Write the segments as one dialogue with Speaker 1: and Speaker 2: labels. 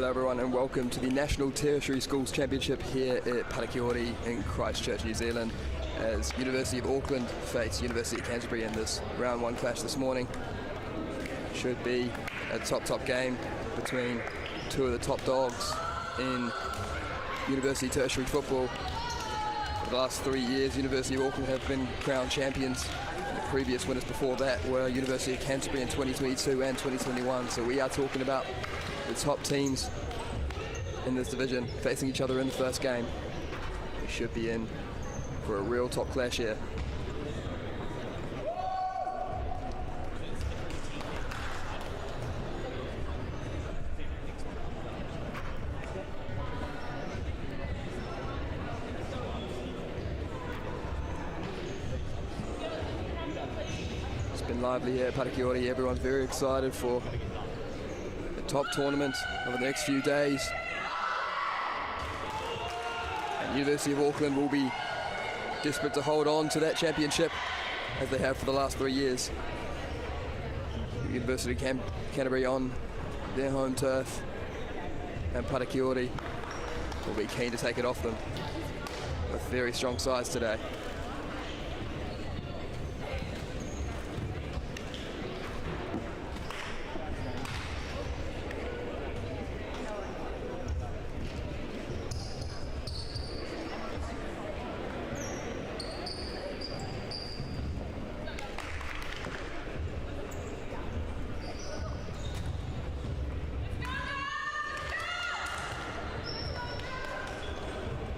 Speaker 1: Hello everyone and welcome to the National Tertiary Schools Championship here at Parakiori in Christchurch, New Zealand, as University of Auckland face University of Canterbury in this round one clash this morning. Should be a top game between two of the top dogs in University Tertiary football. For the last 3 years, University of Auckland have been crowned champions. The previous winners before that were University of Canterbury in 2022 and 2021. So we are talking about the top teams in this division facing each other in the first game. We should be in for a real top clash here. It's been lively here at Parakiori. Everyone's very excited for top tournament over the next few days. And University of Auckland will be desperate to hold on to that championship as they have for the last 3 years. University of Canterbury on their home turf, and Parakiori will be keen to take it off them with very strong sides today.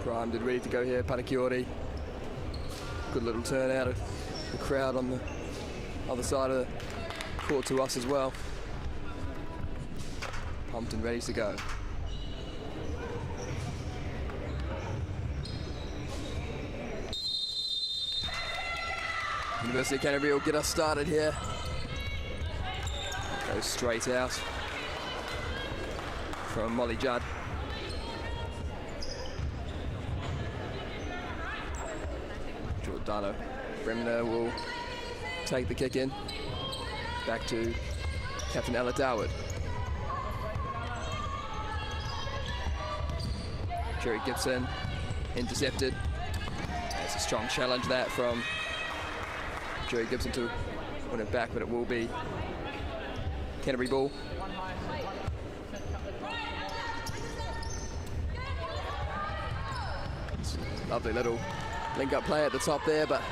Speaker 1: Primed and ready to go here, Parakiori. Good little turnout of the crowd on the other side of the court to us as well. Pumped and ready to go. University of Canterbury will get us started here. Goes straight out from Molly Judd. Giordano Bremner will take the kick in. Back to Captain Ella Doward. Jerry Gibson intercepted. It's a strong challenge that from Jerry Gibson to win it back, but it will be Canterbury ball. Lovely little link-up play at the top there, but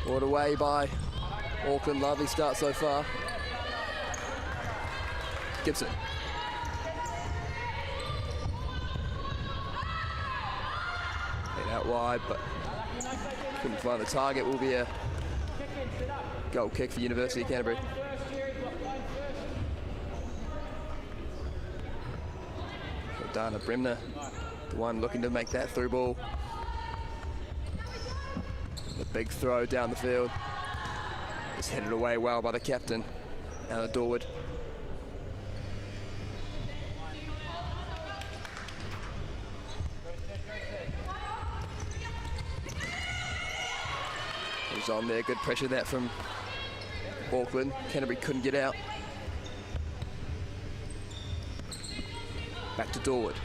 Speaker 1: brought away by Auckland. Lovely start so far. Gibson. Hit out wide, but couldn't find the target. Will be a goal kick for University of Canterbury. Dana Bremner, the one looking to make that through ball. The big throw down the field. It's headed away well by the captain, Anna Dorwood. It was on there, good pressure that from Auckland. Canterbury couldn't get out. Back to Dorwood.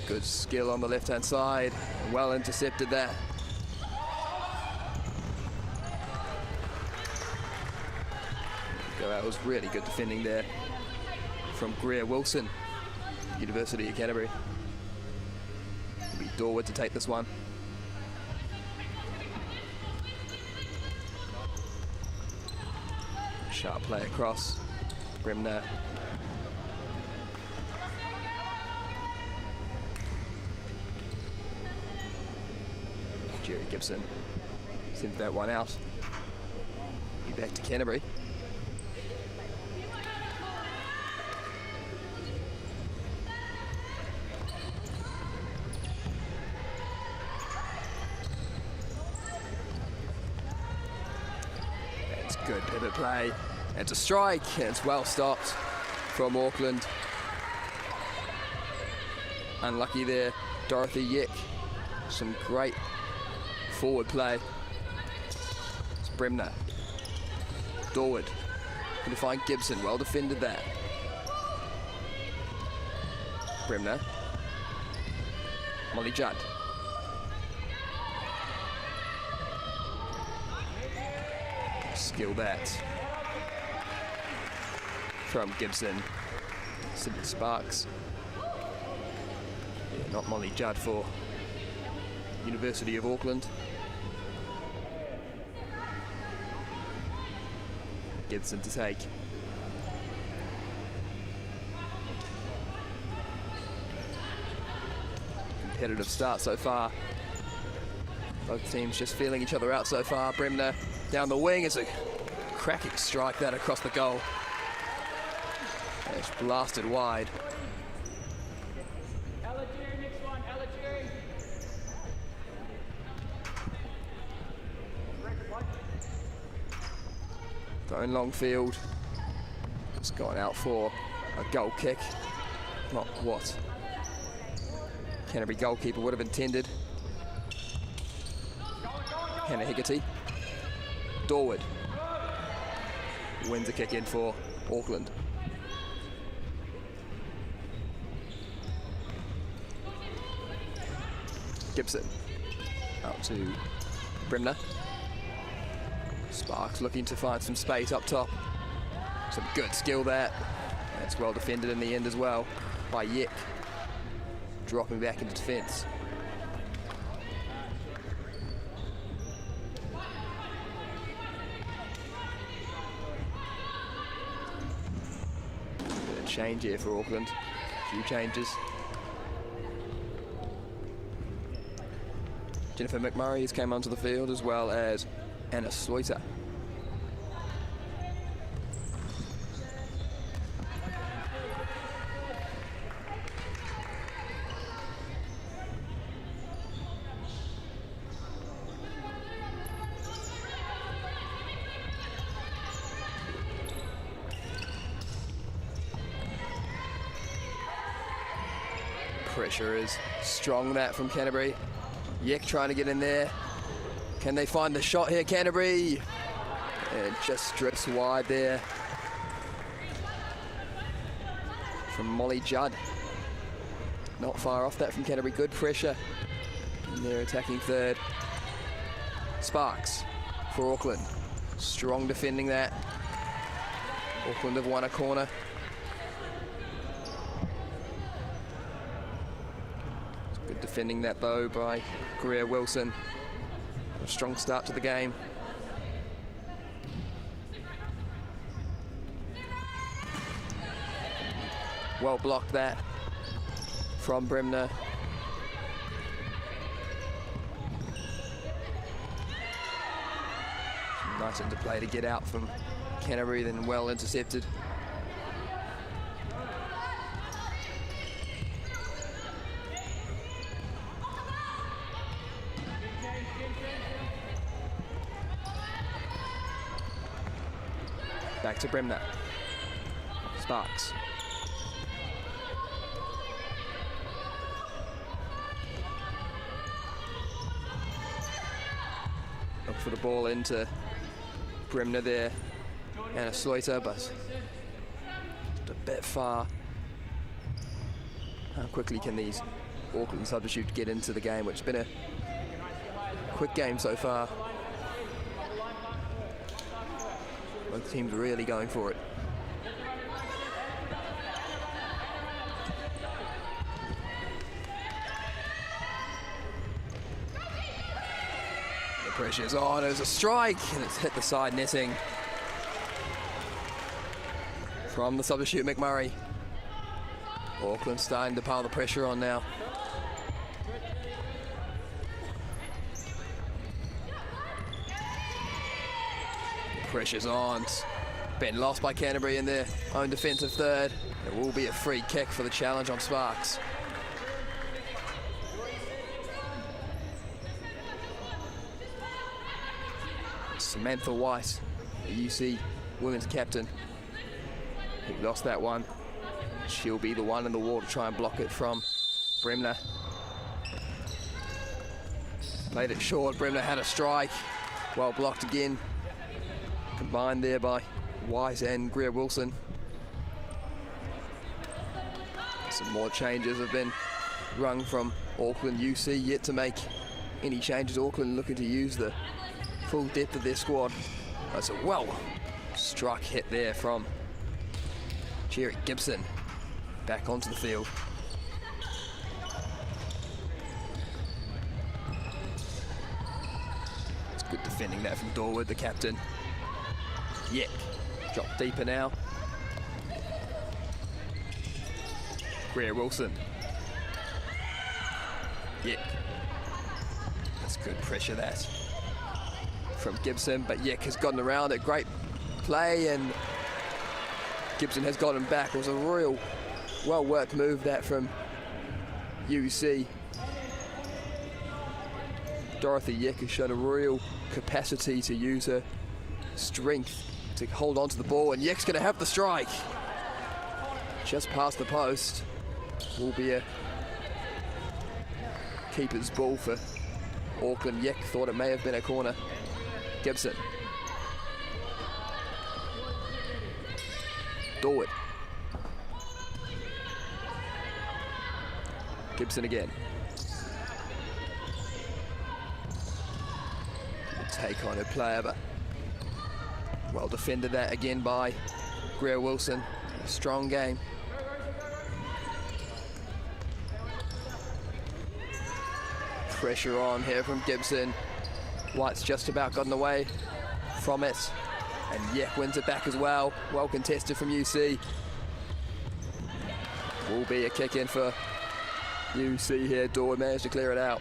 Speaker 1: Good skill on the left-hand side. Well intercepted that. That was really good defending there from Greer Wilson, University of Canterbury. It'll be Dorwood to take this one. Sharp play across. Bremner. Jerry Gibson sends that one out. Be back to Canterbury. That's good pivot play. It's a strike, and it's well stopped from Auckland. Unlucky there, Dorothy Yick. Some great forward play. It's Bremner. Dorwood. Going to find Gibson. Well defended that. Bremner. Molly Judd. Skill that. From Gibson. Sydney Sparks. Yeah, not Molly Judd for University of Auckland. Gibson to take. Competitive start so far. Both teams just feeling each other out so far. Bremner down the wing. It's a cracking strike that across the goal. It's blasted wide. Going long field. It's gone out for a goal kick. Not what Canterbury goalkeeper would have intended. Hannah Hegarty. Dorwood wins a kick in for Auckland. Gibson out to Bremner. Sparks looking to find some space up top. Some good skill there. That's well defended in the end as well by Yek. Dropping back into defence. Bit of change here for Auckland. A few changes. Jennifer McMurray has came onto the field, as well as Anna Sloiter. Pressure is strong, that from Canterbury. Yek trying to get in there. Can they find the shot here, Canterbury? And just drifts wide there from Molly Judd. Not far off that from Canterbury. Good pressure in their attacking third. Sparks for Auckland. Strong defending that. Auckland have won a corner. Good defending that though by Greer Wilson. A strong start to the game. Well blocked that from Bremner. Nice interplay to get out from Canterbury, then well intercepted. Back to Bremner. Sparks. Look for the ball into Bremner there. Anna Sloiter, but just a bit far. How quickly can these Auckland substitutes get into the game, which has been a quick game so far. Both teams really going for it. The pressure's on, there's a strike, and it's hit the side netting from the substitute McMurray. Auckland starting to pile the pressure on now. Pressure's on. Been lost by Canterbury in their own defensive third. It will be a free kick for the challenge on Sparks. Samantha White, the UC women's captain, who lost that one. She'll be the one in the wall to try and block it from Bremner. Played it short. Bremner had a strike. Well blocked again. Combined there by White and Greer Wilson. Some more changes have been rung from Auckland. UC yet to make any changes. Auckland looking to use the full depth of their squad. That's a well struck hit there from Jerry Gibson. Back onto the field. It's good defending that from Dorwood, the captain. Yep, drop deeper now. Greer Wilson. Yep. That's good pressure, that from Gibson, but Yek has gotten around it. Great play, and Gibson has got him back. It was a real well-worked move, that from UC. Dorothy Yek has shown a real capacity to use her strength to hold on to the ball, and Yek's going to have the strike. Just past the post. Will be a keeper's ball for Auckland. Yek thought it may have been a corner. Gibson. Dorwood. Gibson again. Take on a player, but well defended that again by Greer Wilson. A strong game. Pressure on here from Gibson. White's just about gotten away from it. And Yek wins it back as well. Well contested from UC. Will be a kick in for UC here. Dorwood managed to clear it out.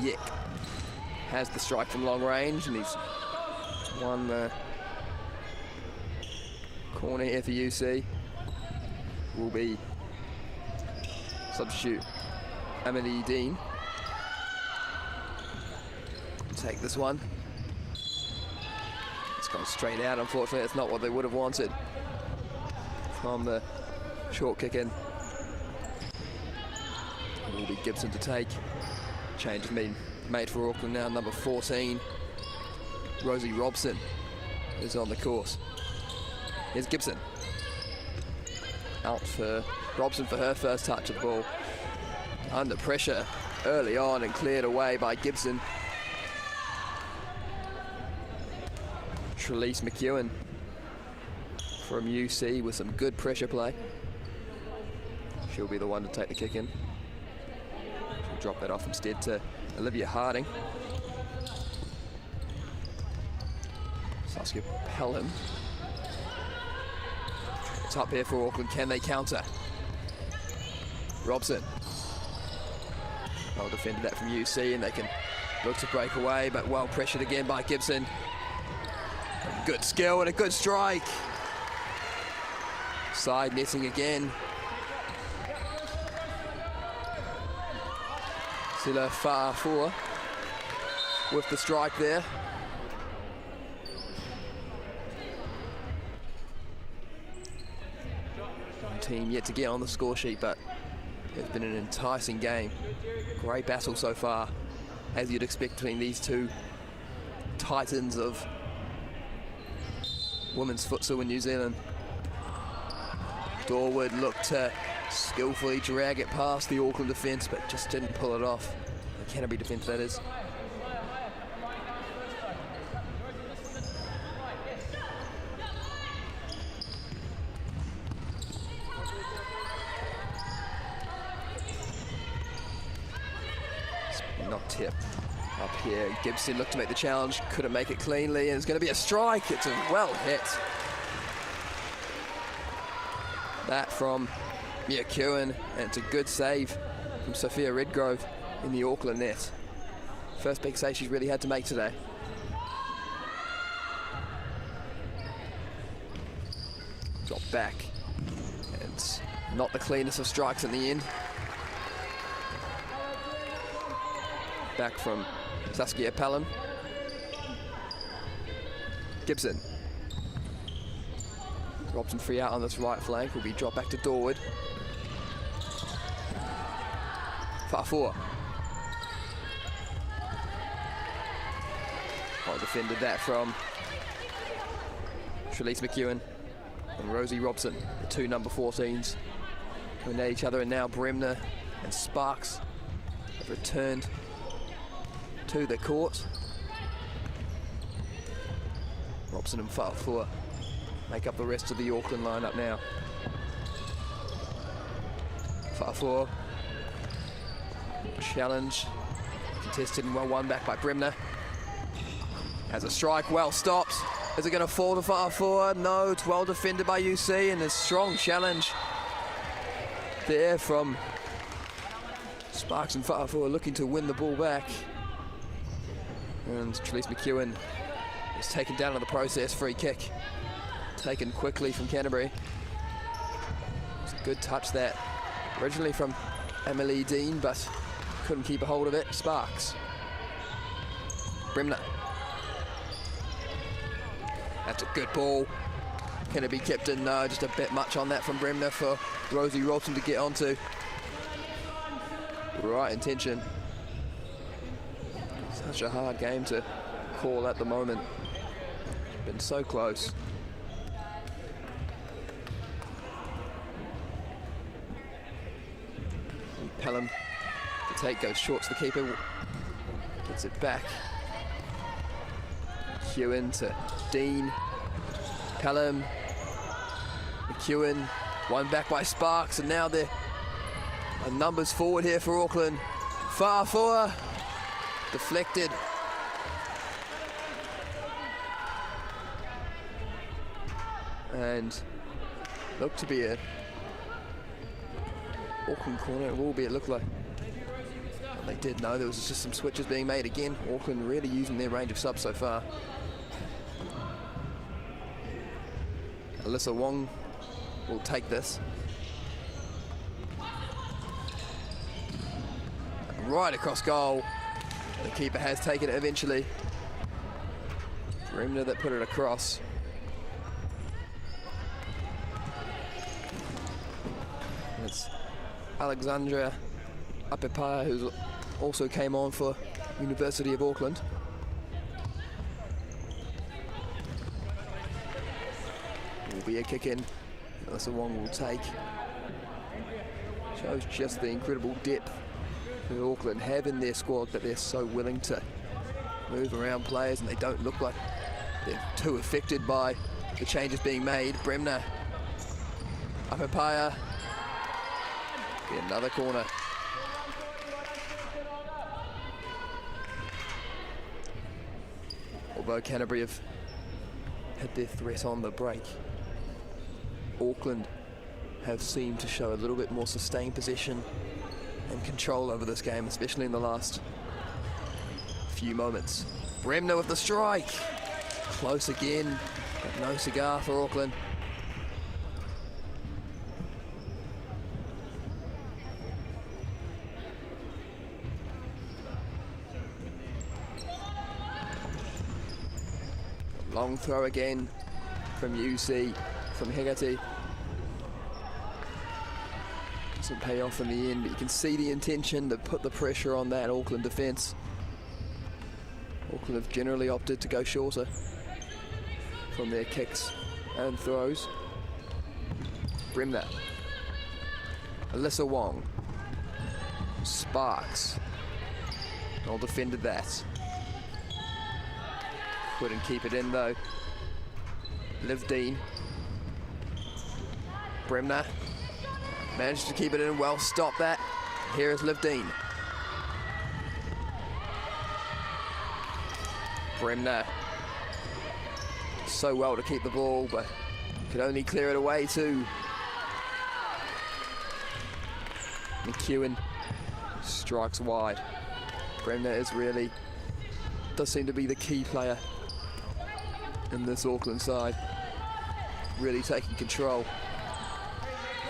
Speaker 1: Yek has the strike from long range, and he's won the corner here for UC. Will be substitute Amity Dean. Take this one. It's gone straight out. Unfortunately, it's not what they would have wanted from the short kick in. It will be Gibson to take. Change has been made for Auckland now. Number 14, Rosie Robson, is on the course. Here's Gibson. Out for Robson for her first touch of the ball. Under pressure early on and cleared away by Gibson. Trelise McEwen from UC with some good pressure play. She'll be the one to take the kick in. She'll drop that off instead to Olivia Harding. Saskia Pelham. It's up here for Auckland. Can they counter? Robson. Well defended that from UC, and they can look to break away, but well pressured again by Gibson. Good skill and a good strike. Side netting again. Sila Fa'afua with the strike there. Team yet to get on the score sheet, but it's been an enticing game. Great battle so far, as you'd expect between these two titans of women's futsal in New Zealand. Dorwood looked to skillfully drag it past the Auckland defence, but just didn't pull it off. The Canterbury defence, that is. Not tip up here. Gibson looked to make the challenge, couldn't make it cleanly, and it's going to be a strike. It's a well hit. That from Mia Kewen, and it's a good save from Sophia Redgrove in the Auckland net. First big save she's really had to make today. Drop back. And it's not the cleanest of strikes in the end. Back from Saskia Pelham. Gibson. Robson free out on this right flank. Will be dropped back to Dorwood. Fa'afua. Well defended that from Trelise McEwen and Rosie Robson, the two number 14s, coming at each other, and now Bremner and Sparks have returned to the court. Robson and Fa'afua make up the rest of the Auckland lineup now. Fa'afua, challenge, contested and well won back by Bremner. Has a strike, well stopped. Is it going to fall to Fa'afua? No, it's well defended by UC, and a strong challenge there from Sparks and Fa'afua looking to win the ball back. And Trelise McEwen is taken down in the process. Free kick taken quickly from Canterbury. It's a good touch that. Originally from Emily Dean, but couldn't keep a hold of it. Sparks. Bremner. That's a good ball. Can it be kept in? No, just a bit much on that from Bremner for Rosie Robson to get onto. Right intention. Such a hard game to call at the moment. Been so close. And Pelham to take, goes short to the keeper. Gets it back. McEwen to Dean. Pelham. McEwen. One back by Sparks, and now they're numbers forward here for Auckland. Fa'afua. Deflected. And looked to be a Auckland corner. It will be, it looked like. Well, they did know there was just some switches being made again. Auckland really using their range of subs so far. Alyssa Wong will take this. Right across goal. The keeper has taken it eventually. Bremner that put it across. It's Alexandra Apepaya, who also came on for University of Auckland. Will be a kick in. Alyssa Wong will take. Shows just the incredible depth that Auckland have in their squad, that they're so willing to move around players and they don't look like they're too affected by the changes being made. Bremner, Apepaya, another corner. Although Canterbury have had their threat on the break, Auckland have seemed to show a little bit more sustained possession and control over this game, especially in the last few moments. Bremner with the strike. Close again, but no cigar for Auckland. Long throw again from UC, from Hegati. Doesn't pay off in the end, but you can see the intention to put the pressure on that Auckland defence. Auckland have generally opted to go shorter from their kicks and throws. Bremner. Alyssa Wong. Sparks. All defended that. Couldn't keep it in though. Liv Dean. Bremner. Managed to keep it in, well stopped that. Here is Liv Dean. Bremner. So well to keep the ball, but could only clear it away too. McEwen strikes wide. Bremner is really, does seem to be the key player in this Auckland side. Really taking control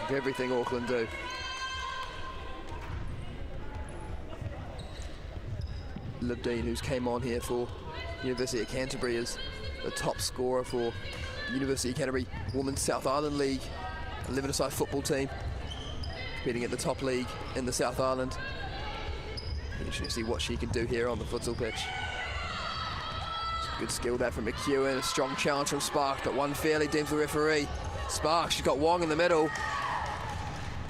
Speaker 1: of everything Auckland do. Liv Dean, who's came on here for University of Canterbury, is the top scorer for University of Canterbury Women's South Island League, 11-a-side football team, competing at the top league in the South Island. Interesting to see what she can do here on the futsal pitch. Good skill there from McEwen. A strong chance from Sparks, but one fairly deems the referee. Sparks, she's got Wong in the middle.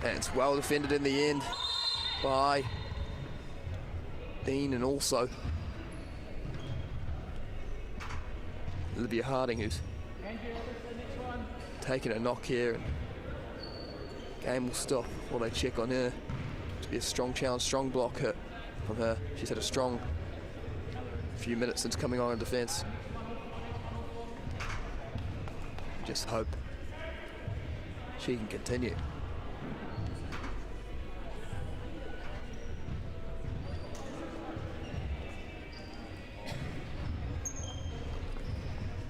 Speaker 1: And it's well defended in the end by Dean and also Olivia Harding, who's taking a knock here. And game will stop while they check on her. To be a strong challenge, strong block hit from her. She's had a strong few minutes since coming on in defence. Just hope she can continue.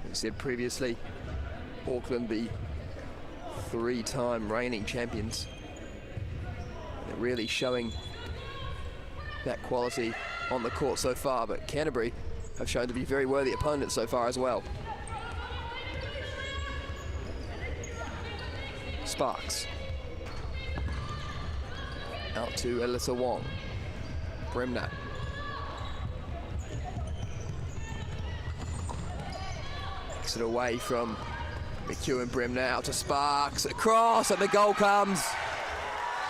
Speaker 1: As I said previously, Auckland, the three-time reigning champions. They're really showing that quality on the court so far, but Canterbury have shown to be very worthy opponents so far as well. Sparks. Out to Alyssa Wong. Bremner. Takes it away from McEwen. Bremner out to Sparks. Across, and the goal comes.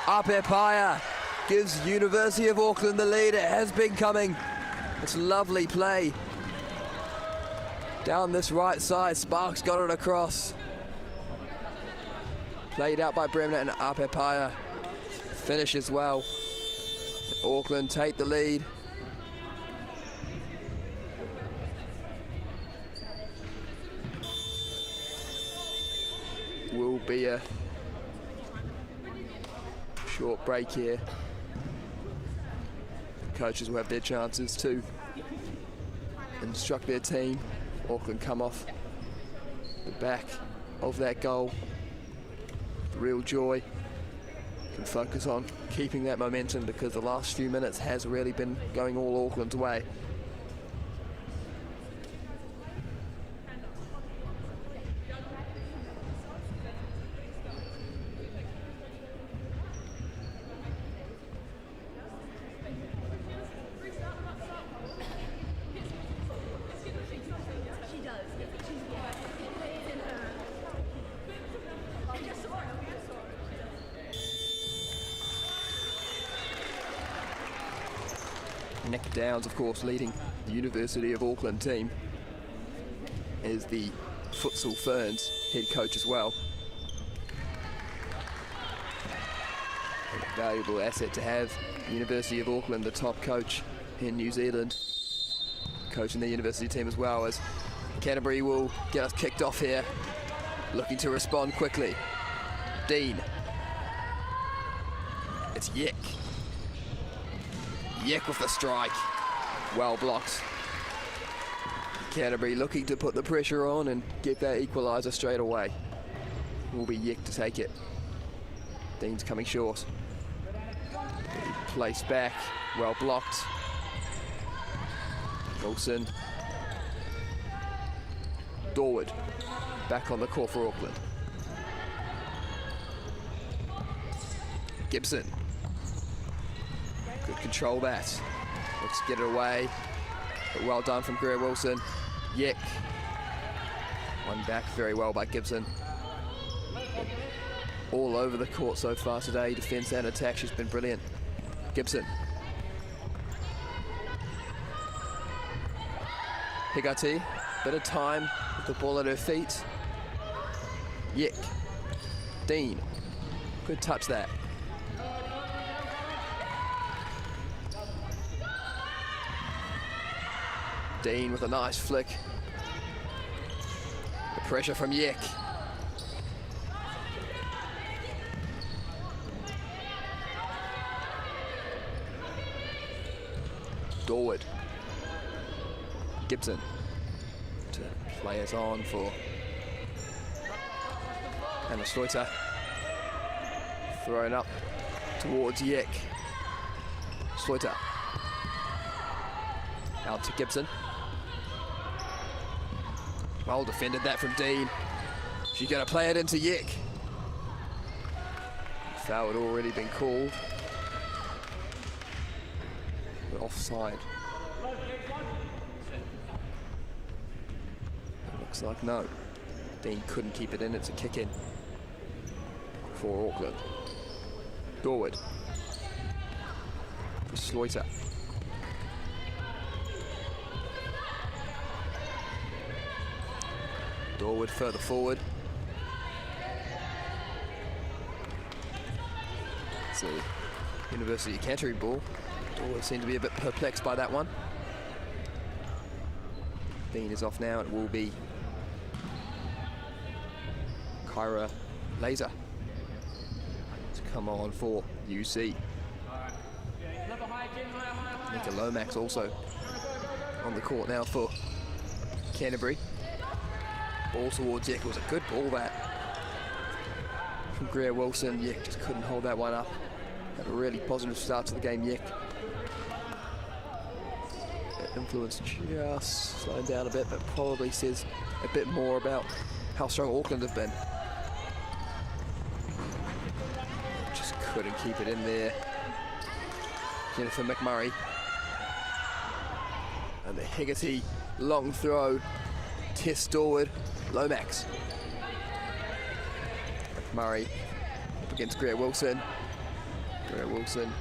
Speaker 1: Apepaya gives University of Auckland the lead. It has been coming. It's lovely play. Down this right side, Sparks got it across. Played out by Bremner, and Apepaya finishes well. Auckland take the lead. Will be a short break here. Coaches will have their chances to instruct their team. Auckland come off the back of that goal. Real joy. Can focus on keeping that momentum because the last few minutes has really been going all Auckland's way. Nick Downs, of course, leading the University of Auckland team, is the Futsal Ferns head coach as well. A valuable asset to have. University of Auckland, the top coach in New Zealand, coaching the university team as well, as Canterbury will get us kicked off here, looking to respond quickly. Dean. It's Yick. Yick with the strike. Well blocked. Canterbury looking to put the pressure on and get that equaliser straight away. Will be Yick to take it. Dean's coming short. Placed back. Well blocked. Wilson. Dorwood. Back on the court for Auckland. Gibson. Could control that. Let's get it away. But well done from Greer Wilson. Yick. One back very well by Gibson. All over the court so far today. Defence and attack. She's been brilliant. Gibson. Higati. Bit of time with the ball at her feet. Yick. Dean. Good touch that. Dean with a nice flick. The pressure from Yick. Dorwood. Gibson to play it on for Anna Sloiter. Thrown up towards Yick. Sloiter. Out to Gibson. Well defended that from Dean. She's going to play it into Yick. Foul had already been called. But offside. Looks like no. Dean couldn't keep it in. It's a kick in for Auckland. Dorwood. For Sloiter. Dorwood further forward. It's a University of Canterbury ball. Dorwood seemed to be a bit perplexed by that one. Dean is off now. It will be Kyra Laser to come on for UC. Nika Lomax also on the court now for Canterbury. Ball towards Yek. It was a good ball that from Greer Wilson. Yek just couldn't hold that one up. Had a really positive start to the game, Yek. Influence just slowing down a bit, but probably says a bit more about how strong Auckland have been. Just couldn't keep it in there. Jennifer McMurray. And the Hegarty long throw. Tess Dorwood. Lomax. McMurray up against Greer Wilson. Greer Wilson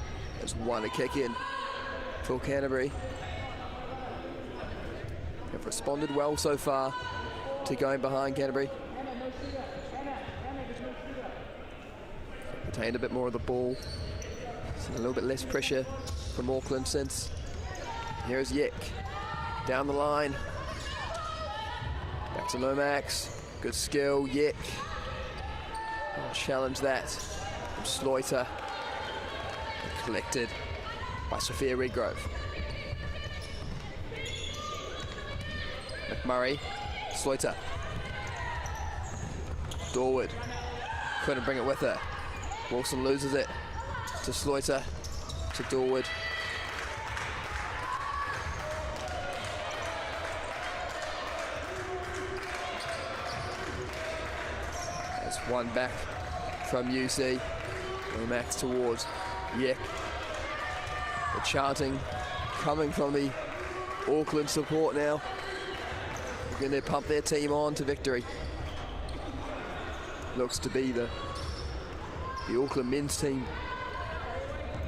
Speaker 1: has won a kick in for Canterbury. Have responded well so far to going behind Canterbury. Retained a bit more of the ball. Seen a little bit less pressure from Auckland since. Here's Yek. Down the line. Back to Lomax. Good skill, Yek. Oh, challenge that from Sloiter. Collected by Sophia Redgrove. McMurray, Sloiter. Dorwood. Couldn't bring it with her. Wilson loses it to Sloiter, to Dorwood. There's one back from UC. Lomax towards Yek. The chanting coming from the Auckland support now. They're going to pump their team on to victory. Looks to be the Auckland men's team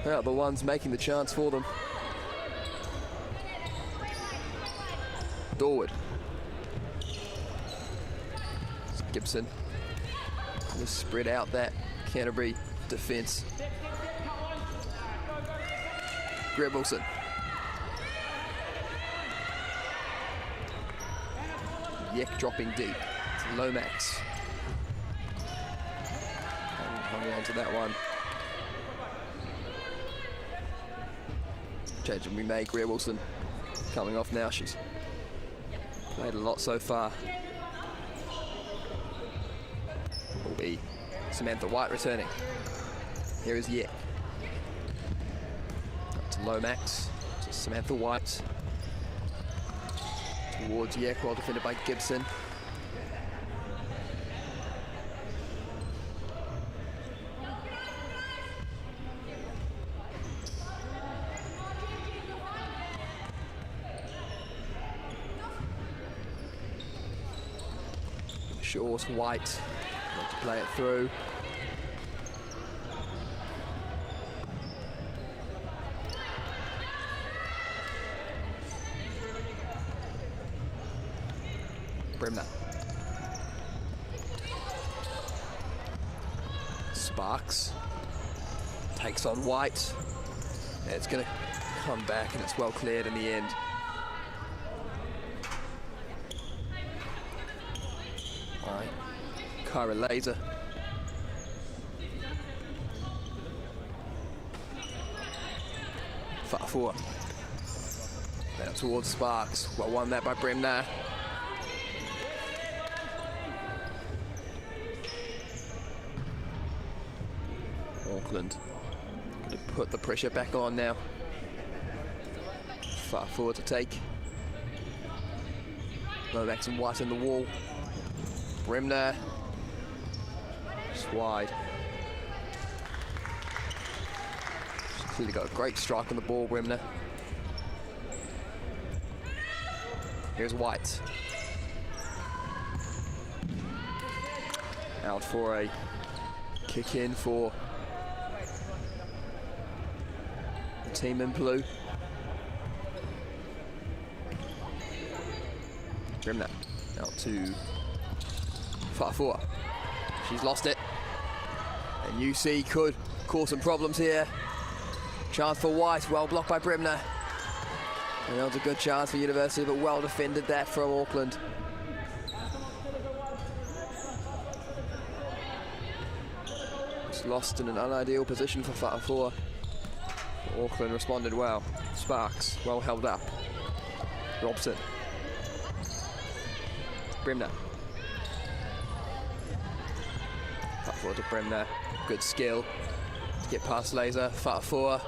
Speaker 1: are the ones making the chance for them. Dorwood. Gibson. Just spread out that Canterbury defence. Greg Wilson. Yek dropping deep. It's Lomax. Hung on to that one. Change will be made. Greer Wilson coming off now. She's played a lot so far. Will be Samantha White returning. Here is Yek. Up to Lomax. To Samantha White. Towards Yek, well defended by Gibson. Short, White, want to play it through. Bremner. Sparks takes on White. And it's going to come back, and it's well cleared in the end. Kyra Laser. Far forward. Now towards Sparks. Well won that by Bremner. Auckland going to put the pressure back on now. Far forward to take. Lomax and White in the wall. Bremner. Just wide. She's clearly got a great strike on the ball, Bremner. Here's White. Out for a kick in for the team in blue. Grimner out to Fa'afua. She's lost it. And UC could cause some problems here. Chance for White, well blocked by Brimner. And that was a good chance for University, but well defended that from Auckland. It's lost in an unideal position for Fa'afua. Auckland responded well. Sparks, well held up. Robson. Brimner. Fa'afua to Brimner. Good skill to get past Laser. Fa'afua.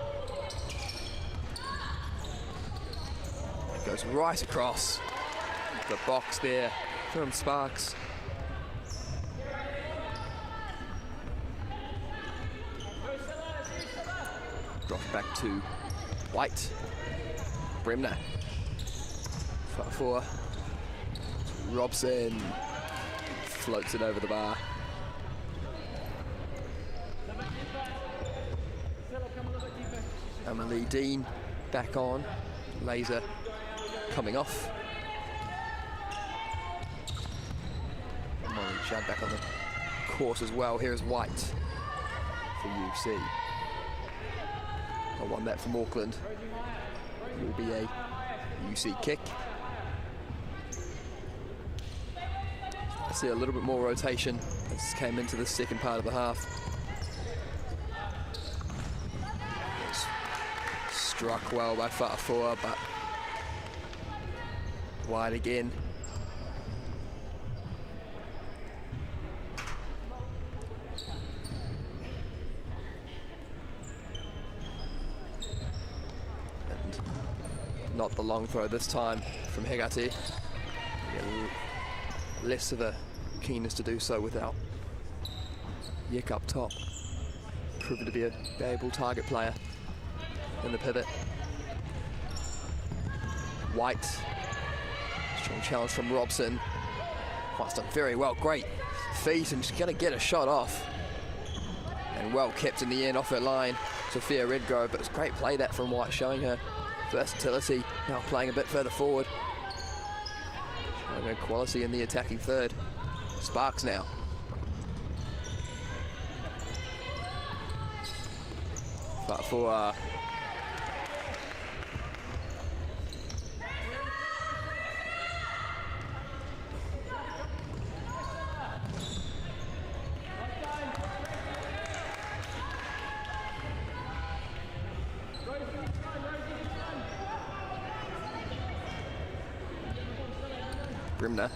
Speaker 1: Goes right across the box there from Sparks. Dropped back to White. Brimner. Fa'afua. Robson floats it over the bar. Emily Dean back on. Laser coming off. Molly Judd back on the course as well. Here's White for UC. I won that from Auckland. It will be a UC kick. I see a little bit more rotation as came into the second part of the half. Struck well by Fa'afua, but wide again. And not the long throw this time from Hegati. Less of a keenness to do so without Yick up top. Proven to be a valuable target player in the pivot. White. Strong challenge from Robson. White's done very well. Great feet, and she's going to get a shot off. And well kept in the end off her line. Sophia Redgrove, but it's great play that from White, showing her versatility. Now playing a bit further forward. Showing her quality in the attacking third. Sparks now. But for Brimner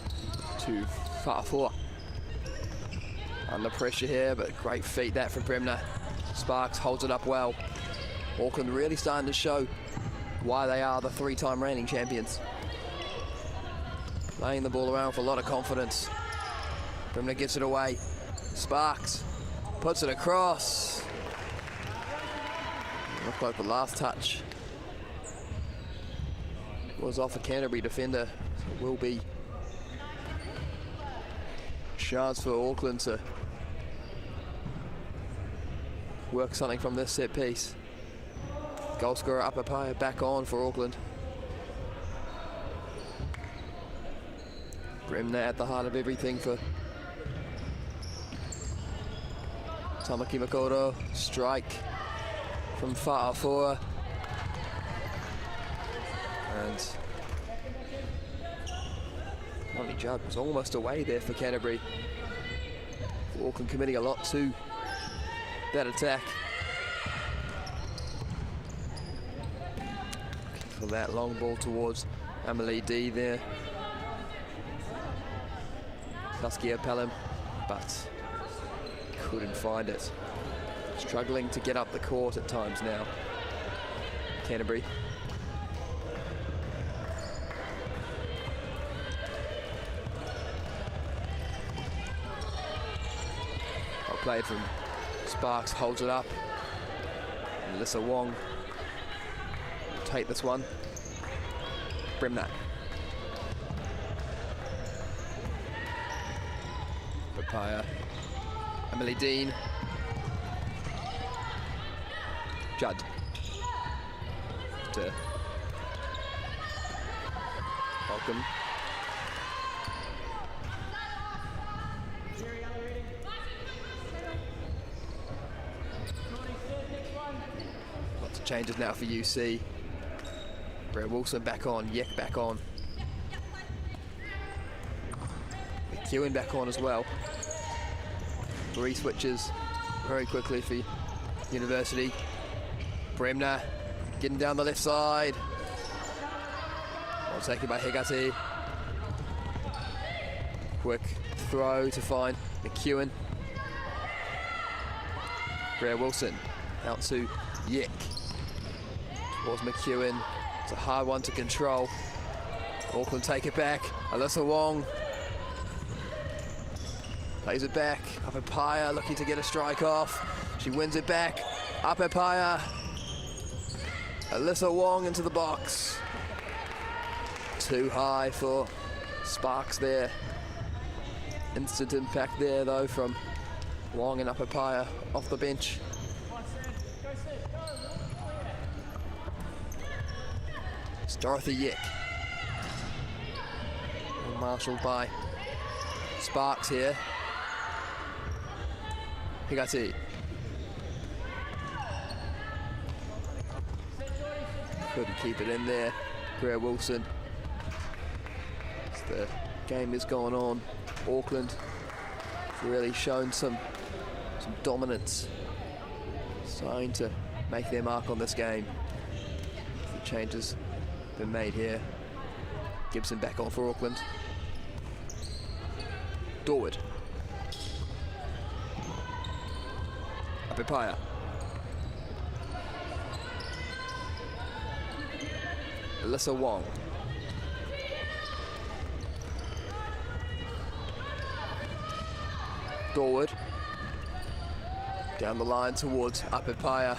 Speaker 1: to Fa'afua. Under pressure here, but great feet that from Brimner. Sparks holds it up well. Auckland really starting to show why they are the three-time reigning champions. Laying the ball around with a lot of confidence. Brimner gets it away. Sparks puts it across. Looked like the last touch was off a Canterbury defender. So it will be chance for Auckland to work something from this set piece. Goal scorer Apapaya back on for Auckland. Brimner at the heart of everything for Tamaki Makoto. Strike from Fa'afua. And Molly Judd was almost away there for Canterbury. Auckland committing a lot to that attack. For that long ball towards Emily D there. Saskia Pelham, but couldn't find it. Struggling to get up the court at times now, Canterbury. Well played from Sparks, holds it up. Alyssa Wong will take this one. Brimner. Papaya Emily Dean. Judd. To welcome. Lots of changes now for UC. Brad Wilson back on, Yek back on. McEwen back on as well. Three switches very quickly for University. Bremner getting down the left side. Well taken by Hegati. Quick throw to find McEwen. Brad Wilson out to Yek. Towards McEwen. It's a hard one to control. Auckland take it back. Alyssa Wong plays it back. Apapaya looking to get a strike off. She wins it back. Apapaya. Alyssa Wong into the box. Too high for Sparks there. Instant impact there though from Wong and Apapaya off the bench. It's Dorothy Yek. And marshalled by Sparks here. Higati. Couldn't keep it in there. Greer Wilson. As the game is going on, Auckland has really shown some dominance. Starting to make their mark on this game. The changes been made here. Gibson back on for Auckland. Dorwood. Apapaya. Alyssa Wong. Dorwood. Down the line towards Apapaya.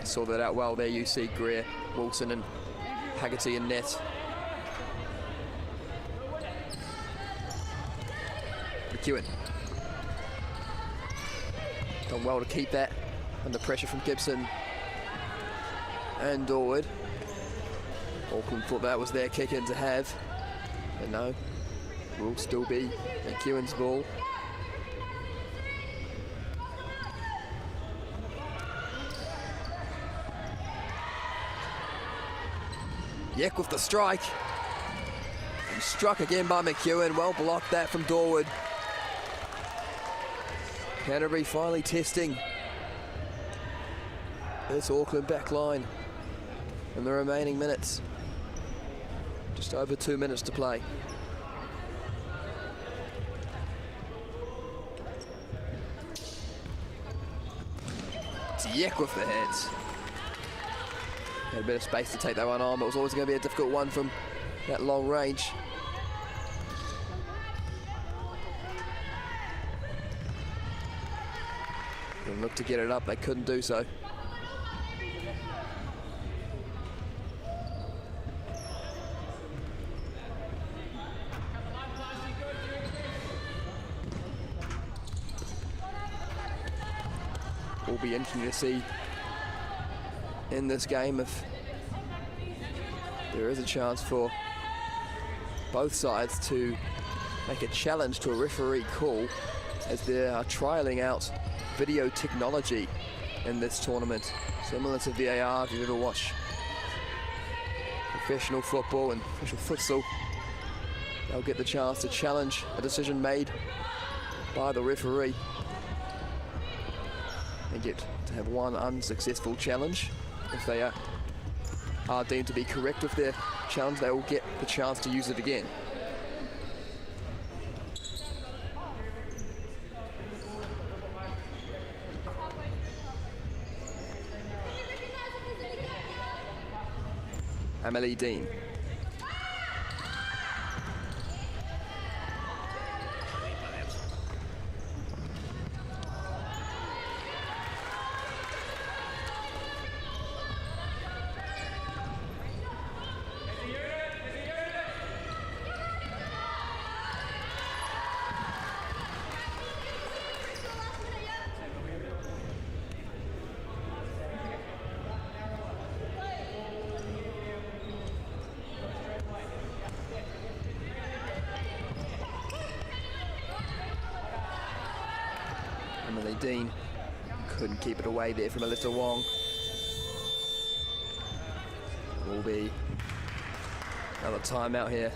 Speaker 1: Saw that out well there, you see Greer, Wilson and Haggerty in net. McEwen. Done well to keep that under pressure from Gibson and Dorwood. Auckland thought that was their kick in to have, but no, will still be McEwen's ball. Yek with the strike. And struck again by McEwen. Well blocked that from Dorwood. Canterbury finally testing this Auckland back line in the remaining minutes. Just over 2 minutes to play. It's Yek with the hits. Had a bit of space to take that one on, but it was always going to be a difficult one from that long range. And look to get it up, they couldn't do so. Will be interesting to see in this game if there is a chance for both sides to make a challenge to a referee call, as they are trialling out video technology in this tournament, similar to VAR. If you've ever watched professional football and professional futsal, they'll get the chance to challenge a decision made by the referee and get to have one unsuccessful challenge. If they are deemed to be correct with their challenge, they will get the chance to use it again. Emily Dean. Emily Dean couldn't keep it away there from Alyssa Wong. It will be another timeout here.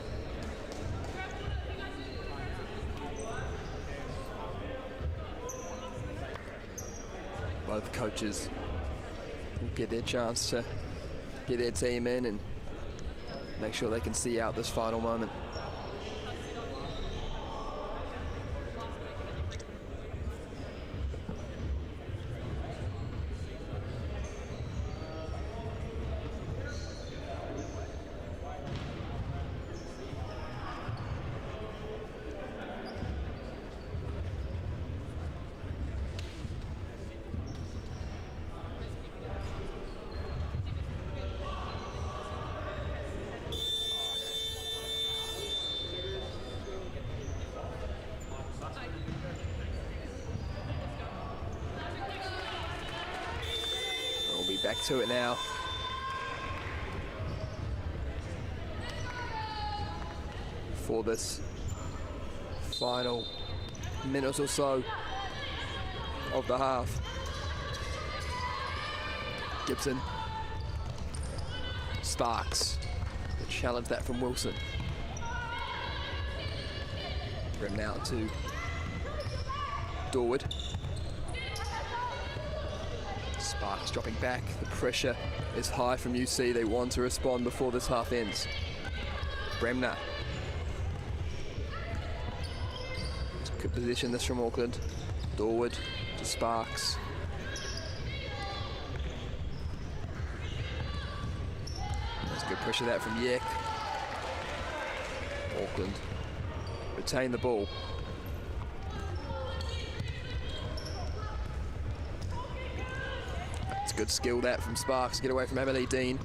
Speaker 1: Both coaches will get their chance to get their team in and make sure they can see out this final moment. Back to it now. For this final minute or so of the half. Gibson. Sparks. Challenge that from Wilson. Brim now to Dorwood. Sparks dropping back. The pressure is high from UC. They want to respond before this half ends. Bremner. Good position this from Auckland. Dorwood to Sparks. That's good pressure that from Yek. Auckland retain the ball. Good skill that from Sparks. Get away from Emily Dean.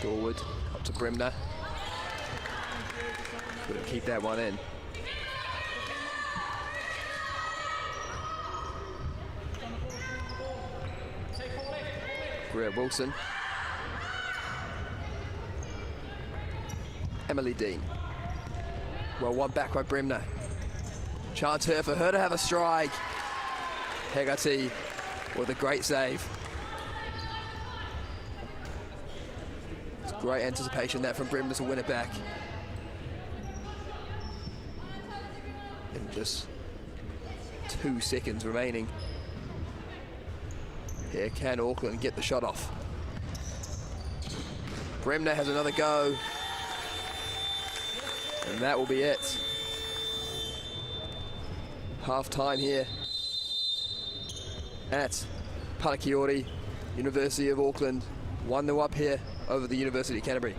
Speaker 1: Dorwood up to Bremner. Couldn't keep that one in. Greer Wilson. Emily Dean. Well, one back by Bremner. Chance here for her to have a strike. Hegarty with a great save. It's great anticipation that from Bremner to win it back. And just 2 seconds remaining. Here can Auckland get the shot off. Bremner has another go. And that will be it. Half time here at Parakiori, University of Auckland. 1-0 up here over the University of Canterbury.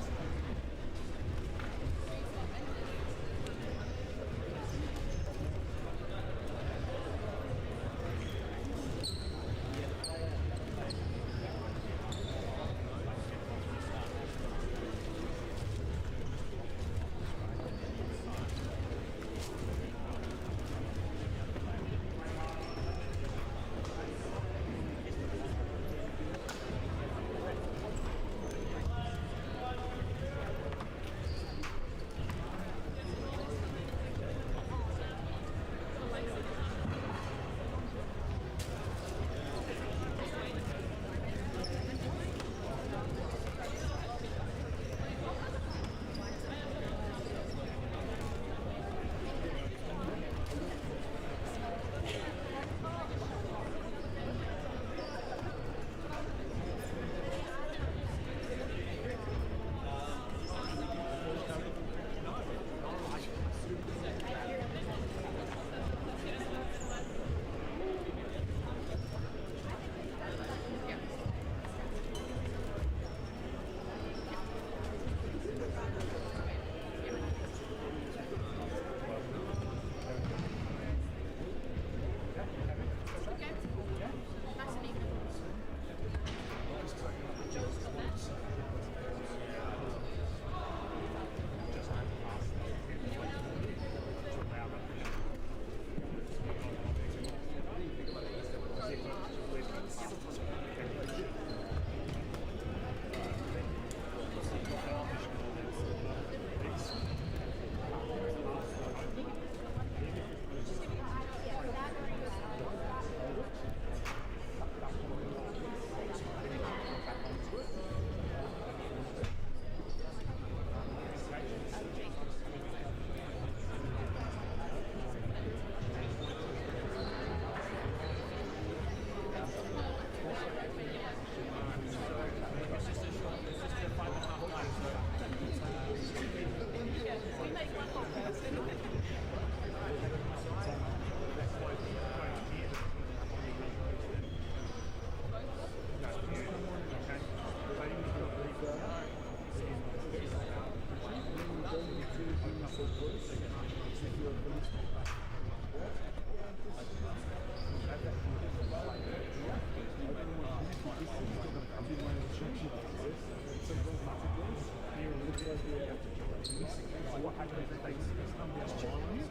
Speaker 2: What happens if they just check on you?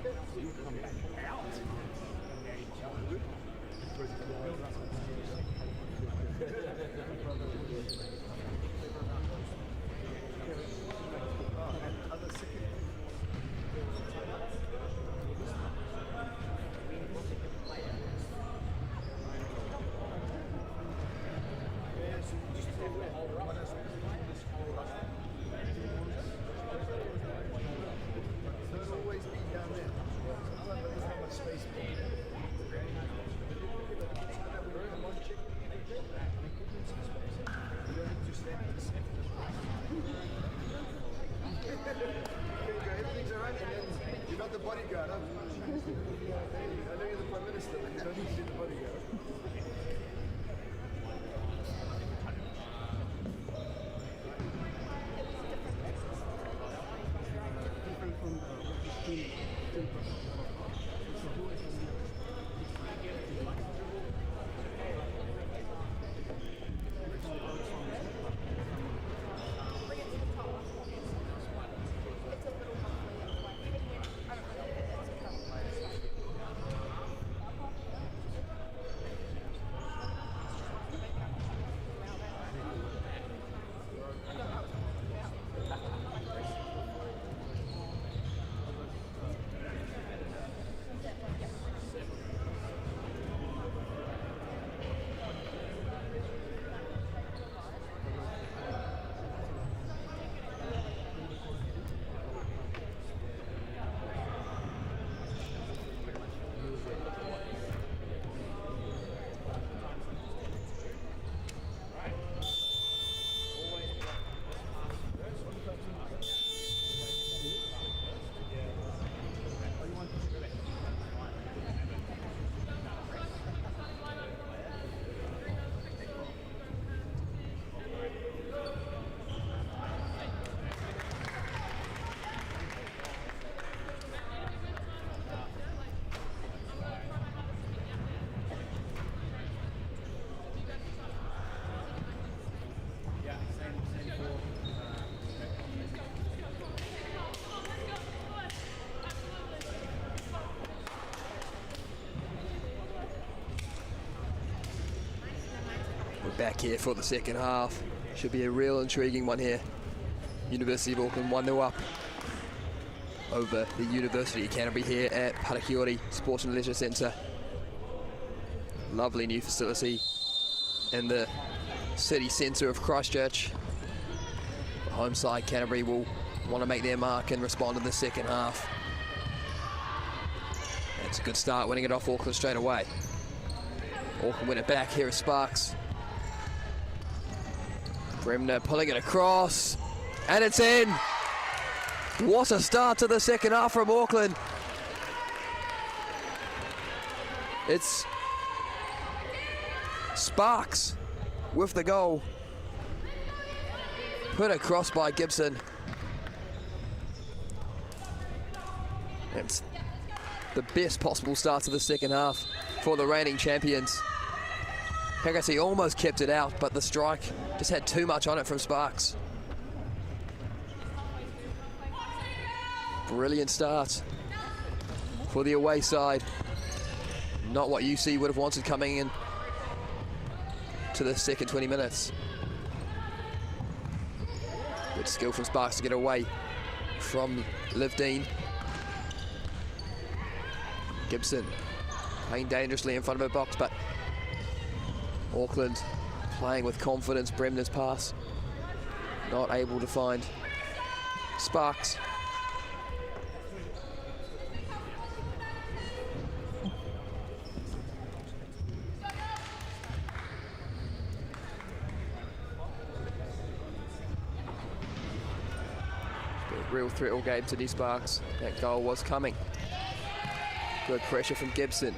Speaker 2: You come back out.
Speaker 3: Everything's alright, and then you're not the bodyguard, huh? I know you're the Prime Minister, but you don't need to be the bodyguard.
Speaker 2: Different from the
Speaker 1: Back here for the second half. Should be a real intriguing one here. University of Auckland 1-0 up over the University of Canterbury here at Parakiori Sports and Leisure Centre. Lovely new facility in the city centre of Christchurch. The home side Canterbury will want to make their mark and respond in the second half. It's a good start, winning it off Auckland straight away. Auckland win it back. Here is Sparks. Bremner pulling it across, and it's in. What a start to the second half from Auckland. It's Sparks with the goal. Put across by Gibson. It's the best possible start to the second half for the reigning champions. Haggerty almost kept it out, but the strike just had too much on it from Sparks. Brilliant start for the away side. Not what UC would have wanted coming in to the second 20 minutes. Good skill from Sparks to get away from Liv Dean. Gibson playing dangerously in front of her box, but Auckland playing with confidence. Bremner's pass not able to find Sparks. Real threat all game to these Sparks. That goal was coming. Good pressure from Gibson.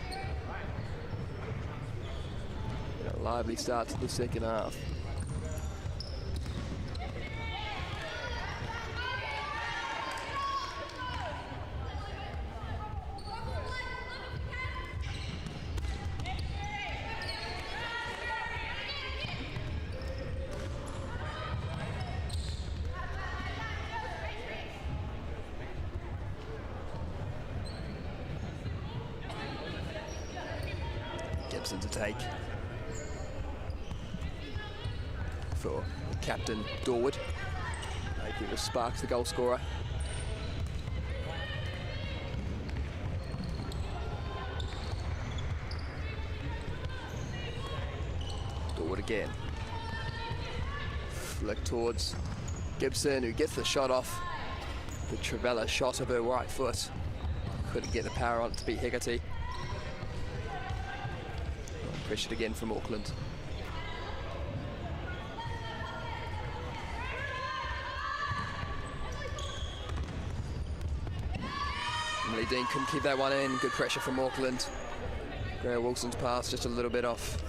Speaker 1: A lively start to the second half. Gibson to take for the captain Dorwood. It was Sparks, the goal scorer. Dorwood again. Flick towards Gibson, who gets the shot off. The Trevella shot of her right foot. Couldn't get the power on it to beat Hegarty. Pressured again from Auckland. Emily Dean couldn't keep that one in. Good pressure from Auckland. Greer Wilson's pass just a little bit off.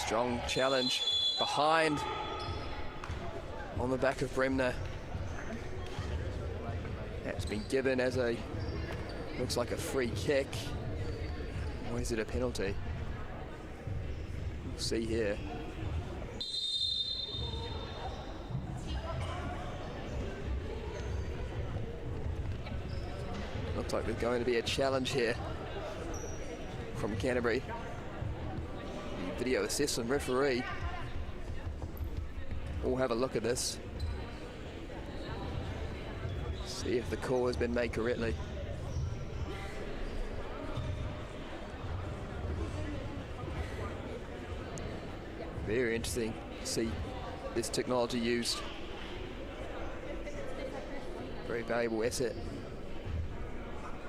Speaker 1: Strong challenge behind on the back of Bremner. That's been given as a, looks like a free kick. Or is it a penalty? We'll see here. Looks like there's going to be a challenge here from Canterbury. Video assistant referee. We'll have a look at this. See if the call has been made correctly. Very interesting to see this technology used. Very valuable asset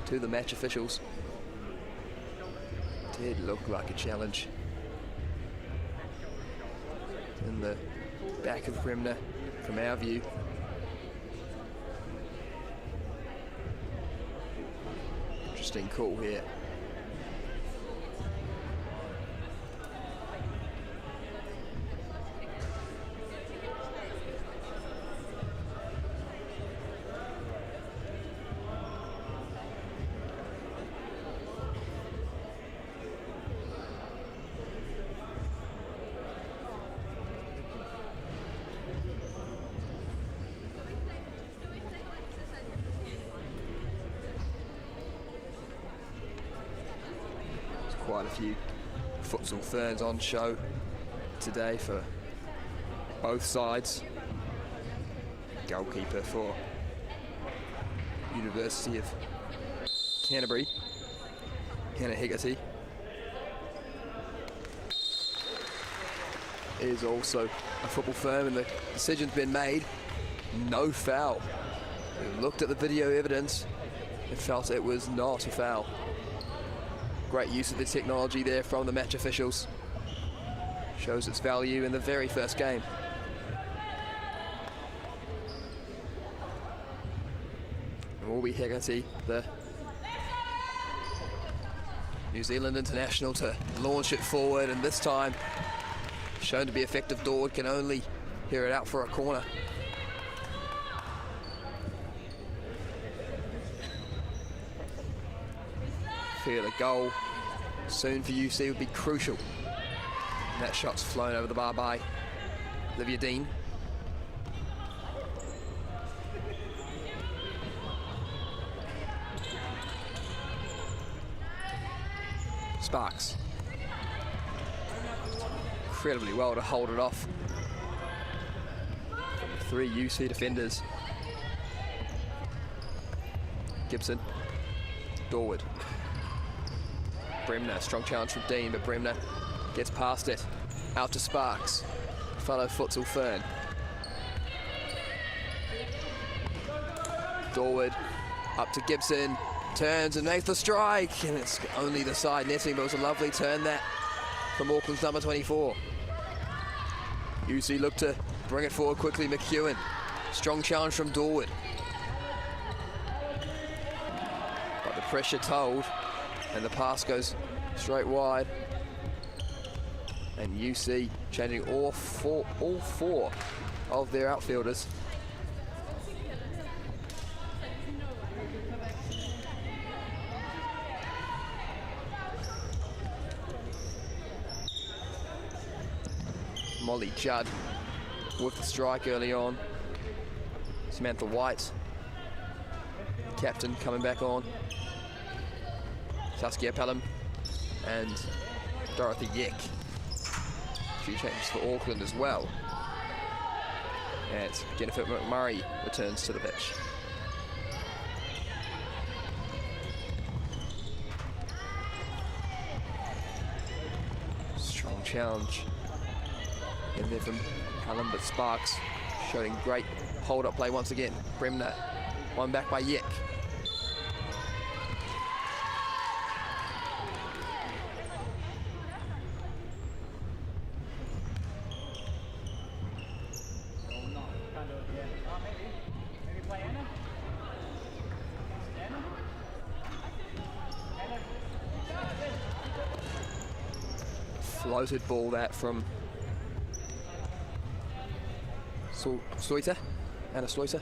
Speaker 1: to the match officials. Did look like a challenge. In the back of Bremner from our view. Interesting call here. Quite a few futsal ferns on show today for both sides. Goalkeeper for University of Canterbury, Hannah Hegarty, is also a football fern, and the decision's been made. No foul. We looked at the video evidence and felt it was not a foul. Great use of the technology there from the match officials. Shows its value in the very first game. It will be Hegarty, the New Zealand international, to launch it forward, and this time shown to be effective. Dorwood can only hear it out for a corner. Feel a goal soon for UC would be crucial. And that shot's flown over the bar by Olivia Dean. Sparks. Incredibly well to hold it off. 3 UC defenders. Gibson. Dorwood. Bremner, strong challenge from Dean, but Bremner gets past it. Out to Sparks, fellow futsal fern. Dorwood, up to Gibson, turns and makes the strike, and it's only the side netting, but it was a lovely turn that from Auckland's number 24. UC look to bring it forward quickly. McEwen, strong challenge from Dorwood. But the pressure told, and the pass goes straight wide. And UC changing all four of their outfielders. Molly Judd with the strike early on. Samantha White, captain, coming back on. Saskia Pelham and Dorothy Yeck. She changes for Auckland as well. And Jennifer McMurray returns to the pitch. Strong challenge in there from Pelham, but Sparks showing great hold-up play once again. Bremner, one back by Yeck. Floated ball that from Sloiter, Anna Sloiter.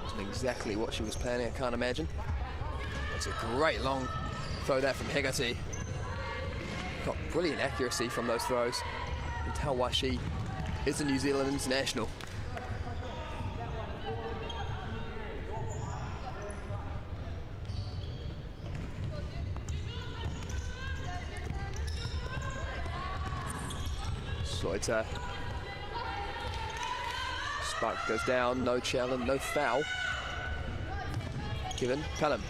Speaker 1: Wasn't exactly what she was planning, I can't imagine. It's a great long throw that from Hegarty. Got brilliant accuracy from those throws. You can tell why she is a New Zealand international. Sloiter. Spark goes down, no challenge, no foul. Given, Pelham.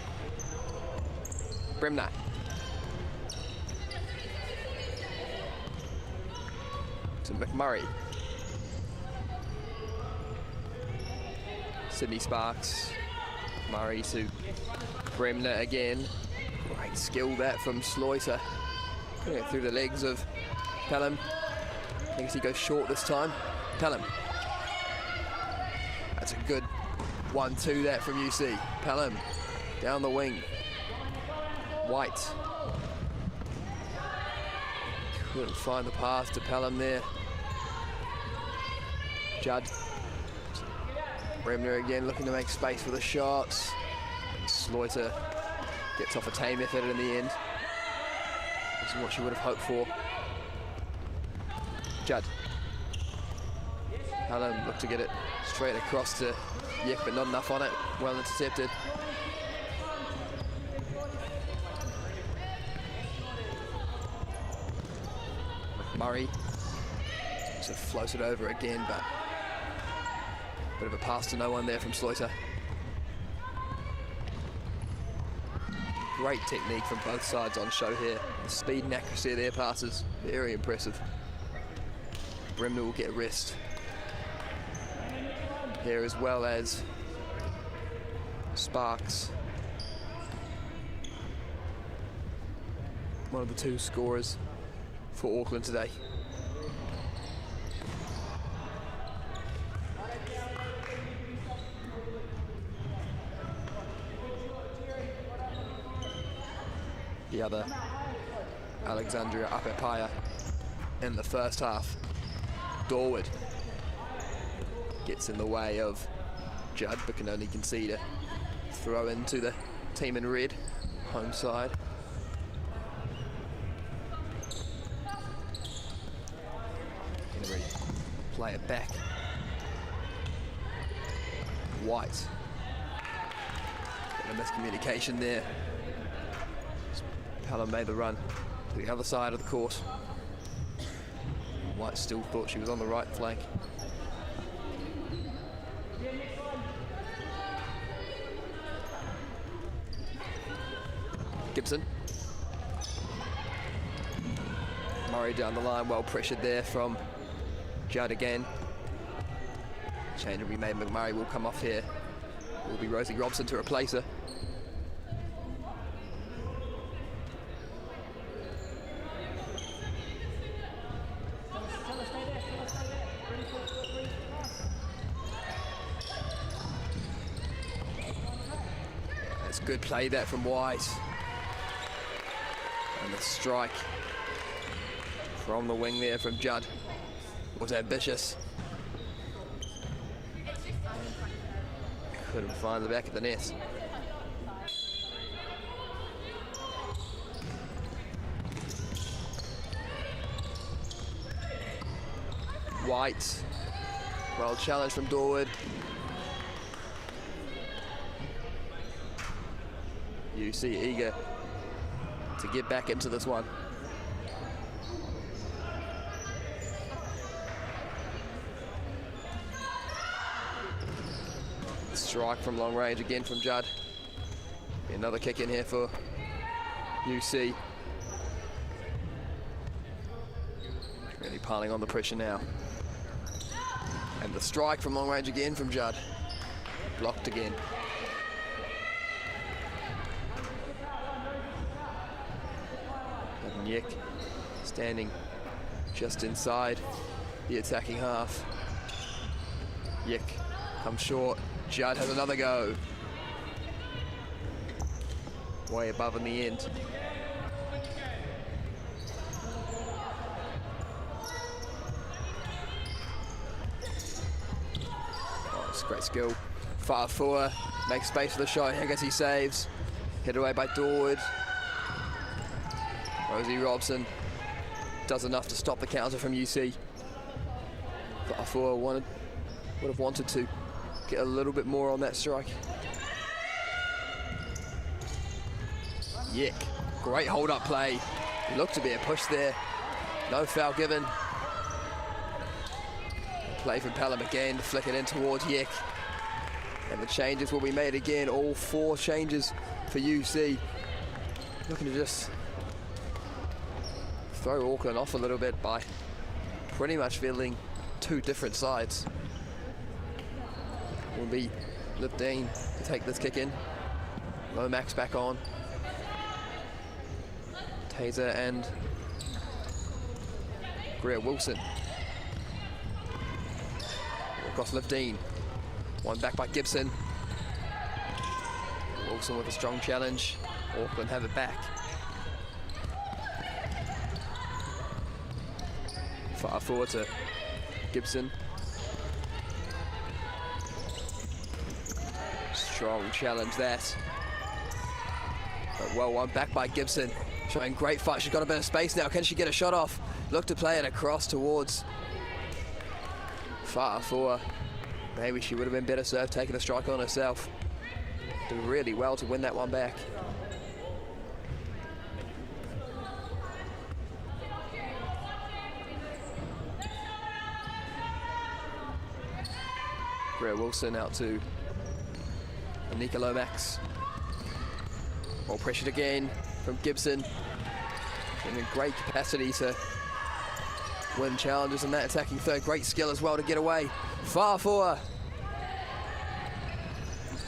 Speaker 1: Bremner. To McMurray. Sydney Sparks. Murray to Bremner again. Great skill that from Sloiter. Putting it through the legs of Pelham. I think he goes short this time. Pelham. That's a good 1-2 that from UC. Pelham down the wing. White. Couldn't find the pass to Pelham there. Judd. Bremner again looking to make space for the shots. And Sloiter gets off a tame effort in the end. This is what she would have hoped for. Judd. Pelham looked to get it straight across to Yeck, but not enough on it. Well intercepted. Murray. So floated over again, but a bit of a pass to no one there from Sloiter. Great technique from both sides on show here. The speed and accuracy of their passes, very impressive. Bremner will get rest here, as well as Sparks. One of the two scorers for Auckland today. The other, Alexandria Apepaya, in the first half. Dorwood gets in the way of Judd, but can only concede a throw into the team in red, home side. Gonna really play it back. White. Got a miscommunication there. Pelham made the run to the other side of the court. White still thought she was on the right flank. Gibson. Murray down the line, well pressured there from Judd again. Change will be made, McMurray will come off here. Will be Rosie Robson to replace her. That's good play that from White. And the strike from the wing there from Judd was ambitious. Couldn't find the back of the net. White. Well challenged from Dorwood. UC eager to get back into this one. Strike from long range again from Judd. Another kick in here for UC. Really piling on the pressure now. And the strike from long range again from Judd. Blocked again. And Yek standing just inside the attacking half. Yek comes short. Judd has another go. Way above in the end. Oh, it's great skill. Far forward, makes space for the shot. Hegarty saves. Hit away by Dorwood. Rosie Robson does enough to stop the counter from UC. Far forward would have wanted to get a little bit more on that strike. Yek, great hold-up play. Looked to be a push there. No foul given. Play from Pelham again, flick it in towards Yek. And the changes will be made again. All 4 changes for UC. Looking to just throw Auckland off a little bit by pretty much fielding 2 different sides. Will be Lipdane to take this kick in. Lomax back on. Taser and Greer Wilson. Across Lipdane. One back by Gibson. Wilson with a strong challenge. Auckland have it back. Far forward to Gibson. Strong challenge that. But well won back by Gibson. Showing great fight. She's got a bit of space now. Can she get a shot off? Look to play it across towards Far forward. Maybe she would have been better served taking the strike on herself. Did really well to win that one back. Greer Wilson out to Anika Lomax. Well pressured again from Gibson. In a great capacity to win challenges in that attacking third. Great skill as well to get away. Far forward.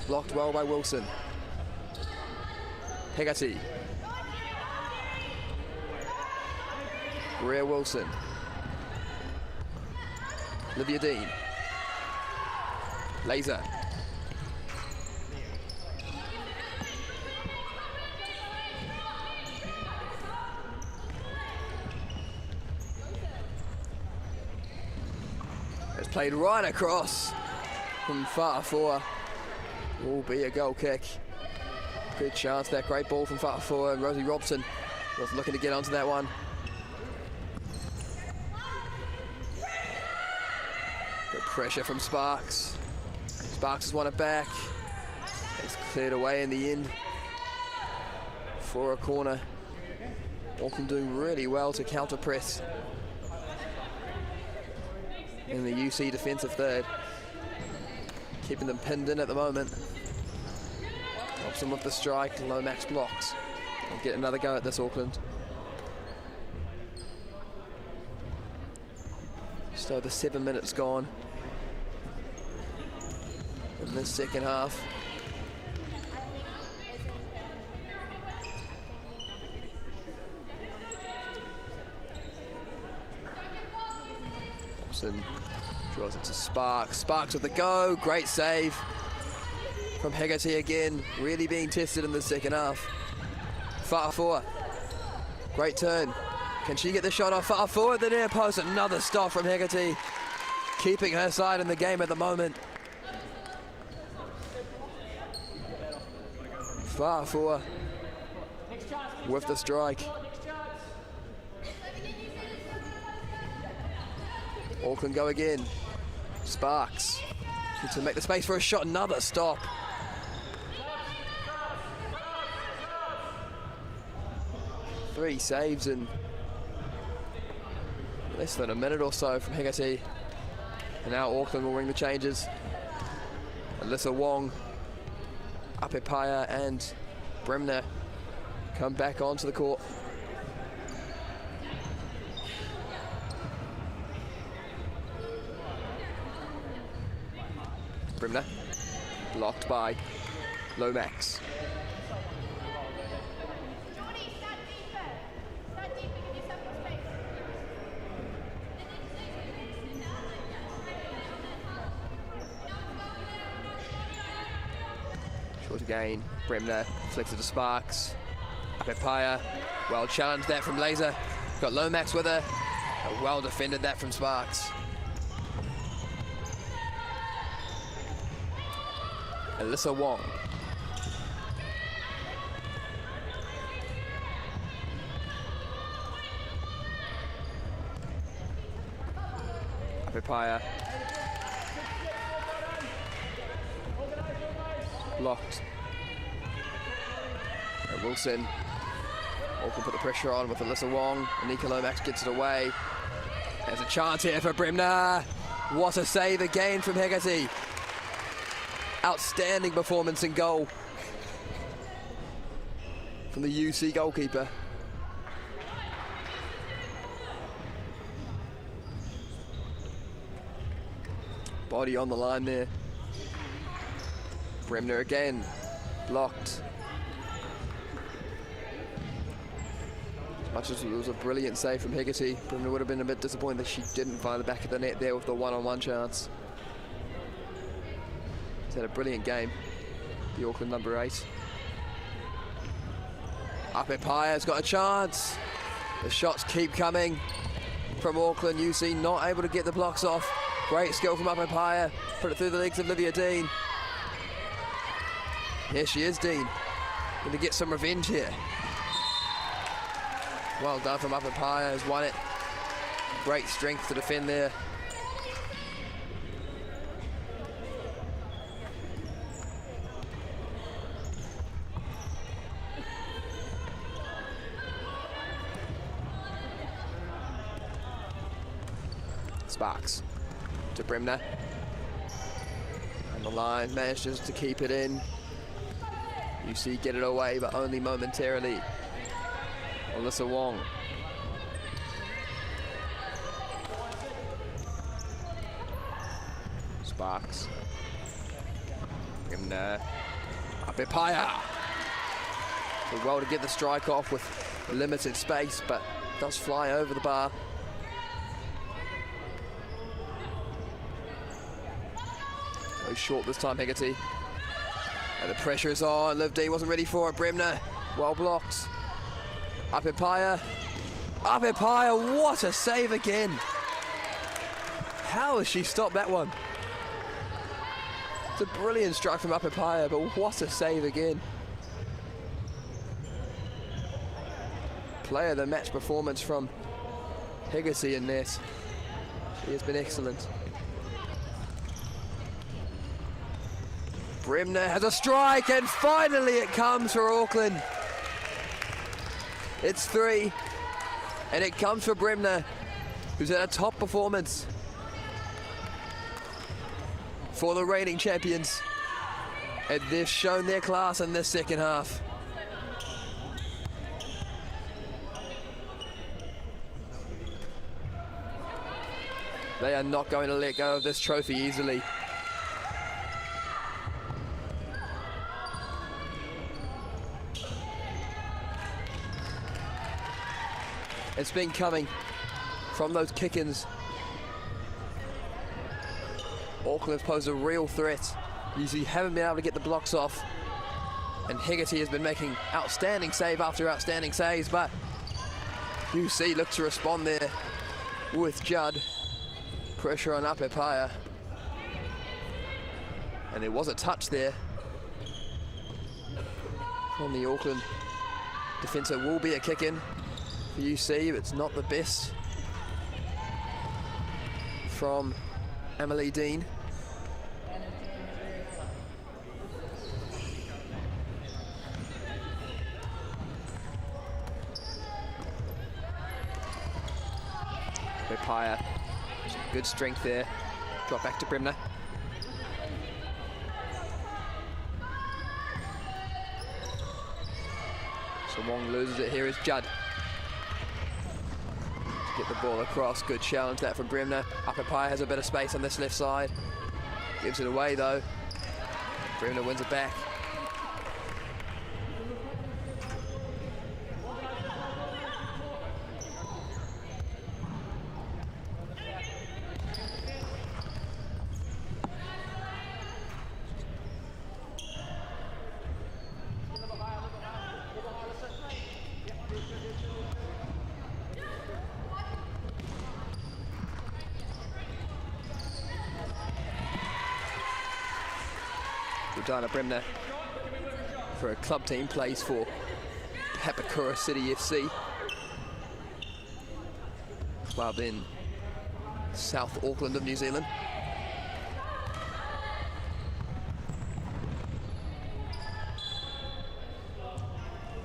Speaker 1: Blocked well by Wilson. Hegarty. Greer Wilson. Olivia Dean. Laser. It's played right across from Far forward. Will be a goal kick. Good chance, that great ball from Far forward. Rosie Robson was looking to get onto that one. Good pressure from Sparks. Sparks has won it back. It's cleared away in the end for a corner. Auckland doing really well to counter press in the UC defensive third. Keeping them pinned in at the moment. Robson with the strike, Lomax blocks. We'll get another go at this, Auckland. Just over 7 minutes gone in this second half. Robson draws it to Sparks. Sparks with the go. Great save from Hegarty again. Really being tested in the second half. Far forward. Great turn. Can she get the shot off? Far forward, the near post. Another stop from Hegarty. Keeping her side in the game at the moment. Far forward with the strike. Auckland go again. Sparks to make the space for a shot. Another stop. Three saves in less than a minute or so from Hegarty. And now Auckland will ring the changes. Alyssa Wong, Apepaya and Bremner come back onto the court. Bremner, blocked by Lomax. Short again, Bremner flicks it to Sparks. Apepaya, well challenged that from Laser. Got Lomax with her. Well defended that from Sparks. Alyssa Wong. Apepaya. Blocked. And Wilson. Auckland put the pressure on with Alyssa Wong. Anika Lomax gets it away. There's a chance here for Bremner. What a save again from Hegarty. Outstanding performance in goal from the UC goalkeeper. Body on the line there. Bremner again, blocked. As much as it was a brilliant save from Hegarty, Bremner would have been a bit disappointed that she didn't find the back of the net there with the one-on-one chance. He's had a brilliant game, the Auckland number 8. Apepaya's got a chance. The shots keep coming from Auckland. UC not able to get the blocks off. Great skill from Apepaya. Put it through the legs of Olivia Dean. Here she is, Dean. Going to get some revenge here. Well done from Apepaya, has won it. Great strength to defend there. Sparks to Bremner. And the line manages to keep it in. UC get it away, but only momentarily. Alyssa Wong. Sparks. Bremner. Apepaya. Did well to get the strike off with limited space, but does fly over the bar. Goes short this time, Hegarty. And the pressure is on. Liv D wasn't ready for it. Bremner, well blocked. Apepaya. Apepaya, what a save again. How has she stopped that one? It's a brilliant strike from Apepaya, but what a save again. Player of the match performance from Hegarty in this. She has been excellent. Bremner has a strike, and finally it comes for Auckland. It's 3, and it comes for Bremner, who's had a top performance for the reigning champions. And they've shown their class in this second half. They are not going to let go of this trophy easily. It's been coming from those kick-ins. Auckland have posed a real threat. UC haven't been able to get the blocks off. And Hegarty has been making outstanding save after outstanding saves, but UC look to respond there with Judd. Pressure on Apepaya. And there was a touch there from the Auckland defence. It will be a kick-in for UC, but it's not the best from Emily Dean. Paya, good strength there. Drop back to Bremner. So Wong loses it. Here is Judd. Get the ball across. Good challenge that from Bremner. Paya has a bit of space on this left side. Gives it away though. Bremner wins it back. Dana Bremner, for a club team, plays for Hapakura City FC, club in South Auckland of New Zealand.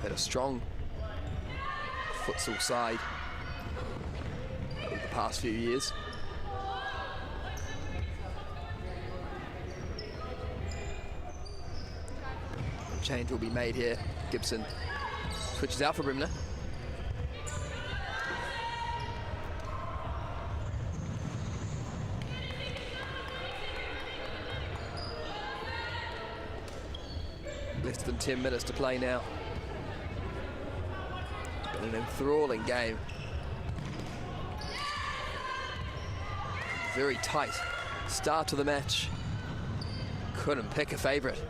Speaker 1: Had a strong futsal side over the past few years. Change will be made here. Gibson switches out for Bremner. Less than 10 minutes to play now. It's been an enthralling game. Very tight start to the match. Couldn't pick a favourite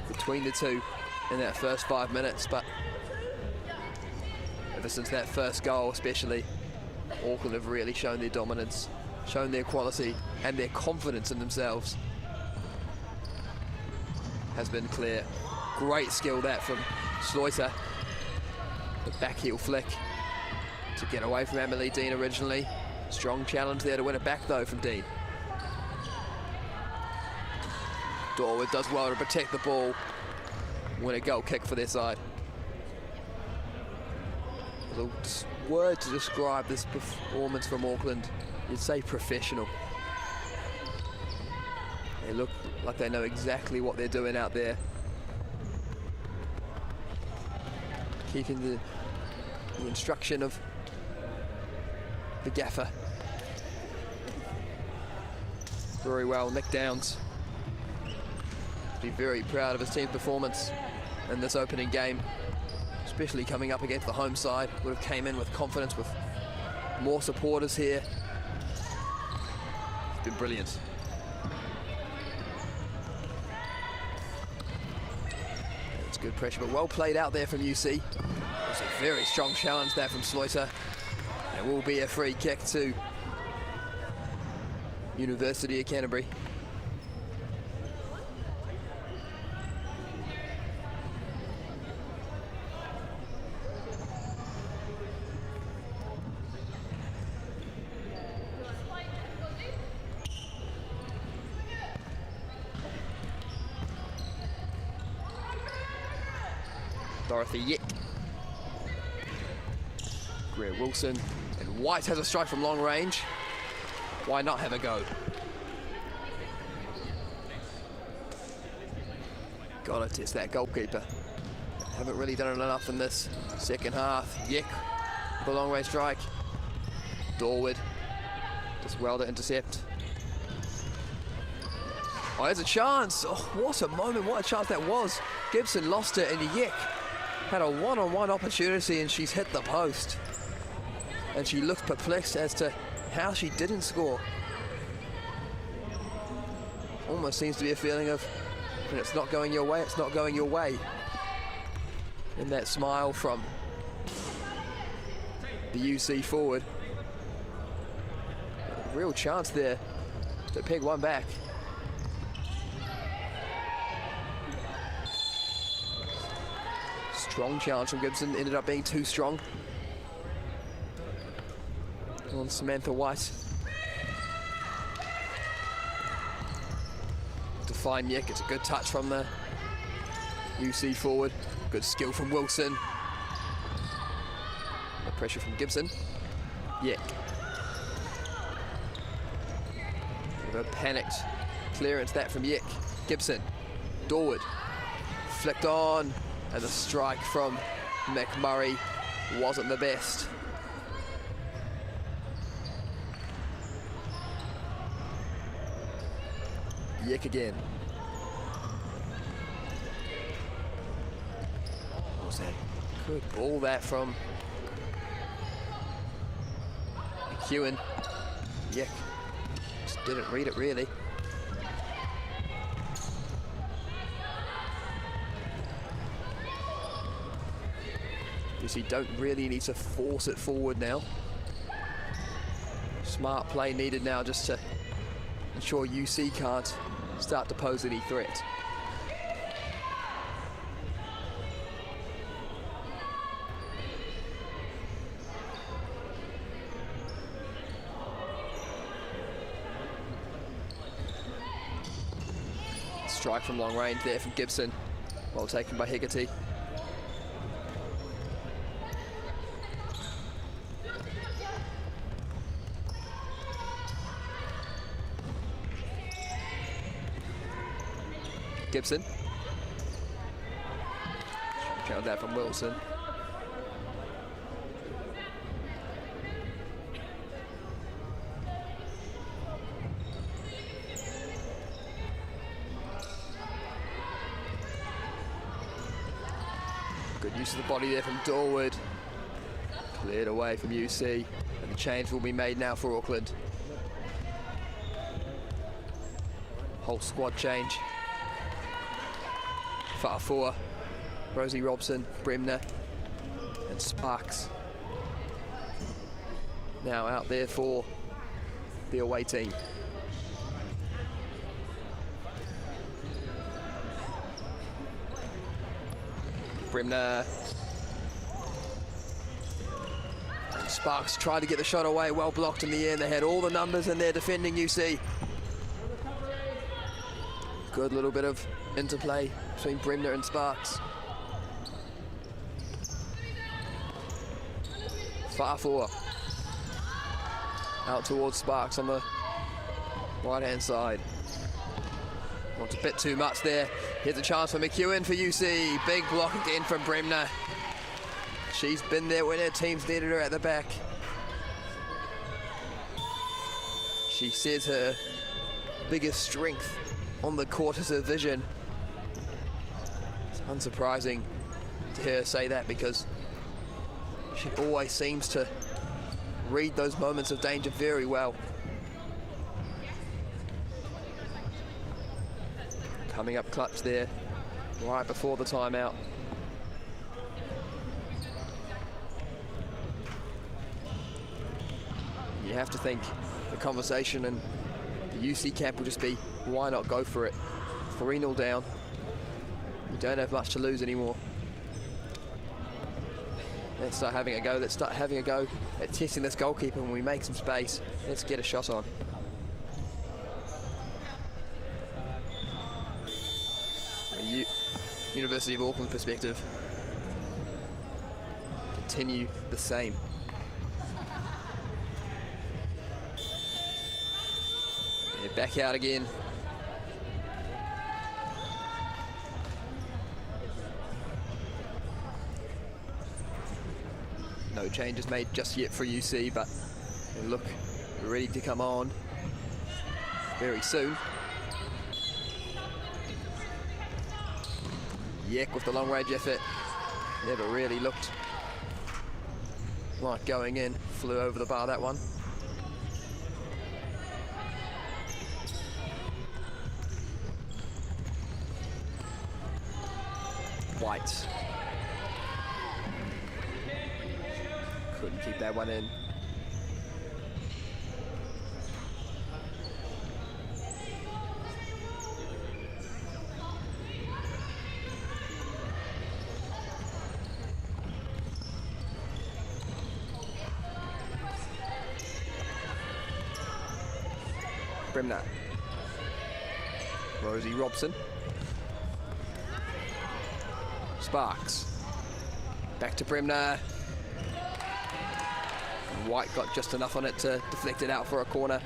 Speaker 1: between the two in that first 5 minutes, but ever since that first goal especially, Auckland have really shown their dominance, shown their quality and their confidence in themselves has been clear. Great skill that from Sleuter. The back heel flick to get away from Emily Dean originally. Strong challenge there to win it back though from Dean. Dorwood does well to protect the ball. Win a goal kick for their side. The word to describe this performance from Auckland, you'd say professional. They look like they know exactly what they're doing out there. Keeping the instruction of the gaffer. Very well, Nick Downs. Be very proud of his team's performance in this opening game, especially coming up against the home side. Would have came in with confidence, with more supporters here. It's been brilliant. It's good pressure, but well played out there from UC. It's a very strong challenge there from Sleuter. It will be a free kick to University of Canterbury. Dorothy Yick. Greer Wilson, and White has a strike from long range. Why not have a go? Gotta test that goalkeeper. Haven't really done it enough in this second half. Yick, the long range strike. Dorwood, just well to intercept. Oh, there's a chance. Oh, what a moment, what a chance that was. Gibson lost it, and Yick had a one-on-one opportunity and she's hit the post. And she looked perplexed as to how she didn't score. Almost seems to be a feeling of, when it's not going your way, it's not going your way. And that smile from the UC forward. A real chance there to peg one back. Strong challenge from Gibson, ended up being too strong on Samantha White. find Yek. It's a good touch from the UC forward. Good skill from Wilson. The pressure from Gibson. Yek. Bit of a panicked clearance that from Yek. Gibson. Dorwood. Flicked on. And the strike from McMurray wasn't the best. Yek again. What was that? Good ball that from McEwen. Yek just didn't read it really. You see, don't really need to force it forward now. Smart play needed now just to ensure UC can't start to pose any threat. Strike from long range there from Gibson. Well taken by Hegarty. Gibson. Count that from Wilson. Good use of the body there from Dorwood. Cleared away from UC. And the change will be made now for Auckland. Whole squad change. Fa'afua, Rosie Robson, Bremner, and Sparks. Now out there for the away team. Bremner. And Sparks tried to get the shot away, well blocked in the end. They had all the numbers and they're defending UC. Good little bit of interplay between Bremner and Sparks. Fa'afua. Out towards Sparks on the right-hand side. Well, it's a bit too much there. Here's a chance for McEwen for UC. Big block again from Bremner. She's been there when her team's needed her at the back. She says her biggest strength on the court is her vision. It's unsurprising to hear her say that because she always seems to read those moments of danger very well. Coming up clutch there, right before the timeout. You have to think the conversation and the UC camp will just be, why not go for it? 3-0 down. You don't have much to lose anymore. Let's start having a go. Let's start having a go at testing this goalkeeper when we make some space. Let's get a shot on. University of Auckland perspective, continue the same. They're back out again. No changes made just yet for UC, but they look ready to come on very soon. Yek with the long range effort. Never really looked like going in. Flew over the bar, that one. White. Couldn't keep that one in. Bremner. Rosie Robson. Sparks. Back to Bremner. White got just enough on it to deflect it out for a corner.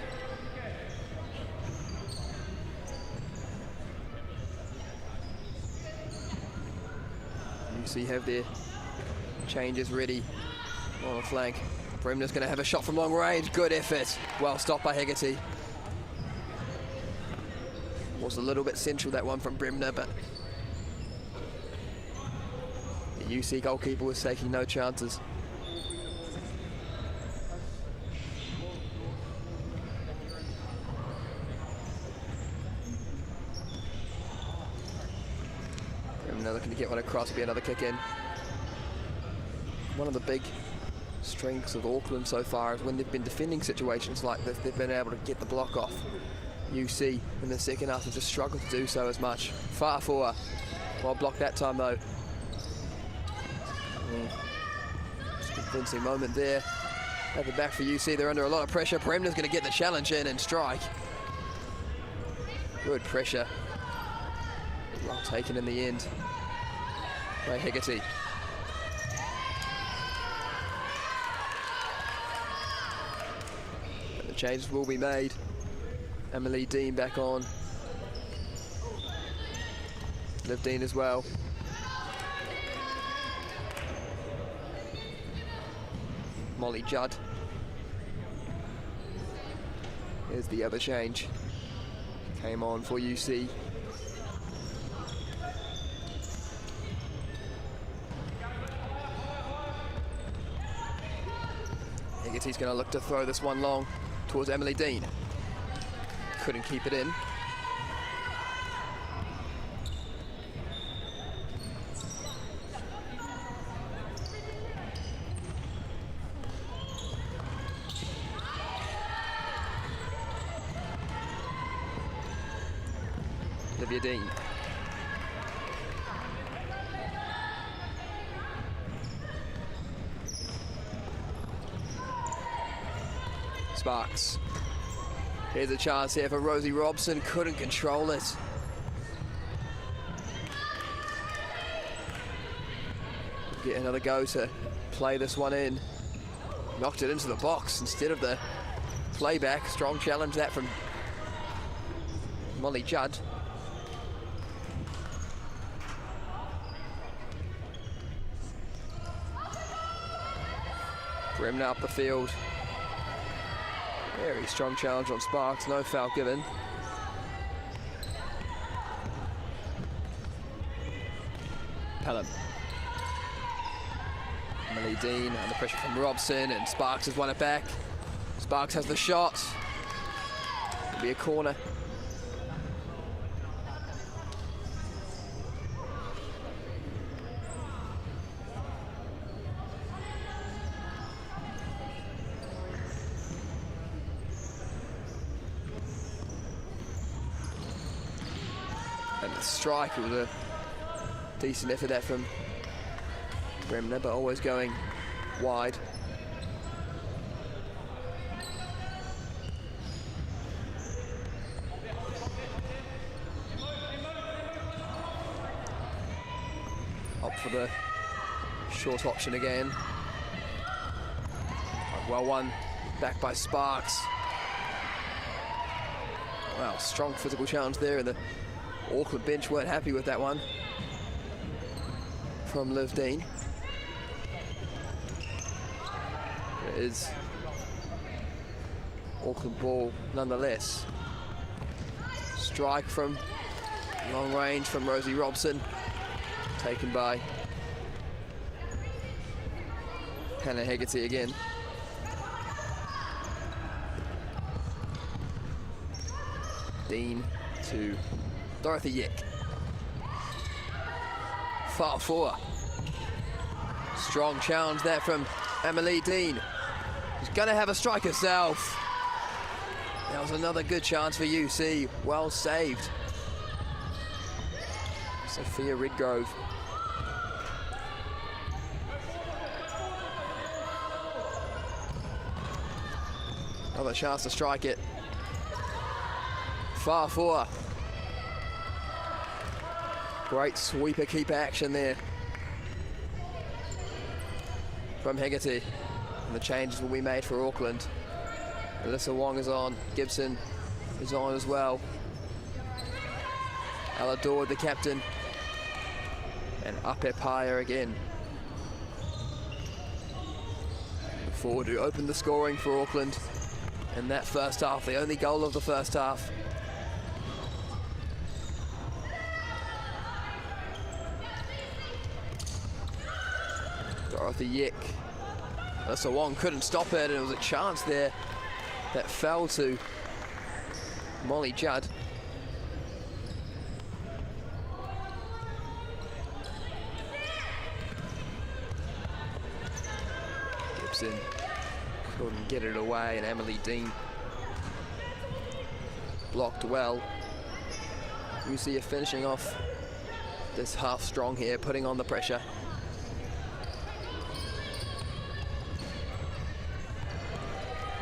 Speaker 1: UC have their changes ready on the flank. Bremner's going to have a shot from long range. Good effort. Well stopped by Hegarty. Was a little bit central, that one from Bremner, but the UC goalkeeper was taking no chances. Bremner looking to get one across, be another kick in. One of the big strengths of Auckland so far is when they've been defending situations like this, they've been able to get the block off. UC in the second half have just struggled to do so as much. Far forward. Well blocked that time though. Just a convincing moment there. At the back for UC, they're under a lot of pressure. Bremner's going to get the challenge in and strike. Good pressure. Well taken in the end by Hegarty. And the changes will be made. Emily Dean back on. Liv Dean as well. Molly Judd. Here's the other change. Came on for UC. Hegarty's going to look to throw this one long towards Emily Dean. Couldn't keep it in. Olivia Dean. Sparks. Here's a chance here for Rosie Robson. Couldn't control it. Get another go to play this one in. Knocked it into the box instead of the playback. Strong challenge that from Molly Judd. Bremner up the field. Very strong challenge on Sparks, no foul given. Pelham. Emily Dean under pressure from Robson, and Sparks has won it back. Sparks has the shot. It'll be a corner. And the strike was a decent effort there from Bremner, but always going wide. Up for the short option again. Well won, back by Sparks. Wow, strong physical challenge there, and the Auckland bench weren't happy with that one from Liv Dean. It is Auckland ball nonetheless. Strike from long range from Rosie Robson, taken by Hannah Hegarty again. Dean to Dorothy Yick. Far forward. Strong challenge there from Emily Dean. She's going to have a strike herself. That was another good chance for UC. Well saved. Sophia Redgrove. Another chance to strike it. Far forward. Great sweeper keeper action there from Hegarty. And the changes will be made for Auckland. Alyssa Wong is on. Gibson is on as well. Alador, the captain. And Ape Paya again. Forward to open the scoring for Auckland in that first half, the only goal of the first half. Dorothy Yick. Alyssa Wong couldn't stop it, and it was a chance there that fell to Molly Judd. Gibson couldn't get it away, and Emily Dean blocked well. You see her finishing off this half strong here, putting on the pressure.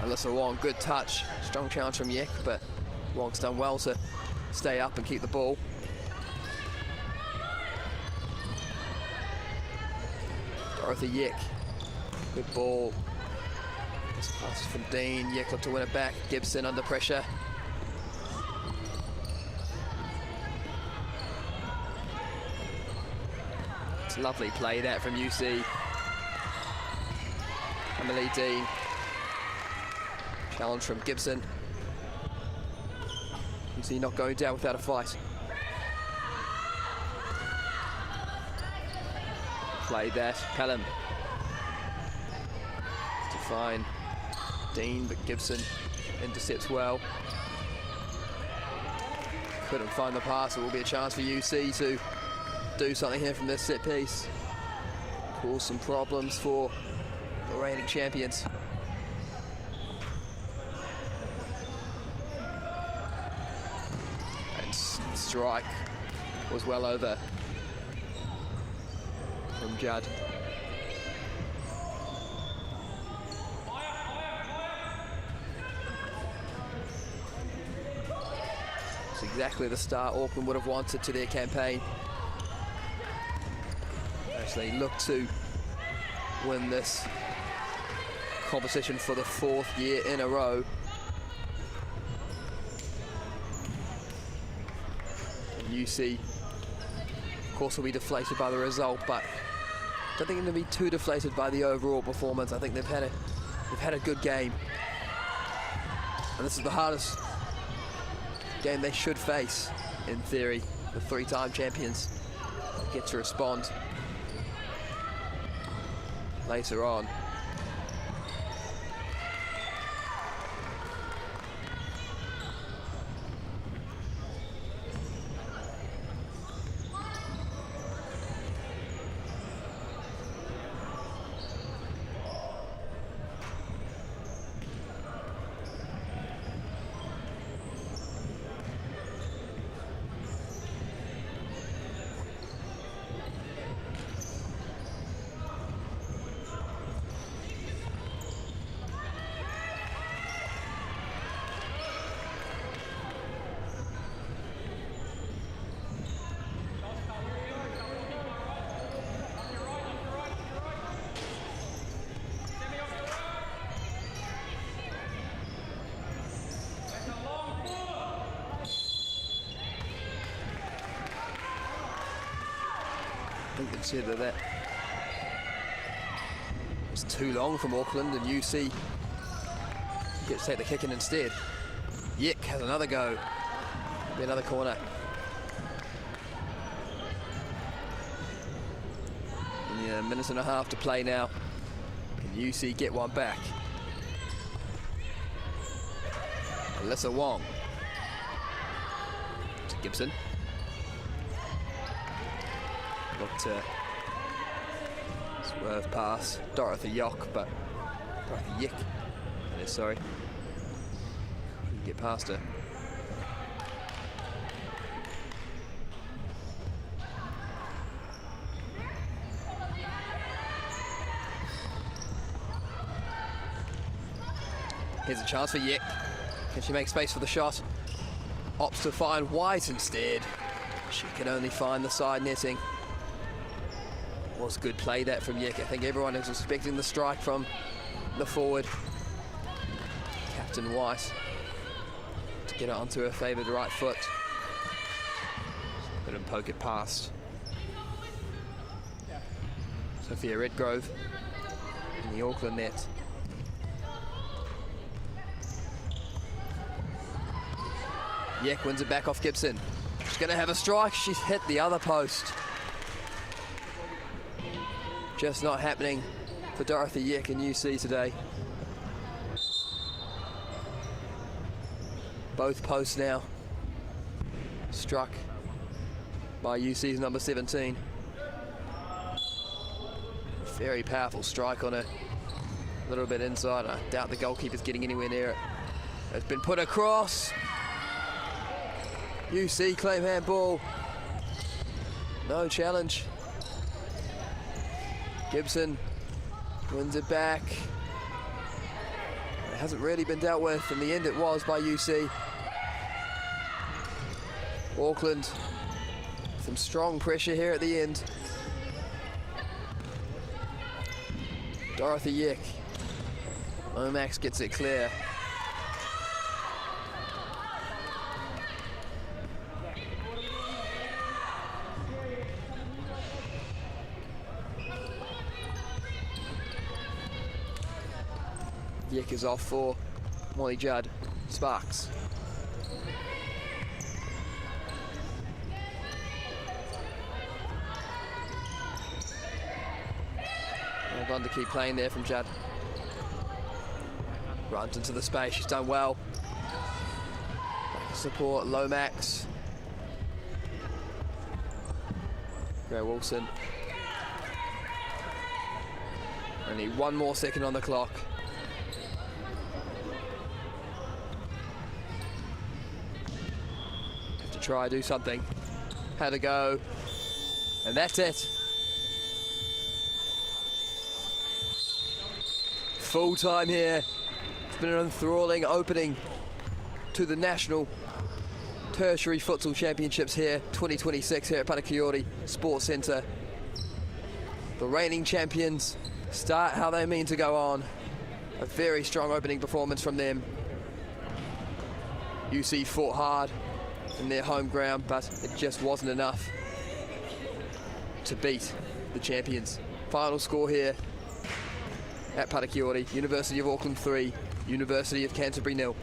Speaker 1: Alyssa Wong, good touch. Strong challenge from Yick, but Wong's done well to stay up and keep the ball. Dorothy Yick, good ball. This pass is from Dean. Yick looked to win it back. Gibson under pressure. It's a lovely play that from UC. Emily Dean. Challenge from Gibson. UC not going down without a fight. Play that. Pelham. To find Dean, but Gibson intercepts well. Couldn't find the pass. It will be a chance for UC to do something here from this set piece. Cause some problems for the reigning champions. And strike was well over from Judd. It's exactly the start Auckland would have wanted to their campaign. As they look to win this competition for the 4th year in a row. And UC, of course, will be deflated by the result, but I don't think they'll be too deflated by the overall performance. I think they've had a good game. And this is the hardest game they should face, in theory. The 3-time champions get to respond later on. Consider that it's too long from Auckland, and UC gets to take the kick in instead. Yick has another go. Be another corner. And a minute and a half to play now. Can UC get one back? Alyssa Wong to Gibson. Look to swerve pass Dorothy Yock, but Dorothy Yick, that is, sorry. Couldn't get past her. Here's a chance for Yick. Can she make space for the shot? Opts to find White instead. She can only find the side netting. Was good play that from Yek. I think everyone is expecting the strike from the forward. Captain White to get it onto her favoured right foot. Let him poke it past. Sophia Redgrove in the Auckland net. Yek wins it back off Gibson. She's going to have a strike. She's hit the other post. Just not happening for Dorothy Yek in UC today. Both posts now struck by UC's number 17. Very powerful strike on her. A little bit inside. I doubt the goalkeeper's getting anywhere near it. It's been put across. UC claim handball. No challenge. Gibson wins it back. It hasn't really been dealt with. In the end it was by UC. Auckland, some strong pressure here at the end. Dorothy Yek. Lomax gets it clear. Yek is off for Molly Judd. Sparks. Well done to keep playing there from Judd. Runs into the space, she's done well. Support Lomax. Gray Wilson. Only 1 more second on the clock. Have to try, do something. Had to go. And that's it. Full time here. It's been an enthralling opening to the National Tertiary Futsal Championships here, 2026 here at Panakiori Sports Centre. The reigning champions start how they mean to go on. A very strong opening performance from them. UC fought hard in their home ground, but it just wasn't enough to beat the champions. Final score here at Panakiori, University of Auckland 3, University of Canterbury 0.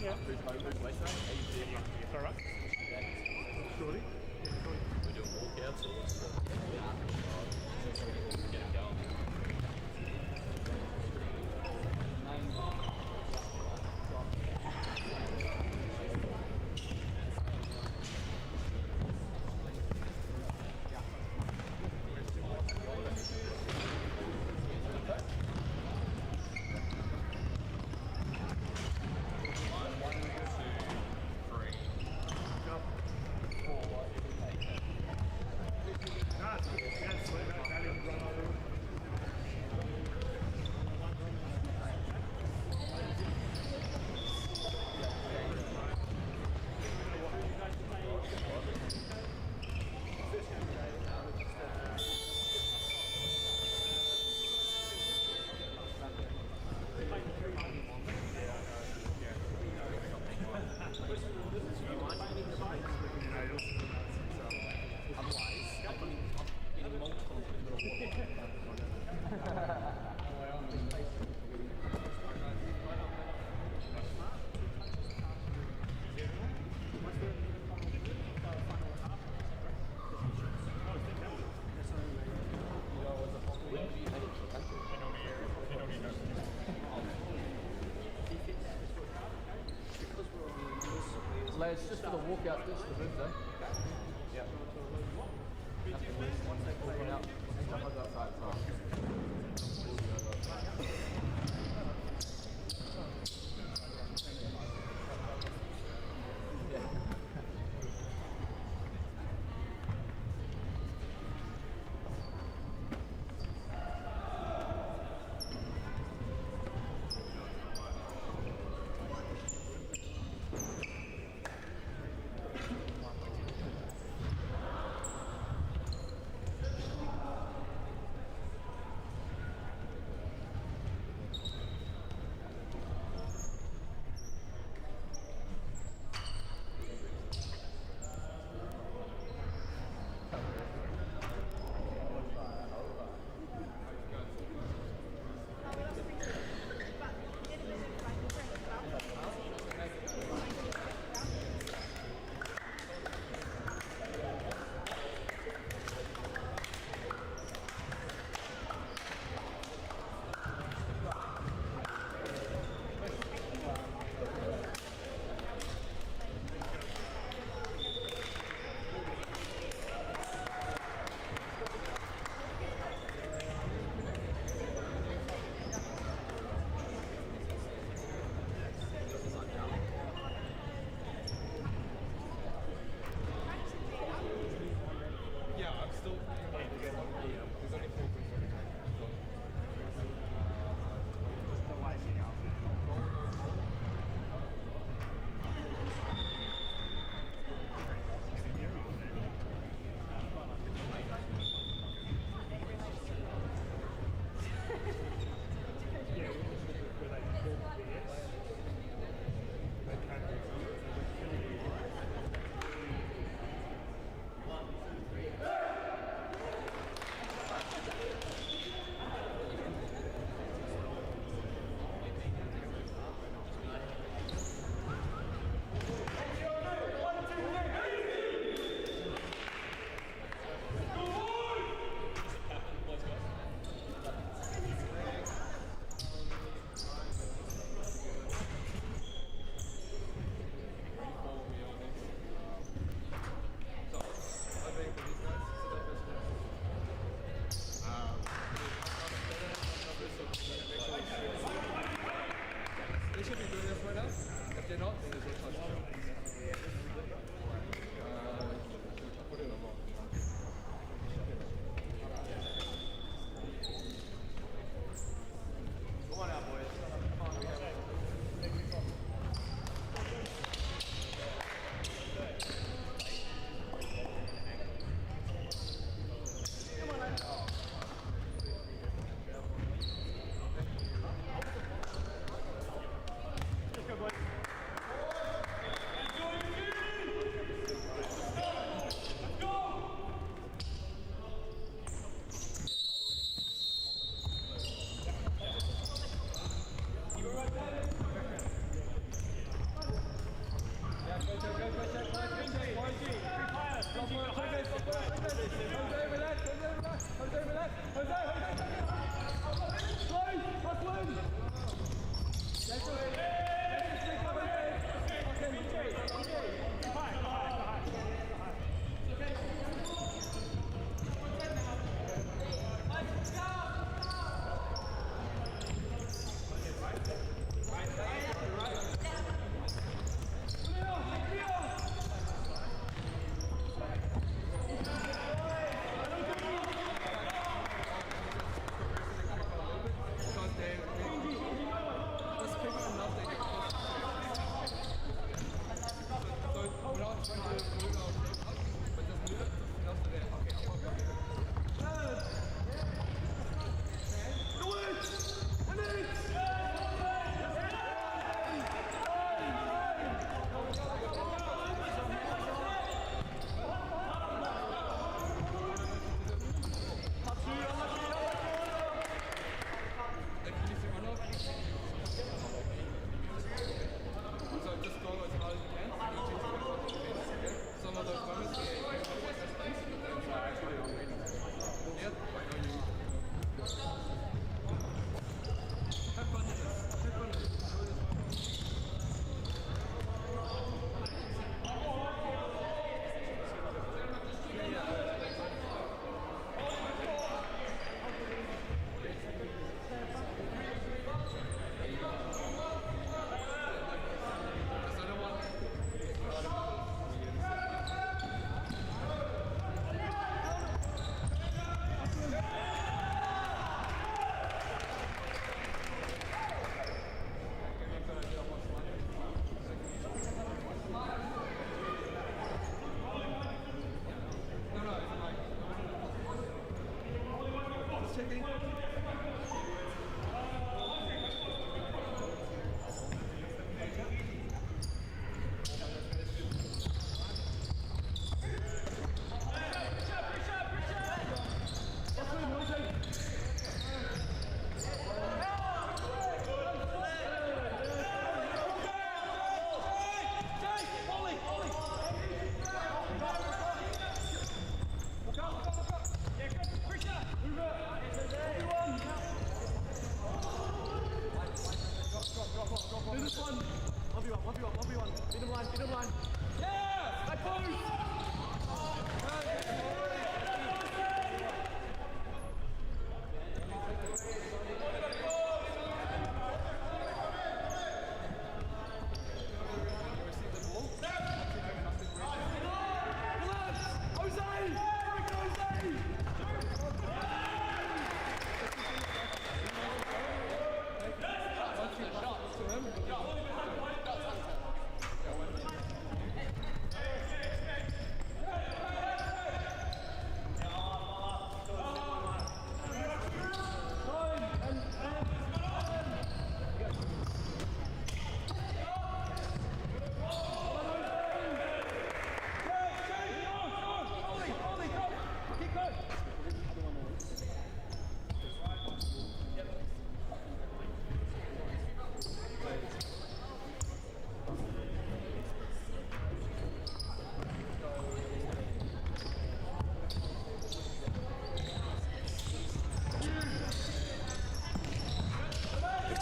Speaker 2: Yeah.
Speaker 4: Who's home, who's West?
Speaker 2: It's alright. Shorty.
Speaker 4: We're doing walkouts or what's the... Get it going.
Speaker 5: Lads, just for the walkout, just the booth, though. Yeah. Nothing worse. Once they pull one out, jump over that side.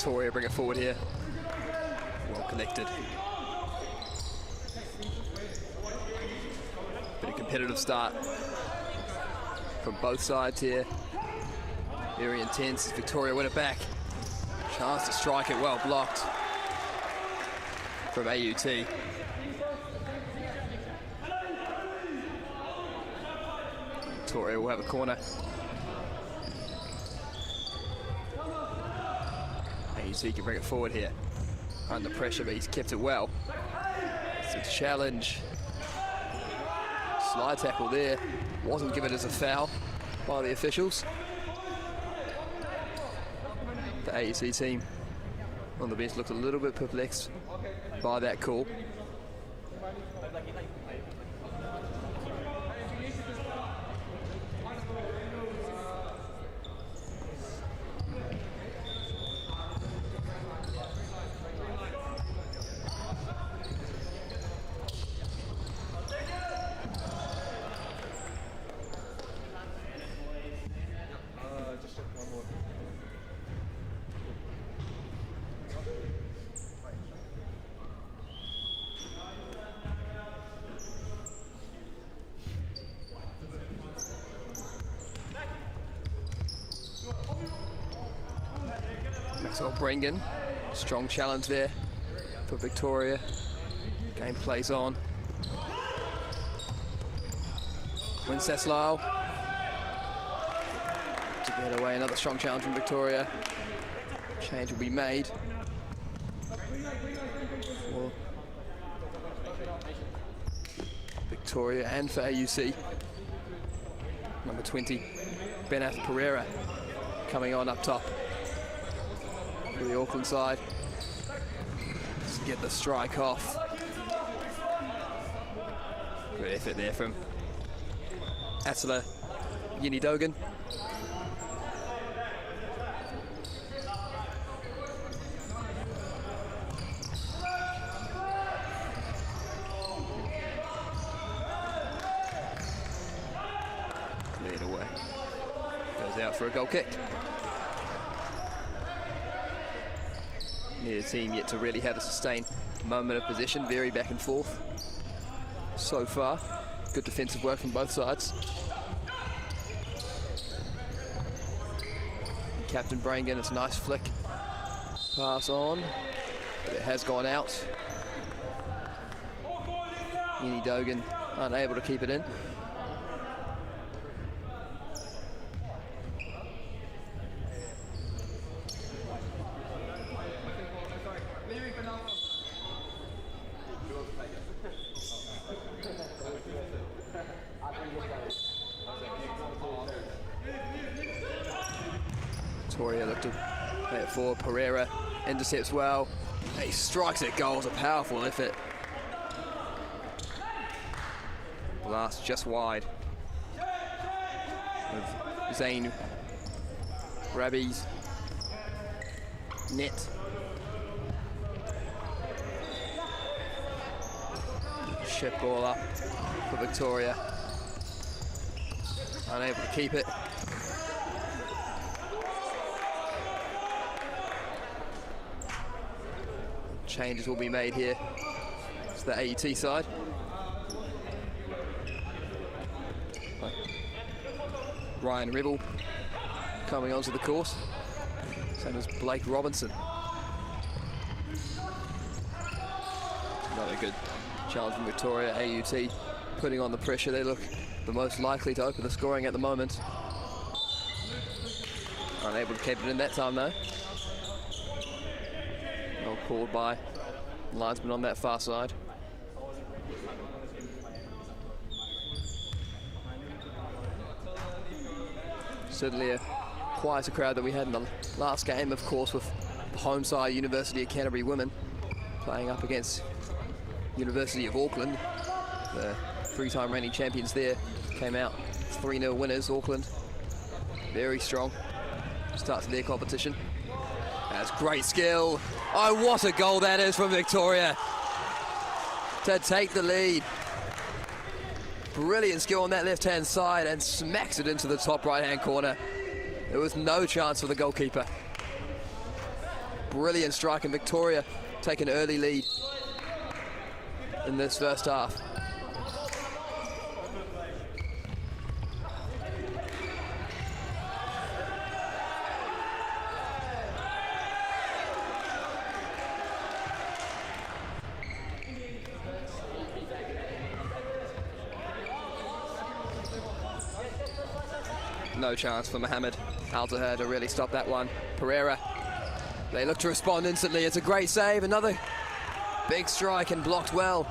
Speaker 1: Victoria bring it forward here. Well connected. Bit of competitive start from both sides here. Very intense as Victoria win it back. Chance to strike it, well blocked from AUT. Victoria will have a corner. AUT can bring it forward here. Under pressure, but he's kept it well. It's a challenge. Slide tackle there. Wasn't given as a foul by the officials. The AUT team on the bench looked a little bit perplexed by that call. Maxwell Brengan, strong challenge there for Victoria. Game plays on. Wenceslao to get away, another strong challenge from Victoria. Change will be made for Victoria and for AUC. Number 20, Benath Pereira coming on up top for the Auckland side. Just get the strike off. Good effort there from Attila Yinidogan. Cleared away. Goes out for a goal kick. Neither team yet to really have a sustained moment of possession, very back and forth so far. Good defensive work from both sides. Captain Brangan, it's a nice flick. Pass on, but it has gone out. Yini Dogan unable to keep it in. Victoria looked to play it forward. Pereira intercepts well. He strikes at goal. It's a powerful effort. Blast just wide. With Zane Rabi's net. Chip ball up for Victoria. Unable to keep it. Changes will be made here. It's the AUT side. Ryan Rebel coming onto the course. Same as Blake Robinson. Another good challenge from Victoria. AUT putting on the pressure. They look the most likely to open the scoring at the moment. Unable to keep it in that time though. Well called by linesman on that far side. Certainly a quieter crowd that we had in the last game, of course, with the home side, University of Canterbury women, playing up against University of Auckland. The three-time reigning champions there came out 3-0 winners. Auckland, very strong start to their competition. That's great skill. Oh, what a goal that is from Victoria to take the lead. Brilliant skill on that left-hand side and smacks it into the top right-hand corner. There was no chance for the goalkeeper. Brilliant strike, and Victoria take an early lead in this first half. No chance for Mohammed Al-Tahir to really stop that one. Pereira, they look to respond instantly. It's a great save. Another big strike and blocked well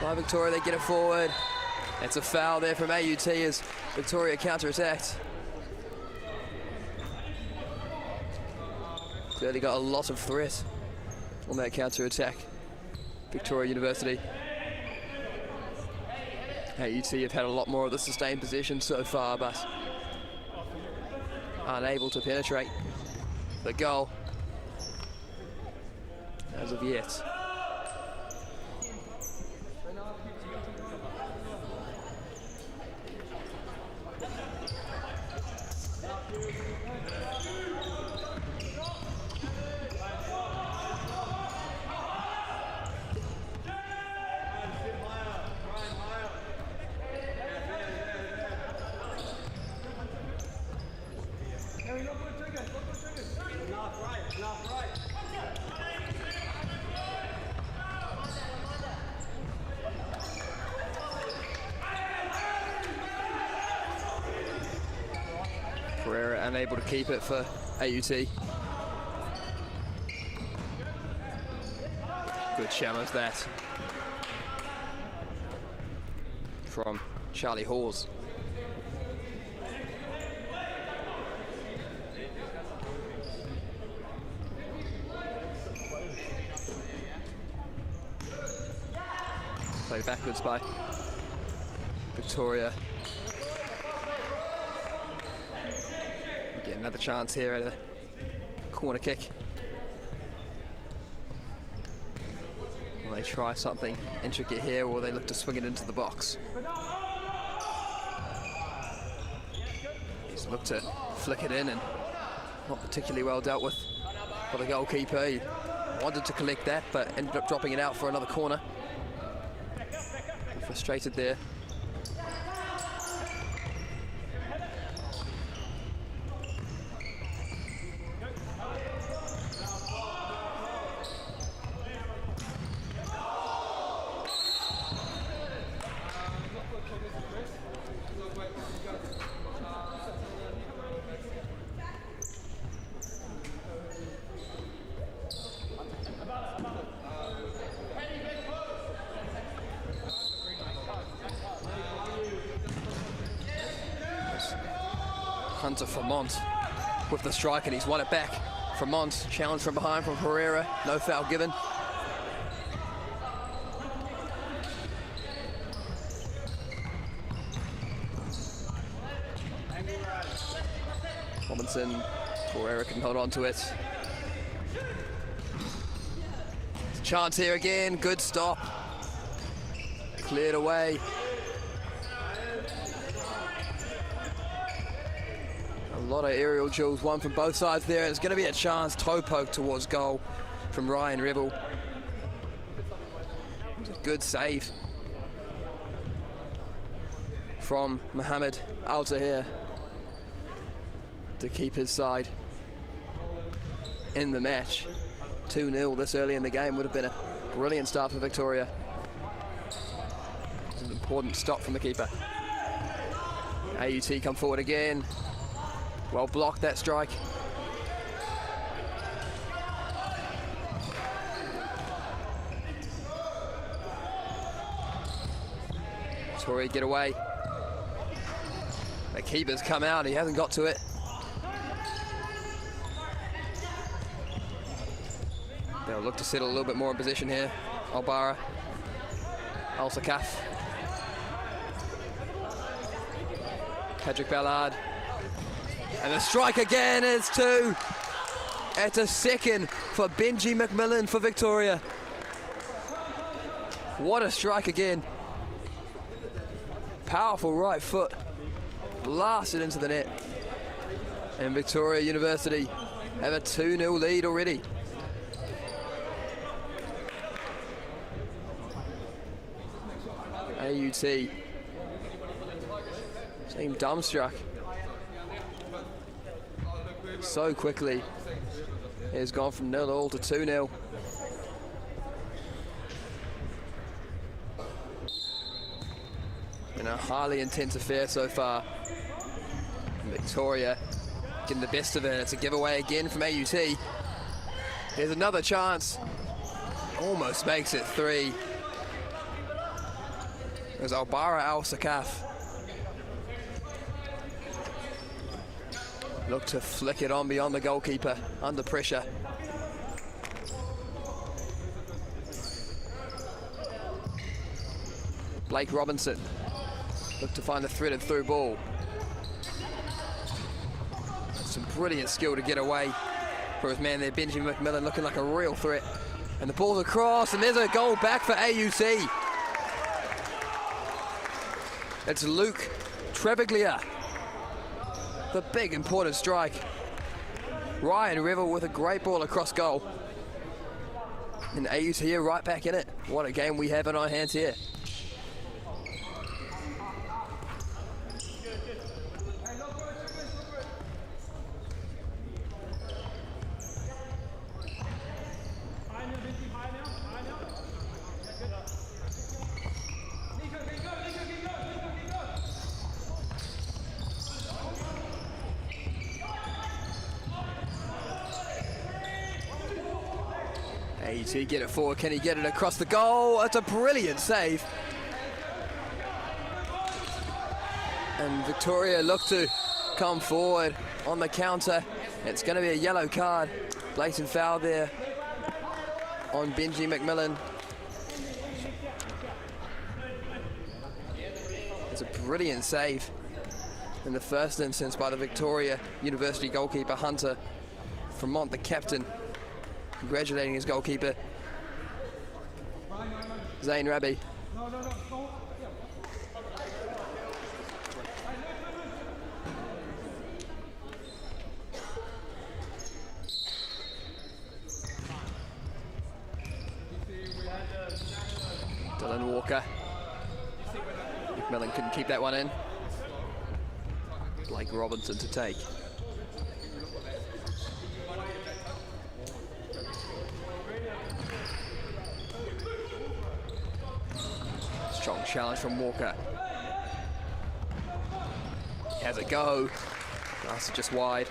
Speaker 1: by Victoria. They get it forward. It's a foul there from AUT as Victoria counter-attacked. Clearly got a lot of threat on that counter-attack. Victoria University. AUT have had a lot more of the sustained possession so far, but unable to penetrate the goal as of yet. Pereira unable to keep it for AUT. Good shammers that from Charlie Hawes. Play backwards by Victoria. Get another chance here at a corner kick. Will they try something intricate here, or will they look to swing it into the box? Just look to flick it in, and not particularly well dealt with by the goalkeeper. He wanted to collect that, but ended up dropping it out for another corner. Frustrated there. Hunter Vermont with the strike, and he's won it back from Mont. Challenge from behind from Pereira. No foul given. Robinson, Pereira can hold on to it. Chance here again, good stop. Cleared away. A lot of aerial duels, one from both sides there. It's going to be a chance, toe poke towards goal from Ryan Rebel. Good save from Mohamed Al-Tahir to keep his side in the match. 2-0 this early in the game would have been a brilliant start for Victoria. It's an important stop from the keeper. AUT come forward again. Well blocked that strike. Victoria get away. The keeper's come out, he hasn't got to it. They'll look to settle a little bit more in position here. Albara, Al-Sakaf, Patrick Ballard, and the strike again is 2. At a second for Benji McMillan for Victoria. What a strike again. Powerful right foot, blasted into the net. And Victoria University have a 2-0 lead already. AUT seemed dumbstruck so quickly. It has gone from 0-0 to 2-0. In a highly intense affair so far. Victoria getting the best of it. It's a giveaway again from AUT. Here's another chance. Almost makes it 3. There's Albara Al-Sakaf. Look to flick it on beyond the goalkeeper, under pressure. Blake Robinson. Look to find the threaded through ball. Some brilliant skill to get away for his man there, Benji McMillan, looking like a real threat. And the ball's across, and there's a goal back for AUT. It's Luke Trebiglia. The big important strike. Ryan Revel with a great ball across goal. And AUT here right back in it. What a game we have in our hands here. AUT get it forward, can he get it across the goal? It's a brilliant save. And Victoria look to come forward on the counter. It's going to be a yellow card. Blatant foul there on Benji McMillan. It's a brilliant save in the first instance by the Victoria University goalkeeper Hunter Fremont, the captain, congratulating his goalkeeper Zain Rabi. Dylan Walker. McMillan couldn't keep that one in. Blake Robinson to take. Strong challenge from Walker. Has a go. Glass is just wide.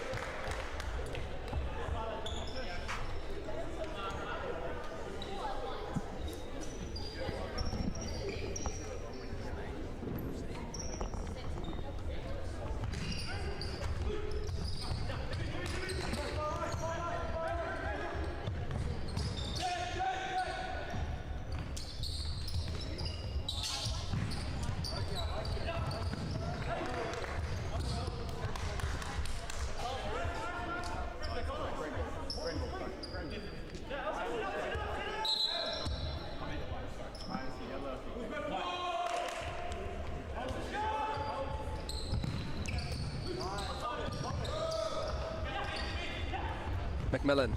Speaker 1: McMillan.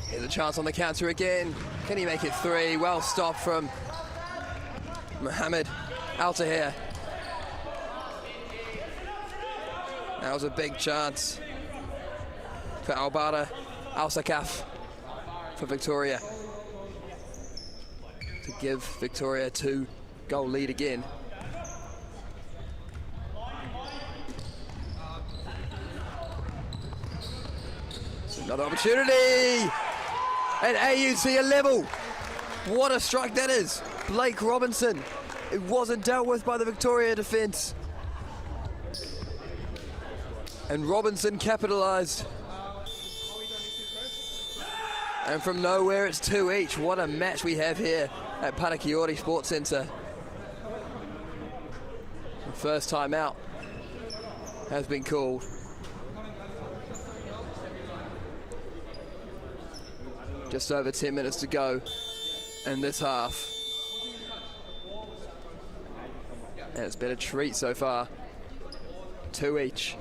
Speaker 1: Here's a chance on the counter again. Can he make it 3? Well stopped from Mohammed Al-Tahir. That was a big chance for Albada Al-Sakaf for Victoria to give Victoria a 2-goal lead again. It's another opportunity, and AUT a level. What a strike that is. Blake Robinson. It wasn't dealt with by the Victoria defence. And Robinson capitalised. And from nowhere, it's 2 each. What a match we have here at Parakiori Sports Centre. The first time out has been called. Just over 10 minutes to go in this half. And it's been a treat so far. 2 each.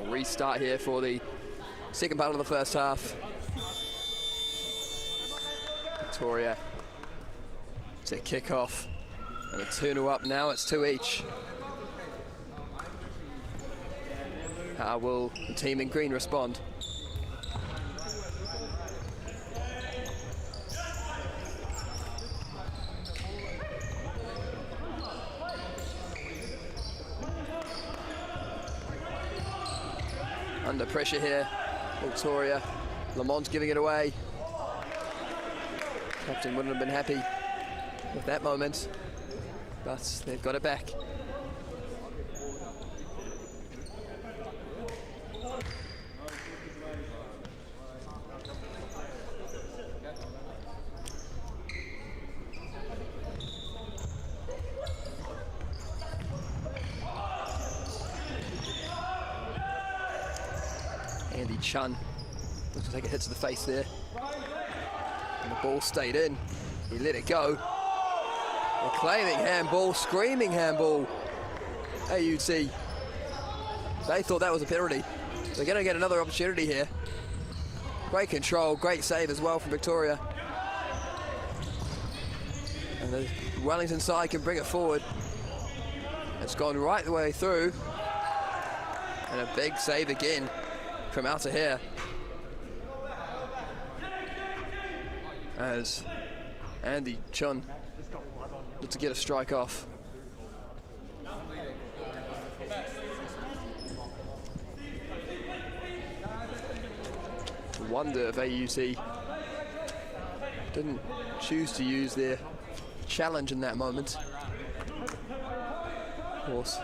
Speaker 1: Restart here for the second part of the first half. Victoria to kick off and a 2-0 up now. It's 2 each. How will the team in green respond? Under pressure here, Victoria. Lamont's giving it away. Captain wouldn't have been happy with that moment, but they've got it back. Andy Chun looks to take a hit to the face there. And the ball stayed in. He let it go. They're claiming handball, screaming handball. AUT. They thought that was a penalty. They're going to get another opportunity here. Great control, great save as well from Victoria. And the Wellington side can bring it forward. It's gone right the way through. And a big save again from Al-Tahir. As Andy Chun looks to get a strike off. I wonder if AUT didn't choose to use their challenge in that moment. Of course,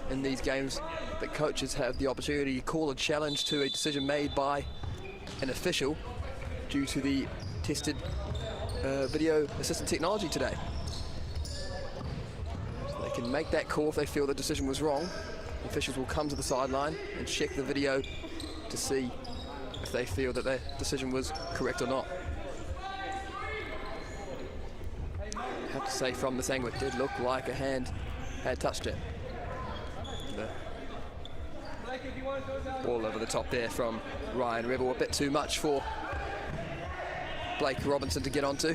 Speaker 1: in these games, the coaches have the opportunity to call a challenge to a decision made by an official due to the tested video assistant technology today. So they can make that call if they feel the decision was wrong. The officials will come to the sideline and check the video to see if they feel that their decision was correct or not. I have to say, from this angle, it did look like a hand had touched it. The ball over the top there from Ryan Rebel, a bit too much for Blake Robinson to get onto.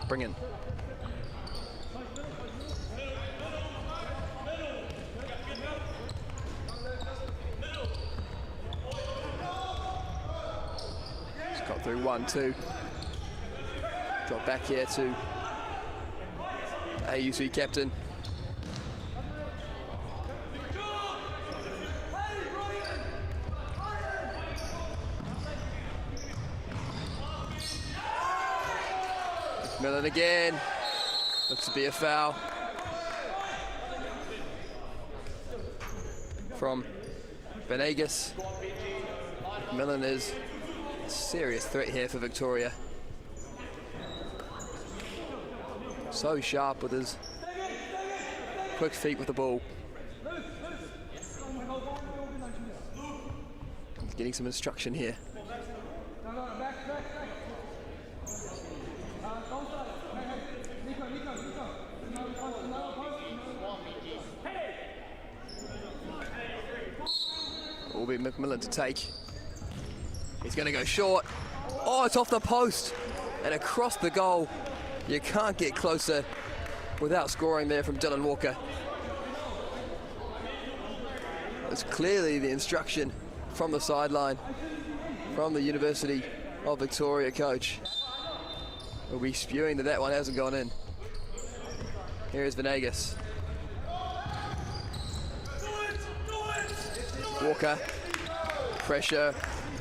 Speaker 1: Bring in. Got through 1-2. Drop back here to AUC captain. Millen again. Looks to be a foul from Venegas. Millen is a serious threat here for Victoria. So sharp with his quick feet with the ball. He's getting some instruction here. Will be McMillan to take. He's going to go short. Oh, it's off the post and across the goal. You can't get closer without scoring there from Dylan Walker. It's clearly the instruction from the sideline from the University of Victoria coach. We'll be spewing that one hasn't gone in. Here is Venegas. Walker, pressure,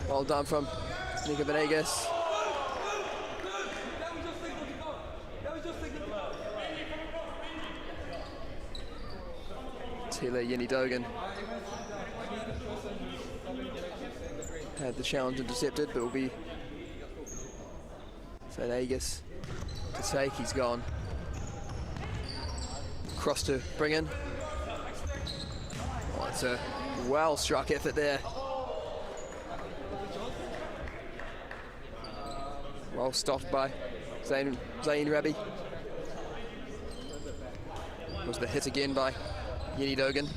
Speaker 1: well done from Nico Venegas. Tila Yeni-Dogan had the challenge intercepted, but will be Venegas to take. He's gone. Cross to bring in. Oh, it's a well struck effort there. Well stopped by Zain Rabi. Was the hit again by Yeni-Dogan.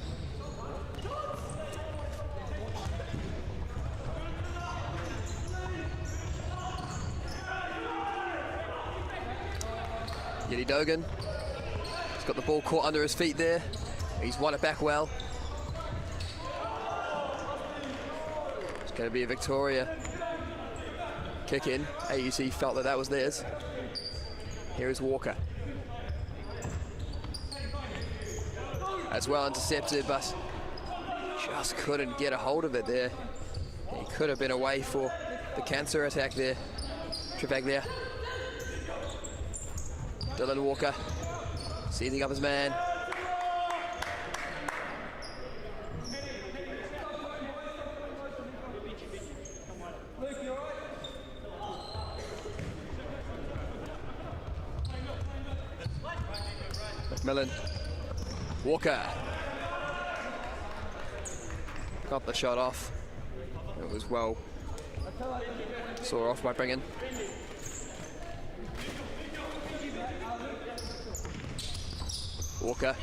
Speaker 1: Yeni-Dogan. He's got the ball caught under his feet there. He's won it back well. It's going to be a Victoria kick in. AUC felt that was theirs. Here is Walker. As well intercepted, but just couldn't get a hold of it there. He could have been away for the cancer attack there. Travaglia. Dylan Walker seizing up his man. McMillan. Walker. Got the shot off. It was well saw off by Bringen. Walker.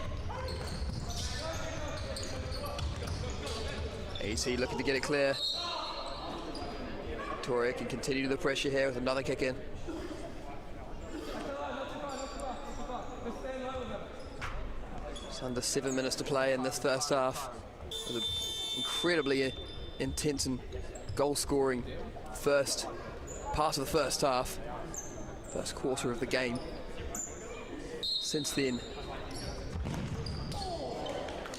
Speaker 1: AC looking to get it clear. Victoria can continue the pressure here with another kick in. It's under 7 minutes to play in this first half. It was an incredibly intense and goal-scoring first part of the first half. First quarter of the game. Since then,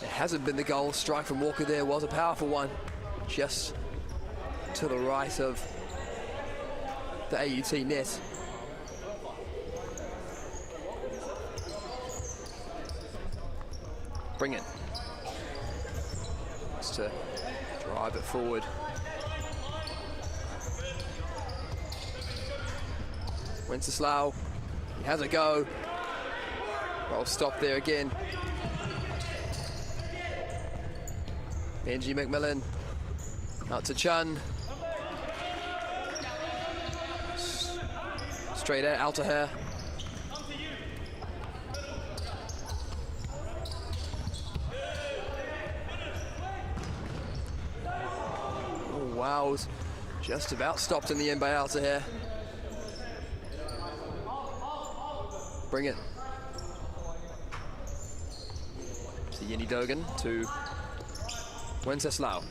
Speaker 1: it hasn't been the goal. Strike from Walker there was a powerful one. Just to the right of the AUT net. Bring it. Just to drive it forward. Wenceslao, he has a go. Well, stop there again. Benji McMillan out to Chun. Straight out to her. Oh, wow, just about stopped in the end by Altair. Bring it. To Yeni-Dogan, to Wenceslao.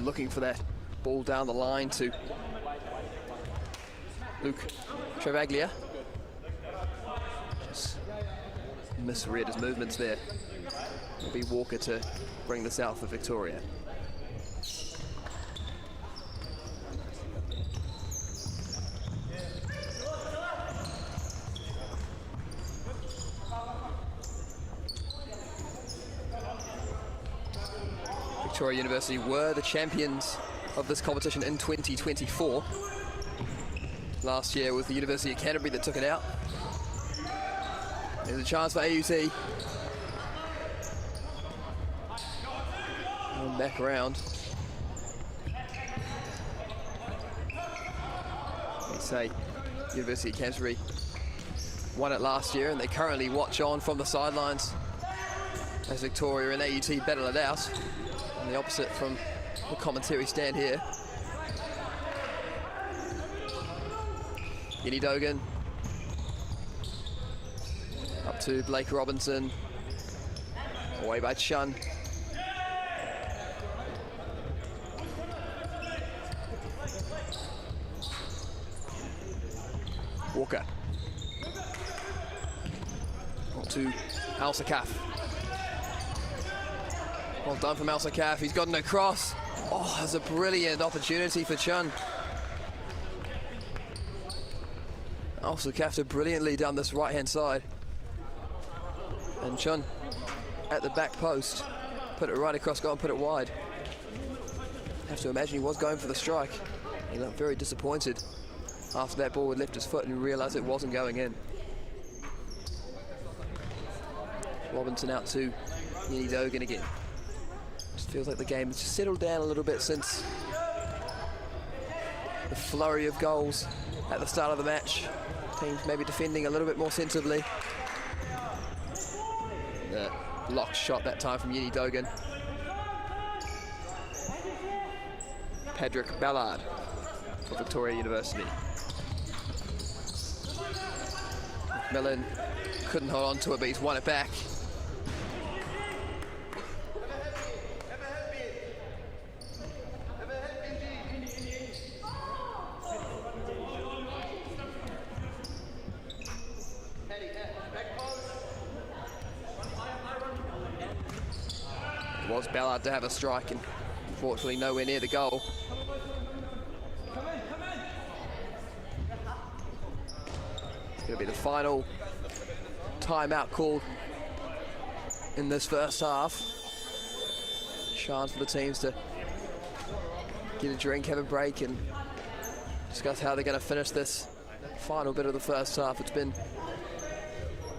Speaker 1: Looking for that Ball down the line to Luke Travaglia. Just misread his movements there. It'll be Walker to bring this out for Victoria. Victoria University were the champions of this competition in 2024. Last year was the University of Canterbury that took it out. There's a chance for AUT. And back around. They say University of Canterbury won it last year, and they currently watch on from the sidelines as Victoria and AUT battle it out. On the opposite from the commentary stand here. Kenny Dogan. Up to Blake Robinson. Away by Chun. Walker. Up to Al-Sakaf. Well done from Al-Sakaf. He's gotten across. Oh, that's a brilliant opportunity for Chun. Al-Sakaf to brilliantly down this right-hand side. And Chun at the back post. Put it right across goal and put it wide. Have to imagine he was going for the strike. He looked very disappointed after that ball had left his foot and realised it wasn't going in. Robinson out to Kenny Dogan again. Just feels like the game has just settled down a little bit since the flurry of goals at the start of the match. Teams maybe defending a little bit more sensibly. The blocked shot that time from Kenny Dogan. Patrick Ballard for Victoria University. McMillan couldn't hold on to it, but he's won it back. It was Ballard to have a strike, and unfortunately nowhere near the goal. It's going to be the final timeout called in this first half. Chance for the teams to get a drink, have a break, and discuss how they're going to finish this final bit of the first half.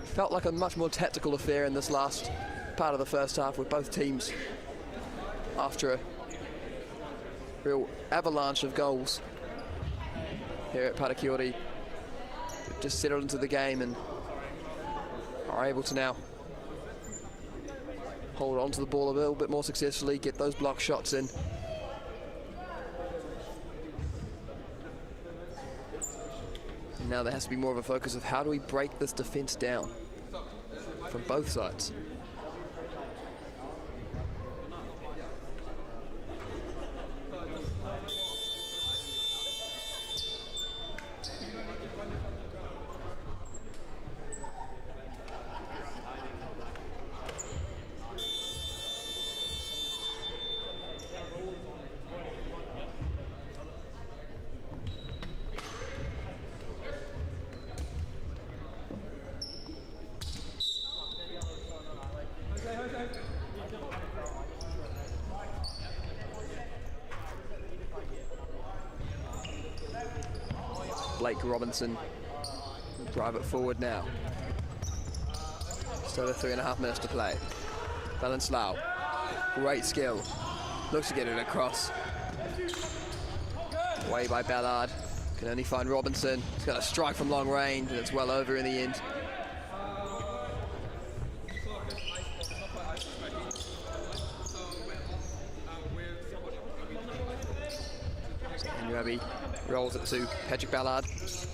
Speaker 1: Felt like a much more tactical affair in this last part of the first half, with both teams after a real avalanche of goals here at Parakiori. They've just settled into the game and are able to now hold on to the ball a little bit more successfully, get those block shots in. And now there has to be more of a focus of how do we break this defence down from both sides. Blake Robinson will drive it forward now. Just over 3.5 minutes to play. Valenslao, great skill. Looks to get it across. Away by Ballard. Can only find Robinson. He's got a strike from long range, and it's well over in the end. Rabi rolls it to Patrick Ballard. It's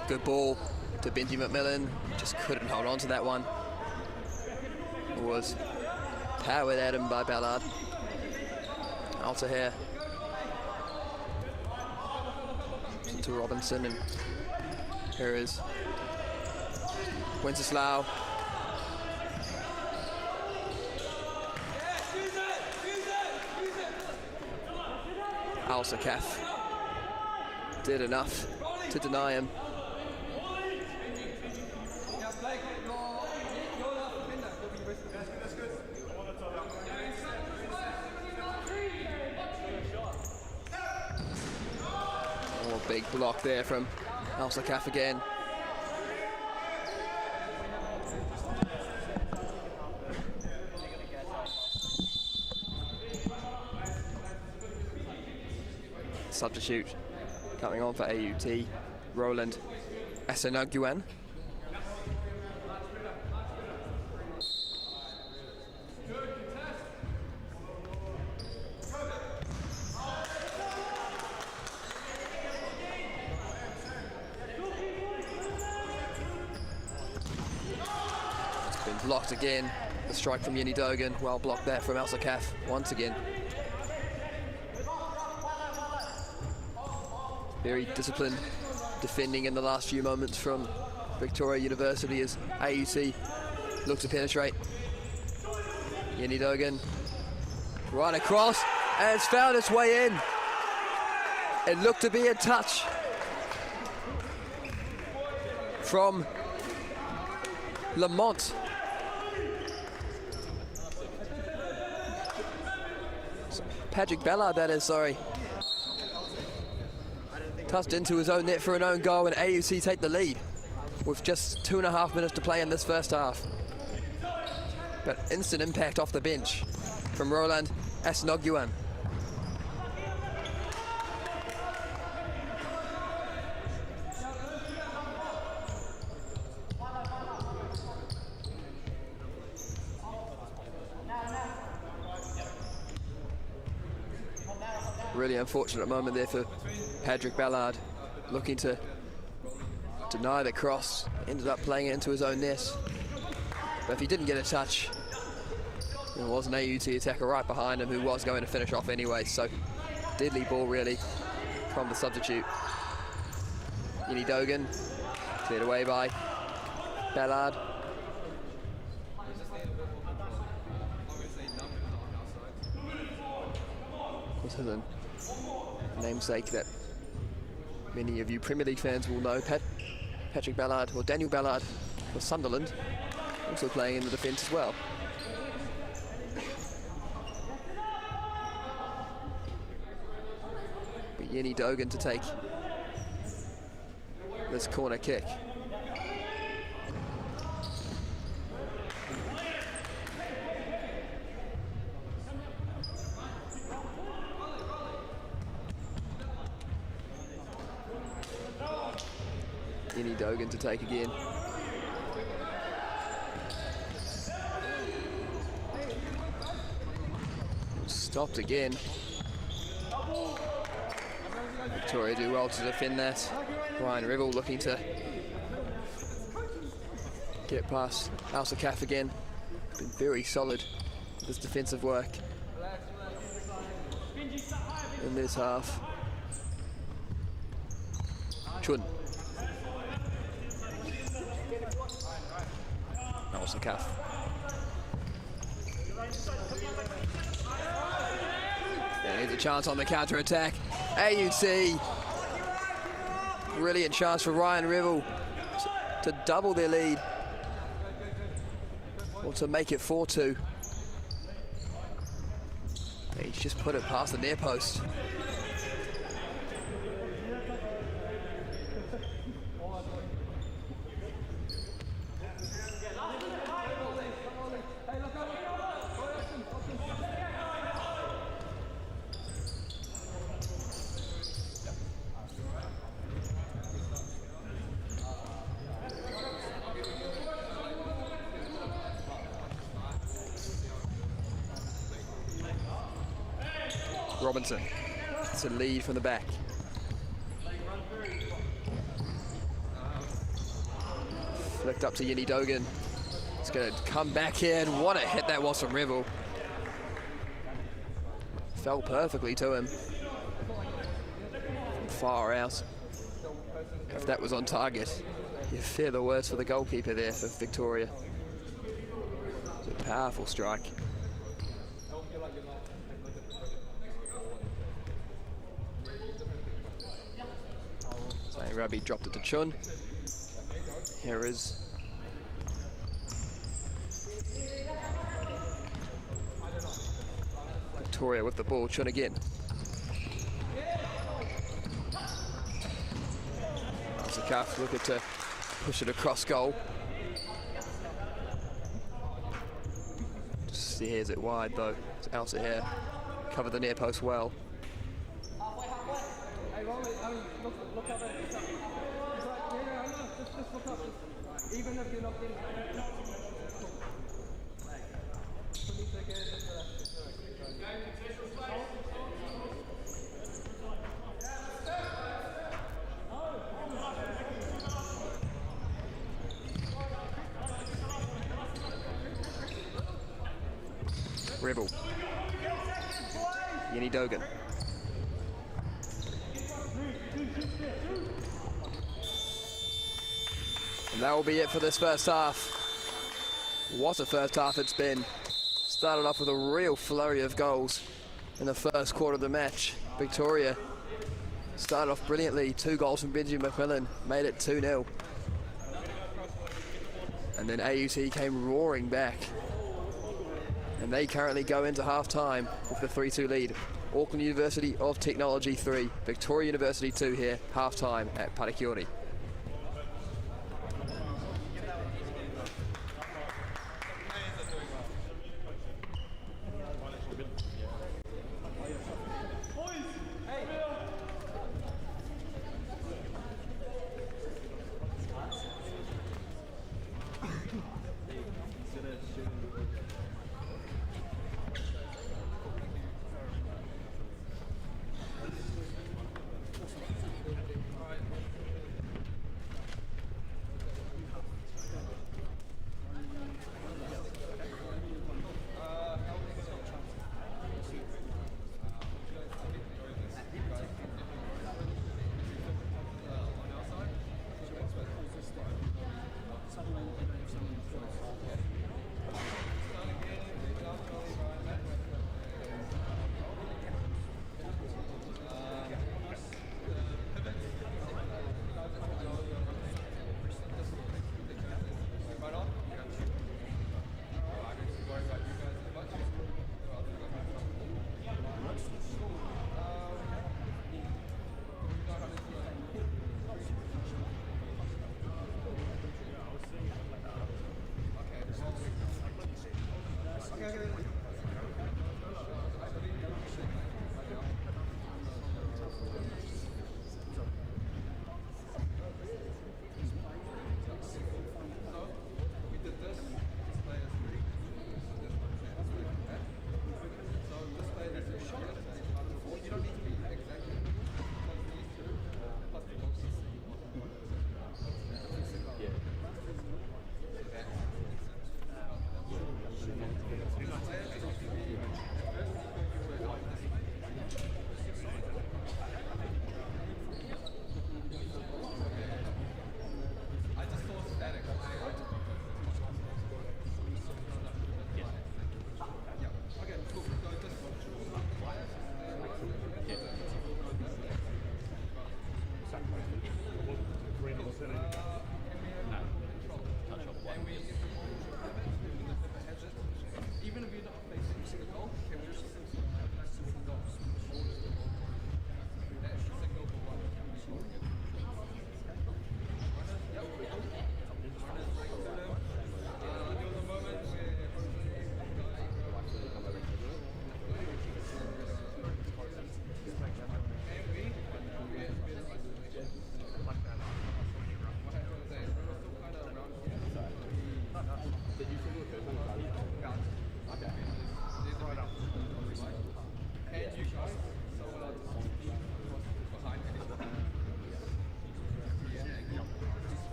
Speaker 1: a good ball to Benji McMillan. Just couldn't hold on to that one. It was powered at him by Ballard. Alta here. To Robinson, and here is Wenceslao. Alsakaf did enough to deny him. Oh, big block there from Alsakaf again. Substitute coming on for AUT, Roland Esenaguan. It's been blocked again. The strike from Yini Dogan, well blocked there from Alsakaf once again. Very disciplined defending in the last few moments from Victoria University as AUT looks to penetrate. Yini Dogan right across, and it's found its way in. It looked to be a touch from Lamont. Patrick Ballard, that is, sorry. Touched into his own net for an own goal, and AUC take the lead with just 2.5 minutes to play in this first half. But instant impact off the bench from Roland Asnoguan. Really unfortunate moment there for Patrick Ballard, looking to deny the cross, ended up playing it into his own net. But if he didn't get a touch, there was an AUT attacker right behind him who was going to finish off anyway, so deadly ball really from the substitute. Yini Dogan, cleared away by Ballard. This is a namesake that many of you Premier League fans will know. Patrick Ballard, or Daniel Ballard for Sunderland, also playing in the defence as well. But Yini Dogan to take this corner kick. Yini Dogan to take again. Stopped again. Victoria do well to defend that. Ryan Revel looking to get past Alsakaf again. Been very solid with this defensive work in this half. Chun. Alsakaf. Yeah, here's a chance on the counter-attack. AUT. Brilliant chance for Ryan Revel to double their lead, or to make it 4-2. He's just put it past the near post. Robinson, it's a lead from the back. Flicked up to Yini Dogan. It's going to come back here, and what a hit that was from Revel. fell perfectly to him. From far out. If that was on target, you fear the worst for the goalkeeper there for Victoria. It's a powerful strike. Saying Rabi dropped it to Chun. Here is Victoria with the ball. Chun again. Sakaf looking to push it across goal. Just steers it wide though. It's Elsa here. Covered the near post well.
Speaker 5: Even if you're not in.
Speaker 1: Rebel. Yenny Dogan. And that will be it for this first half. What a first half it's been. Started off with a real flurry of goals in the first quarter of the match. Victoria started off brilliantly. 2 goals from Benjamin McMillan, made it 2-0. And then AUT came roaring back. And they currently go into half-time with the 3-2 lead. Auckland University of Technology 3, Victoria University 2 here, half-time at Parakiori.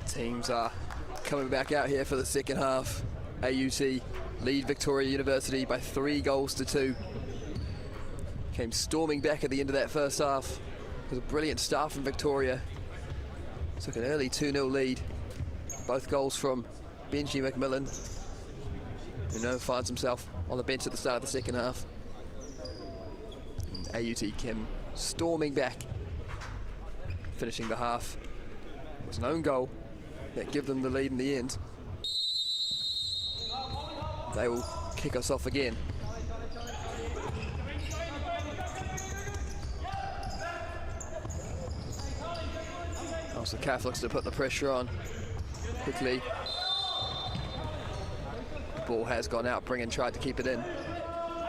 Speaker 1: Teams are coming back out here for the second half. AUT lead Victoria University by 3-2. Came storming back at the end of that first half. It was a brilliant start from Victoria. Took an early 2-0 lead. Both goals from Benji McMillan, who now finds himself on the bench at the start of the second half. And AUT came storming back, finishing the half. It was an own goal that give them the lead in the end. They will kick us off again. Also, CAF looks to put the pressure on quickly. The ball has gone out. Bringen tried to keep it in.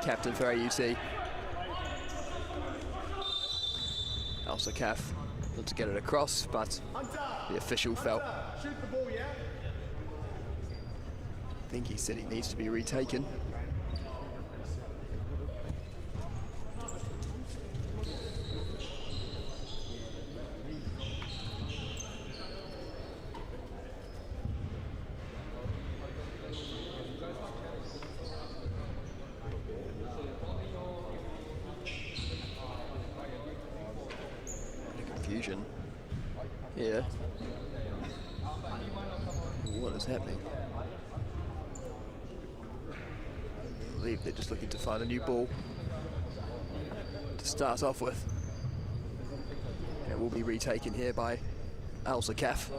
Speaker 1: Captain for AUT. Also, CAF looked to get it across, but the official felt. I think he said he needs to be retaken. Confusion here. What is happening? I believe they're just looking to find a new ball to start off with. And it will be retaken here by CAF.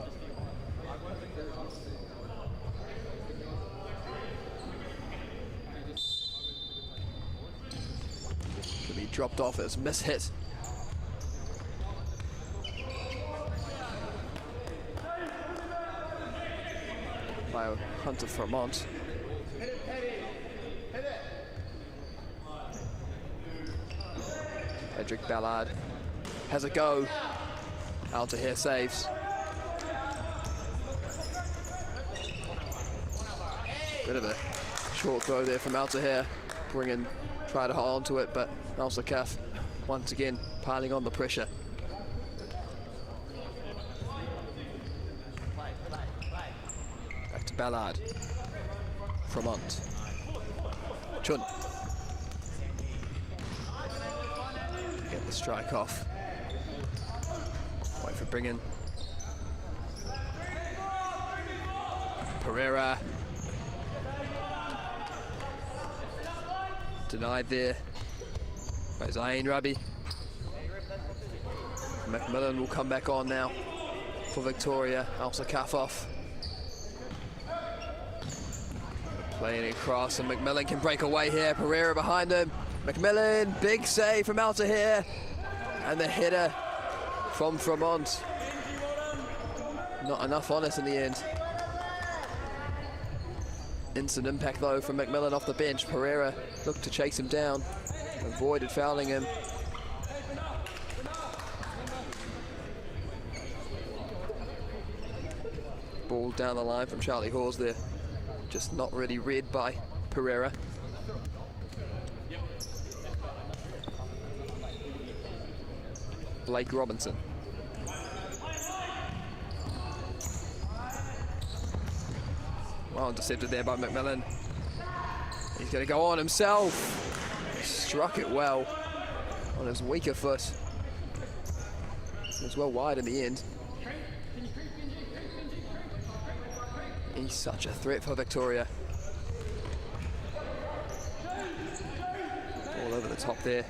Speaker 1: Could be dropped off as mishit. By Hunter Vermont. Edric Ballard has a go. Altair saves. Bit of a short throw there from Altair. Bringen try to hold on to it, but also CAF once again piling on the pressure. Back to Ballard. Vermont. Chun. Get the strike off. Wait for Bringen. Pereira. Denied there by Zayn Rabi. McMillan will come back on now for Victoria. Also CAF off. Playing across, and McMillan can break away here. Pereira behind him. McMillan, big save from Altair. And the header from Fremont. Not enough on us in the end. Instant impact though from McMillan off the bench. Pereira looked to chase him down. Avoided fouling him. Ball down the line from Charlie Hawes there. Just not really read by Pereira. Blake Robinson. Well intercepted there by McMillan. He's going to go on himself. Struck it well on his weaker foot. It was well wide in the end. He's such a threat for Victoria. All over the top there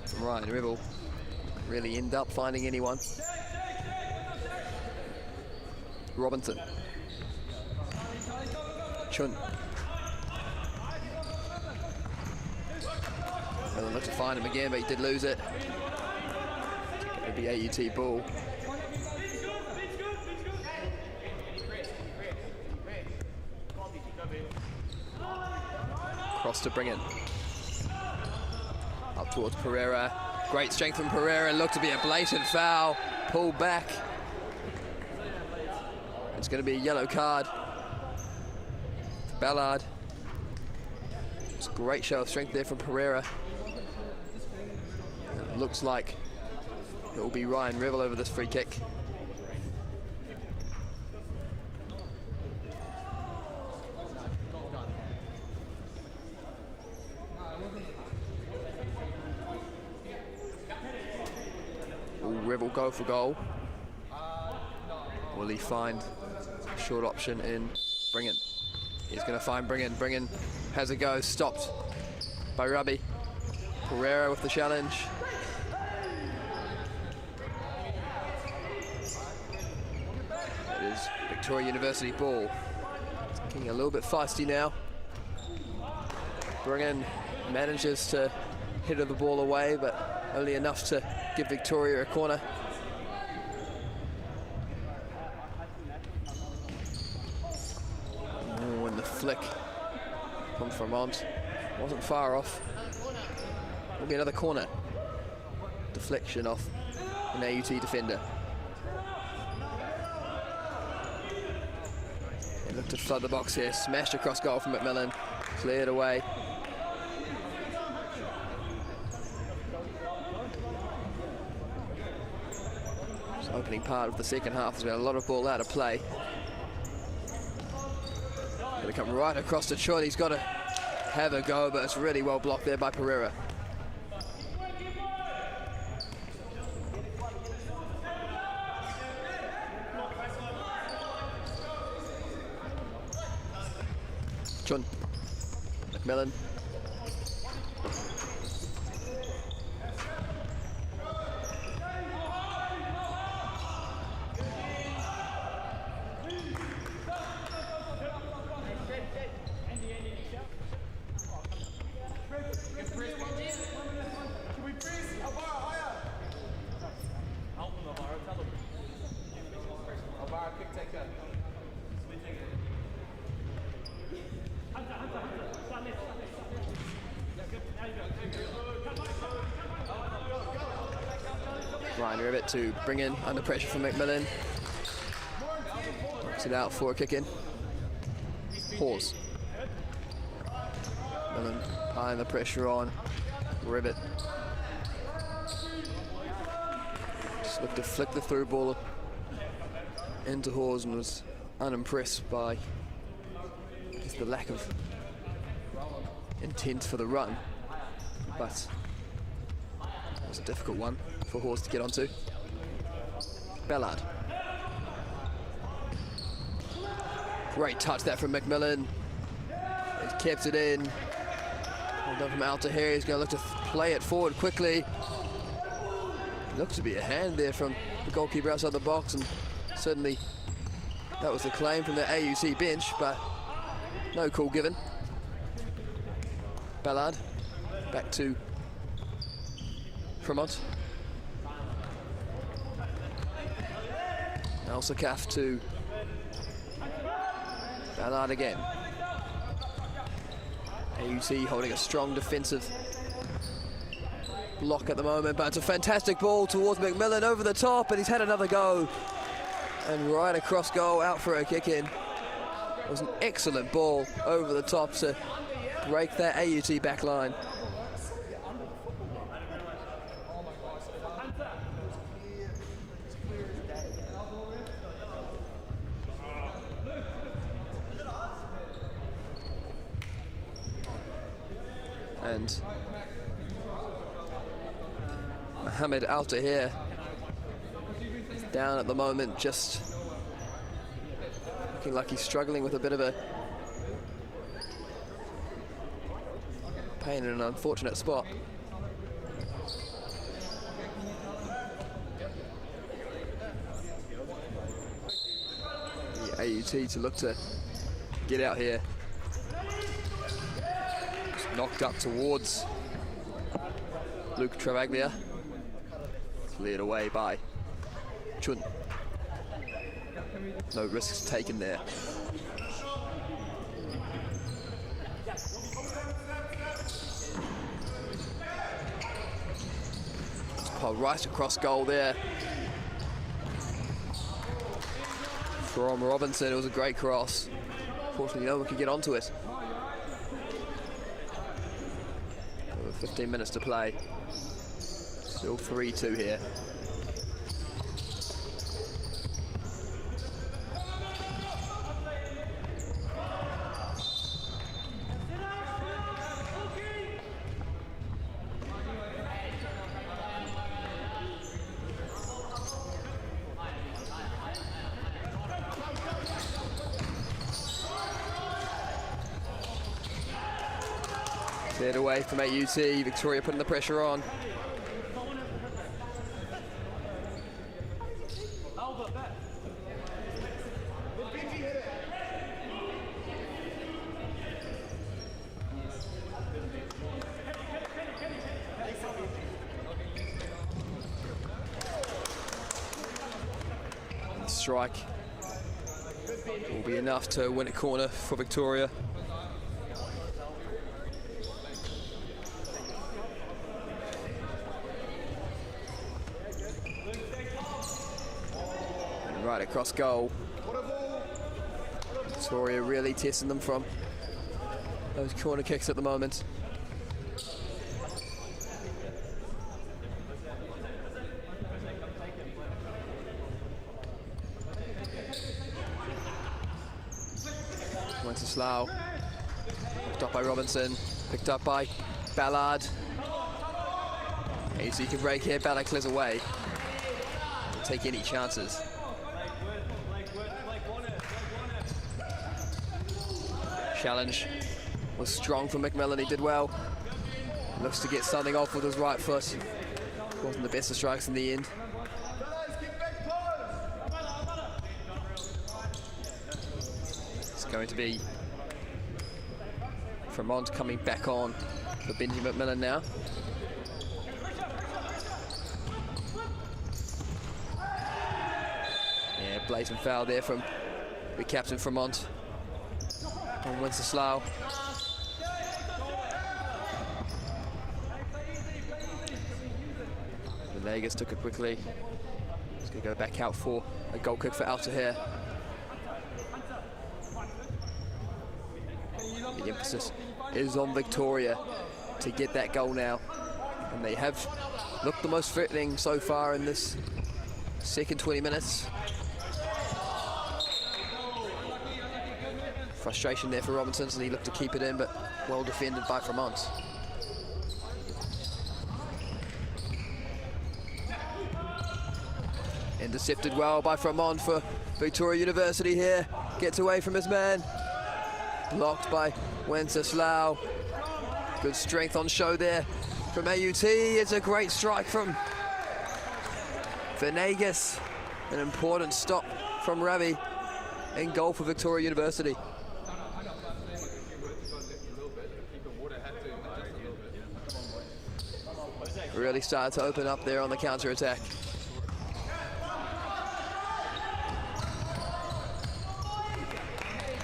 Speaker 1: from Ryan Rebel. Really end up finding anyone. Robinson. Chun. Well, looked to find him again, but he did lose it. It'll be AUT ball. Cross to Bringen. Up towards Pereira. Great strength from Pereira. Looked to be a blatant foul. Pulled back It's going to be a yellow card. Ballard. It's a great show of strength there from Pereira. It looks like it will be Ryan Revel over this free kick. Will Revel go for goal? Will he find a short option in Bringen? He's going to find Bringen. Bringen has a go, stopped by Rubby. Pereira with the challenge. It is Victoria University ball. It's getting a little bit feisty now. Bringen manages to hit the ball away, but only enough to give Victoria a corner. Oh, and the flick from Vermont wasn't far off. Will be another corner. Deflection off an AUT defender. They look to flood the box here. Smashed across goal from McMillan. Cleared away. This opening part of the second half has been a lot of ball out of play. Going to come right across to Chun. He's got to have a go, but it's really well blocked there by Pereira. Chun. McMillan. Ryan Ribbett to bring in under pressure from McMillan. Works it out for a kick in. Pause. McMillan applying the pressure on Ribbett. Just looked to flick the through ball into Hawes and was unimpressed by just the lack of intent for the run. But it was a difficult one for Hawes to get onto. Ballard. Great touch that from McMillan. He's kept it in. Hold on from Altair. He's going to look to play it forward quickly. Looks to be a hand there from the goalkeeper outside the box, and certainly that was the claim from the AUC bench, but no call given. Ballard back to Fremont. Elsakaf to Ballard again. AUT holding a strong defensive block at the moment, but it's a fantastic ball towards McMillan over the top, and he's had another go. And right across goal, out for a kick in. It was an excellent ball over the top to break that AUT back line. And Mohamed Altahir is down at the moment, just looking like he's struggling with a bit of a pain in an unfortunate spot. The AUT to look to get out here. Knocked up towards Luke Travaglia. Cleared away by Chun. No risks taken there. Right across goal there. from Robinson. It was a great cross. Fortunately, no one could get onto it. Over 15 minutes to play. Still 3-2 here. Cleared away from AUT. Victoria putting the pressure on. The strike will be enough to win a corner for Victoria. Right across goal. Victoria really testing them from those corner kicks at the moment. Wenceslao. Picked up by Robinson. Picked up by Ballard. AC can break here. Ballard clears away. Don't take any chances. Challenge was strong from McMillan. He did well. Looks to get something off with his right foot. Wasn't the best of strikes in the end. It's going to be Fremont coming back on for Benji McMillan now. Yeah, blatant foul there from the captain Fremont. On Wenceslao. Venegas took it quickly. He's going to go back out for a goal kick for Altair. The emphasis is on Victoria to get that goal now. And they have looked the most threatening so far in this second 20 minutes. Frustration there for Robinson, and he looked to keep it in, but well defended by Fremont. Intercepted well by Fremont for Victoria University here. Gets away from his man. Blocked by Wenceslao. Good strength on show there from AUT. It's a great strike from Venegas. An important stop from Ravi in goal for Victoria University. Really started to open up there on the counter-attack.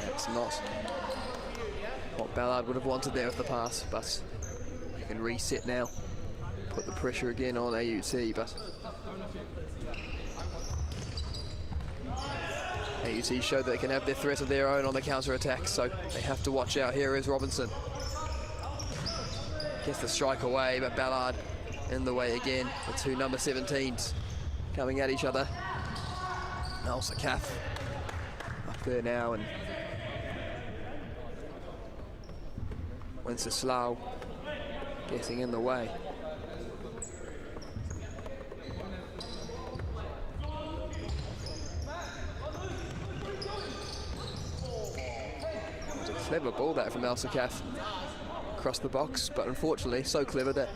Speaker 1: That's not what Ballard would have wanted there with the pass, but you can reset now. Put the pressure again on AUT, but AUT showed that they can have their threat of their own on the counter-attack, so they have to watch out. Here is Robinson. Gets the strike away, but Ballard in the way again. The two number 17s coming at each other. Also Calf up there now, and Wenceslao getting in the way. It was a clever ball that from Elsakaf across the box, but unfortunately so clever that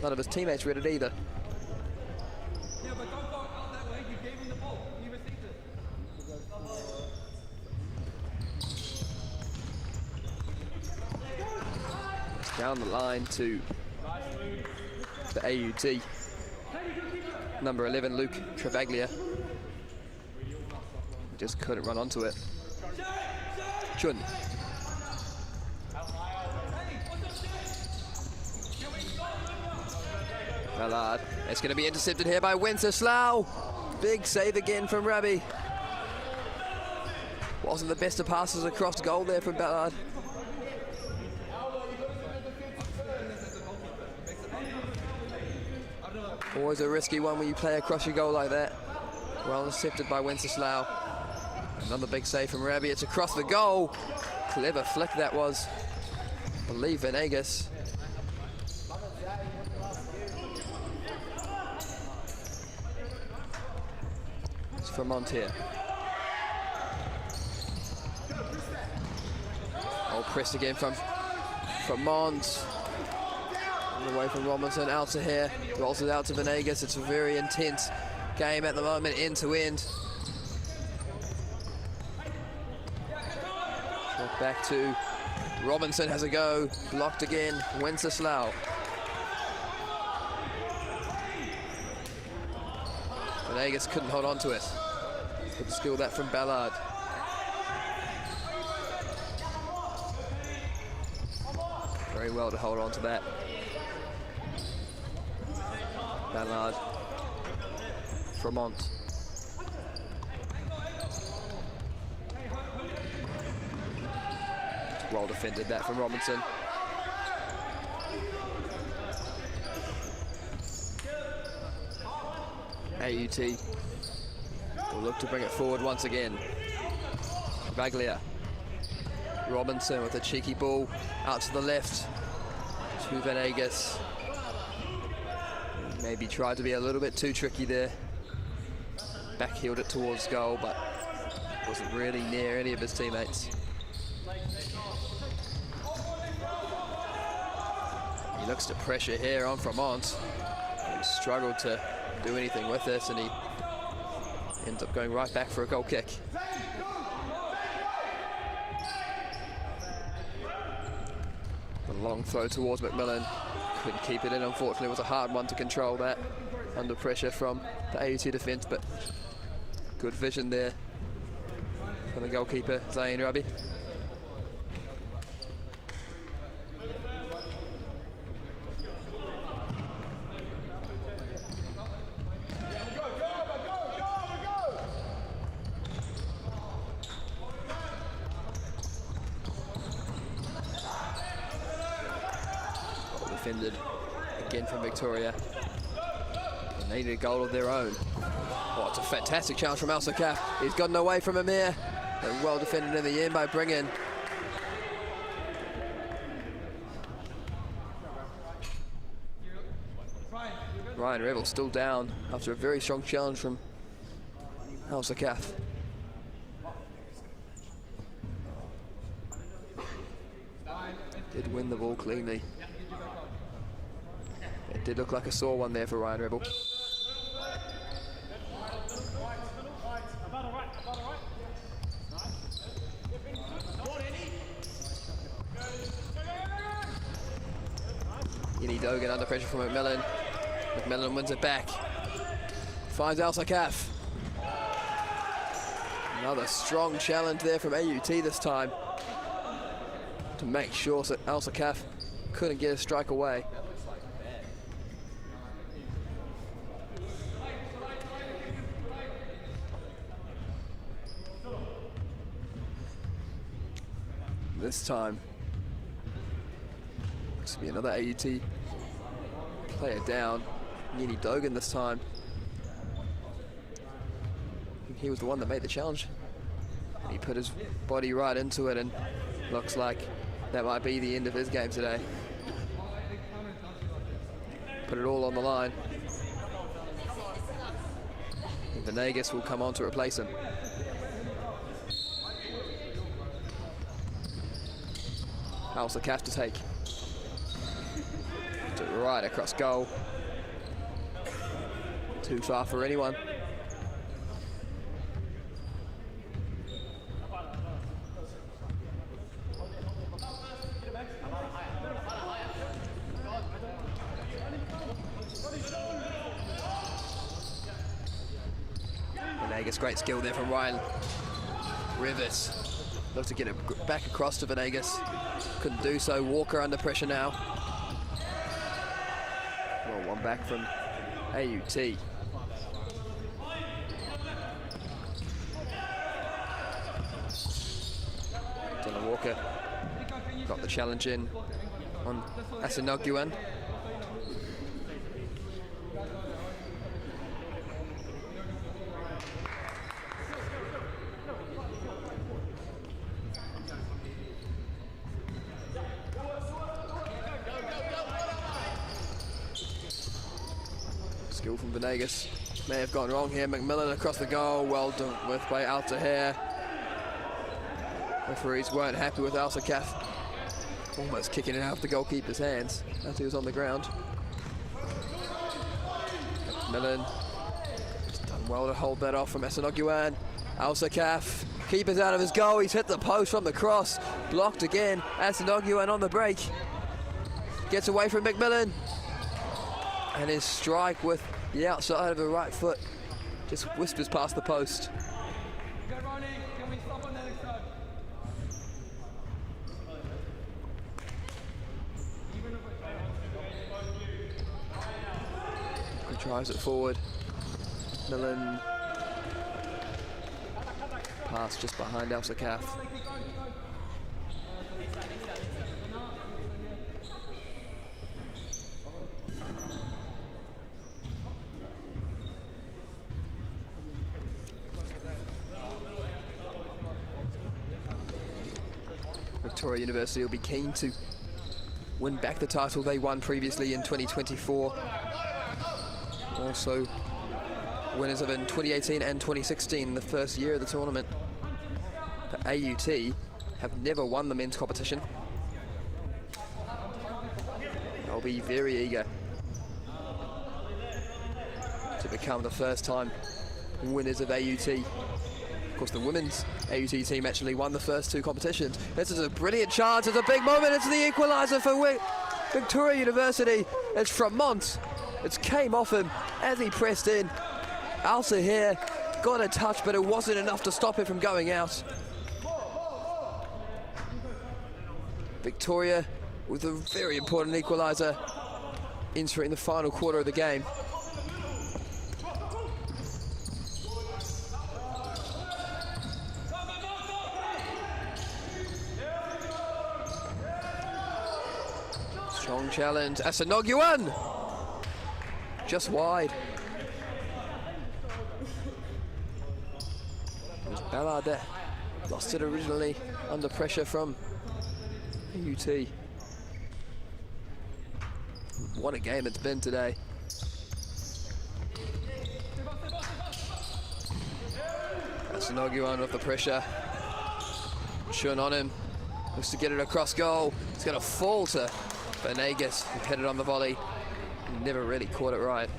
Speaker 1: none of his teammates read it either. It's down the line to the AUT. Number 11, Luke Travaglia. Just couldn't run onto it. Chun. Ballard. It's going to be intercepted here by Wenceslao. Big save again from Rabi. Wasn't the best of passes across goal there from Ballard. Always a risky one when you play across your goal like that. Well intercepted by Wenceslau. Another big save from Rabi. It's across the goal. Clever flick that was. I believe Venegas. It's from Montier. Oh, pressed again from Mons. Away from Robinson, out to here, rolls it out to Venegas. It's a very intense game at the moment, end to end. Back to Robinson, has a go, blocked again, Wenceslau. Venegas couldn't hold on to it. Good steal that from Ballard. Very well to hold on to that. Ballard, Fremont. Well defended that from Robinson. AUT will look to bring it forward once again. Baglia. Robinson with a cheeky ball out to the left to Venegas. Maybe tried to be a little bit too tricky there. Backheeled it towards goal, but wasn't really near any of his teammates. He looks to pressure here on Fremont. He struggled to do anything with it, and he ends up going right back for a goal kick. A long throw towards McMillan. Couldn't keep it in, unfortunately. It was a hard one to control that under pressure from the AUT defence, but good vision there from the goalkeeper, Zayn Rabi. Defended again from Victoria. And they need a goal of their own. Oh, it's a fantastic chance from Al-Sakaf. He's gotten away from Amir. And well defended in the end by Bringen. Ryan Revel still down after a very strong challenge from Al-Sakaf. Did win the ball cleanly. It did look like a sore one there for Ryan Rebel. Yini Dogan under pressure from McMillan. McMillan wins it back. Finds Al-Sakaf. Another strong challenge there from AUT this time to make sure that Al-Sakaf couldn't get a strike away. This time, looks to be another AUT player down. Yini Dogan this time. He was the one that made the challenge. And he put his body right into it, and looks like that might be the end of his game today. Put it all on the line. And Venegas will come on to replace him. Al-Sakaf to take. Right across goal. Too far for anyone. Venegas, great skill there from Ryan Rivers. Looked to get it back across to Venegas. Couldn't do so. Walker under pressure now. Well, one back from AUT. Walker got the challenge in on Asinoguan. Skill from Venegas. May have gone wrong here. McMillan across the goal. Well done with by Altair. Referees weren't happy with Alsakaf. Almost kicking it out of the goalkeeper's hands as he was on the ground. McMillan has done well to hold that off from Asinoguan. Alsakaf. Keeper's out of his goal. He's hit the post from the cross. Blocked again. Asinoguan on the break. Gets away from McMillan. And his strike with the outside of the right foot just whispers past the post. He drives it forward. Millen pass just behind Alsakaf. Victoria University will be keen to win back the title they won previously in 2024. Also winners of in 2018 and 2016, the first year of the tournament. The AUT have never won the men's competition. They'll be very eager to become the first time winners of AUT. Of course, the women's AUT team actually won the first two competitions. This is a brilliant chance. It's a big moment. It's the equaliser for Victoria University. It's Fremont. It came off him as he pressed in. Alsa here got a touch, but it wasn't enough to stop it from going out. Victoria with a very important equaliser entering the final quarter of the game. Strong challenge, Asinoguan! Just wide. It was Ballard that lost it originally under pressure from UT. What a game it's been today. Asinoguan with the pressure. Chun on him. Looks to get it across goal. It's going to fall to Venegas, who hit it on the volley. Never really caught it right.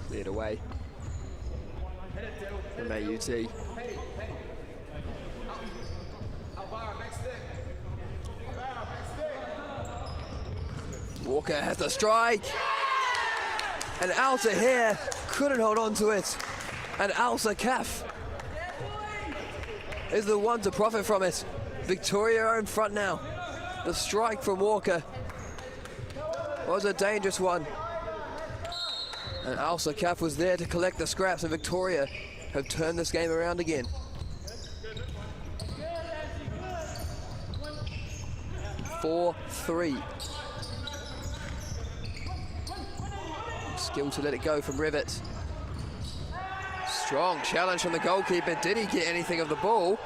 Speaker 1: Cleared away from AUT. Walker has the strike, and Alta here couldn't hold on to it, and Alsakaf is the one to profit from it. Victoria are in front now. The strike from Walker was a dangerous one, and Alsakaf was there to collect the scraps, and Victoria have turned this game around again. (4-3). Skill to let it go from Rivet. Strong challenge from the goalkeeper. Did he get anything of the ball?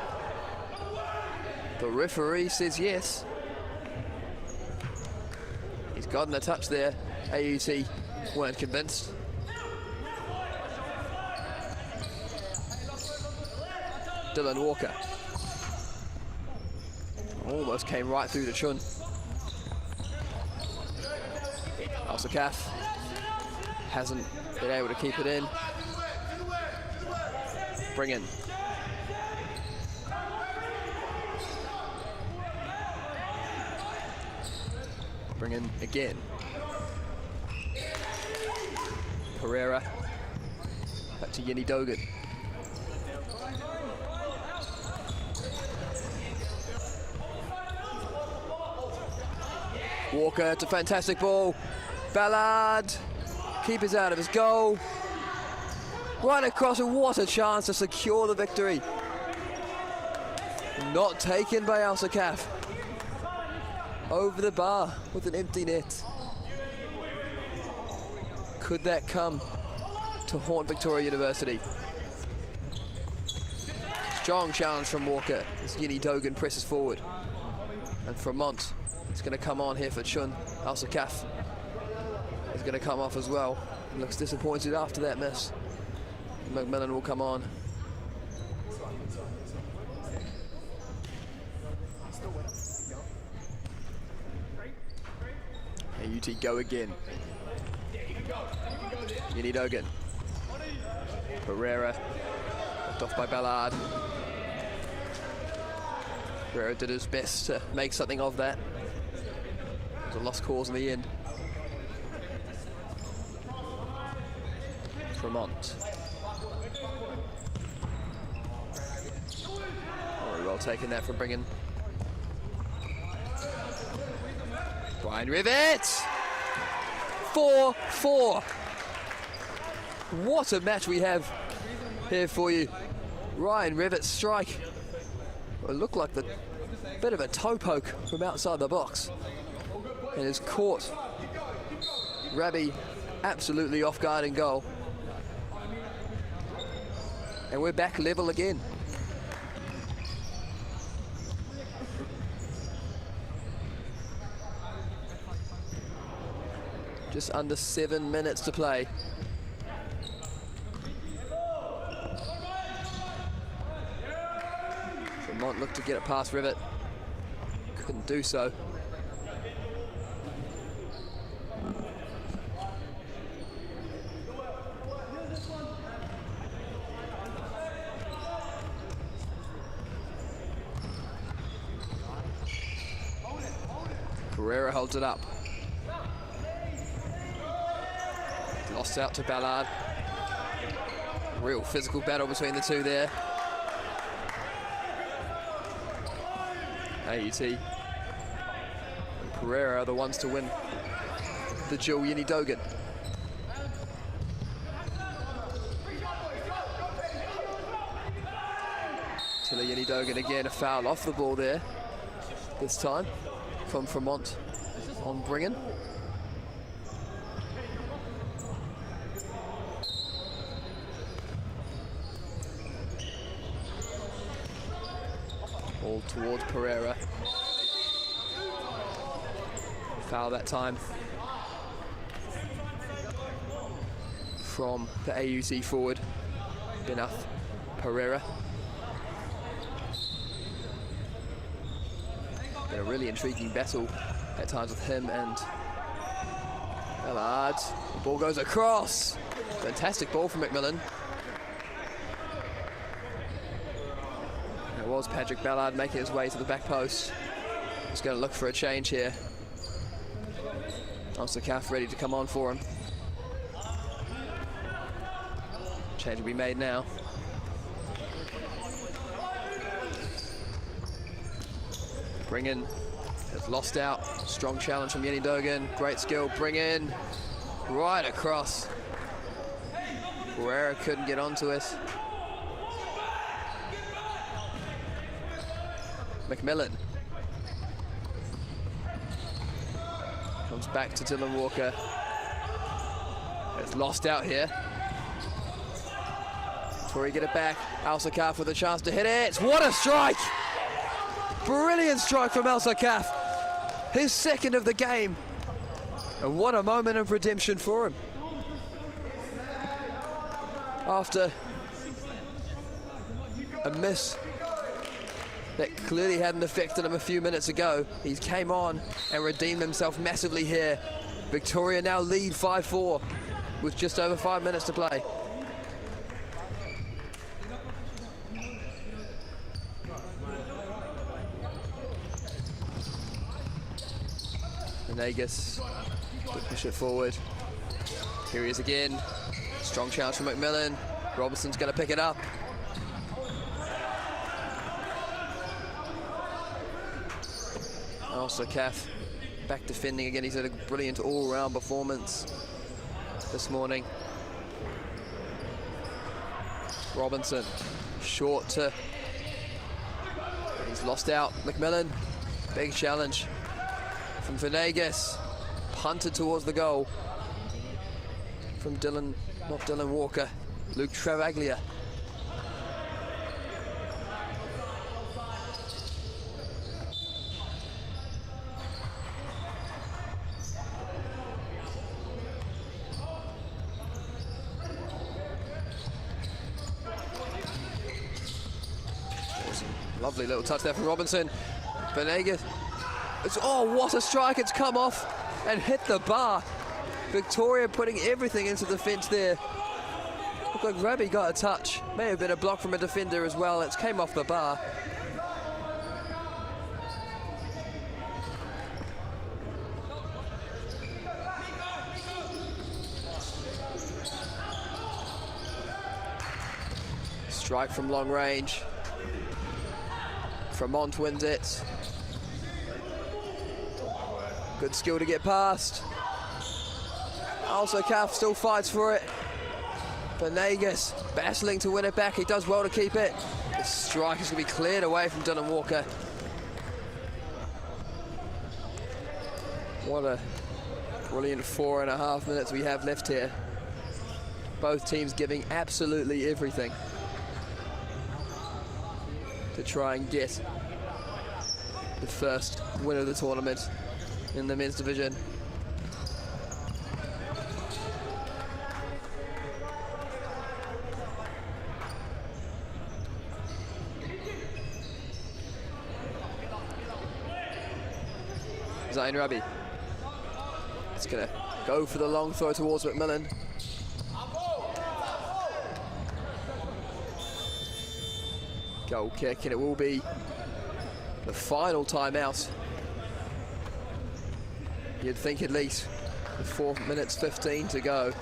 Speaker 1: The referee says yes. He's gotten a touch there. AUT weren't convinced. Dylan Walker. Almost came right through the Chun. Al-Sakaf hasn't been able to keep it in. Bring in. Bring in again. Pereira. Back to Yeni Dogan. Walker, it's a fantastic ball. Ballard. Keeper's out of his goal. Right across, and what a chance to secure the victory. Not taken by Al-Sakaf. Over the bar with an empty net. Could that come to haunt Victoria University? Strong challenge from Walker as Yeni Dogan presses forward. And from Mont, it's going to come on here for Chun. Al-Sakaf is going to come off as well. Looks disappointed after that miss. McMillan will come on. AUT go again. Yeni Dogan. Pereira. Knocked off by Ballard. Pereira did his best to make something of that. It was a lost cause in the end. Tremont. Very well taken that from Bringen. Brian Rivet! 4-4. What a match we have here for you. Ryan Rivet's strike. It looked like the bit of a toe poke from outside the box. And has caught Rabi absolutely off guard in goal. And we're back level again. Just under 7 minutes to play. Vermont looked to get it past Rivet. Couldn't do so. Pereira holds it up. Lost out to Ballard. Real physical battle between the two there. AUT and Pereira are the ones to win the duel. Yeni Dogan. Tilla Yeni Dogan again, a foul off the ball there. This time from Fremont on Bringen. Ball towards Pereira. Foul that time from the AUT forward, Benath Pereira. Been a really intriguing battle at times with him and Ballard. The ball goes across. Fantastic ball from McMillan. It was Patrick Ballard making his way to the back post. He's going to look for a change here. Al-Sakaf ready to come on for him. Change will be made now. Bringen has lost out. Strong challenge from Yeni Dogan. Great skill. Bringen right across. Pereira couldn't get onto it. McMillan comes back to Dylan Walker. It's lost out here. Tori get it back. Al-Sakaf with a chance to hit it. What a strike! Brilliant strike from Al-Sakaf. His second of the game. And what a moment of redemption for him. After a miss that clearly hadn't affected him a few minutes ago, he came on and redeemed himself massively here. Victoria now lead 5-4 with just over 5 minutes to play. Venegas to push it forward. Here he is again. Strong chance from McMillan. Robinson's going to pick it up. Also Calf back defending again. He's had a brilliant all-round performance this morning. Robinson short to, he's lost out. McMillan, big challenge from Venegas, punted towards the goal from Dylan, not Dylan Walker, Luke Travaglia. Lovely little touch there from Robinson. Venegas. Oh, what a strike. It's come off and hit the bar. Victoria putting everything into the fence there. Looked like Rabi got a touch. May have been a block from a defender as well. It's came off the bar. Strike from long range. Fremont wins it. Good skill to get past. Also Calf still fights for it. Venegas battling to win it back. He does well to keep it. The strike is going to be cleared away from Dylan Walker. What a brilliant 4.5 minutes we have left here. Both teams giving absolutely everything to try and get the first win of the tournament in the men's division. Zain Rabi. It's gonna go for the long throw towards McMillan. Goal kick, and it will be the final timeout. You'd think at least with 4 minutes 15 to go.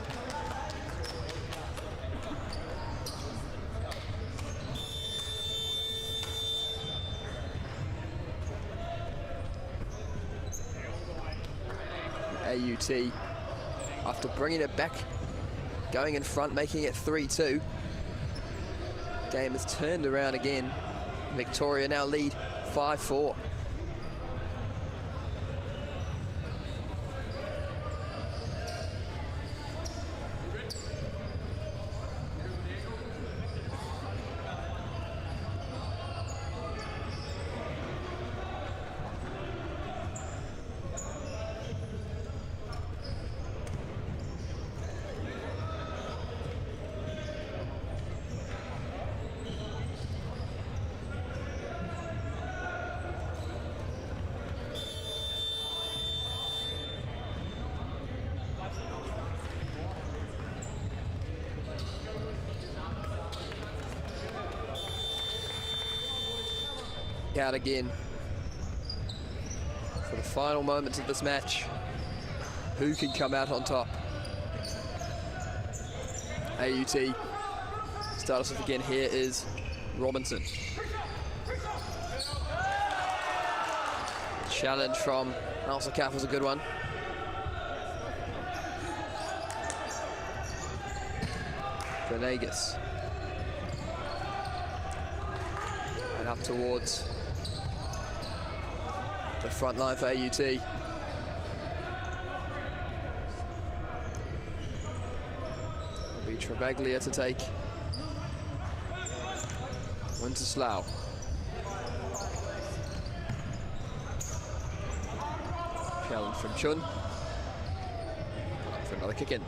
Speaker 1: AUT, after bringing it back, going in front, making it 3-2. Game has turned around again. Victoria now lead 5-4. Out again for the final moments of this match. Who can come out on top? AUT. Start us off again. Here is Robinson. Challenge from Al-Sakaf was a good one. Venegas. And up towards the front line for AUT. It'll be Travaglia to take Slough. Challenge from Chun. For another kick in.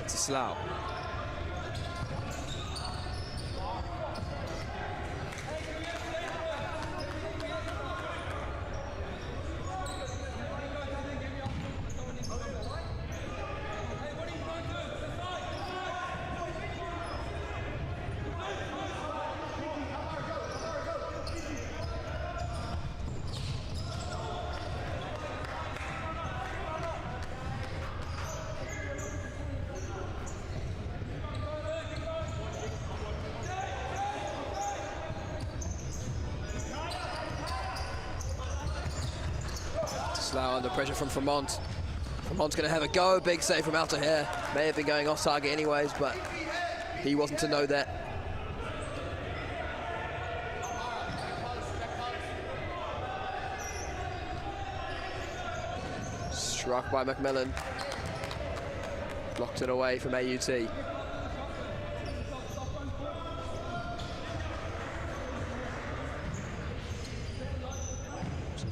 Speaker 1: Slough. Slough under pressure from Vermont. Vermont's going to have a go. Big save from Altair. May have been going off target anyways, but he wasn't to know that. Struck by McMillan. Blocked it away from AUT.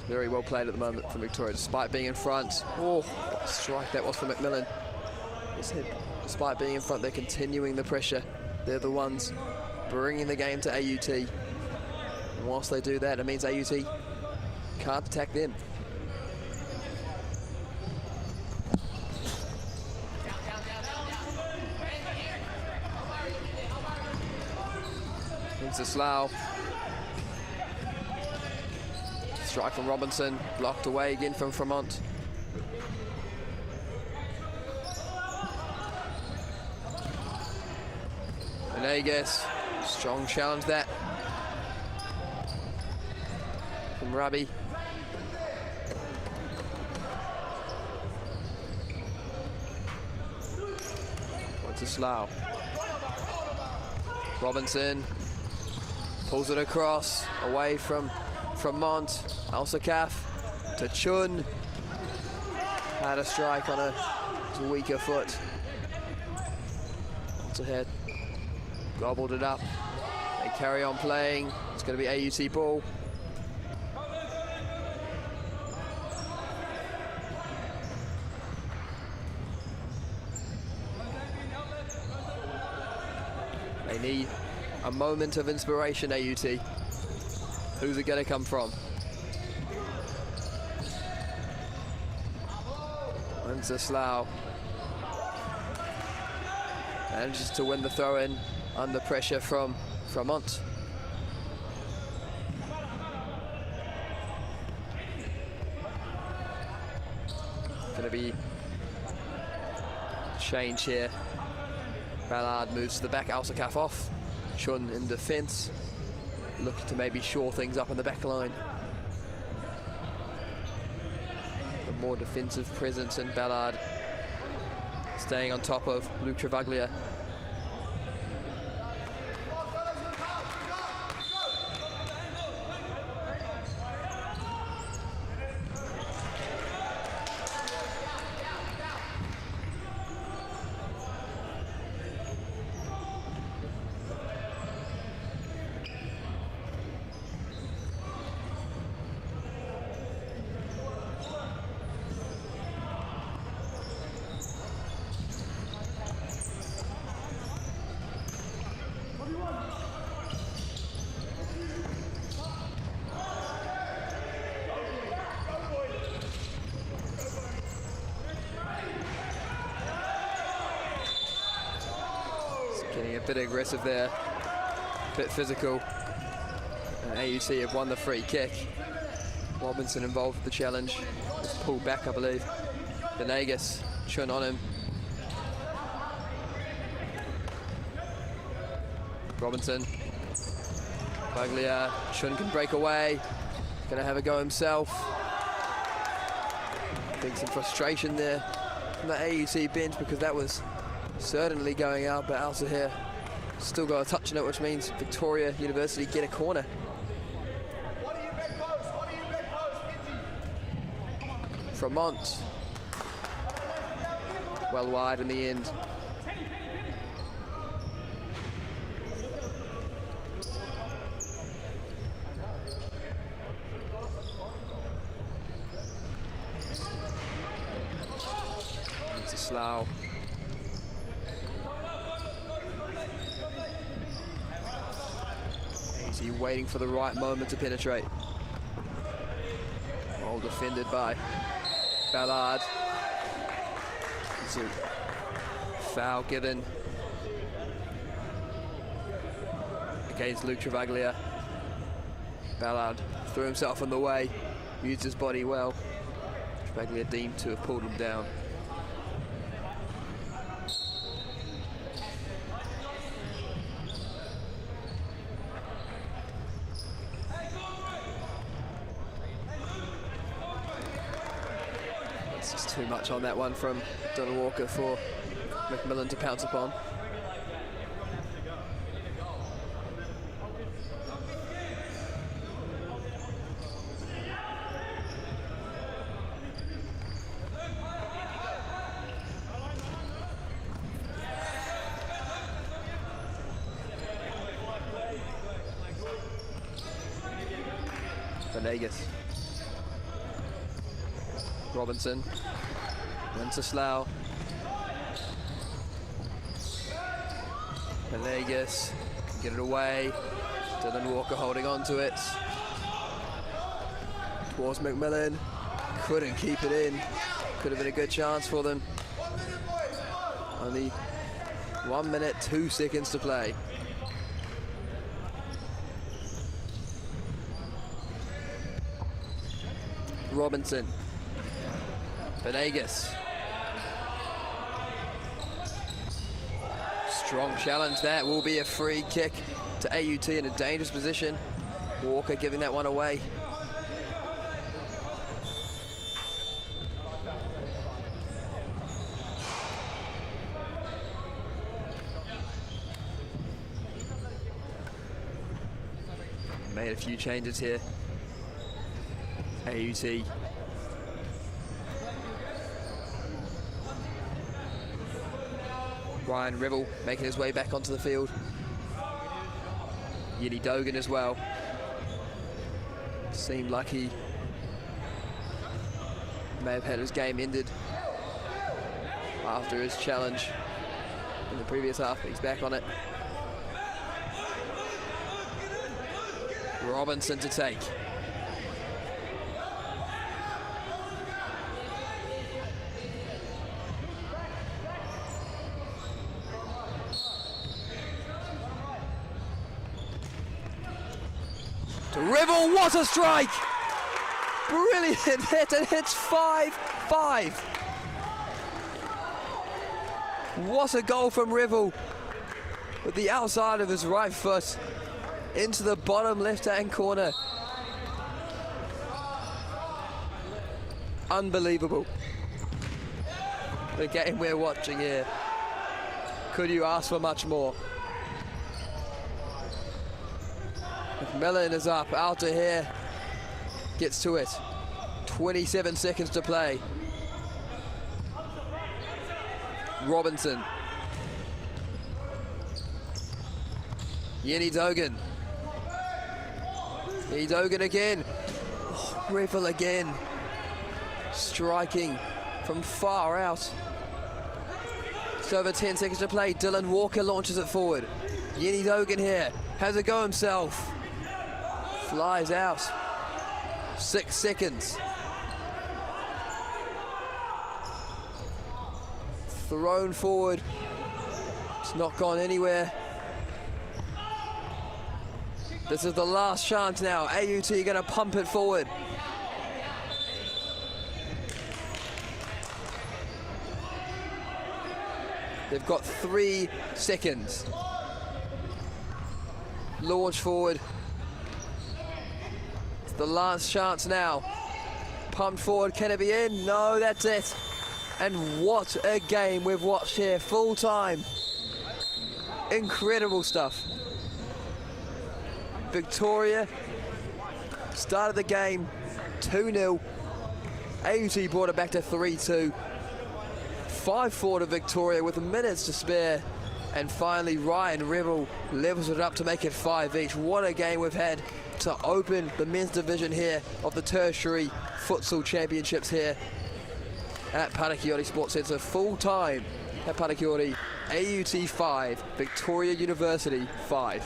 Speaker 1: Very well played at the moment from Victoria, despite being in front. Oh, what a strike that was for McMillan. Despite being in front, they're continuing the pressure. They're the ones bringing the game to AUT. And whilst they do that, it means AUT can't attack them. Into Slough. Strike from Robinson, blocked away again from Fremont. Venegas, strong challenge that from Rabi. Onto Slough. Robinson pulls it across, away from Mont. Alsakaf to Chun. Had a strike on a weaker foot. Onto head. Gobbled it up. They carry on playing. It's going to be AUT ball. They need a moment of inspiration, AUT. Who's it going to come from? Into Slough. Manages to win the throw-in under pressure from Mont. Going to be change here. Ballard moves to the back, Alsakaf off. Chun in defence. Looking to maybe shore things up in the back line. The more defensive presence in Ballard. Staying on top of Luke Travaglia. Getting a bit aggressive there, a bit physical. And AUT have won the free kick. Robinson involved with the challenge. Just pulled back, I believe. Venegas, Chun on him. Robinson. Baglia, Chun can break away. Gonna have a go himself. I think some frustration there from the AUT bench because that was certainly going out, but Alsa here still got a touch in it, which means Victoria University get a corner. From Mont. well wide in the end. It's a Slough. Easy, waiting for the right moment to penetrate. Well defended by Ballard. It's a foul given against Luke Travaglia. Ballard threw himself in the way, used his body well. Travaglia deemed to have pulled him down. Too much on that one from Dylan Walker for McMillan to pounce upon. Venegas. Robinson. Wenceslao. Venegas can get it away. Dylan Walker holding on to it. Towards McMillan. Couldn't keep it in. Could have been a good chance for them. Only 1 minute, 2 seconds to play. Robinson. Venegas. Strong challenge. That will be a free kick to AUT in a dangerous position. Walker giving that one away. Made a few changes here. AUT. Ryan Ribble making his way back onto the field. Yini Dogan as well. Seemed like he may have had his game ended after his challenge in the previous half. He's back on it. Robinson to take. Ribble, what a strike! Brilliant hit, and hits 5-5. What a goal from Ribble with the outside of his right foot into the bottom left-hand corner. Unbelievable. The game we're watching here. Could you ask for much more? McMillan is up, out to here, gets to it. 27 seconds to play. Robinson. Yini Dogan. Yini Dogan again. Oh, Ribble again. Striking from far out. Just over 10 seconds to play. Dylan Walker launches it forward. Yini Dogan here, has a go himself. Flies out. 6 seconds. Thrown forward. It's not gone anywhere. This is the last chance now. AUT going to pump it forward. They've got 3 seconds. Launch forward. It's the last chance now. Pumped forward, can it be in? No, that's it. And what a game we've watched here, full time. Incredible stuff. Victoria started the game 2-0. AUT brought it back to 3-2. 5-4 to Victoria with minutes to spare. And finally, Ryan Rebel levels it up to make it 5 each. What a game we've had to open the men's division here of the Tertiary Futsal Championships here at Parakiori Sports Centre. Full time at Parakiori, AUT 5, Victoria University 5.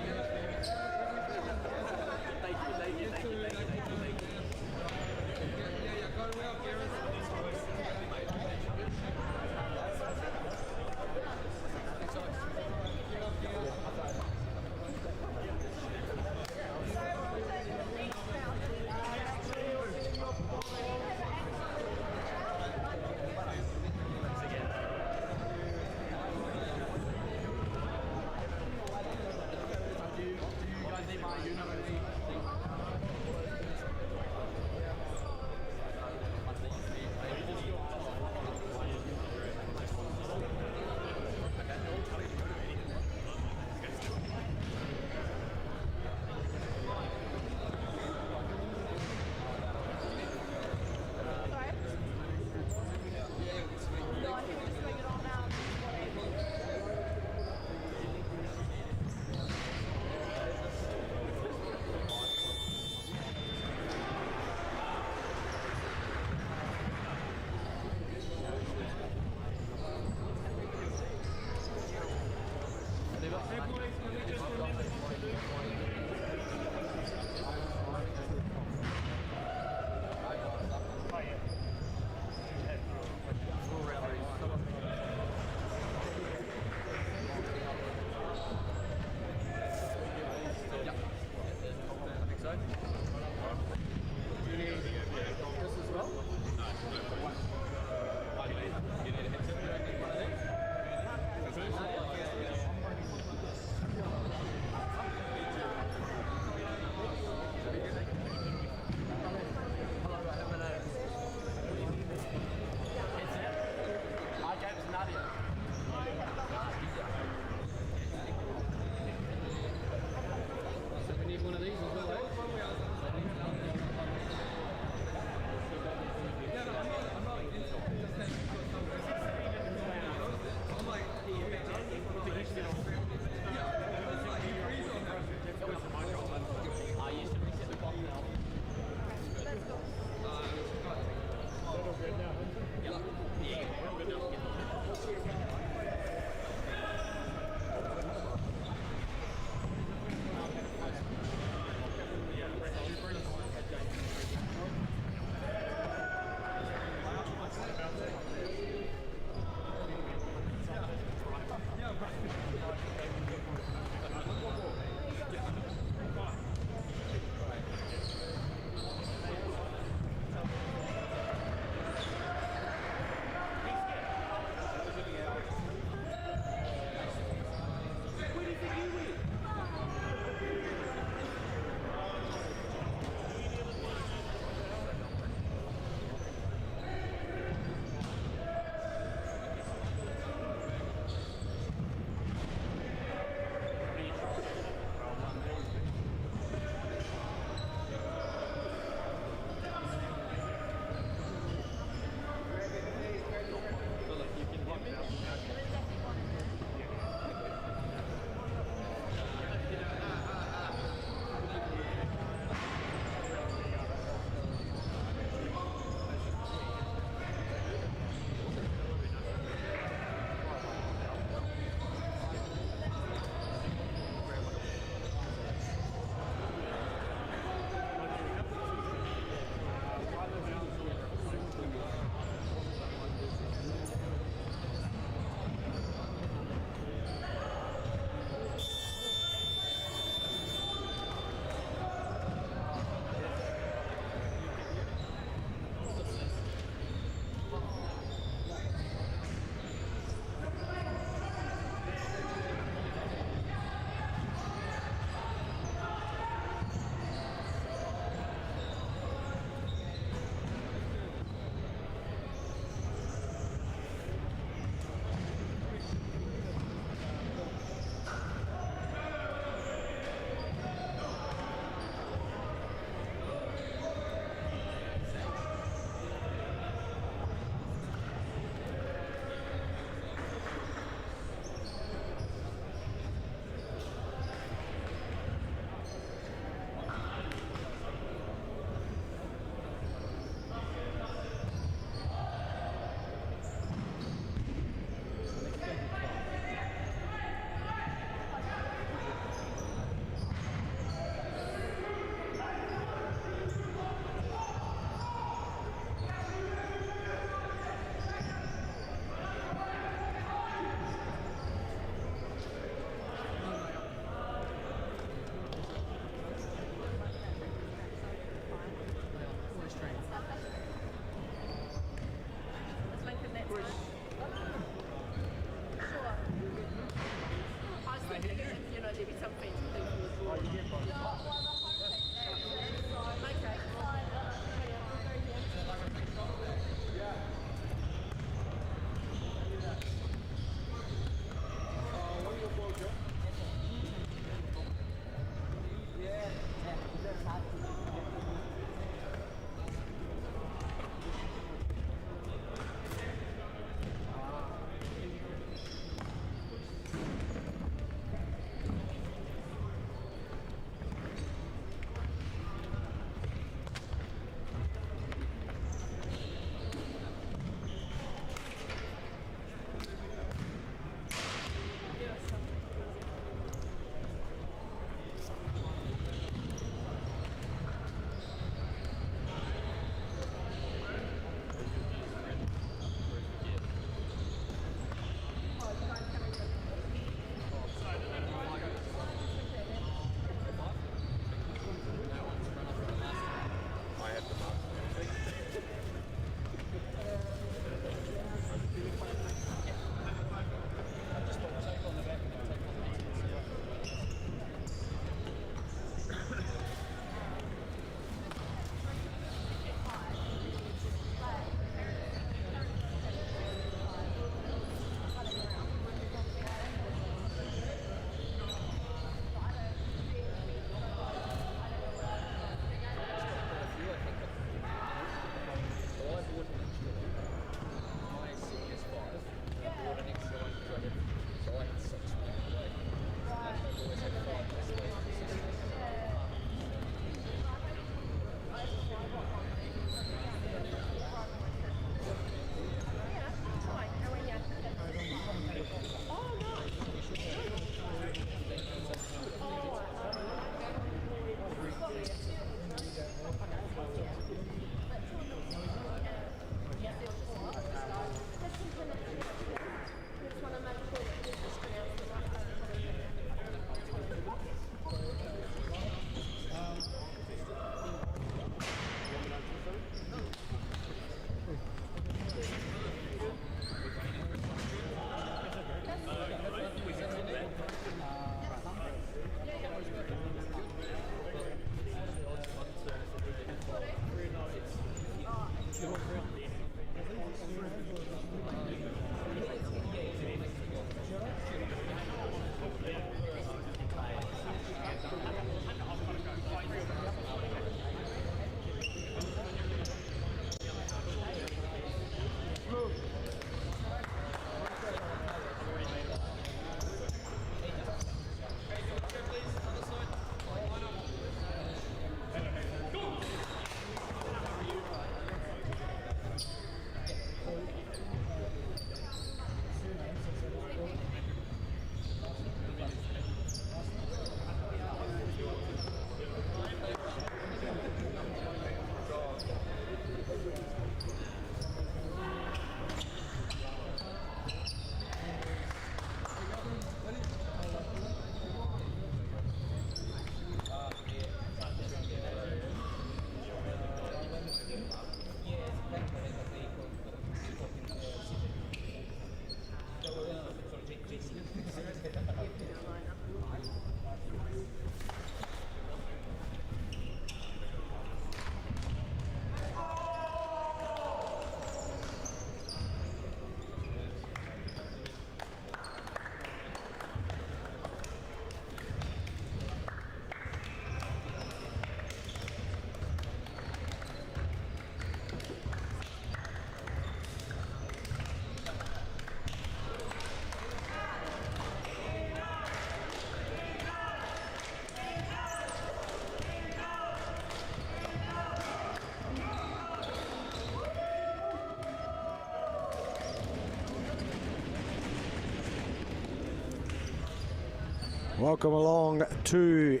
Speaker 2: Welcome along to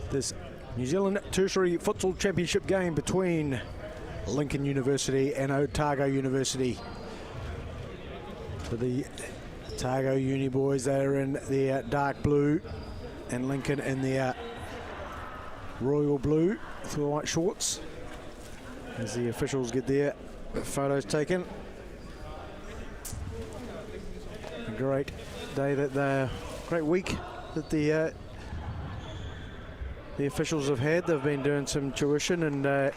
Speaker 2: this New Zealand Tertiary Futsal Championship game between Lincoln University and Otago University. For the Otago Uni boys, they're in their dark blue and Lincoln in their royal blue with the white shorts. As the officials get their photos taken. A great day great week that the officials have had. They've been doing some tuition and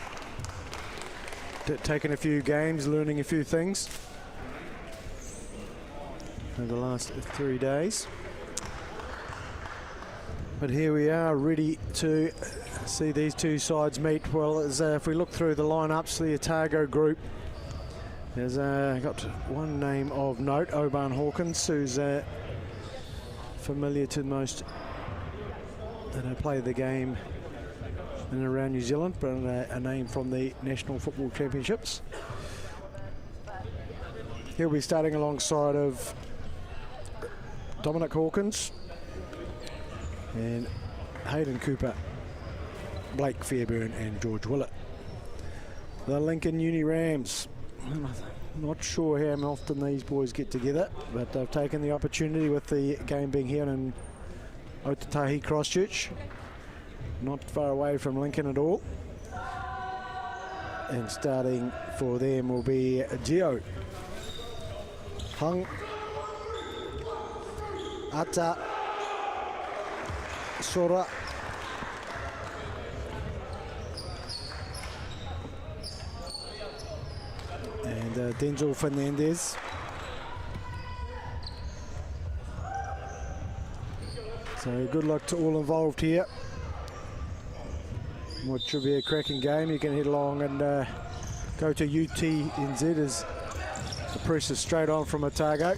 Speaker 2: taking a few games, learning a few things over the last 3 days. But here we are, ready to see these two sides meet. Well, as if we look through the lineups, the Otago group has got one name of note, Oban Hawkins, who's familiar to most that play the game in and around New Zealand, but a name from the National Football Championships. He'll be starting alongside of Dominic Hawkins and Hayden Cooper, Blake Fairburn and George Willett. The Lincoln Uni Rams. Not sure how often these boys get together, but they've taken the opportunity with the game being here in Otatahi, Christchurch. Not far away from Lincoln at all. And starting for them will be Gio, Hung, Ata, Sora, and Denzel Fernandez. So good luck to all involved here. What should be a cracking game. You can head along and go to UTNZ as the press is straight on from Otago.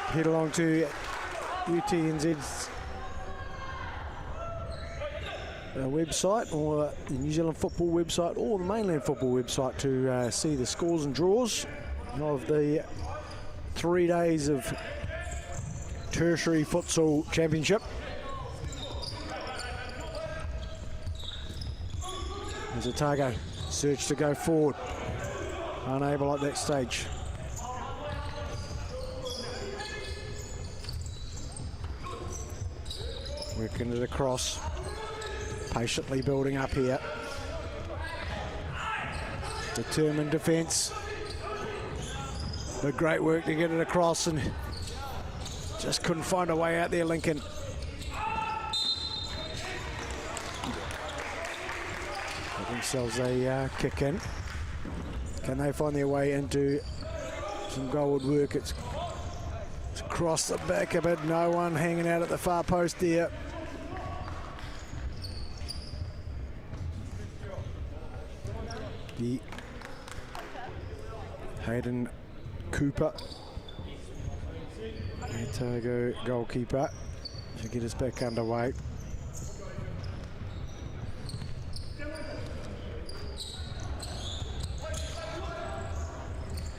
Speaker 2: Head along to UTNZ's website, or the New Zealand football website, or the mainland football website to see the scores and draws of the 3 days of Tertiary Futsal Championship. As Otago search to go forward, unable at that stage. Working it across, patiently building up here. Determined defence, but great work to get it across, and just couldn't find a way out there, Lincoln. Give themselves a kick in. Can they find their way into some goalward work? It's across the back of it, no one hanging out at the far post there. The Hayden Cooper, Otago goalkeeper, to get us back underway.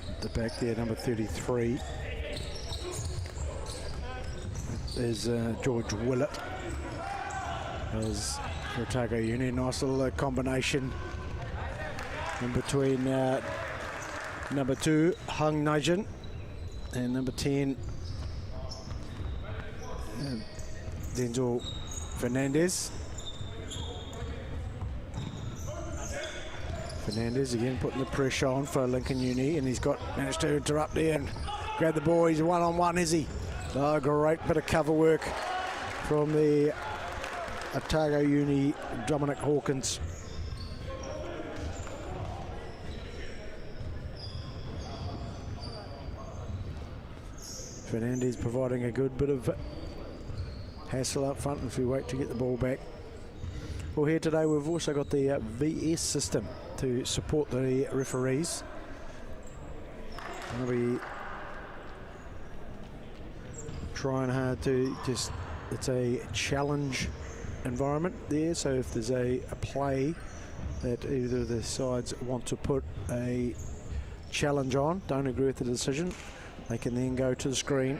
Speaker 2: At the back there, number 33 is George Willett as Otago Uni. Nice little combination in between number 2, Hung Nijin, and number 10, Denzel Fernandez. Fernandez again putting the pressure on for Lincoln Uni, and he's managed to interrupt there and grab the ball. He's one-on-one, is he? Oh, great bit of cover work from the Otago Uni, Dominic Hawkins. Fernandez providing a good bit of hassle up front if we wait to get the ball back. Well, here today we've also got the VS system to support the referees. We'll be trying hard to it's a challenge environment there, so if there's a play that either of the sides want to put a challenge on, don't agree with the decision, they can then go to the screen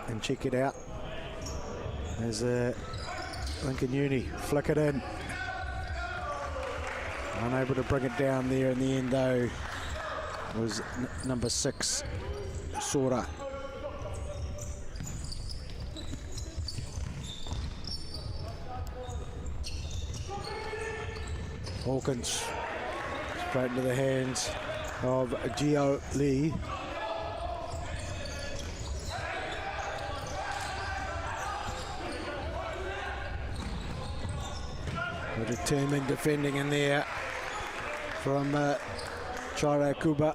Speaker 2: and check it out As Lincoln Uni flick it in. Unable to bring it down there in the end though was number 6, Sora. Hawkins straight into the hands of Gio Lee. Determined defending in there from Chara Kuba.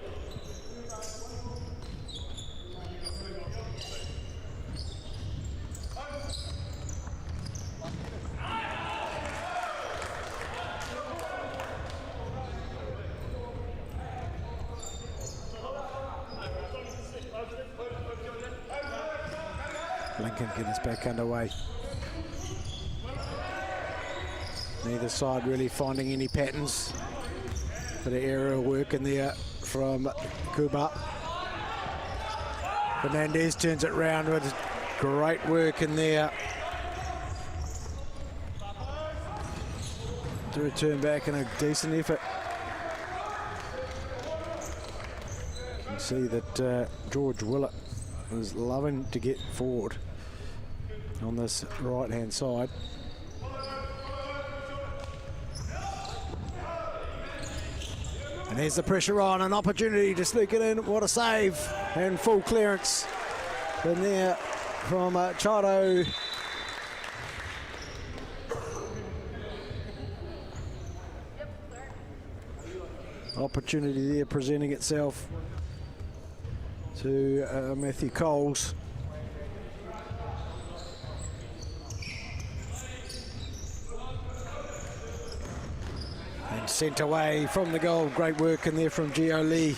Speaker 2: Lincoln getting us back underway. Neither side really finding any patterns. Bit of aerial work in there from Kuba. Fernandez turns it round with great work in there. To return back in a decent effort. You can see that George Willett was loving to get forward on this right-hand side. And here's the pressure on, an opportunity to sneak it in. What a save, and full clearance in there from Charo. Opportunity there presenting itself to Matthew Coles. And sent away from the goal. Great work in there from Gio Lee.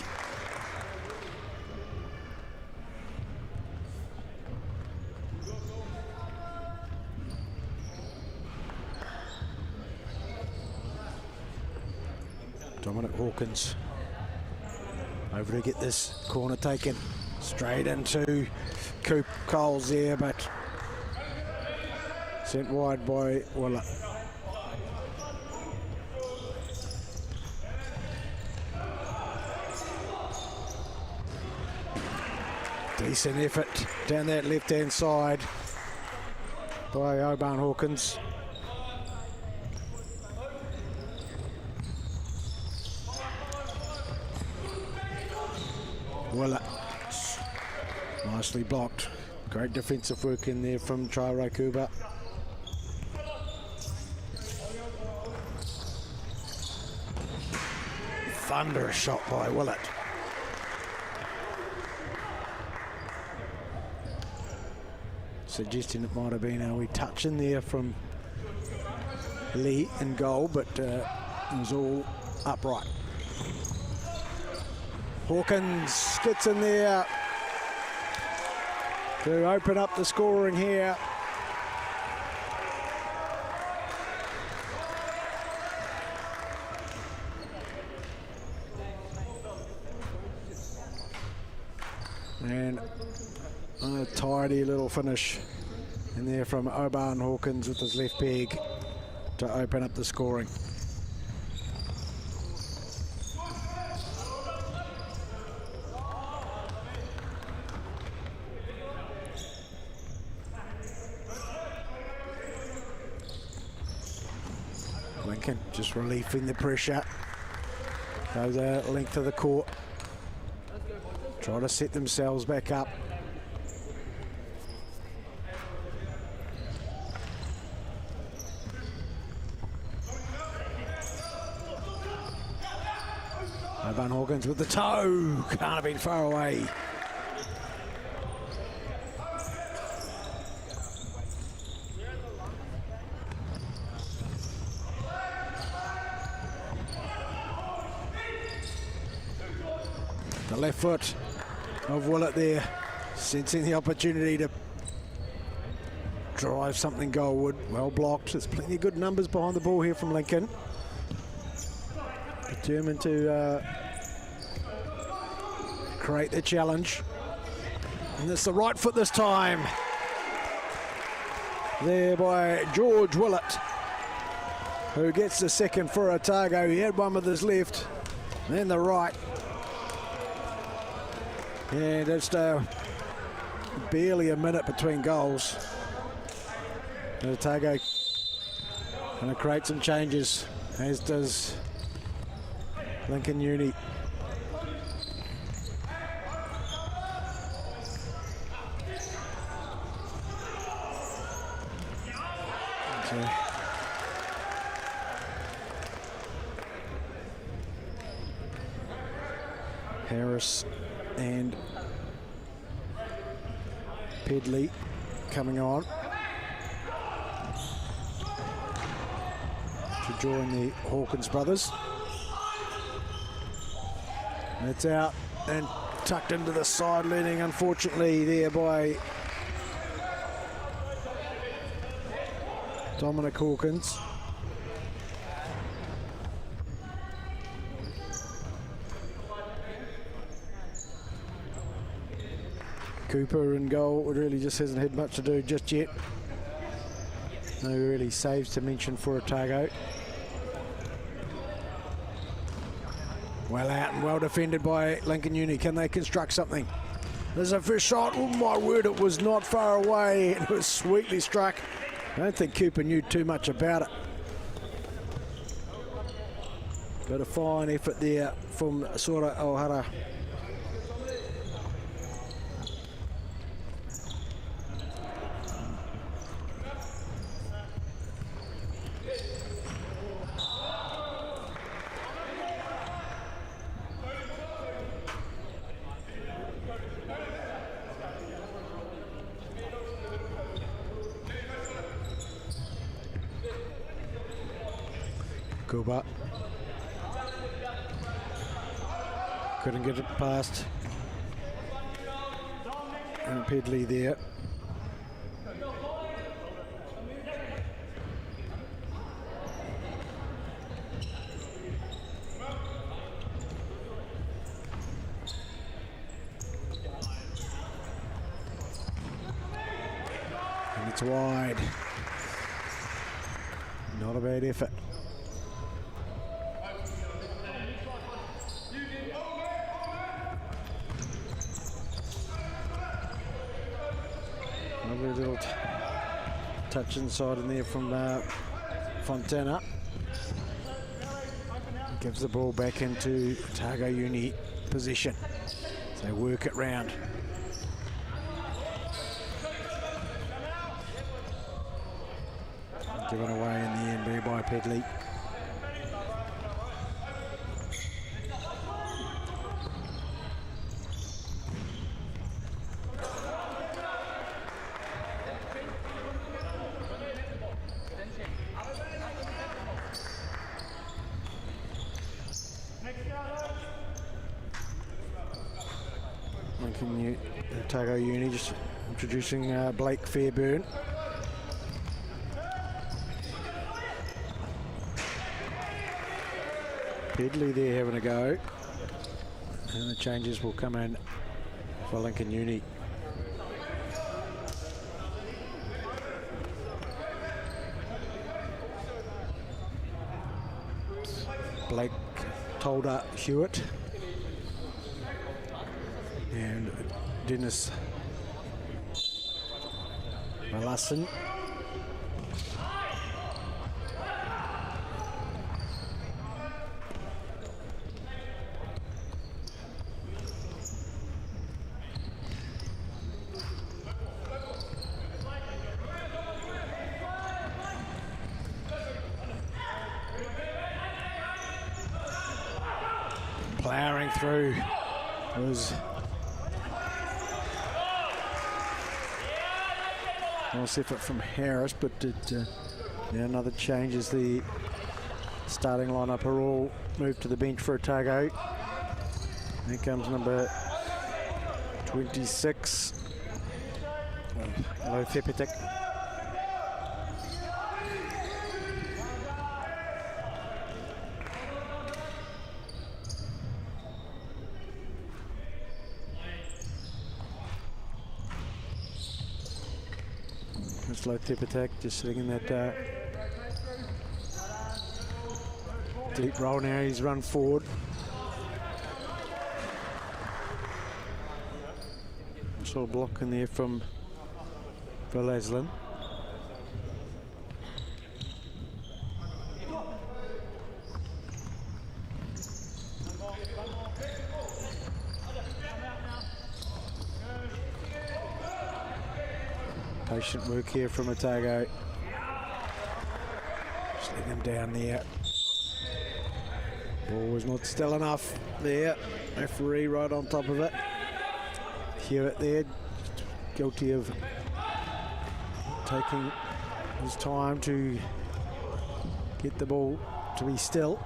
Speaker 2: Dominic Hawkins over to get this corner taken. Straight into Coles there, but sent wide by Willett. Decent effort down that left-hand side by Oban Hawkins. Willett, nicely blocked. Great defensive work in there from Chiro Kuba. Thunderous shot by Willett. Suggesting it might have been a wee touch in there from Lee in goal, but it was all upright. Hawkins gets in there to open up the scoring here. And a tidy little finish in there from Oban Hawkins with his left peg to open up the scoring. Lincoln just relieving the pressure. Goes the length of the court. Try to set themselves back up. Van Hawkins with the toe. Can't have been far away. The left foot of Willett there, sensing the opportunity to drive something goalward. Well blocked. There's plenty of good numbers behind the ball here from Lincoln. Determined to create the challenge. And it's the right foot this time. there by George Willett, who gets the second for Otago. He had one with his left, then the right. And it's barely a minute between goals. And Otago going to create some changes, as does Lincoln Uni. So Harris and Pedley coming on to join the Hawkins brothers. It's out and tucked into the side leaning, unfortunately, there by Dominic Hawkins. Cooper in goal really just hasn't had much to do just yet. No really saves to mention for Otago. Well out and well defended by Lincoln Uni. Can they construct something? There's a first shot. Oh my word, it was not far away. It was sweetly struck. I don't think Cooper knew too much about it. But a fine effort there from Sora O'Hara. Kuba couldn't get it past, and Pedley there. And it's wide. Not a bad effort. Lovely little touch inside in there from Fontana. Gives the ball back into Otago Uni position. So they work it round. Given away in the end there by Pedley. Otago Uni just introducing Blake Fairburn. Pedley there having a go. And the changes will come in for Lincoln Uni. Blake Tolda Hewitt. And Dennis Malasson. Ploughing through was nice effort from Harris, but another change as the starting lineup are all moved to the bench for Otago. Here comes number 26, Lothepetic. Slow tip attack, just sitting in that deep roll now. He's run forward. Sort of block in there from Velaslin. Patient work here from Otago. Just letting him down there. Ball was not still enough there. Referee right on top of it. Hewitt there, guilty of taking his time to get the ball to be still.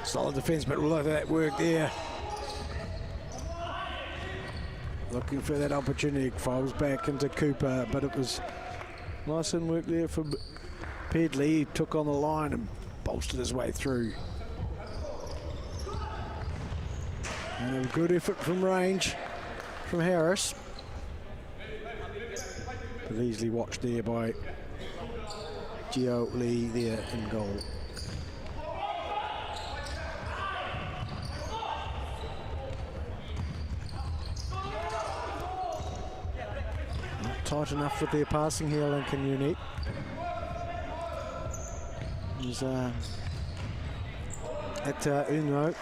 Speaker 2: Solid defence, but look at that work there. Looking for that opportunity, falls back into Cooper, but it was nice and work there from Pedley. He took on the line and bolstered his way through. And a good effort from range from Harris. But easily watched there by Gio Lee there in goal. Tight enough with their passing here, Lincoln Uni. He's at Uno.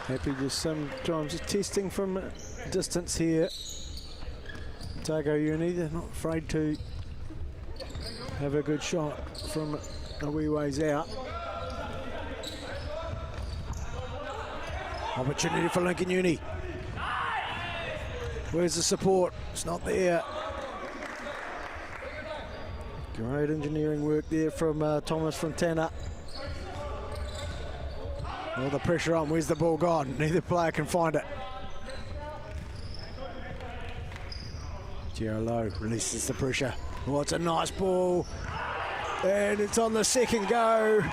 Speaker 2: Happy just sometimes just testing from distance here. Otago Uni, they're not afraid to have a good shot from a wee ways out. Opportunity for Lincoln Uni. Where's the support? It's not there. Great engineering work there from Thomas Fontana. All the pressure on. Where's the ball gone? Neither player can find it. Gio Lowe releases the pressure. Oh, it's a nice ball. And it's on the second go.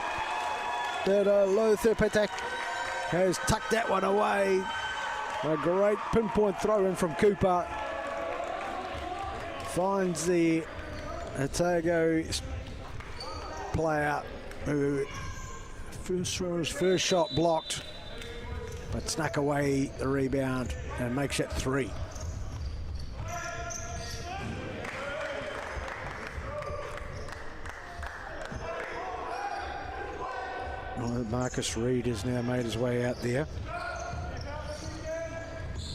Speaker 2: That Lowe Thurpatak has tucked that one away. A great pinpoint throw in from Cooper. Finds the Otago player who first shot blocked, but snuck away the rebound and makes it 3. Marcus Reed has now made his way out there.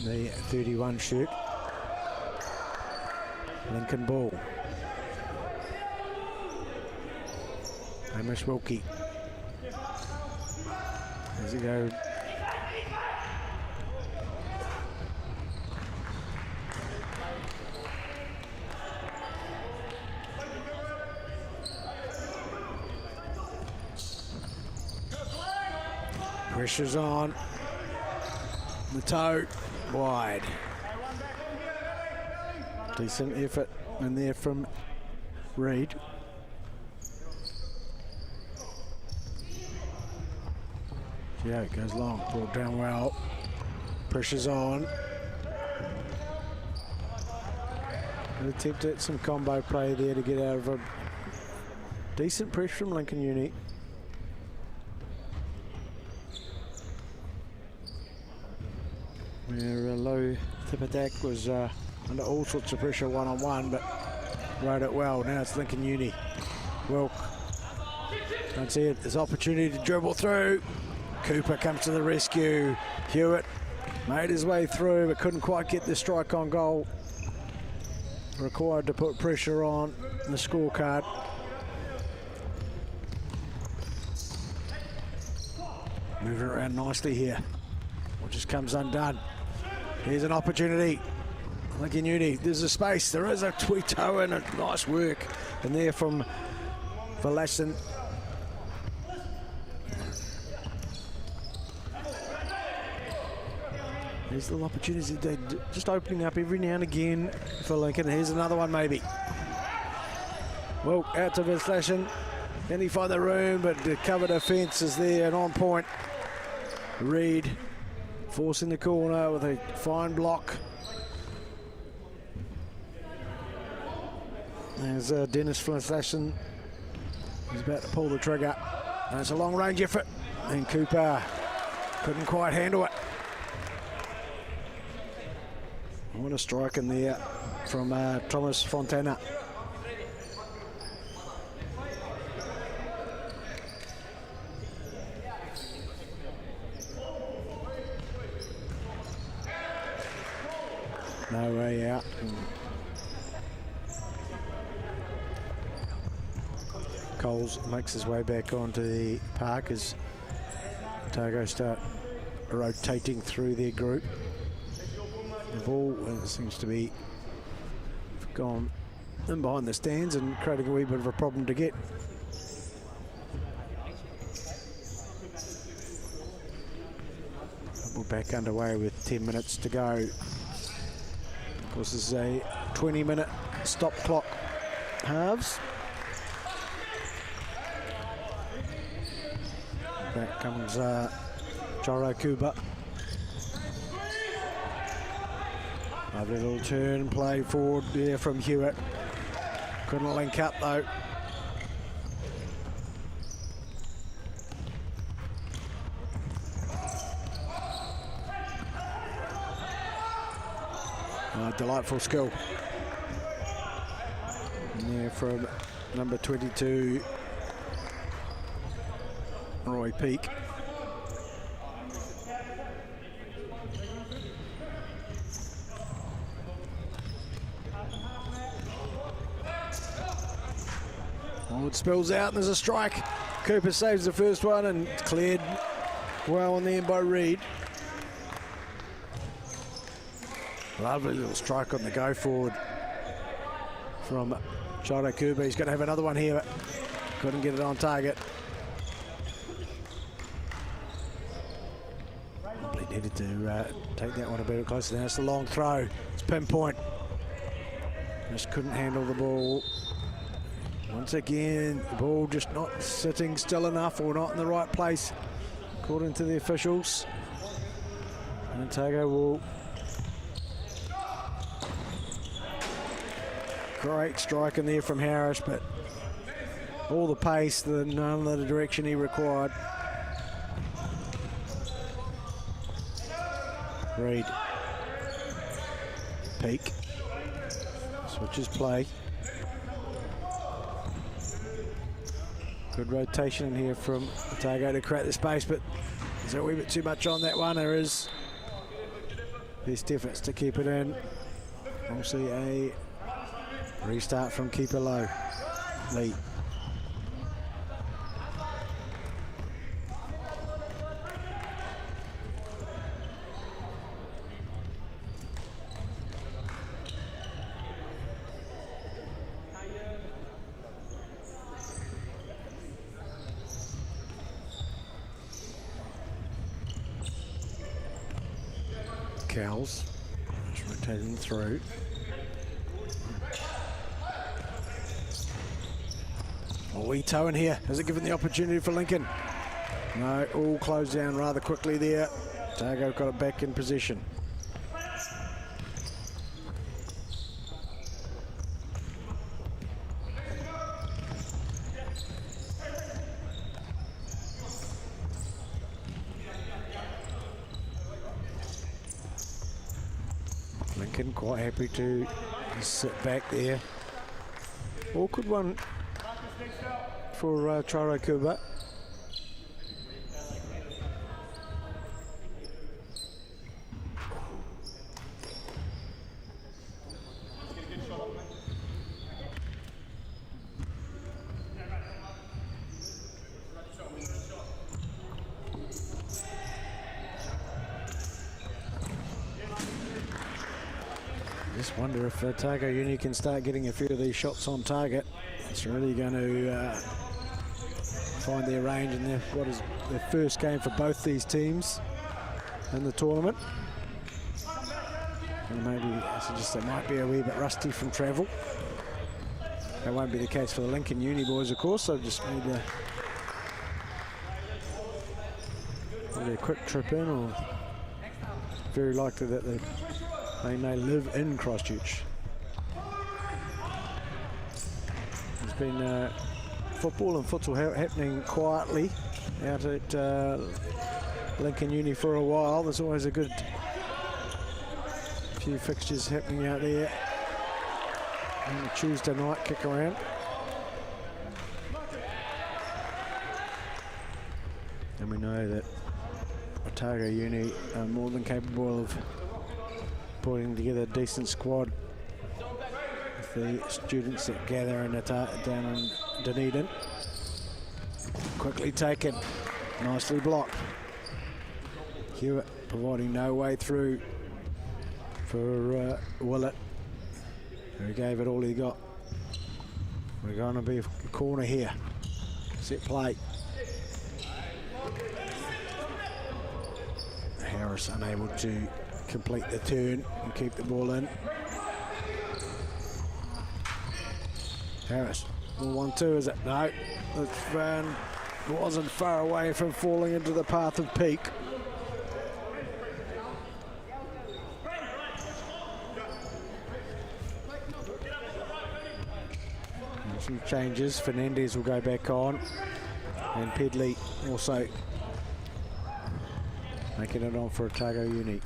Speaker 2: The 31 shirt. Lincoln ball. Hamish Wilkie. As he goes. Pressure's on. The toe wide. Decent effort in there from Reed. Yeah, it goes long, brought down well. Pressure's on. An attempt at some combo play there to get out of a decent pressure from Lincoln Uni. Where Lowe Thurpatak was under all sorts of pressure one-on-one, but rode it well. Now it's Lincoln Uni. Wilk, don't see it. There's opportunity to dribble through. Cooper comes to the rescue. Hewitt made his way through, but couldn't quite get the strike on goal. Required to put pressure on the scorecard. Moving around nicely here. It just comes undone. Here's an opportunity. Lincoln Uni, there's a space. There is a tweet toe and a nice work in there from Verlassen. There's little opportunities. They're just opening up every now and again for Lincoln. Here's another one maybe. Well, out to Verlassen. Can he find the room? But the cover defence is there and on point. Reed forcing the corner with a fine block. There's Dennis Verlassen. He's about to pull the trigger. And it's a long range effort. And Cooper couldn't quite handle it. What a strike in there from Thomas Fontana. No way out. Coles makes his way back onto the park as Otago start rotating through their group. The ball seems to be gone in behind the stands and creating a wee bit of a problem to get. We're back underway with 10 minutes to go. Of course, this is a 20-minute stop clock halves. Back comes Joro Kuba. Lovely little turn, play forward there from Hewitt. Couldn't link up though. Delightful skill. And there from number 22, Roy Peake. Oh, it spills out and there's a strike. Cooper saves the first one and cleared well in the end by Reed. Lovely little strike on the go forward from Joro Kuba. He's going to have another one here, but couldn't get it on target. Probably needed to take that one a bit closer. Now it's a long throw. It's pinpoint. Just couldn't handle the ball. Once again, the ball just not sitting still enough or not in the right place, according to the officials. And Otago will... Great strike in there from Harris, but all the pace, none of the direction he required. Reed. Peake. Switches play. Good rotation in here from Otago to create the space, but there's a wee bit too much on that one. There is best efforts to keep it in. We'll see a restart from keeper low. Lee. Cowles just rotating through. A wee toe in here. Has it given the opportunity for Lincoln? No, all closed down rather quickly there. Otago got it back in position. Lincoln quite happy to sit back there. Awkward one for Joro Kuba. Just wonder if Otago Uni can start getting a few of these shots on target. It's really going to find their range in what is their first game for both these teams in the tournament. And maybe I suggest they might be a wee bit rusty from travel. That won't be the case for the Lincoln Uni boys, of course. They've just made a quick trip in, or very likely that they may live in Christchurch. There's been football and futsal happening quietly out at Lincoln Uni for a while. There's always a good few fixtures happening out there on the Tuesday night kick around. And we know that Otago Uni are more than capable of putting together a decent squad with the students that gather in down in Dunedin. Quickly taken, nicely blocked. Hewitt providing no way through for Willett, who gave it all he got. We're going to be a corner here. Set play. Harris unable to complete the turn and keep the ball in. Harris, 1-2 is it? No, it wasn't far away from falling into the path of Peak. And some changes. Fernandez will go back on, and Pedley also making it on for Otago Uni.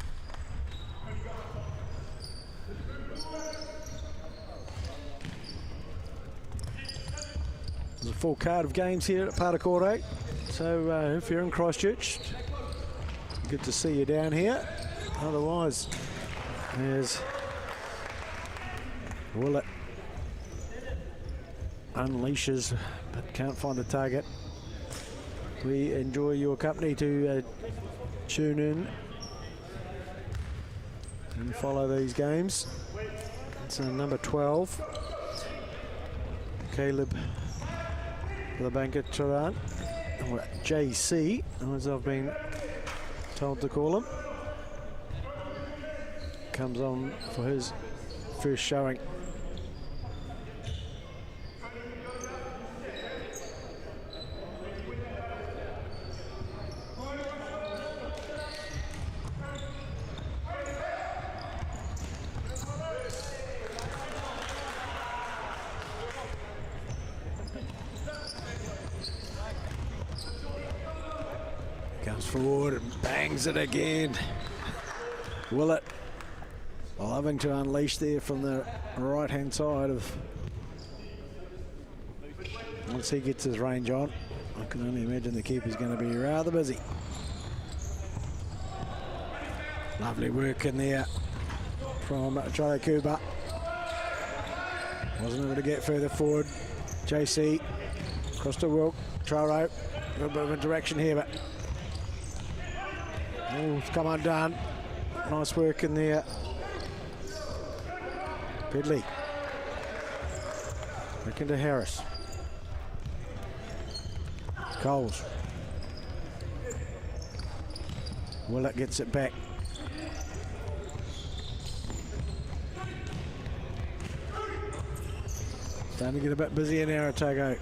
Speaker 2: There's a full card of games here at Parakore, so if you're in Christchurch, good to see you down here. Otherwise, there's Willett unleashes but can't find a target. We enjoy your company to tune in and follow these games. It's number 12, Caleb Labanka-Turan, or JC, as I've been told to call him. Comes on for his first showing. Comes forward and bangs it again. Willett loving to unleash there from the right-hand side of. Once he gets his range on, I can only imagine the keeper's going to be rather busy. Lovely work in there from Charlie Kuba. Wasn't able to get further forward. JC, across to Wilk, Traro, a little bit of interaction here, but it's come undone. Nice work in there. Pedley. Back into Harris. Coles. Willett gets it back. Starting to get a bit busy in there, Otago.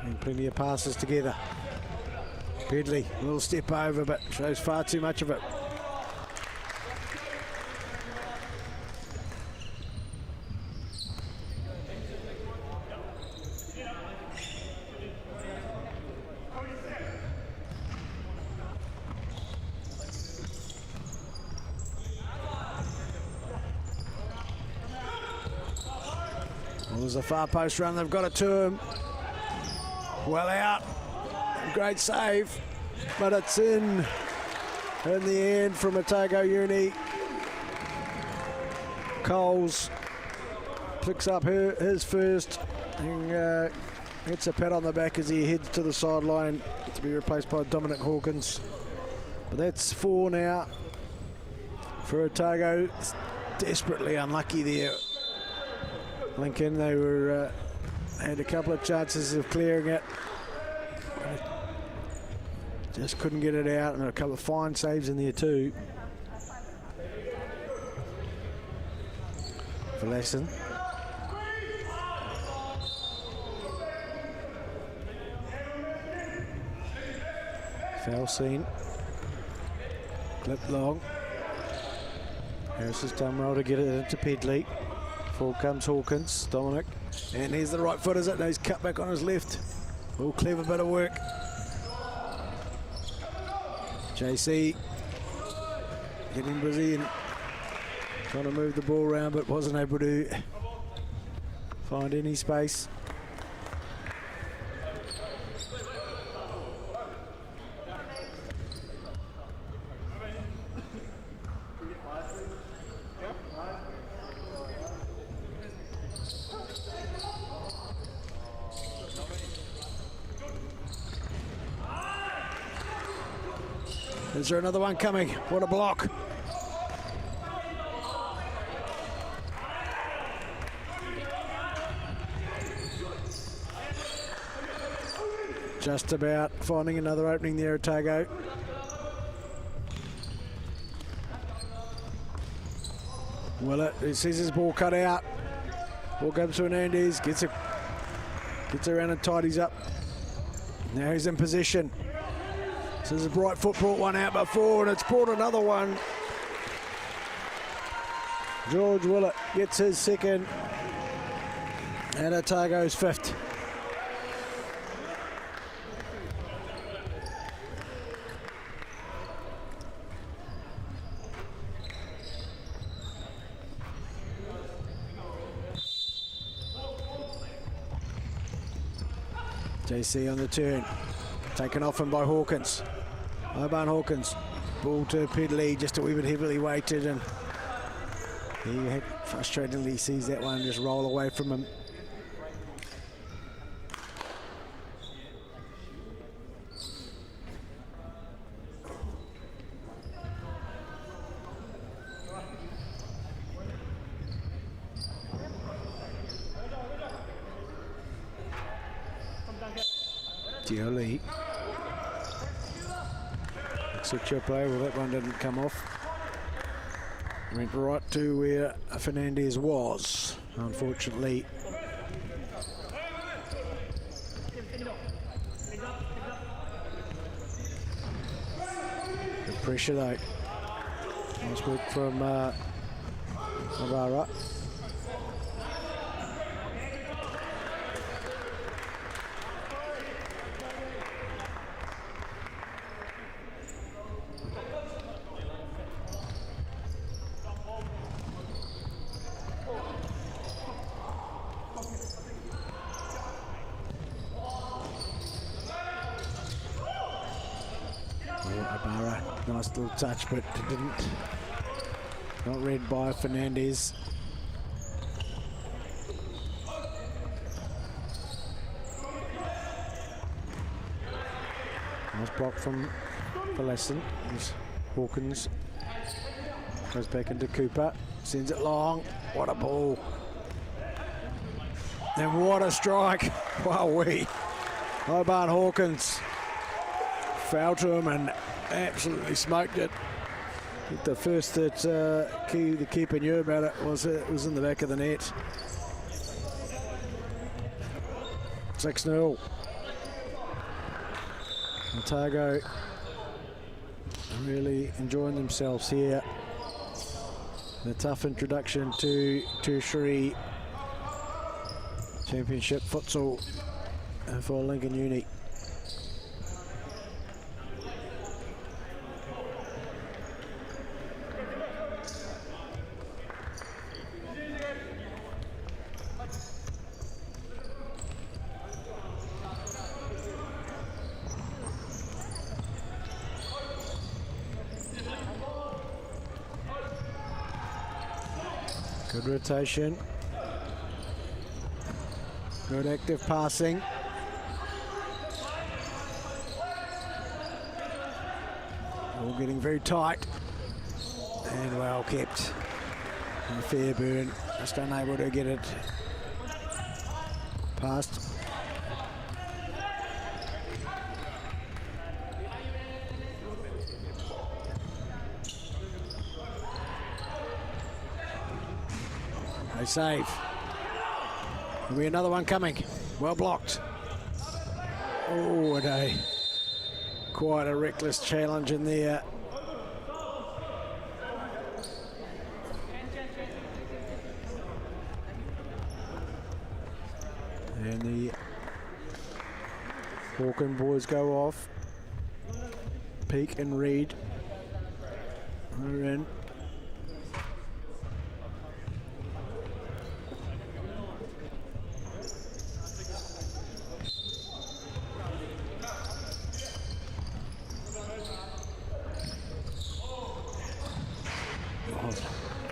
Speaker 2: And plenty of passes together. Pedley, a little step over, but shows far too much of it. Well, there's a far post run, they've got it to him. Well out. Great save, but it's in the end from Otago Uni. Coles picks up his first and gets a pat on the back as he heads to the sideline to be replaced by Dominic Hawkins. But that's 4 now for Otago. It's desperately unlucky there. Lincoln, they were had a couple of chances of clearing it. Just couldn't get it out, and a couple of fine saves in there too. For Lesson. Foul scene. Clip long. Harris has done well to get it into Pedley. Forward comes Hawkins, Dominic. And here's the right foot, is it? No, he's cut back on his left. Oh, clever bit of work. JC getting busy and trying to move the ball around, but wasn't able to find any space. Is there another one coming? What a block. Just about finding another opening there, Otago. Willett, he sees his ball cut out. Ball comes to Hernandez, gets around and tidies up. Now he's in position. So there's a bright foot, brought one out before, and it's brought another one. George Willett gets his second, and Otago's fifth. JC on the turn, taken off him by Hawkins. Oban Hawkins, ball to Pedley, just a wee bit heavily weighted, and he frustratingly sees that one just roll away from him. Dioli. Switcher play, well that one didn't come off. Went right to where Fernandez was, unfortunately. Good pressure though. Nice work from Navarra. Nice little touch, but it didn't. Not read by Fernandez. Nice block from Lesson. Hawkins goes back into Cooper, sends it long. What a ball! And what a strike! Wow-wee! Oban Hawkins foul to him and absolutely smoked it. I think the first that the keeper knew about it was in the back of the net. 6-0. Otago really enjoying themselves here. A tough introduction to tertiary championship futsal for Lincoln Uni. Good rotation. Good active passing. Ball getting very tight and well kept. And Fairburn just unable to get it past. They save. There'll be another one coming. Well blocked. Oh, quite a reckless challenge in there. And the Hawken boys go off. Peak and Reed are in.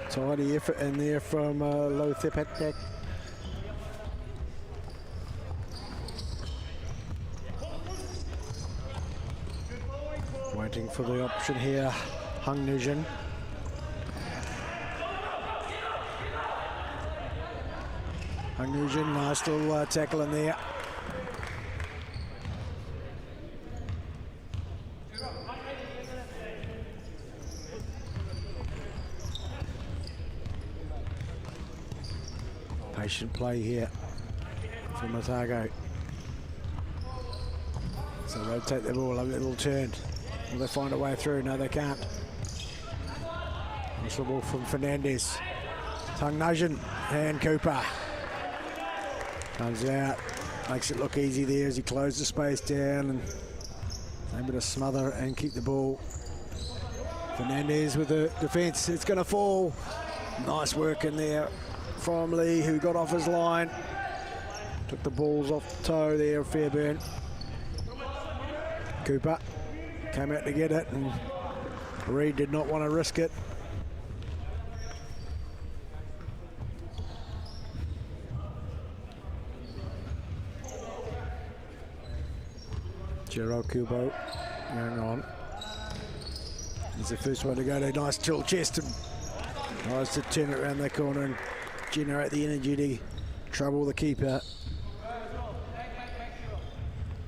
Speaker 2: Tidy effort in there from Lothepatek. Waiting for the option here, Hung Nugent. Hung Nugent, nice little tackle in there. Patient play here from Otago. So rotate the ball, a little turn. Will they find a way through? No, they can't. Nice ball from Fernandez. Hung Nugent and Cooper. Comes out, makes it look easy there as he closed the space down and able to smother and keep the ball. Fernandez with the defence, it's going to fall. Nice work in there from Lee, who got off his line. Took the balls off the toe there, Fairburn. Cooper came out to get it, and Reed did not want to risk it. Gerald Kubo going on. He's the first one to go to a nice tilt chest and tries to turn it around the corner and generate the energy to trouble the keeper.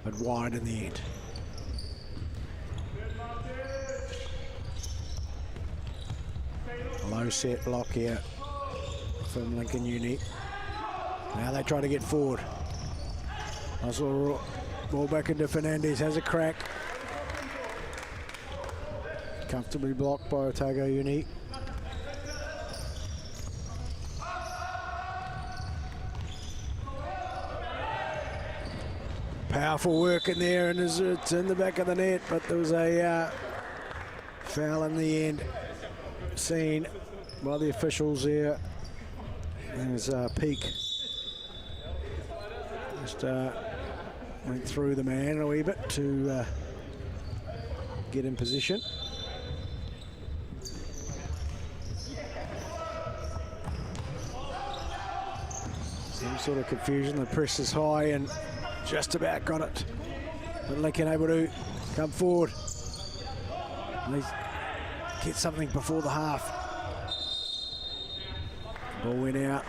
Speaker 2: But wide in the end. Low set block here from Lincoln Uni. Now they try to get forward. Nice little ball back into Fernandez, has a crack. Comfortably blocked by Otago Uni. Powerful work in there, and it's in the back of the net, but there was a foul in the end seen by the officials there. There's Peak. Just went through the man a wee bit to get in position. Some sort of confusion, the press is high and just about got it. But Lincoln able to come forward. At least get something before the half. Ball went out.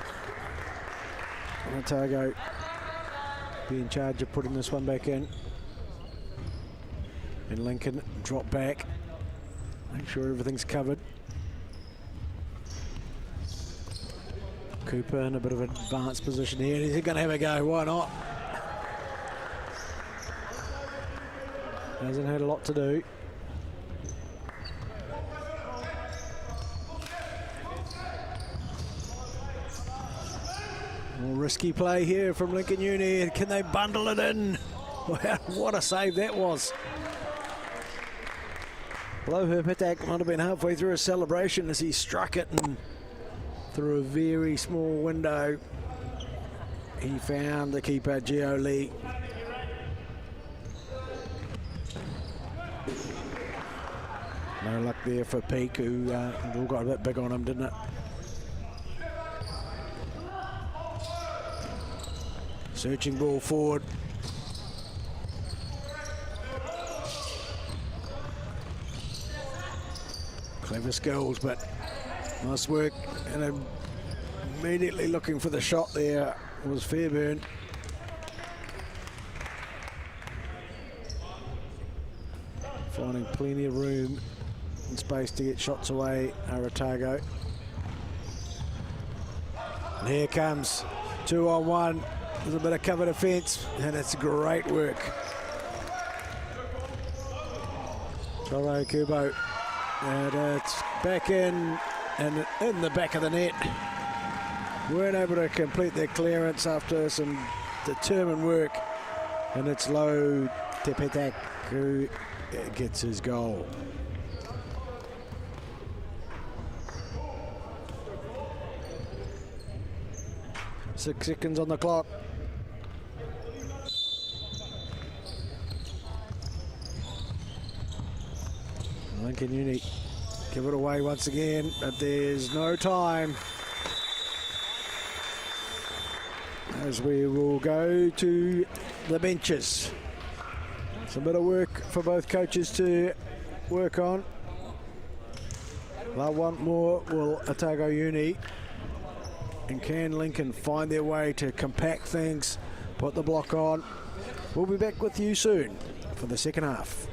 Speaker 2: Otago be in charge of putting this one back in. And Lincoln drop back. Make sure everything's covered. Cooper in a bit of an advanced position here. He's going to have a go. Why not? Hasn't had a lot to do. More risky play here from Lincoln Uni. Can they bundle it in? Wow, what a save that was. Lothepatek might have been halfway through a celebration as he struck it, and through a very small window he found the keeper, Gio Lee. No luck there for Peak, who it all got a bit big on him, didn't it? Searching ball forward. Clever skills, but nice work. And immediately looking for the shot there was Fairburn. Finding plenty of room and space to get shots away are Otago. And here comes 2-on-1. There's a bit of cover defence, and it's great work. Toro Kubo, and it's back in and in the back of the net. Weren't able to complete their clearance after some determined work, and it's Lo Tepetak who gets his goal. Six seconds on the clock. Lincoln Uni give it away once again, but there's no time. As we will go to the benches. It's a bit of work for both coaches to work on. They'll want more, will Otago Uni. And can Lincoln find their way to compact things, put the block on? We'll be back with you soon for the second half.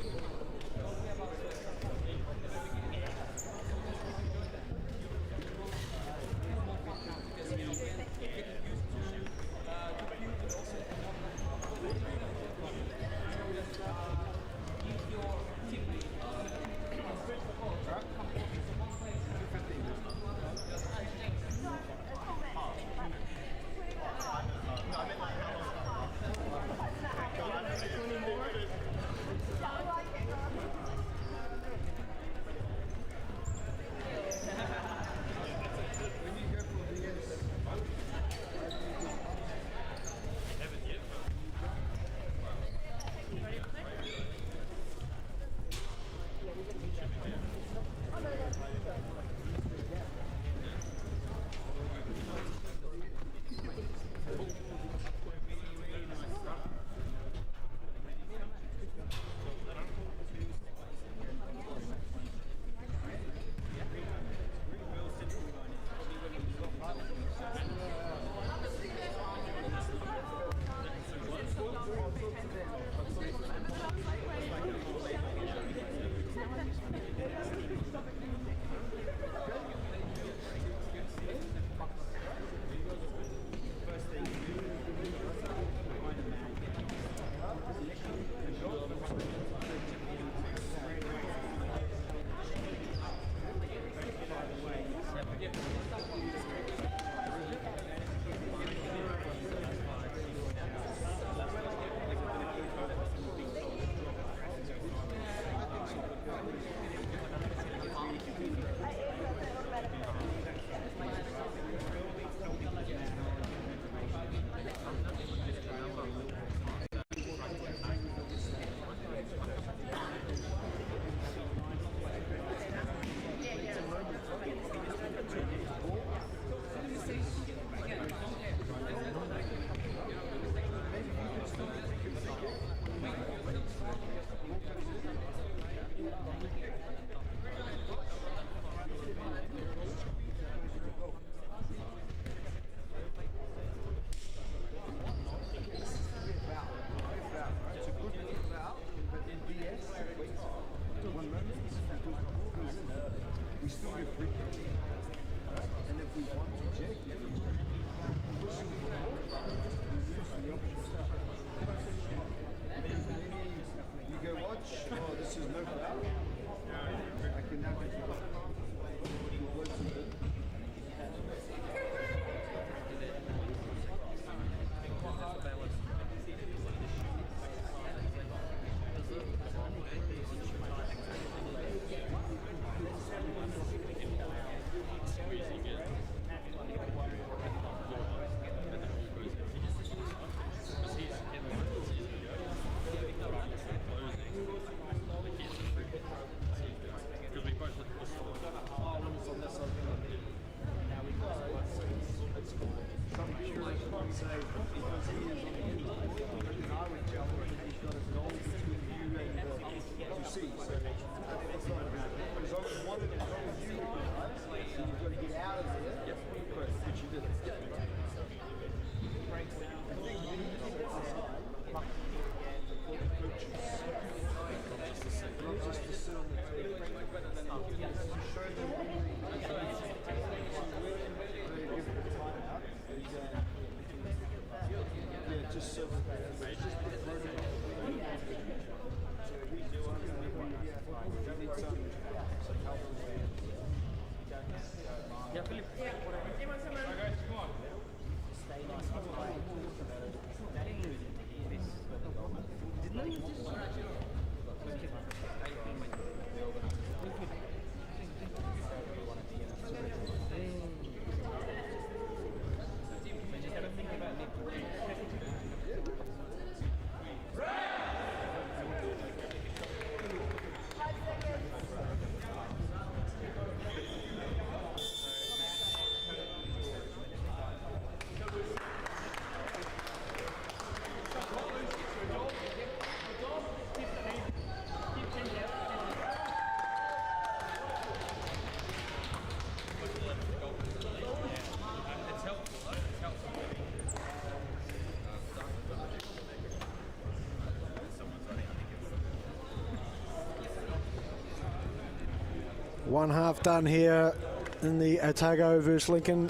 Speaker 2: One half done here in the Otago versus Lincoln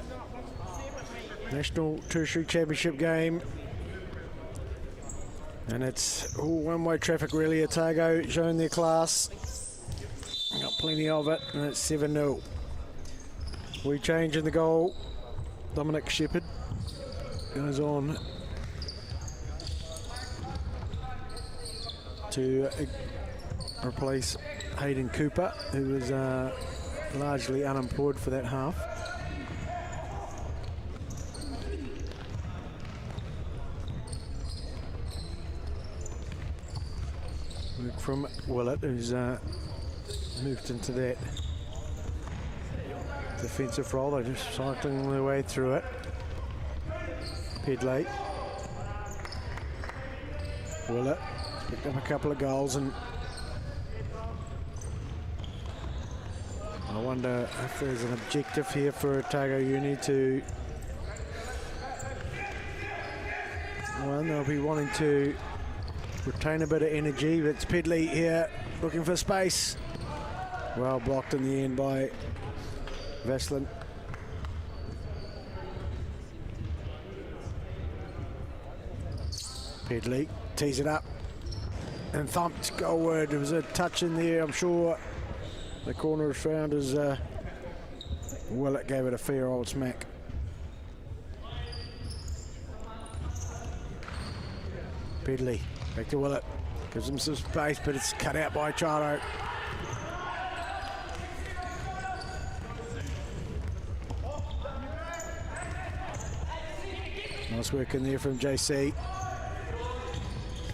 Speaker 2: National Tertiary Championship game. And it's one-way traffic really. Otago showing their class. Got plenty of it, and it's 7-0. We change in the goal. Dominic Shepherd goes on to replace Hayden Cooper, who was largely unemployed for that half. Work from Willett, who's moved into that defensive role. They're just cycling their way through it. Pedley. Willett picked up a couple of goals, and I wonder if there's an objective here for Otago Uni to, well, they'll be wanting to retain a bit of energy. But it's Pedley here looking for space. Well blocked in the end by Veslin. Pedley tees it up and thumped goalward. There was a touch in there, I'm sure. The corner is found as Willett gave it a fair old smack. Pedley back to Willett, gives him some space, but it's cut out by Charo. Nice work in there from JC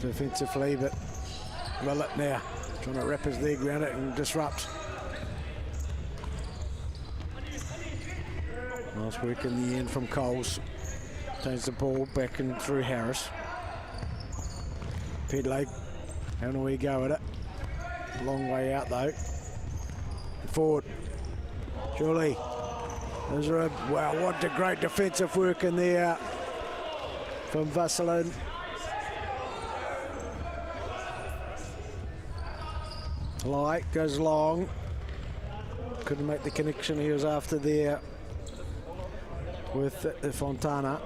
Speaker 2: defensively, but Willett now trying to wrap his leg around it and disrupt. Nice work in the end from Coles. Takes the ball back and through Harris. Pedley having a wee go at it. Long way out though. Forward. Julie. Wow, what a great defensive work in there from Vaseline. Light goes long. Couldn't make the connection. He was after there with Fontana.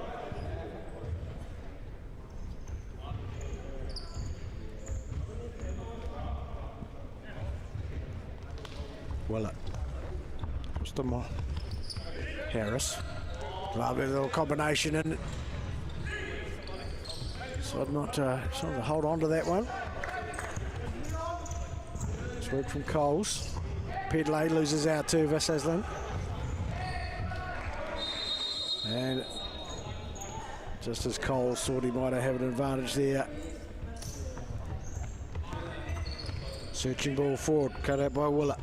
Speaker 2: Willett. Just a more. Harris. Lovely little combination in it. So not to hold on to that one. It's work from Coles. Pedley loses out to Vaseslin. And just as Coles thought he might have had an advantage there. Searching ball forward, cut out by Willett.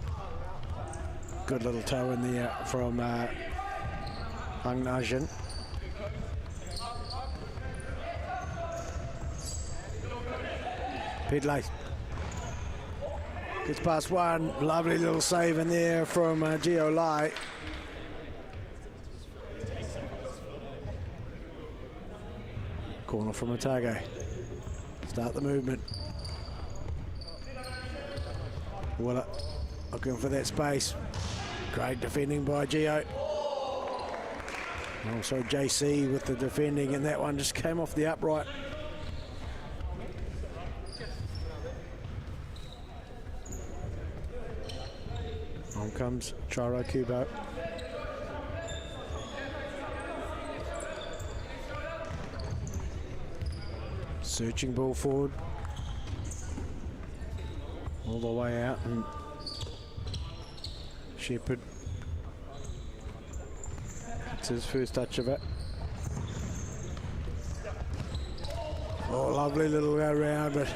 Speaker 2: Good little toe in there from Hung Najin. Pedley gets past one. Lovely little save in there from Gio Lai. Corner from Otago. Start the movement. Willett looking for that space. Great defending by Gio. Also JC with the defending, and that one just came off the upright. On comes Chiro Kubo. Searching ball forward. All the way out, and Shepherd. It's his first touch of it. Oh, lovely little go round, but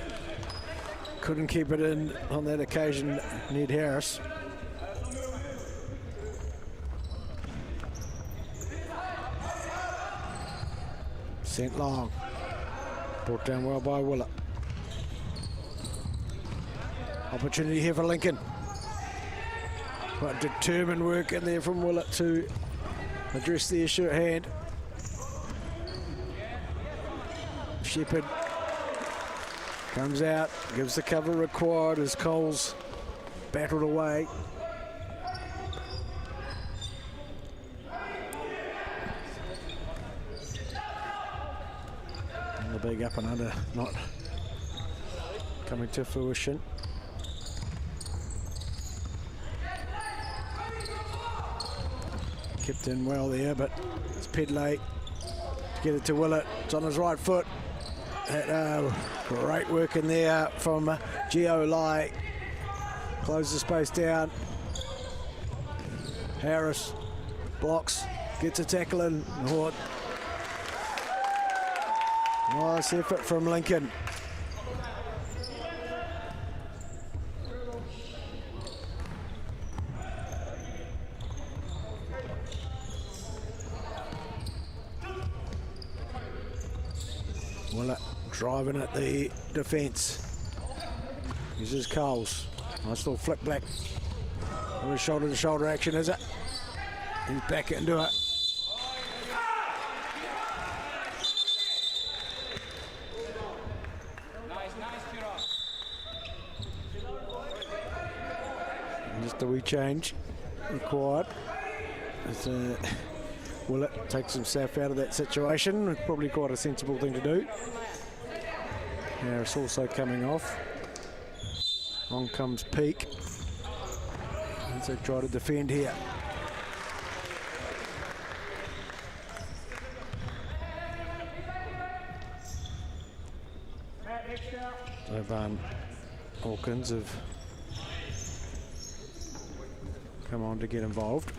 Speaker 2: couldn't keep it in on that occasion, Ned Harris. Sent long. Brought down well by Willett. Opportunity here for Lincoln. But determined work in there from Willett to address the issue at hand. Shepherd comes out, gives the cover required as Coles battled away. And the big up and under not coming to fruition. Kept in well there, but it's Pedley to get it to Willett. It's on his right foot. Great work in there from Gio Lai. Close the space down. Harris blocks, gets a tackle in. Nice effort from Lincoln. Willett driving at the defence. Uses Coles. Nice little flick back. Shoulder to shoulder action, is it? He's back into it. Just a wee change required. Willett takes himself out of that situation. Probably quite a sensible thing to do. Harris also coming off. On comes Peak. And so try to defend here. So Van Hawkins have come on to get involved.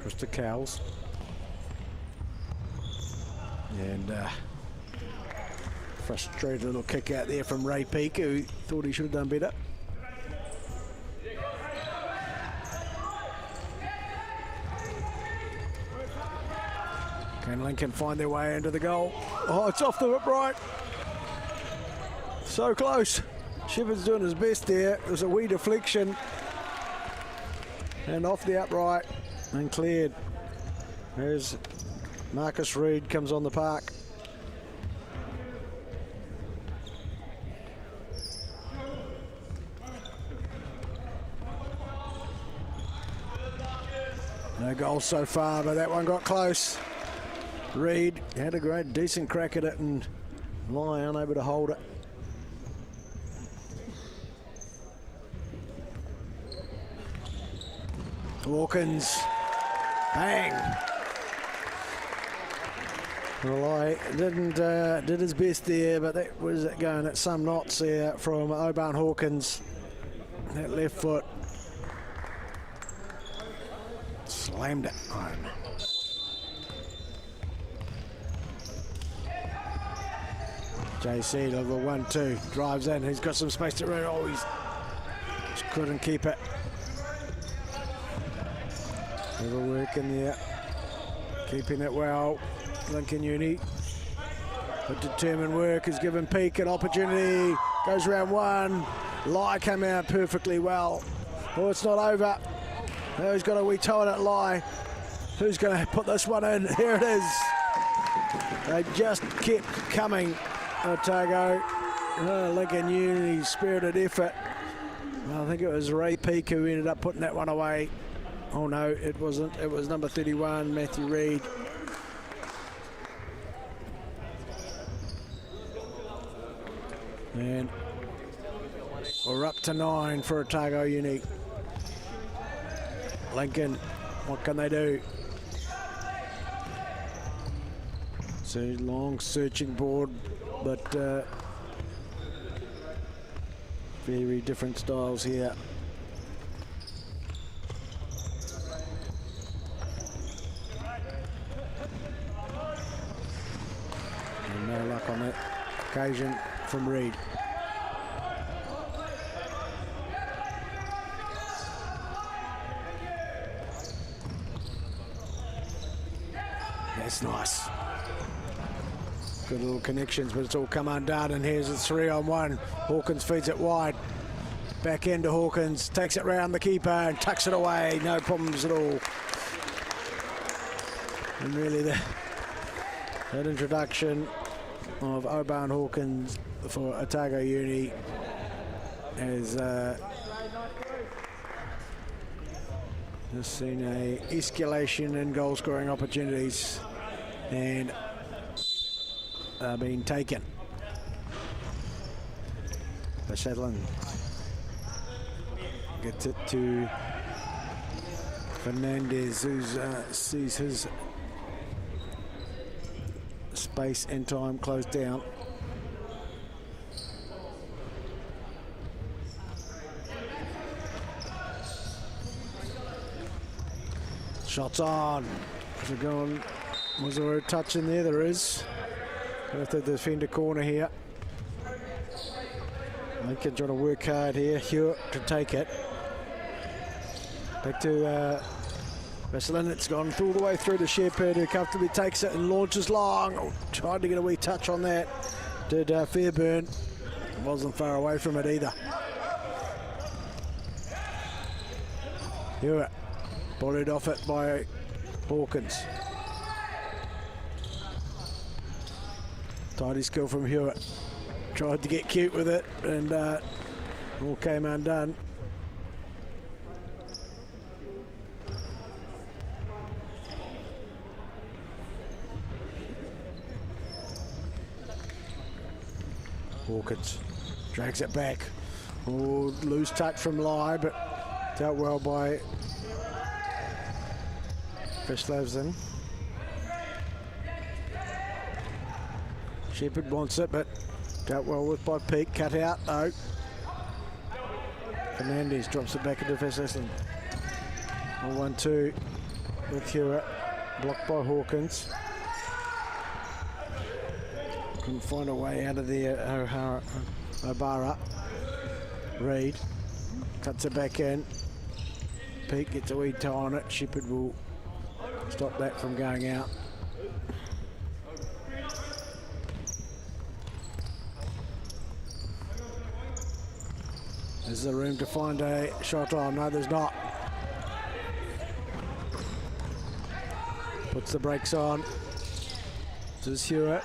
Speaker 2: Krista Cowles. And frustrated little kick out there from Ray Peak, who thought he should have done better. Can Lincoln find their way into the goal? Oh, it's off the upright. So close. Shepherd's doing his best there. It was a wee deflection. And off the upright and cleared. There's Marcus Reed comes on the park. No goals so far, but that one got close. Reed had a great, decent crack at it, and Lai unable to hold it. Hawkins, bang! Lai did his best there, but that was going at some knots there from Oban Hawkins. That left foot slammed it home. JC level 1-2 drives in. He's got some space to run. Oh, he just couldn't keep it. Never working there, keeping it well. Lincoln Uni, but determined work has given Peak an opportunity. Goes round one. Lai came out perfectly well. Oh, it's not over. Oh, he's got a wee toe in it, Lai. Who's going to put this one in? Here it is. They just kept coming, Otago. Lincoln Uni, spirited effort. Well, I think it was Ray Peake who ended up putting that one away. Oh no, it wasn't. It was number 31, Matthew Reid. And we're up to 9 for Otago Uni. Lincoln, what can they do? So long searching board, but very different styles here. And no luck on that occasion from Reid. That's nice. Good little connections, but it's all come undone, and here's a 3-on-1. Hawkins feeds it wide. Back into Hawkins, takes it round the keeper and tucks it away. No problems at all. And really that introduction of Oban Hawkins for Otago Uni has just seen a escalation in goal scoring opportunities and being taken. Shetland gets it to Fernandez, who sees his space and time closed down. Shots on. Is it going? Was there a touch in there? There is. Have to defend a corner here. Lincoln trying to work hard here. Hewitt to take it. Back to Vasselin. It's gone all the way through to Shepherd, who comfortably takes it and launches long. Oh, tried to get a wee touch on that. Did Fairburn. Wasn't far away from it either. Hewitt. Bodied off it by Hawkins. Tidy skill from Hewitt. Tried to get cute with it and all came undone. Hawkins drags it back. Oh, loose touch from Lai, but dealt well by Fishlavson. Shepherd wants it, but dealt well with by Peake. Cut out though. Fernandez drops it back into Fishlavson. 1-2 with Hewitt. Blocked by Hawkins. Couldn't find a way out of there. O'Bara. Reid cuts it back in. Peake gets a wee toe on it. Shepherd will stop that from going out. Is there room to find a shot on? No, there's not. Puts the brakes on. This is Hewitt.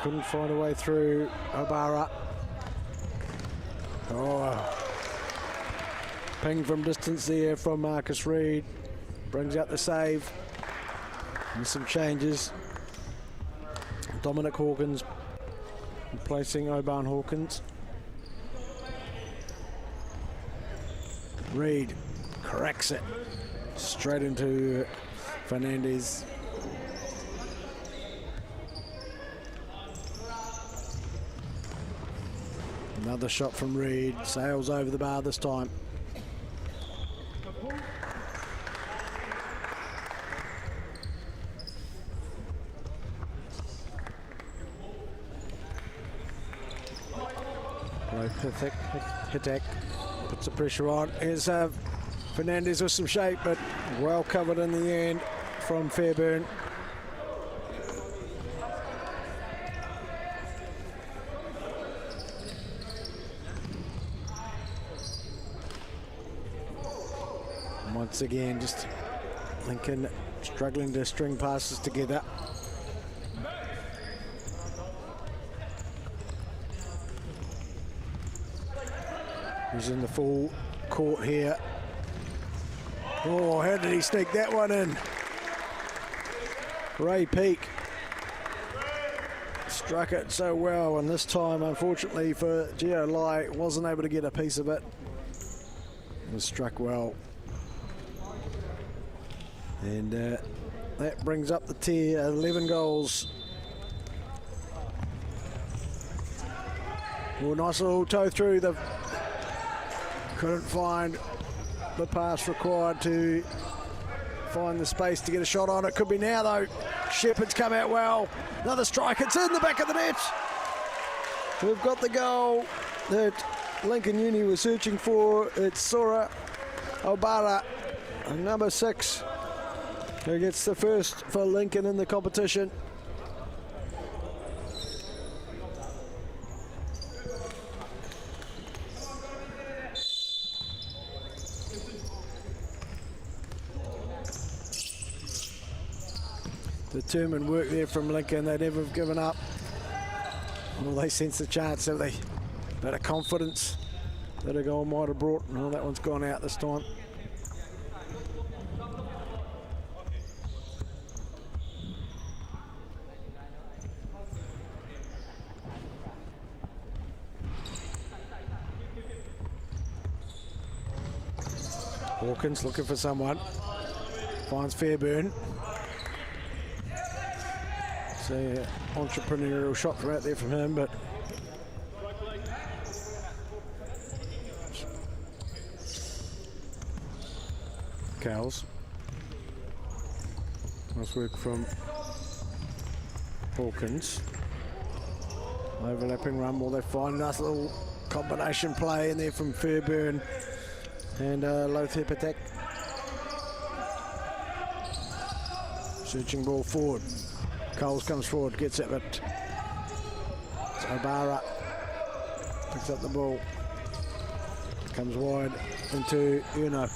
Speaker 2: Couldn't find a way through O'Bara. Oh. Ping from distance there from Marcus Reid. Brings out the save. And some changes. Dominic Hawkins replacing Oban Hawkins. Reid corrects it straight into Fernandez. Another shot from Reid, sails over the bar this time. Hitek puts the pressure on. Here's Fernandez with some shape, but well covered in the end from Fairburn. Once again, just Lincoln struggling to string passes together. He's in the full court here. Oh, how did he sneak that one in? Ray Peak struck it so well, and this time, unfortunately for Gio Lai, wasn't able to get a piece of it. It was struck well. And that brings up the tier, 11 goals. Oh, nice little toe through. Couldn't find the pass required to find the space to get a shot on. It could be now though. Shepherd's come out well. Another strike. It's in the back of the net. We've got the goal that Lincoln Uni was searching for. It's Sora Obara, number 6, who gets the first for Lincoln in the competition. Determined work there from Lincoln. They never have given up. Well, they sense the chance, have they? Bit of confidence that a goal might have brought. No, that one's gone out this time. Hawkins looking for someone. Finds Fairburn. It's an entrepreneurial shot from out there from him, but Cowles. Nice work from Hawkins. Overlapping rumble. They find a nice little combination play in there from Fairburn and Lothepatek. Searching ball forward. Coles comes forward, gets it, but it's Obara. Picks up the ball. Comes wide into Uno.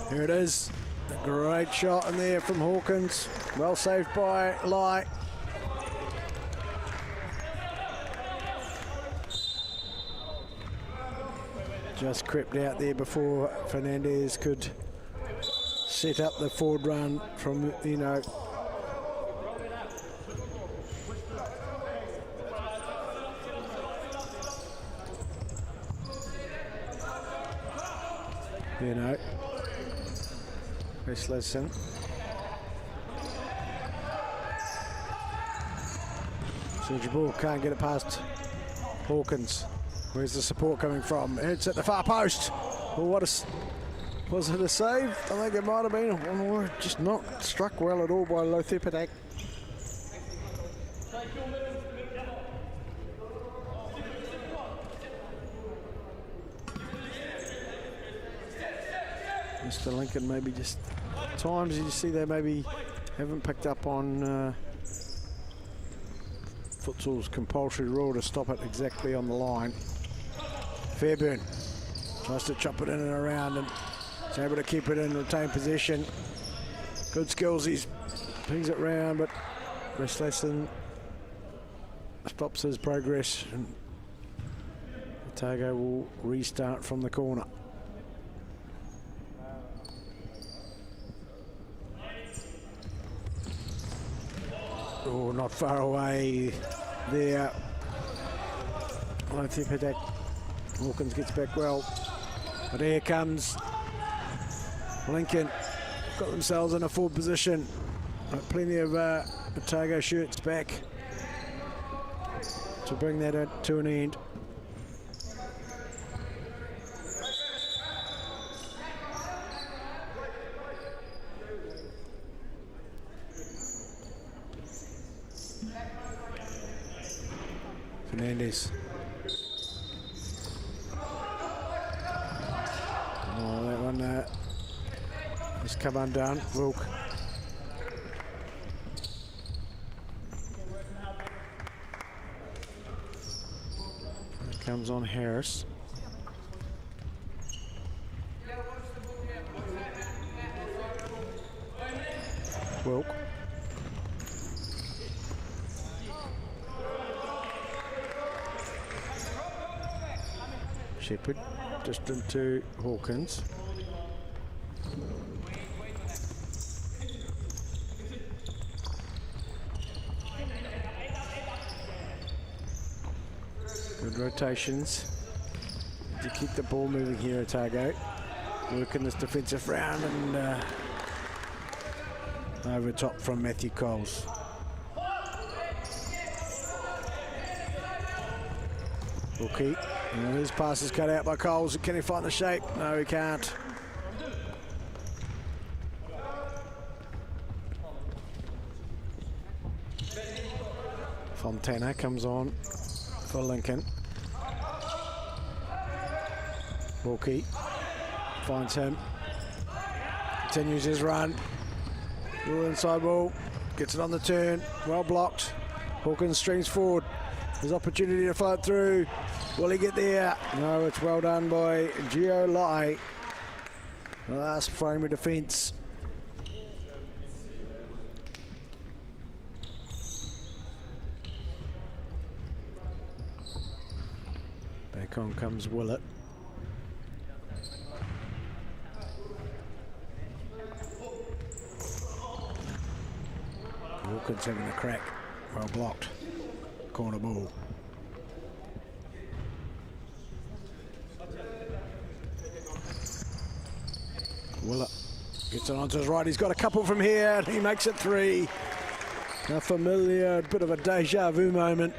Speaker 2: Here it is. A great shot in there from Hawkins. Well saved by Lai. Just crept out there before Fernandez could set up the forward run from, you know. Best lesson. Sergio Ball can't get it past Hawkins. Where's the support coming from? It's at the far post. Well, was it a save? I think it might have been. Oh, just not struck well at all by Lothepatek. Mr. Lincoln maybe just times you see they maybe haven't picked up on futsal's compulsory rule to stop it exactly on the line. Fairburn tries to chop it in and around and is able to keep it in retained possession. Good skills, he's pings it round, but Restlesson stops his progress and Otago will restart from the corner. Oh, not far away there. Lothepatek. Hawkins gets back well. But here comes Lincoln. Got themselves in a forward position. Plenty of Otago shirts back to bring that to an end. Fernandez. Oh, that one has come undone. Wilk. It comes on Harris. Wilk. Shepherd just into Hawkins. Good rotations to keep the ball moving here, Otago. Working this defensive round and over top from Matthew Coles. Wilkie. And his pass is cut out by Coles. Can he find the shape? No, he can't. Fontana comes on for Lincoln. Wilkie finds him. Continues his run. Little inside ball. Gets it on the turn. Well blocked. Hawkins streams forward. His opportunity to float through. Will he get there? No, it's well done by Gio Lai. The last frame of defence. Back on comes Willett. Wilkins having a crack. Well blocked. Corner ball. Willett gets it onto his right. He's got a couple from here and he makes it 3. A familiar bit of a deja vu moment.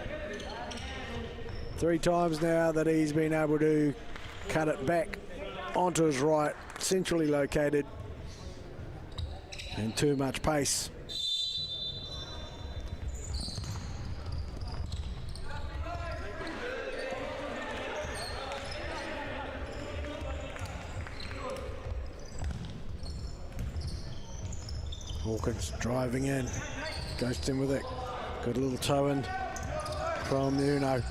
Speaker 2: 3 times now that he's been able to cut it back onto his right, centrally located, and too much pace. Hawkins driving in, goes in with it. Good little toe in from Uno.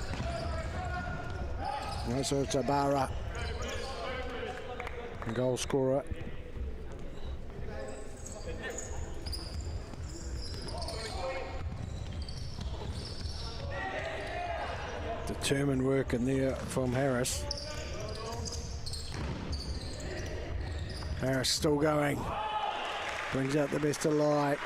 Speaker 2: So it's Abara, goal scorer. Determined work in there from Harris. Harris still going. Brings out the best of Light.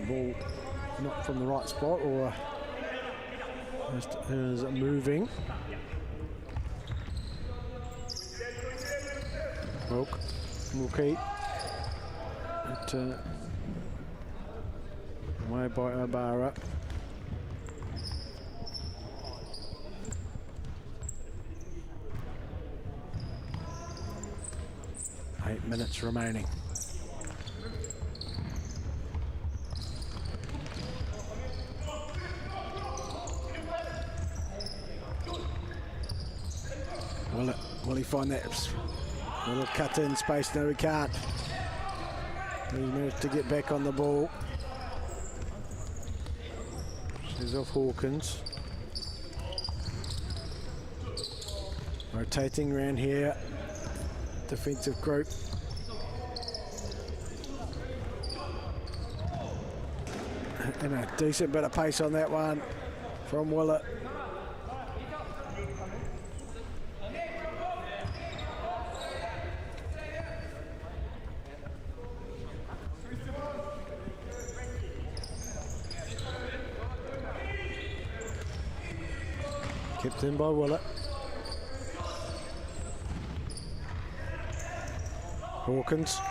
Speaker 2: Ball not from the right spot or just is moving. Wilkie. Away by Obara. Eight minutes remaining. Will he find that little cut in space? No, he can't. He managed to get back on the ball. She's off Hawkins. Rotating around here. Defensive group. And a decent bit of pace on that one from Willett. Kept in by Willett. Hawkins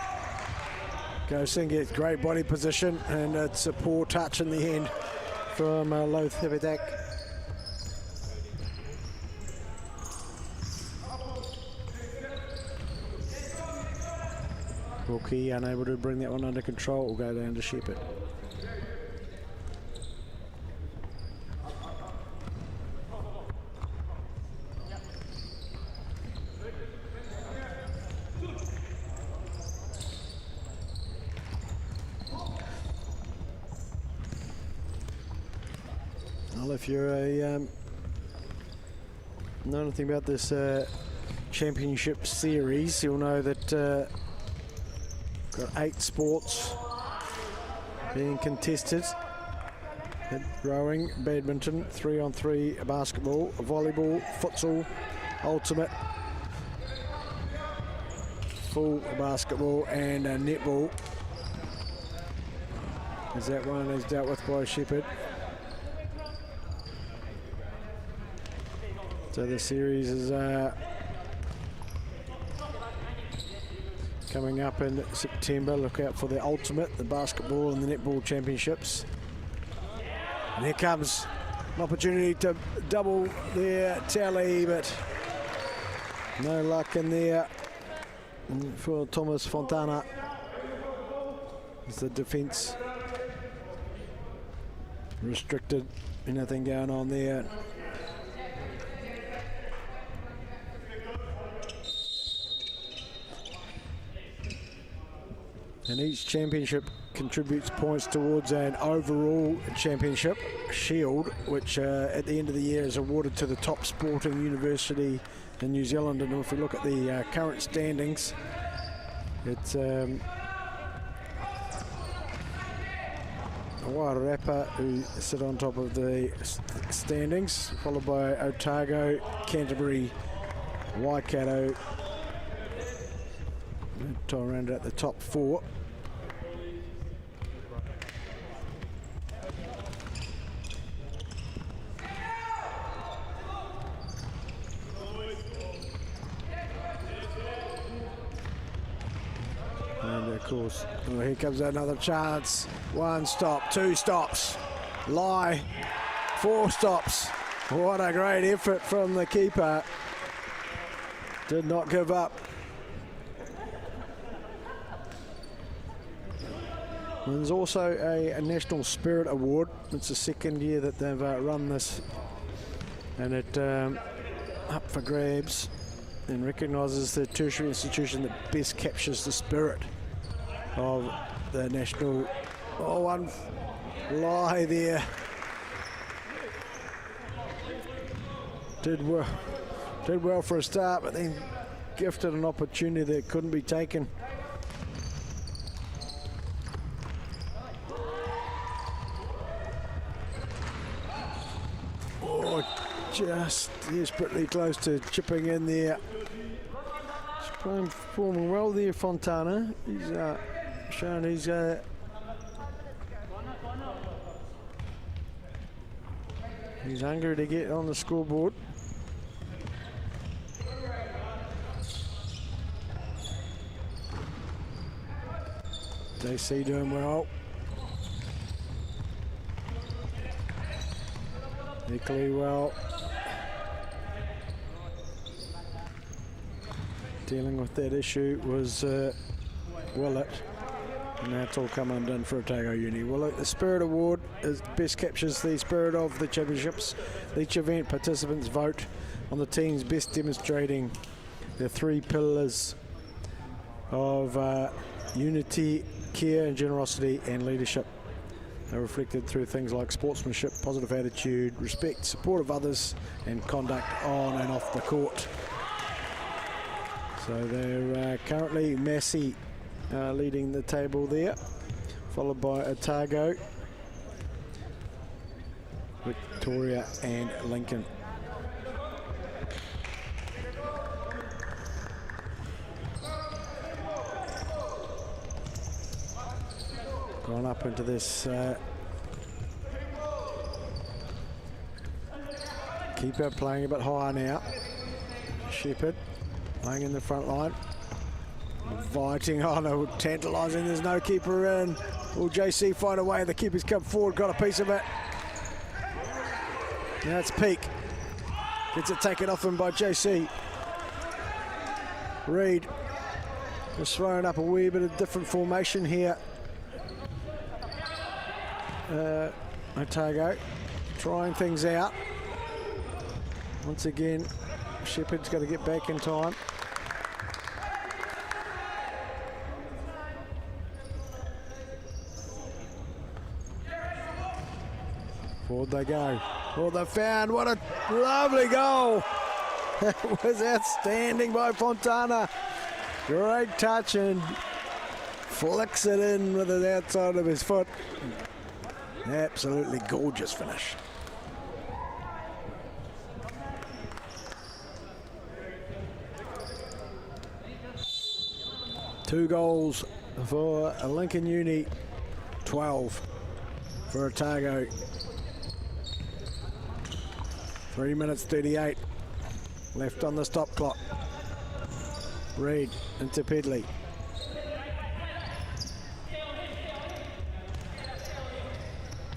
Speaker 2: goes in, gets great body position, and it's a poor touch in the end from Lothar. Wilkie unable to bring that one under control. Will go down to Shepherd. Well, if you're a know anything about this championship series, you'll know that got 8 sports being contested. Rowing, badminton, 3-on-3 basketball, volleyball, futsal, ultimate, full basketball, and netball. Is that one is dealt with by Shepherd. So the series is coming up in September. Look out for the ultimate, the basketball and the netball championships. And here comes an opportunity to double their tally, but no luck in there for Thomas Fontana. As the defence restricted, anything going on there. And each championship contributes points towards an overall championship shield, which at the end of the year is awarded to the top sporting university in New Zealand. And if we look at the current standings, it's Wairarapa who sit on top of the standings, followed by Otago, Canterbury, Waikato, around at the top 4. And of course, well, here comes another chance. 1 stop, 2 stops, lie, 4 stops. What a great effort from the keeper. Did not give up. And there's also a National Spirit Award. It's the second year that they've run this, and it up for grabs and recognises the tertiary institution that best captures the spirit of the national. Oh, one lie there. Did well for a start, but then gifted an opportunity that couldn't be taken. Just desperately close to chipping in there. He's performing well there, Fontana. He's shown he's hungry to get on the scoreboard. JC doing well. Equally well. Dealing with that issue was Willett, and that's all come undone for Otago Uni. Willett, the Spirit Award best captures the spirit of the championships. Each event participants vote on the teams best demonstrating the 3 pillars of unity, care and generosity, and leadership. They're reflected through things like sportsmanship, positive attitude, respect, support of others, and conduct on and off the court. So they're currently Massey leading the table there, followed by Otago, Victoria and Lincoln. Gone up into this Keeper playing a bit higher now. Shepherd playing in the front line. Inviting, oh no, tantalising, there's no keeper in. Will JC find a way? The keeper's come forward, got a piece of it. Now it's Peak. Gets it taken off him by JC. Reed just throwing up a wee bit of different formation here. Otago trying things out. Once again, Shepherd's got to get back in time. Forward they go. Oh, they found. What a lovely goal. That was outstanding by Fontana. Great touch and flicks it in with the outside of his foot. Absolutely gorgeous finish. Two goals for Lincoln Uni, 12 for Otago. 3 minutes 38 left on the stop clock. Reed into Pedley.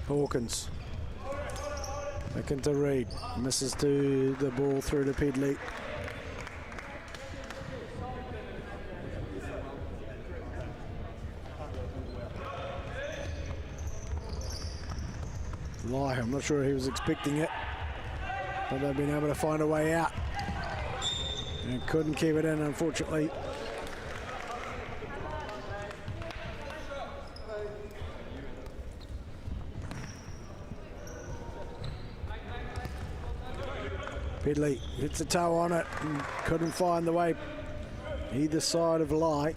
Speaker 2: Hawkins back into Reed, misses to the ball through to Pedley. Lie, I'm not sure he was expecting it, but they've been able to find a way out and couldn't keep it in, unfortunately. Pedley hits a toe on it and couldn't find the way either side of Lie.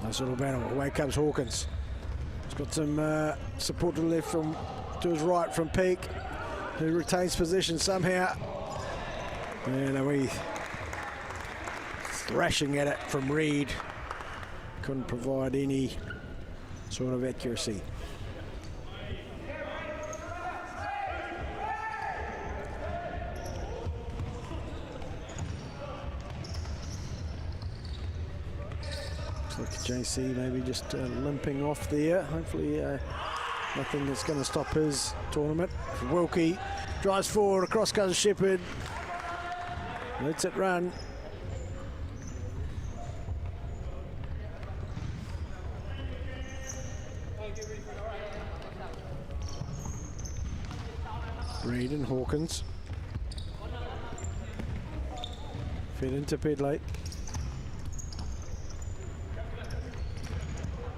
Speaker 2: Nice little battle. Away comes Hawkins. He's got some support to the left to his right from Peak, who retains position somehow. And a wee thrashing at it from Reed. Couldn't provide any sort of accuracy. Looks like JC maybe just limping off there. Hopefully nothing that's going to stop his tournament. Wilkie drives forward, across goes Shepherd. Lets it run. Reed and Hawkins. Fed into Pedley.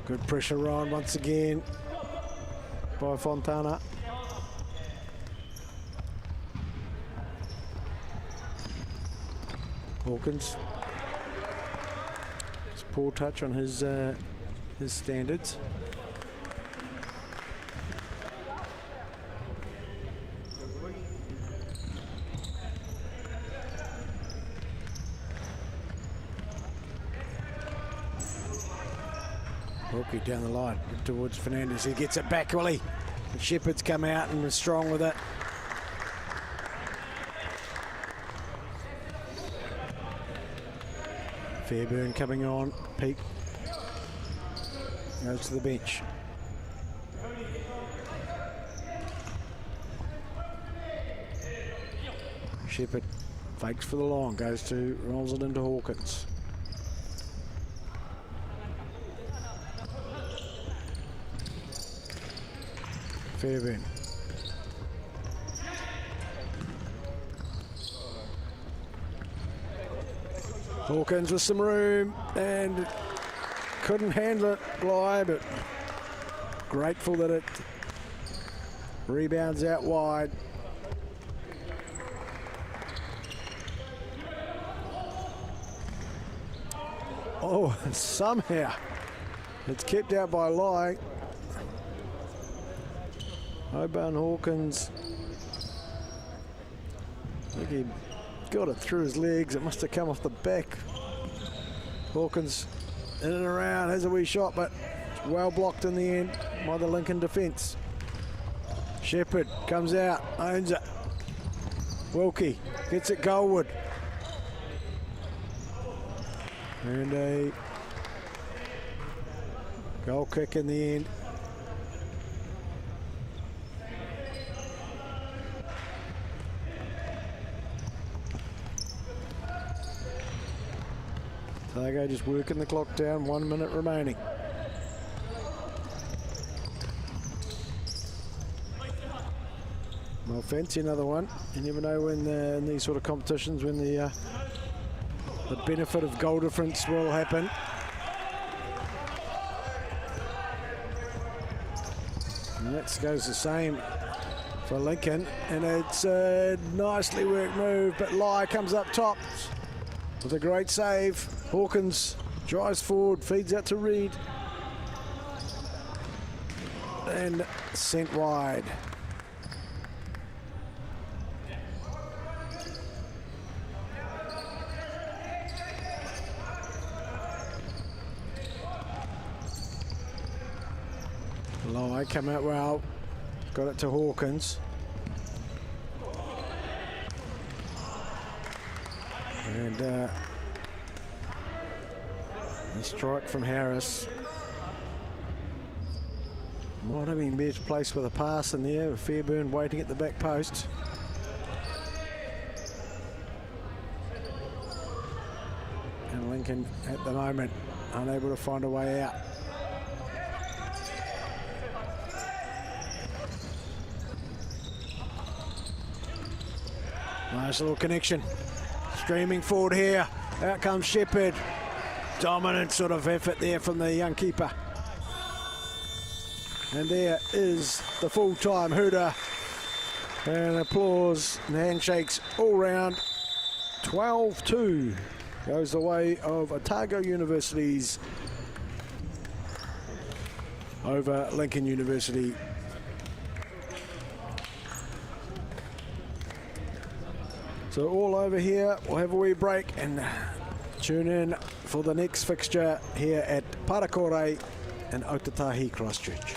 Speaker 2: Good pressure on once again by Fontana. Hawkins. It's a poor touch on his standards. Wilkie down the line towards Fernandez. He gets it back, Willie. Shepherd's come out and was strong with it. Fairburn coming on. Peak goes to the bench. Shepherd fakes for the long, rolls it into Hawkins. Fairburn. Hawkins with some room and couldn't handle it, Bly, but grateful that it rebounds out wide. Oh, somehow it's kept out by Lai. Oban Hawkins, I think he got it through his legs. It must have come off the back. Hawkins in and around, has a wee shot, but well blocked in the end by the Lincoln defence. Shepherd comes out, owns it. Wilkie gets it goalward. And a goal kick in the end. Otago just working the clock down, 1 minute remaining. Well, fancy another one. You never know when in these sort of competitions when the benefit of goal difference will happen. And that goes the same for Lincoln, and it's a nicely worked move, but Lai comes up top with a great save. Hawkins drives forward, feeds out to Reed, and sent wide. Lai come out well, got it to Hawkins. And a strike from Harris. Might have been best placed with a pass in there. Fairburn waiting at the back post. And Lincoln at the moment unable to find a way out. Nice little connection. Streaming forward here. Out comes Shepherd. Dominant sort of effort there from the young keeper. And there is the full-time hooter. And applause and handshakes all round. 12-2 goes the way of Otago University's over Lincoln University. So all over here, we'll have a wee break and tune in for the next fixture here at Parakore and Otatahi Christchurch.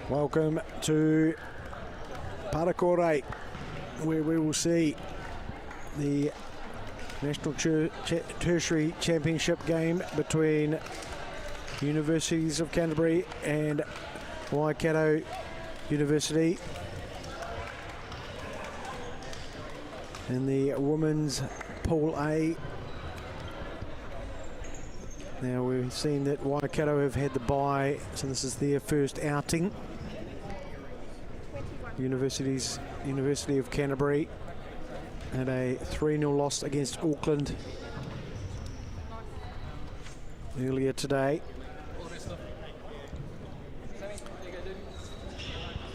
Speaker 2: Welcome to Parakore, where we will see the National Tertiary Championship game between Universities of Canterbury and Waikato University in the women's Pool A. Now we've seen that Waikato have had the bye, so this is their first outing. University of Canterbury had a 3-0 loss against Auckland earlier today.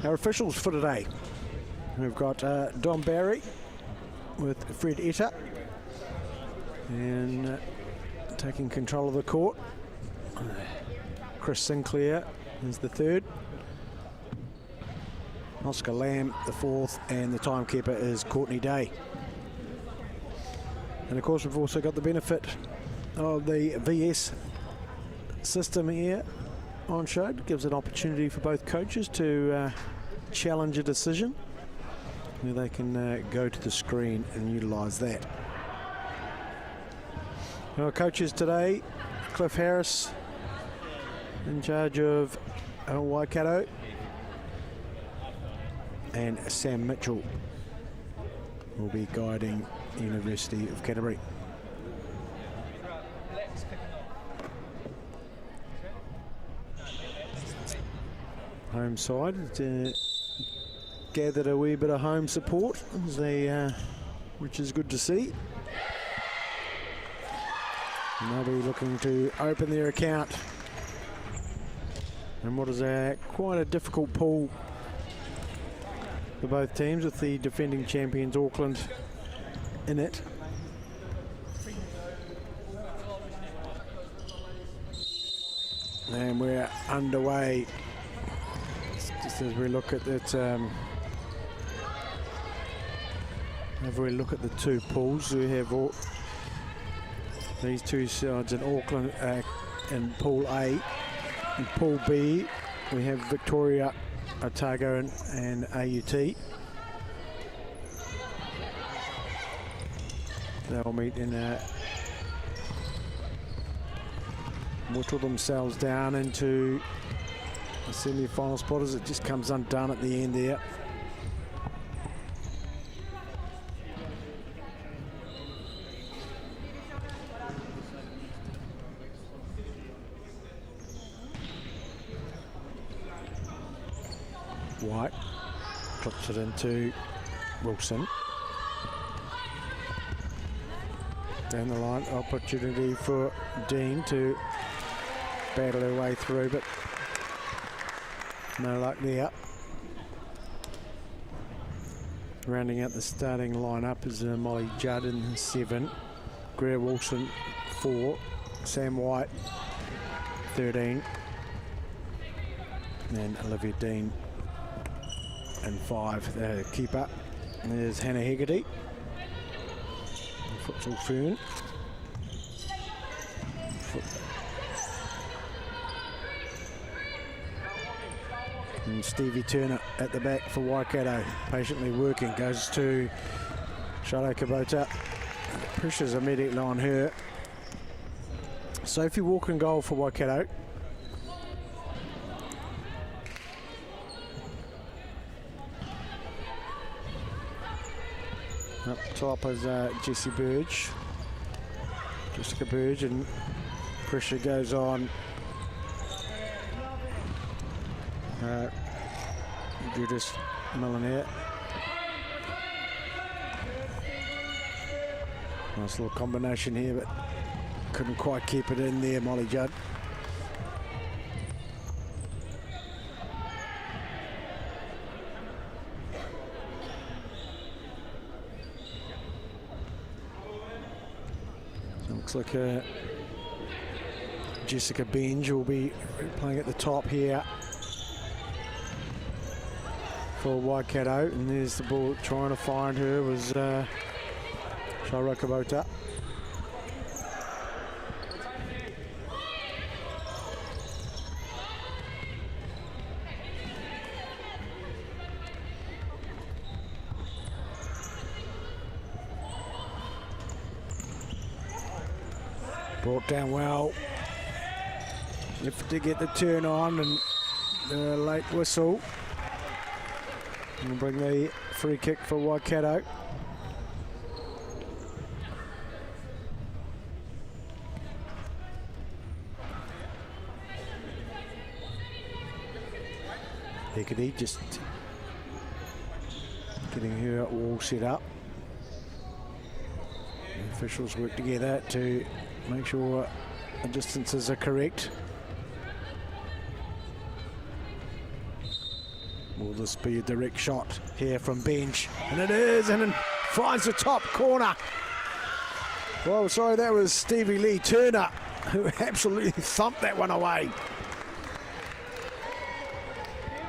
Speaker 2: Our officials for today, we've got Don Barry with Fred Etta, and taking control of the court, Chris Sinclair is the third, Oscar Lamb the fourth, and the timekeeper is Courtney Day. And of course we've also got the benefit of the VS system here on show. It gives an opportunity for both coaches to challenge a decision, where they can go to the screen and utilise that. Our coaches today, Cliff Harris in charge of Waikato, and Sam Mitchell will be guiding University of Canterbury. Home side gathered a wee bit of home support, as they, which is good to see. And they'll be looking to open their account in what is quite a difficult pool for both teams, with the defending champions Auckland in it. And we're underway. Just as we look at that, if we look at the two pools, we have these two sides in Auckland in Pool A. In Pool B, we have Victoria, Otago and AUT. They'll meet in whittle themselves down into the semi-final spot, as it just comes undone at the end there. White clips it into Wilson. Down the line, opportunity for Dean to battle her way through, but no luck there. Rounding out the starting lineup is Molly Judd in 7, Greer Wilson 4, Sam White 13, and Olivia Dean and 5, the keeper. And there's Hannah Hegarty, futsal Fern. And Stevie Turner at the back for Waikato, patiently working, goes to Sharo Kubota. Pressure's immediately on her. Sophie Walker in goal for Waikato. Up top is Jessica Burge, and pressure goes on Judith Millionaire. Nice little combination here, but couldn't quite keep it in there, Molly Judd. So it looks like Jessica Benge will be playing at the top here for Waikato, and there's the ball trying to find her was Sharo Kubota. Brought down well. If to get the turn on, and the late whistle. We'll bring the free kick for Waikato. Hecate just getting her all set up. The officials work together to make sure the distances are correct. Will this be a direct shot here from Bench? And it is, and it finds the top corner. Well, sorry, that was Stevie Lee Turner who absolutely thumped that one away.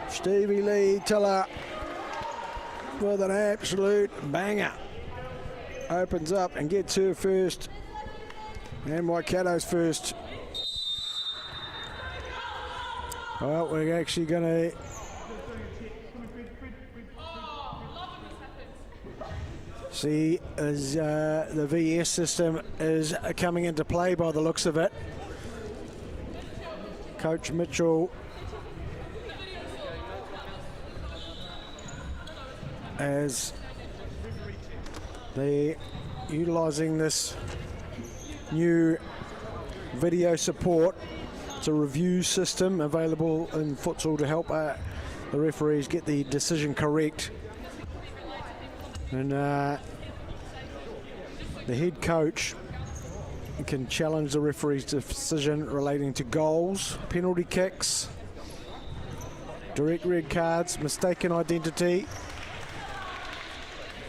Speaker 2: Stevie Lee Tiller with an absolute banger. Opens up and gets her first, and Waikato's first. Well, we're actually going to see as the VS system is coming into play by the looks of it. Coach Mitchell as they utilising this new video support. It's a review system available in futsal to help the referees get the decision correct. And the head coach can challenge the referee's decision relating to goals, penalty kicks, direct red cards, mistaken identity.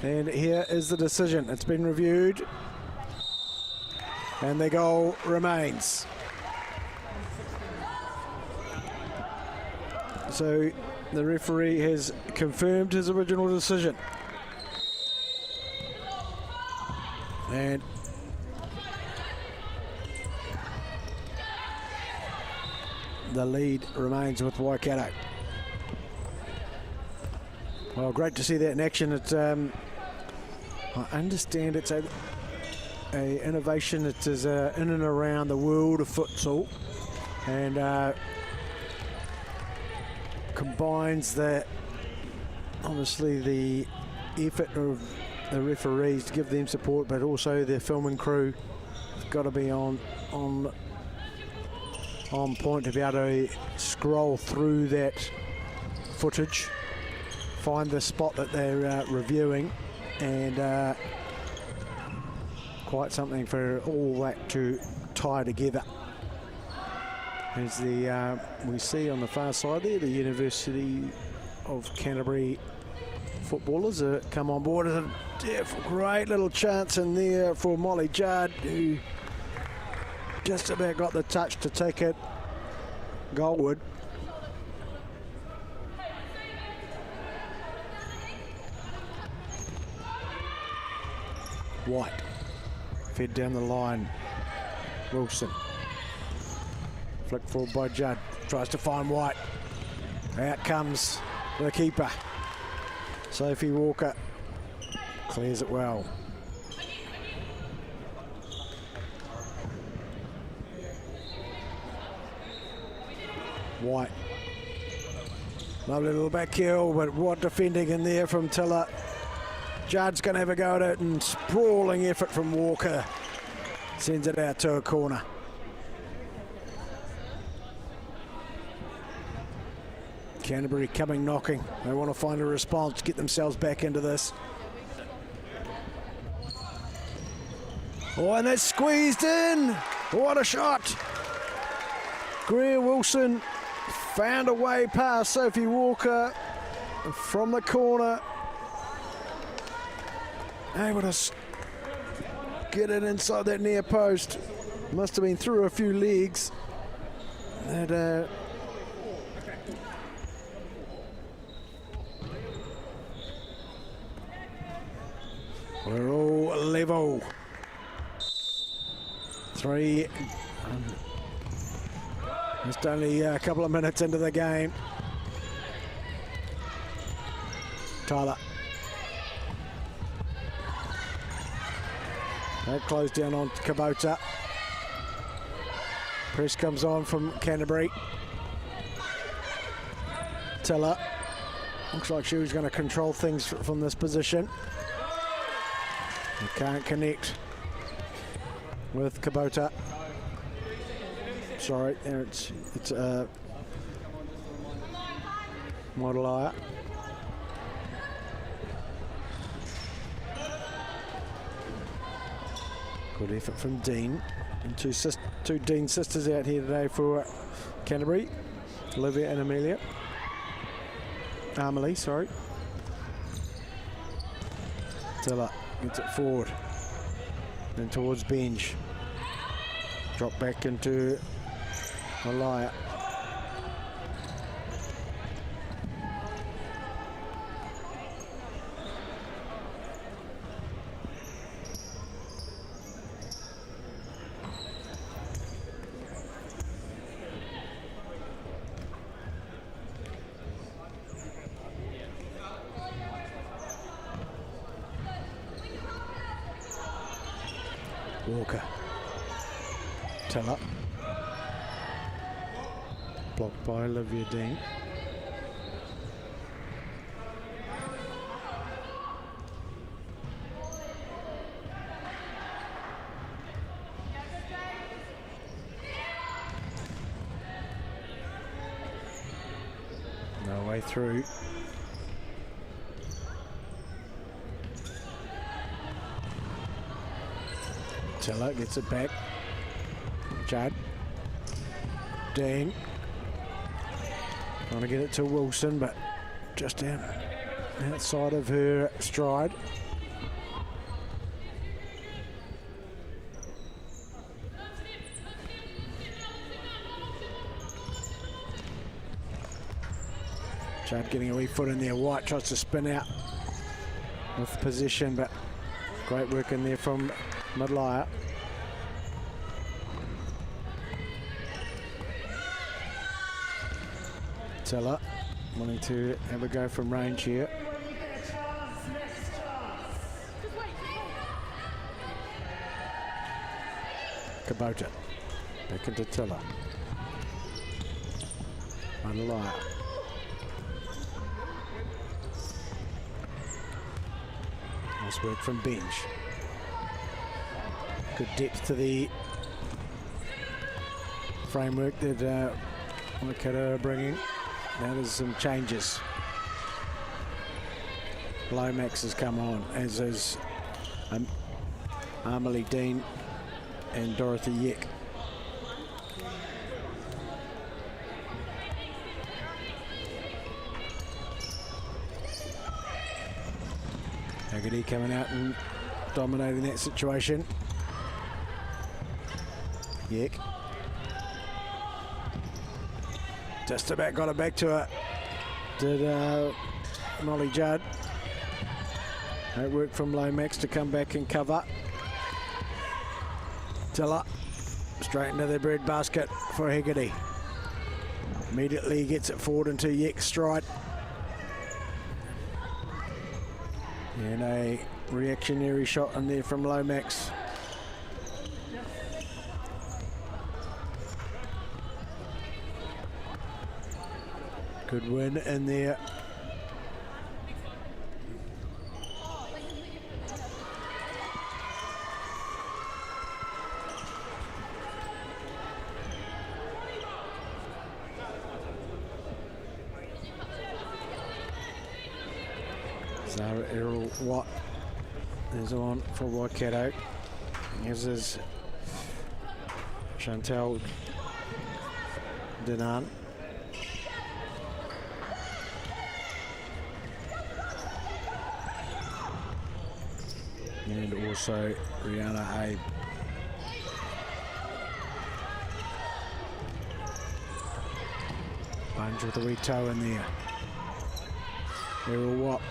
Speaker 2: And here is the decision. It's been reviewed, and the goal remains. So the referee has confirmed his original decision. And the lead remains with Waikato. Well, great to see that in action. It's I understand it's a innovation that is in and around the world of futsal, and combines the obviously the effort of the referees to give them support, but also the filming crew has got to be on point to be able to scroll through that footage, find the spot that they're reviewing, and quite something for all that to tie together. As the we see on the far side there, the University of Canterbury footballers come on board. As a great little chance in there for Molly Judd, who just about got the touch to take it goalward. White fed down the line. Wilson flicked forward by Judd, tries to find White. Out comes the keeper. Sophie Walker clears it well. White. Lovely little back heel, but what defending in there from Tiller. Judd's going to have a go at it, and sprawling effort from Walker sends it out to a corner. Canterbury coming knocking. They want to find a response, get themselves back into this. Oh, and that's squeezed in. What a shot. Greer Wilson found a way past Sophie Walker from the corner. Able to get it inside that near post. Must have been through a few legs. And, we're all level. Three. Just only a couple of minutes into the game. Tyler. That closed down on Kubota. Press comes on from Canterbury. Tiller. Looks like she was going to control things from this position. They can't connect with Kubota. Sorry, there it's Modelia. Good effort from Dean. And two Dean sisters out here today for Canterbury. Olivia and Amelia. Amelie, sorry. Tiller gets it forward. Then towards Benj. Drop back into Malaya. Walker. Tiller. Blocked by Olivia Dean. No way through. Tiller gets it back. Judd. Dean. Trying to get it to Wilson, but just outside of her stride. Judd getting a wee foot in there. White tries to spin out with position, but great work in there from Modelia. Tiller wanting to have a go from range here. Kubota back into Tiller. Modelia. Nice work from Benj. Good depth to the framework that Waikato are bringing. Now there's some changes. Lomax has come on, as is Amelie Dean and Dorothy Yeck. Haggerty coming out and dominating that situation. Yeck. Just about got it back to her. Did Molly Judd. Great work from Lomax to come back and cover. Tiller straight into the bread basket for Haggerty. Immediately gets it forward into Yek's stride. And a reactionary shot in there from Lomax. Good win in there. Zara Errol Watt is on for Waikato. Here's his Chantal Dinan. And also Rihanna Abe. Bunge with a wee toe in there. Errol Watt.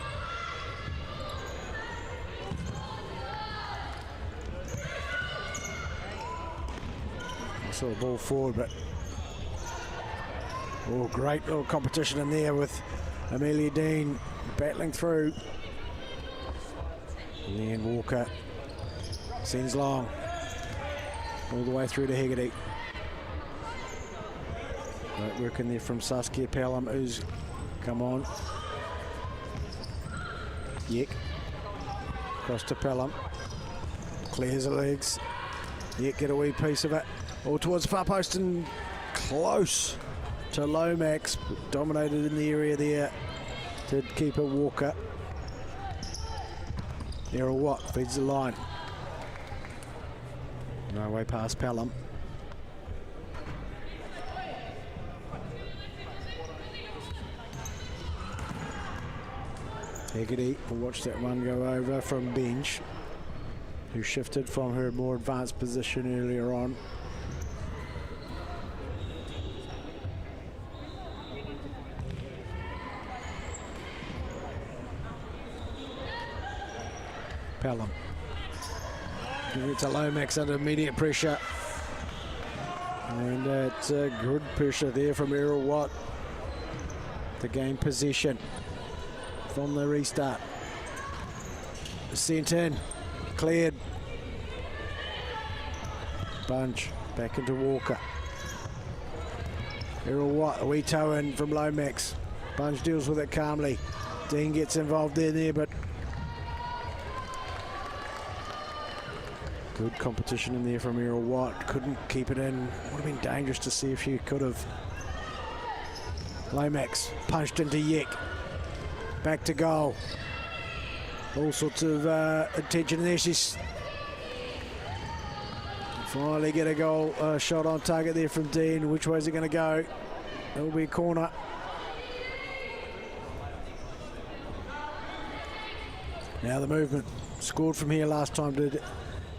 Speaker 2: Saw the ball forward, but oh, great little competition in there with Amelia Dean battling through. And then Walker sends long all the way through to Hegarty. Great work in there from Saskia Pelham, who's come on. Yek across to Pelham, clears the legs. Yek get a wee piece of it. All towards far post and close to Lomax. Dominated in the area there. Did keeper Walker. Errol Watt feeds the line. No way past Pelham. Hegarty will watch that one go over from Bench, who shifted from her more advanced position earlier on. Pelham. Give it to Lomax under immediate pressure. And it's a good pressure there from Errol Watt to gain possession from the restart. Sent in, cleared. Bunge back into Walker. Errol Watt, a wee toe in from Lomax. Bunge deals with it calmly. Dean gets involved there, but good competition in there from Errol Watt. Couldn't keep it in. Would have been dangerous to see if she could have. Lomax punched into Yek. Back to goal. All sorts of attention there. She's finally get a goal shot on target there from Dean. Which way is it going to go? It will be a corner. Now the movement. Scored from here last time, did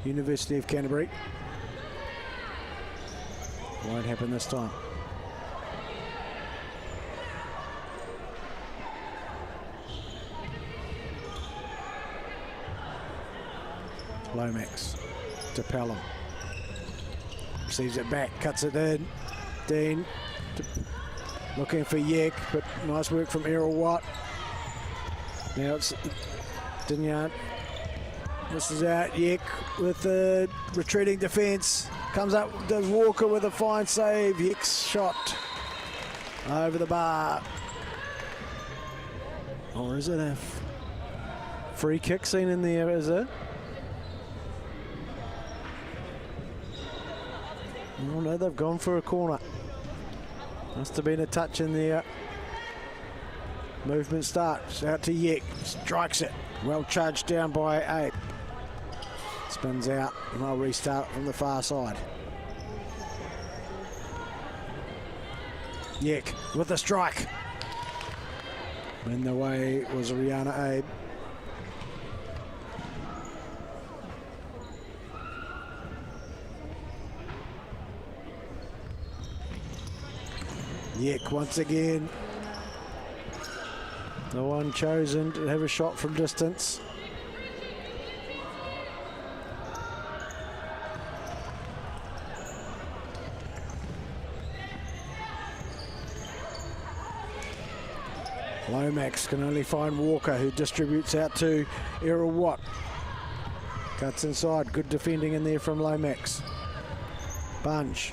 Speaker 2: University of Canterbury. Won't happen this time. Lomax to Pelham. Receives it back, cuts it in. Dean looking for Yek, but nice work from Errol Watt. Now it's Dinyard. This is out. Yek with the retreating defence. Comes up, does Walker with a fine save. Yek's shot over the bar. Or is it a free kick scene in there, is it? Oh no, they've gone for a corner. Must have been a touch in there. Movement starts. Out to Yek. Strikes it. Well charged down by Abe. Spins out, and I'll restart from the far side. Yek with the strike. In the way was Rihanna Abe. Yek once again. The one chosen to have a shot from distance. Lomax can only find Walker, who distributes out to Errol Watt. Cuts inside, good defending in there from Lomax. Bunch.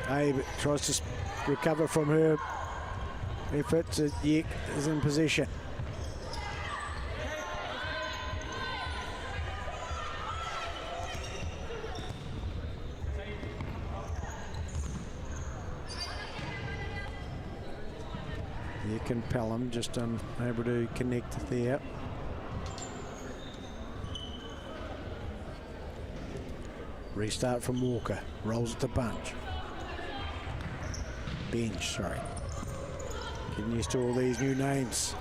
Speaker 2: Abe tries to recover from her efforts. Yek is in possession. Yek and Pelham just unable to connect there. Restart from Walker, rolls it to Bunch. Bench, sorry. Getting used to all these new names.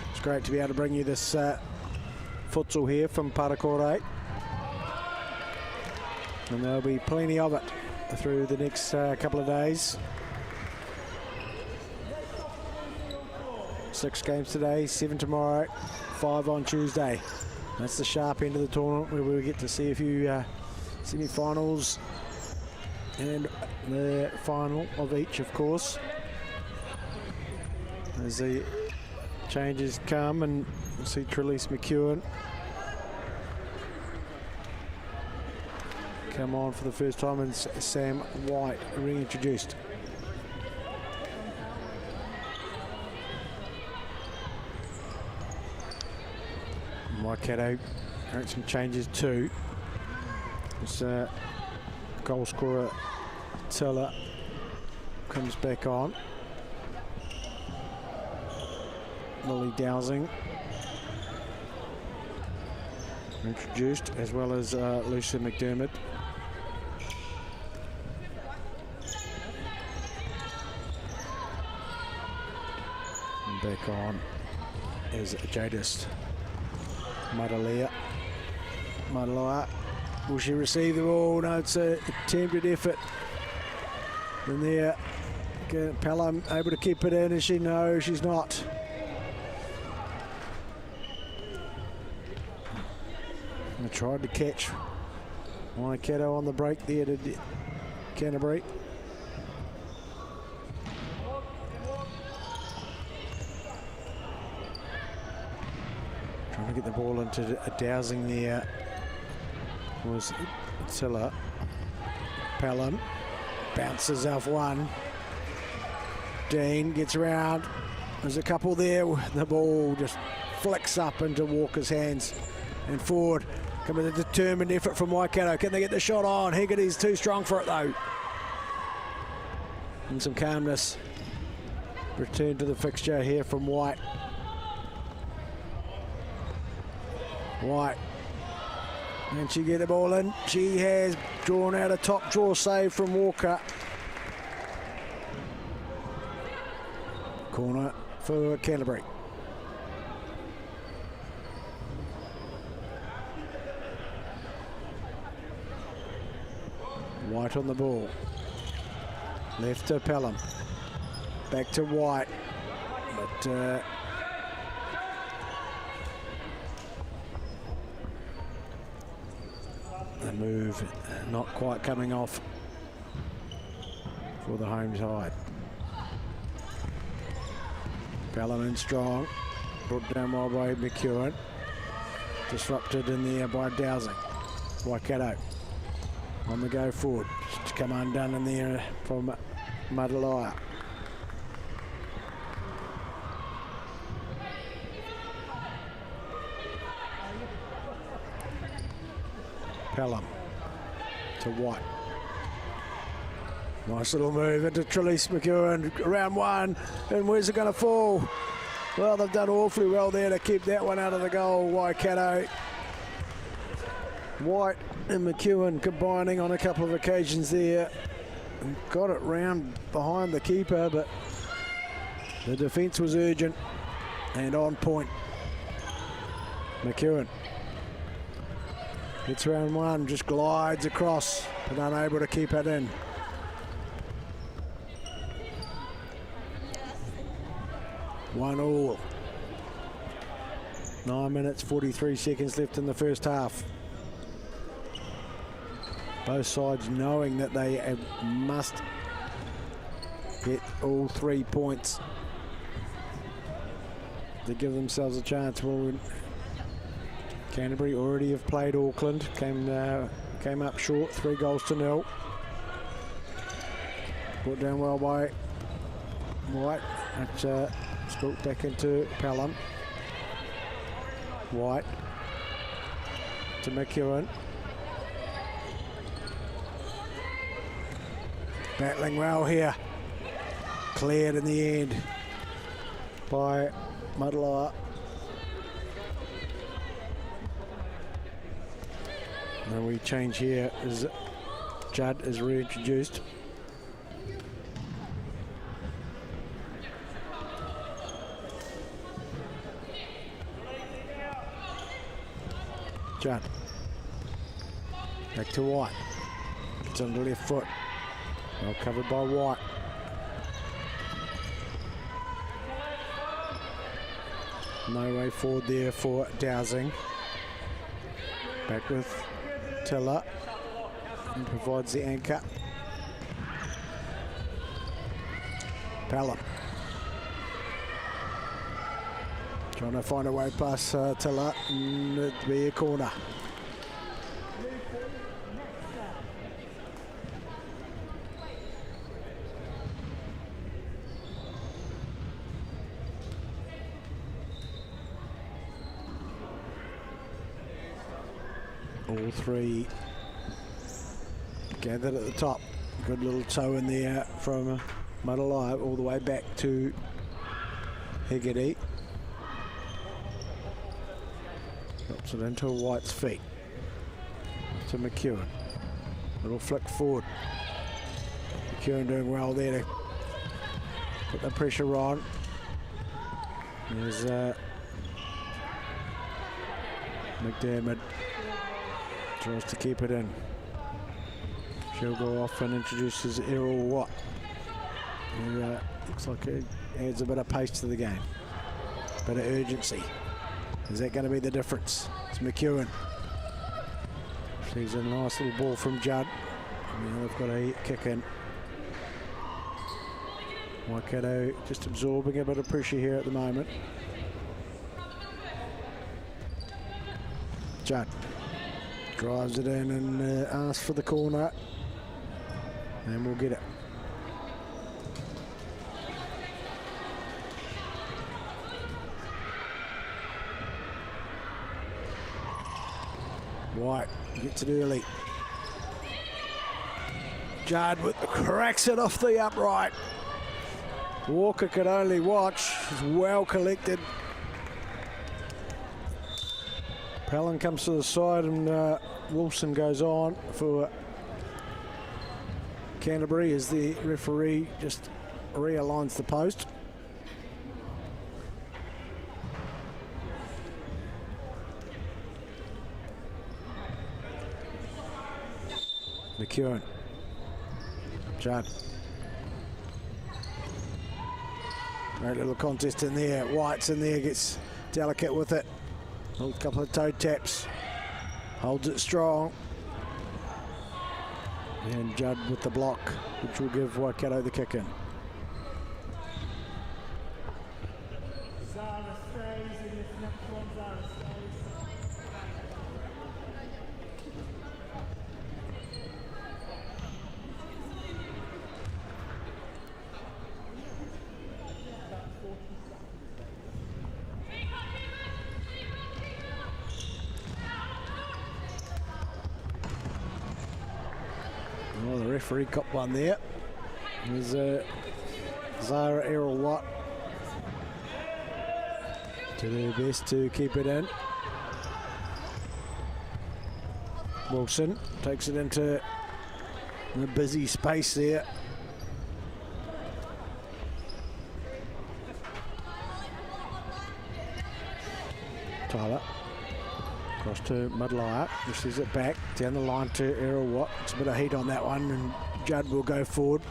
Speaker 2: It's great to be able to bring you this futsal here from Parakore. And there'll be plenty of it through the next couple of days. 6 games today, 7 tomorrow, 5 on Tuesday. That's the sharp end of the tournament where we get to see a few semi-finals and the final of each, of course, as the changes come. And we'll see Trelise McEwen come on for the first time, and Sam White reintroduced. Waikato got some changes too. This goal scorer Tiller comes back on. Lily Dowsing introduced, as well as Lucia McDermott. And back on is Jadis Madalea. Will she receive the ball? No, it's an attempted effort. And there, Pelham able to keep it in, and she knows she's not. I tried to catch Waikato on the break there to Canterbury. Trying to get the ball into a Dowsing there was Tiller. Pelham bounces off one. Dean gets around. There's a couple there. The ball just flicks up into Walker's hands and forward. Coming a determined effort from Waikato. Can they get the shot on? Hegarty's too strong for it though. And some calmness. Return to the fixture here from White. White. And she get the ball in. She has drawn out a top draw save from Walker. Corner for Canterbury. White on the ball. Left to Pelham. Back to White. But the move not quite coming off for the home side. Pelham in strong, brought down well by McEwen. Disrupted in there by Dowsing. Waikato on the go forward. Just come undone in there from Madalaya. Pelham to White. Nice little move into Trelise McEwen, around one, and where's it going to fall? Well, they've done awfully well there to keep that one out of the goal, Waikato. White and McEwen combining on a couple of occasions there. Got it round behind the keeper, but the defence was urgent and on point. McEwen gets around one, just glides across, but unable to keep it in. One all. 9 minutes, 43 seconds left in the first half. Both sides knowing that they must get all 3 points They give themselves a chance. Well, Canterbury already have played Auckland. Came up short, 3-0. Brought down well by White. That's spilt back into Pelham. White to McEwen. Battling well here. Cleared in the end by Mudloa. Then we change here as Judd is reintroduced. Judd. Back to White. It's on the left foot. Well covered by White. No way forward there for Dowsing. Back with Tiller. And provides the anchor. Pelham. Trying to find a way past Tiller. And it'd be a corner. All three gathered at the top. Good little toe in there from Muddle all the way back to Higgity. Drops it into White's feet. To McEwen. Little flick forward. McEwen doing well there to put the pressure on. There's McDermott. Tries to keep it in. She'll go off and introduces Errol Watt. Looks like it adds a bit of pace to the game. Bit of urgency. Is that going to be the difference? It's McEwen. Sees a nice little ball from Judd. Now they've got a kick in. Waikato just absorbing a bit of pressure here at the moment. Judd drives it in and asks for the corner, and we'll get it. White gets it early. Judd cracks it off the upright. Walker could only watch. He's well collected. Pelham comes to the side and Wilson goes on for Canterbury as the referee just realigns the post. McEwen. Judd. Great little contest in there. White's in there, gets delicate with it. A couple of toe taps. Holds it strong. And Judd with the block, which will give Waikato the kick in.
Speaker 6: Zara stays in this next one. Zara stays.
Speaker 2: Well, the referee got one there. There's Zara Errol Watt to do their best to keep it in. Wilson takes it into the busy space there. Tyler. Across to Mudlier, pushes it back down the line to Errol Watt. It's a bit of heat on that one, and Judd will go forward.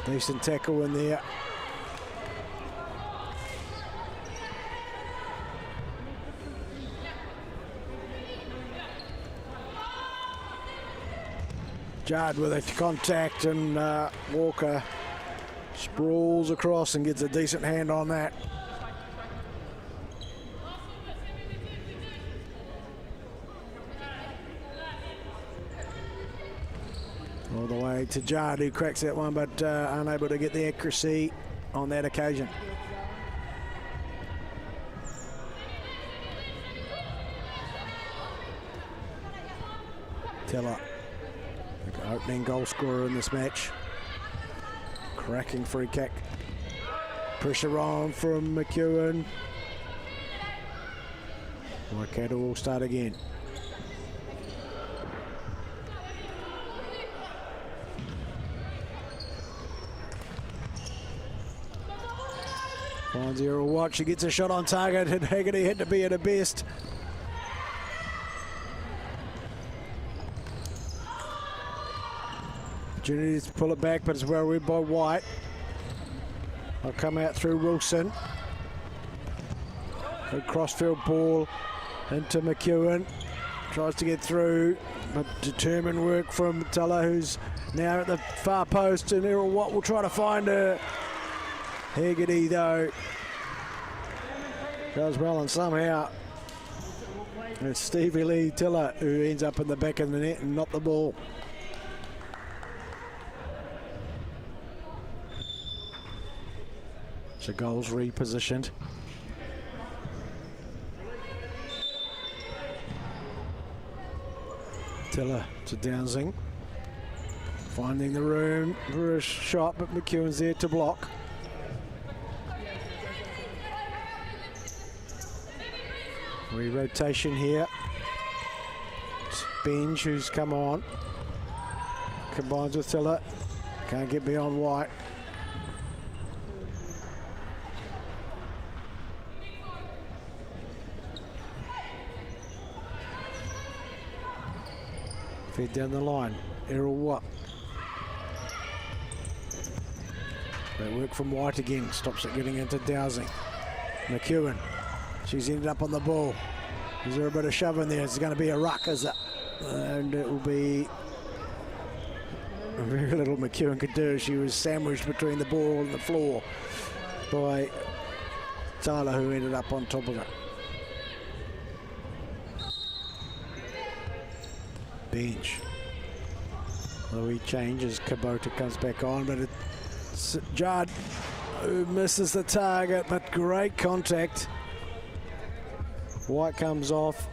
Speaker 2: Decent tackle in there. Judd with a contact, and Walker sprawls across and gets a decent hand on that. All the way to Jard, who cracks that one, but unable to get the accuracy on that occasion. Teller, the opening goal scorer in this match. Cracking free kick. Pressure on from McEwen. Waikato will start again. Finds Errol Watt. She gets a shot on target, and Haggerty had to be at her best. Opportunity to pull it back, but it's well read by White. They'll come out through Wilson. A crossfield ball into McEwen. Tries to get through, but determined work from Teller, who's now at the far post, and Errol Watt will try to find her. Haggerty, though, does well, and somehow it's Stevie Lee Tiller who ends up in the back of the net and not the ball. So goals repositioned. Tiller to Downsing. Finding the room for a shot, but McEwen's there to block. Re-rotation here. It's Benj who's come on. Combines with Tiller. Can't get beyond White. Feed down the line. Errol Watt. Great work from White again. Stops it getting into Dowsing. McEwen. She's ended up on the ball. Is there a bit of shove in there? It's going to be a ruck, is it? And it will be very little McEwen could do. She was sandwiched between the ball and the floor by Tyler, who ended up on top of it. Bench. Louis changes. Kubota comes back on, but it's Judd who misses the target, but great contact. White comes off,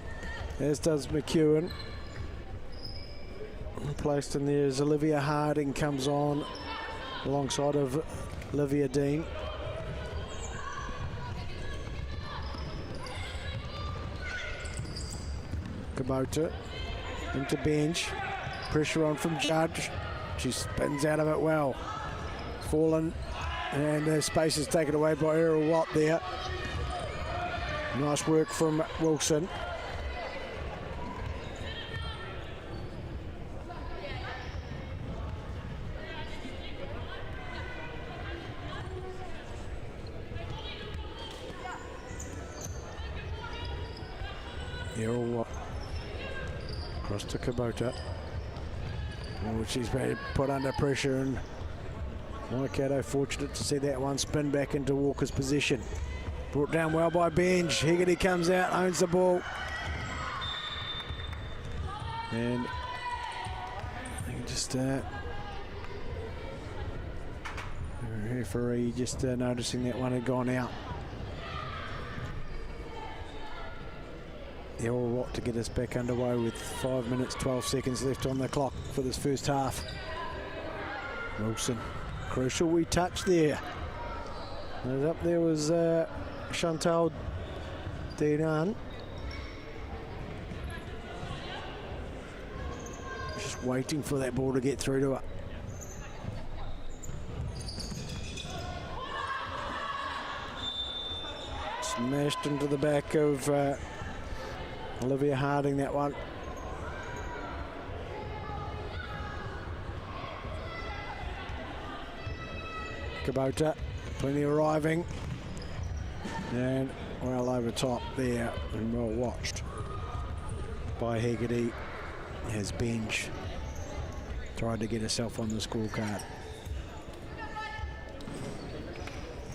Speaker 2: as does McEwen. Placed in there as Olivia Harding comes on alongside of Olivia Dean. Kubota into Bench. Pressure on from Judge. She spins out of it well. Fallen, and the space is taken away by Errol Watt there. Nice work from Wilson. Errol Watt. Across to Kubota. Oh, she's been put under pressure, and Waikato fortunate to see that one spin back into Walker's position. Brought down well by Benj. Haggerty comes out, owns the ball. And I think just referee just noticing that one had gone out. Errol Watt to get us back underway with 5 minutes 12 seconds left on the clock for this first half. Wilson, crucial wee touch there. And up there was Chantal Dinan. Just waiting for that ball to get through to her. Smashed into the back of Olivia Harding, that one. Kubota, plenty arriving. And well over top there, and well watched by Haggerty as Bench tried to get herself on the scorecard.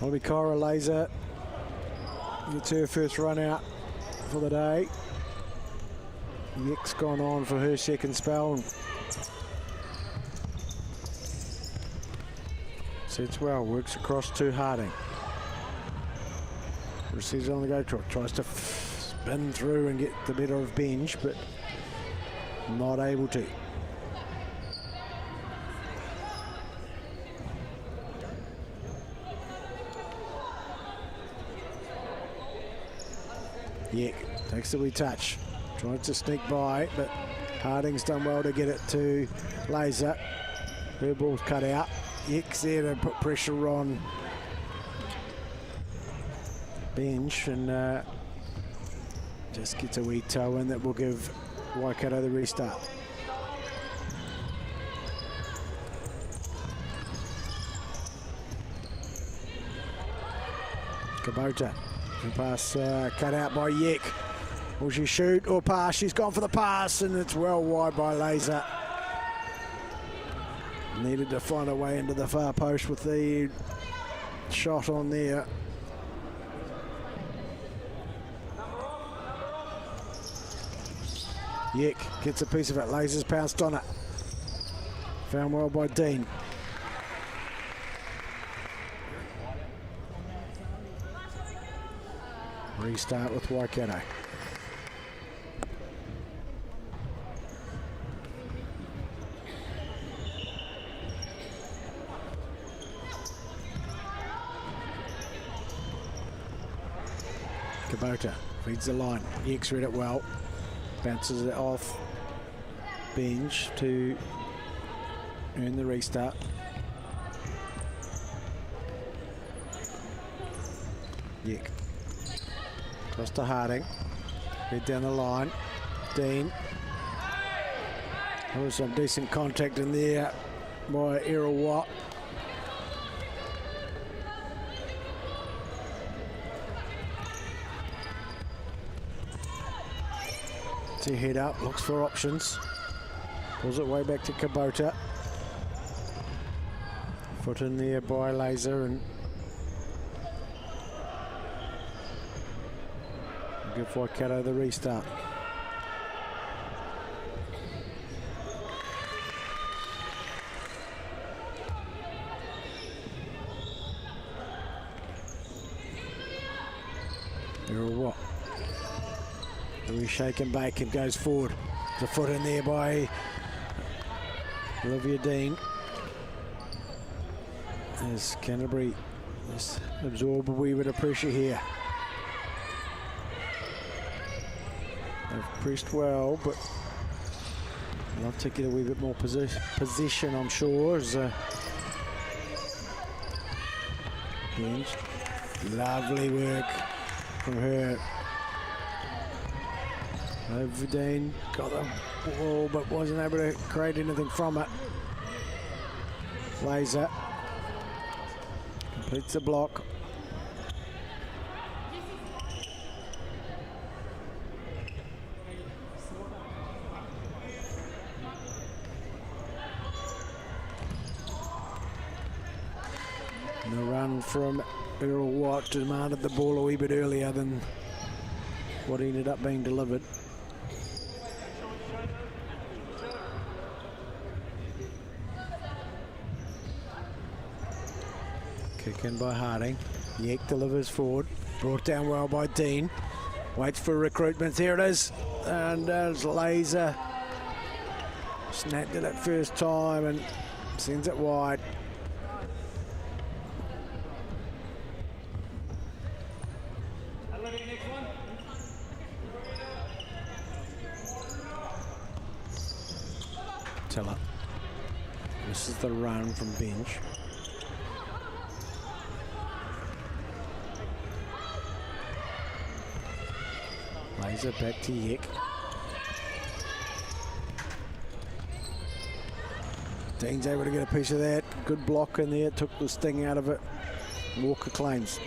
Speaker 2: Bobby Cora Laser gets her first run out for the day. Nick's gone on for her second spell. Sits well, works across to Harding. Receives on the go, tries to spin through and get the better of Benj, but not able to. Yek takes the wee touch, tries to sneak by, but Harding's done well to get it to Laser. Her ball's cut out. Yek's there to put pressure on Bench and just gets a wee toe in that will give Waikato the restart. Kubota, the pass cut out by Yek. Will she shoot or pass? She's gone for the pass and it's well wide by Laser. Needed to find a way into the far post with the shot on there. Yek gets a piece of it. Laser's pounced on it. Found well by Dean. Restart with Waikato. Kubota feeds the line. Yek's read it well. Bounces it off Benj to earn the restart. Yek. Across to Harding. Head down the line. Dean. There was some decent contact in there by Errol Watt. To head up, looks for options. Pulls it way back to Kubota. Foot in there by Laser and give Waikato the restart. Errol Watt. We shake and bake and goes forward. The foot in there by Olivia Dean. As Canterbury just absorb a wee bit of pressure here. They've pressed well, but love to get a wee bit more position, I'm sure. As Benj. Lovely work from her. Dean got the ball but wasn't able to create anything from it. Laser completes the block. And the run from Errol Watt demanded the ball a wee bit earlier than what ended up being delivered. Kick in by Harding. Yek delivers forward. Brought down well by Dean. Waits for recruitment. Here it is. And there's Laser. Snapped it at first time and sends it wide. Tiller. This is the run from Bench. Laser back to Yek. Dean's able to get a piece of that. Good block in there. Took the sting out of it. Walker claims.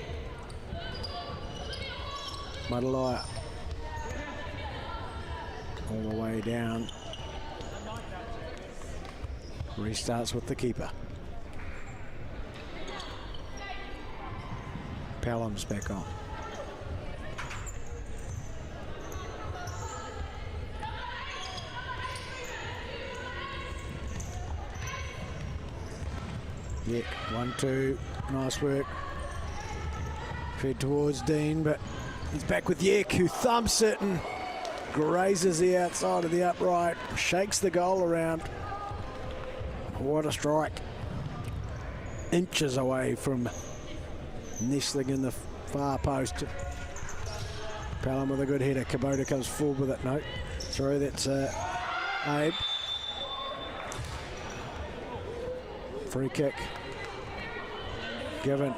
Speaker 2: Madalaya. All the way down. Restarts with the keeper. Pelham's back on. Yeah, 1-2, nice work. Fed towards Dean, but he's back with Yek, who thumps it and grazes the outside of the upright, shakes the goal around. What a strike. Inches away from nestling in the far post. Pelham with a good header. Kubota comes forward with it. No, sorry, that's Abe. Free kick. Given.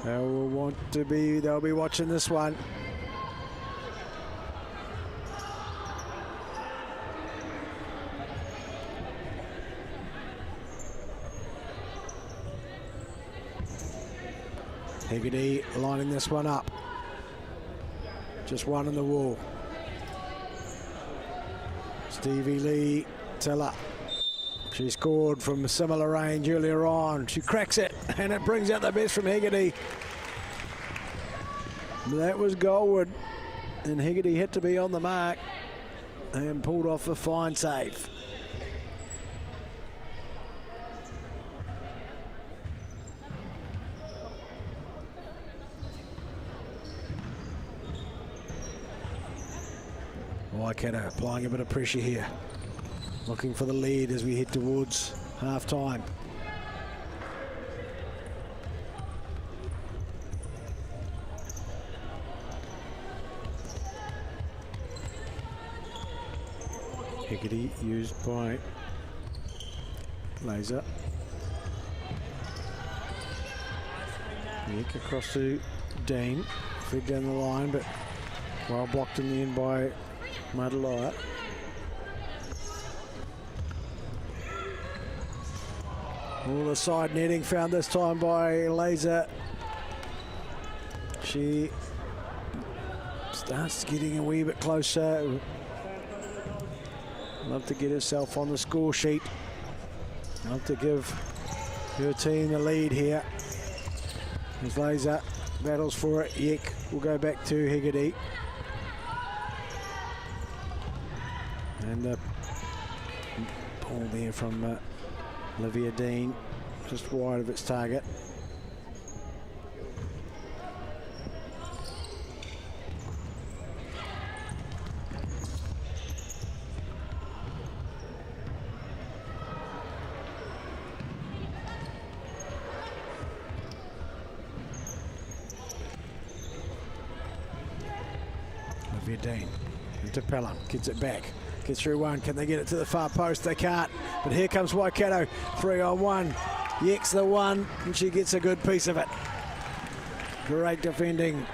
Speaker 2: They'll be watching this one. Hegarty lining this one up. Just one in the wall. Stevie Lee Tiller. She scored from a similar range earlier on. She cracks it, and it brings out the best from Hegarty. That was goalward, and Hegarty had to be on the mark and pulled off a fine save. Waikato applying a bit of pressure here, looking for the lead as we head towards half-time. Hegarty used by Laser. Nick across to Dean, fed down the line, but well blocked in the end by Madalaya. All the side netting found this time by Laser. She starts getting a wee bit closer. Love to get herself on the score sheet. Love to give her team the lead here. As Laser battles for it. Yek will go back to Hegarty. And the ball there from Olivia Dean, just wide of its target. Olivia Dean into Pelham, gets it back. Gets through one. Can they get it to the far post? They can't. But here comes Waikato. 3-on-1. Yek's the one, and she gets a good piece of it. Great defending.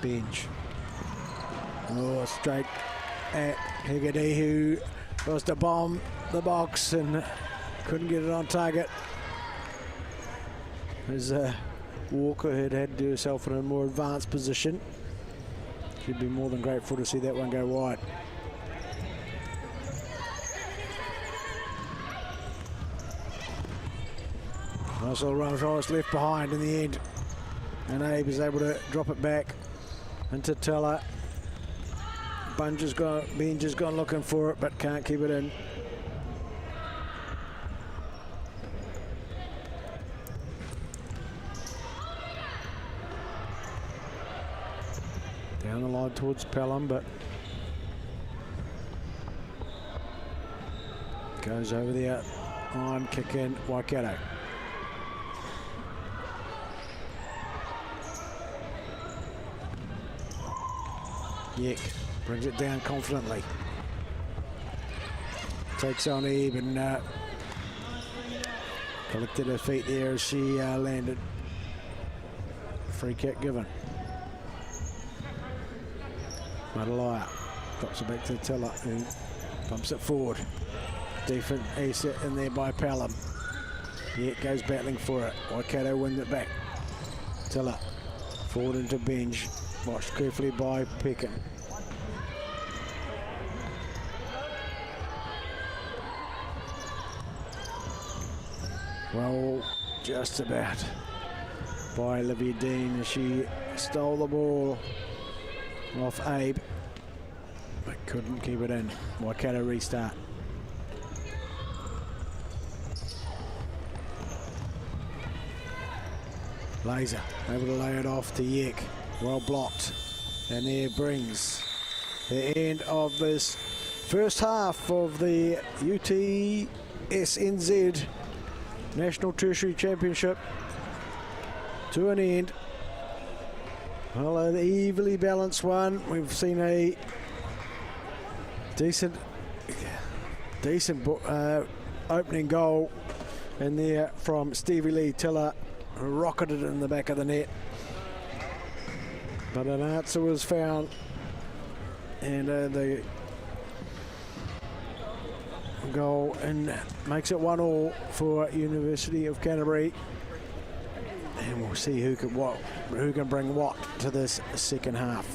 Speaker 2: Bench. Oh, straight at Hegarty, who was to bomb the box and couldn't get it on target. As Walker had to herself in a more advanced position. She'd be more than grateful to see that one go wide. Nice little Rolls-Royce left behind in the end. And Abe is able to drop it back into Teller. Benj has gone looking for it, but can't keep it in. Down the line towards Pelham, but goes over the out line, kick in, Waikato. Yek brings it down confidently. Takes on Eve and collected her feet there as she landed. Free kick given. Madalaya drops it back to Teller, who pumps it forward. Decent asset in there by Pelham. Yek goes battling for it. Waikato wins it back. Teller forward into Benj. Watched carefully by Pekin. Well, just about by Olivia Dean as she stole the ball off Abe, but couldn't keep it in. Waikato restart. Laser able to lay it off to Yek. Well blocked. And there brings the end of this first half of the UTSNZ National Tertiary Championship to an end. Well, an evenly balanced one. We've seen a decent opening goal in there from Stevie Lee Tiller, who rocketed in the back of the net. But an answer was found, and the goal and makes it 1-1 for University of Canterbury. And we'll see who can bring what to this second half.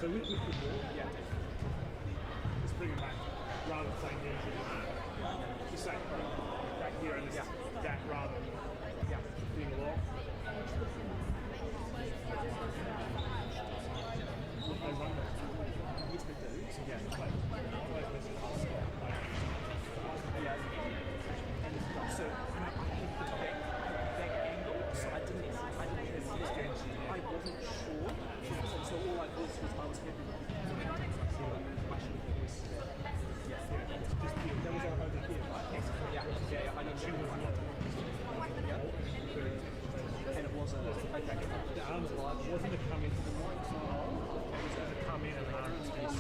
Speaker 6: So with the ball, let's bring it back rather than saying just say back here and that rather than being along. What they run which they do, so so back angle, so I didn't I wasn't sure. So all I was I was happy with the that was all over here, right? Yeah, I know she was not. And it was the arms line wasn't a come into the right side. It was a come in and arms.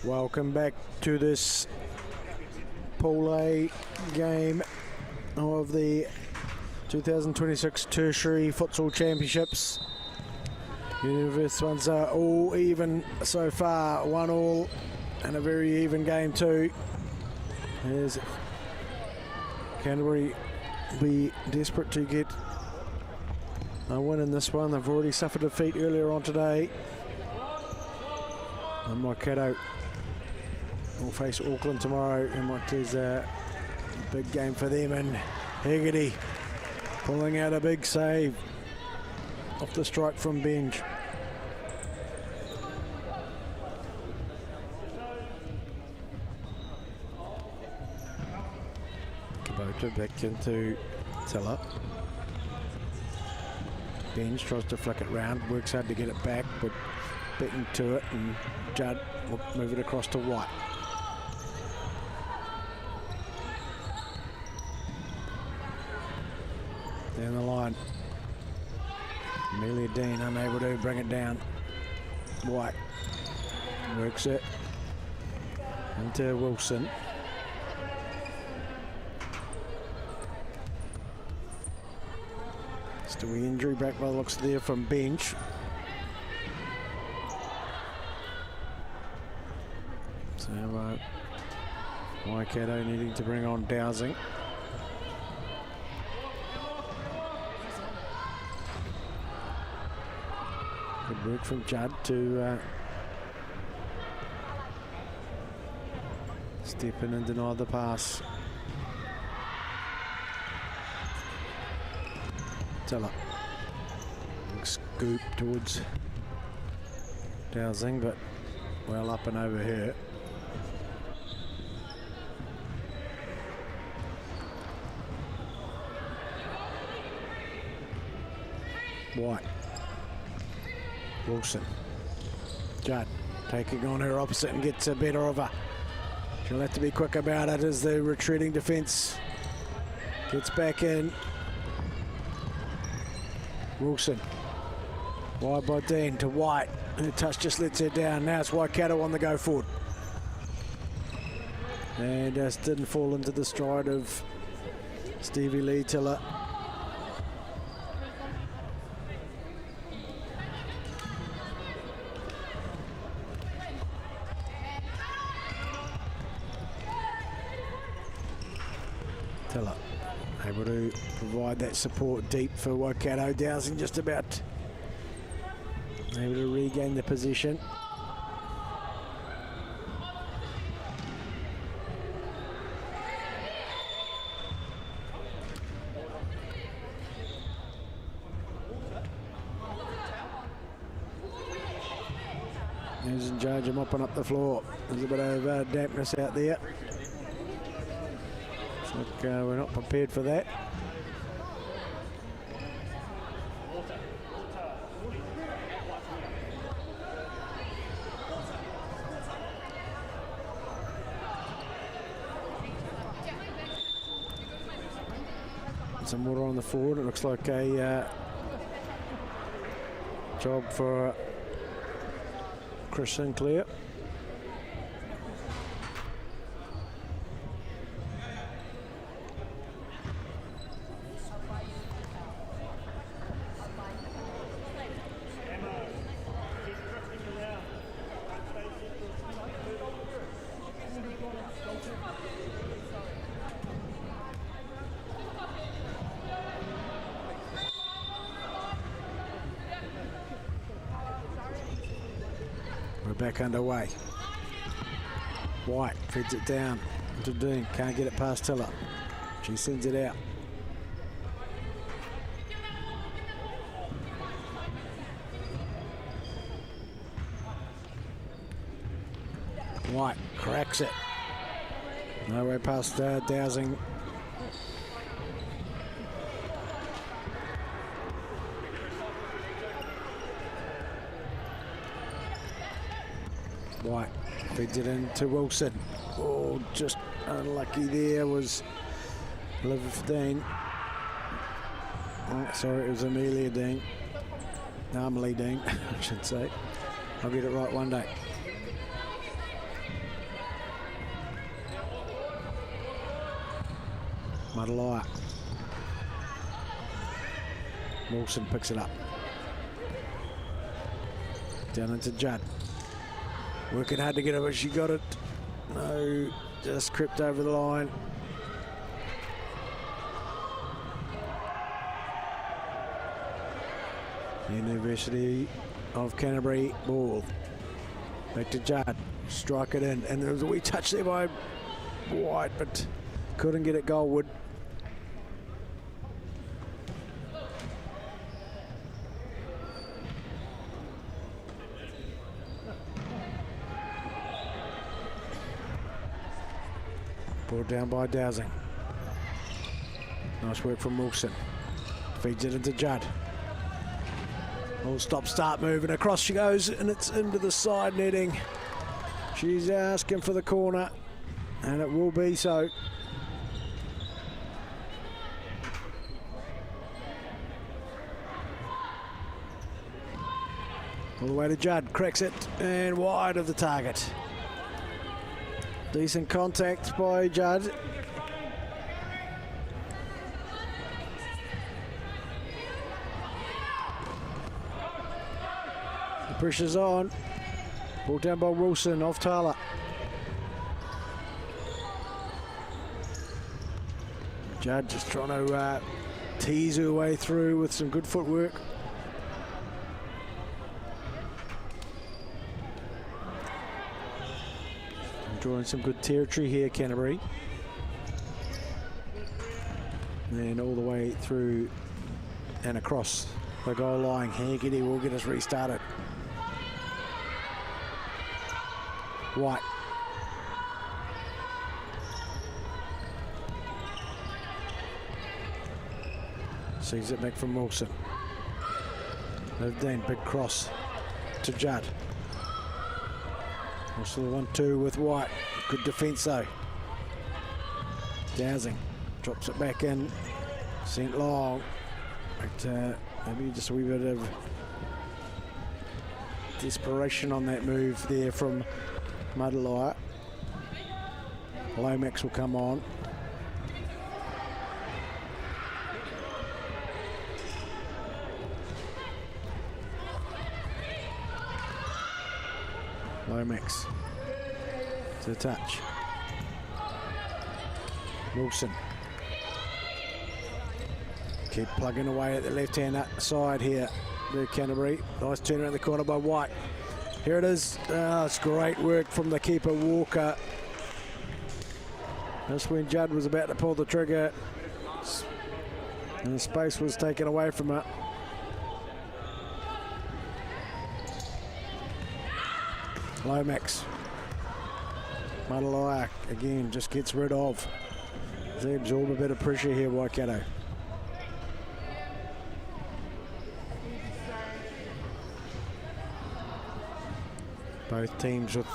Speaker 2: Welcome back to this Pool A game of the 2026 Tertiary Futsal Championships. Universe ones are all even so far, 1-1, and a very even game too. As Canterbury be desperate to get a win in this one. They've already suffered a defeat earlier on today. And Waikato will face Auckland tomorrow, and what is a big game for them. And Hegarty pulling out a big save off the strike from bench. Kubota back into Tiller. Bench tries to flick it round, works hard to get it back, but beaten to it, and Judd will move it across to White. Down the line. Amelia Dean unable to bring it down. White works it into Wilson. Still the injury back by the looks there from bench. So Waikato needing to bring on Dowsing. Good work from Judd to step in and deny the pass. Tiller. Big scoop towards Dowsing, but well up and over here. White. Wilson. Judd taking on her opposite and gets a better of her. She'll have to be quick about it as the retreating defence gets back in. Wilson. Wide by Dean to White. Her touch just lets her down. Now it's Waikato on the go forward. And just didn't fall into the stride of Stevie Lee Tiller. Tiller able to provide that support deep for Waikato. Dowsing just about able to regain the position. There's in charge of mopping up the floor. There's a bit of dampness out there. Look, we're not prepared for that. Some water on the forward. It looks like a job for Chris Sinclair. We're back underway. White feeds it down to Dean. Can't get it past Tiller. She sends it out. White cracks it. No way past Dowsing. White feeds it into Wilson. Oh, just unlucky there was Liv Dean. Oh, sorry, it was Amelia Dean. Amelie Dean, I should say. I'll get it right one day. Matalaya. Wilson picks it up. Down into Judd. Working hard to get it, but she got it. No, just crept over the line. University of Canterbury ball. Back to Judd. Strike it in. And there was a wee touch there by White, but couldn't get it goalward. Brought down by Dowsing. Nice work from Wilson. Feeds it into Judd. All stop start move and across she goes, and it's into the side netting. She's asking for the corner, and it will be so. All the way to Judd, cracks it, and wide of the target. Decent contact by Judd. The pressure's on. Ball down by Wilson, off Tala. Judd just trying to tease her way through with some good footwork. Enjoying some good territory here, Canterbury. And then all the way through and across the goal line. Haggerty will get us restarted. White. Sees it back from Wilson. Then big cross to Judd. Also the 1-2 with White. Good defence though. Dowsing drops it back in. Sent long. But maybe just a wee bit of desperation on that move there from Matalaya. Lomax will come on. Lomax to the touch. Wilson. Keep plugging away at the left-hand side here. The Canterbury. Nice turn around the corner by White. Here it is. It's great work from the keeper, Walker. That's when Judd was about to pull the trigger. And the space was taken away from her. Lomax. Matalaya again just gets rid of. They absorb a bit of pressure here, Waikato. Both teams with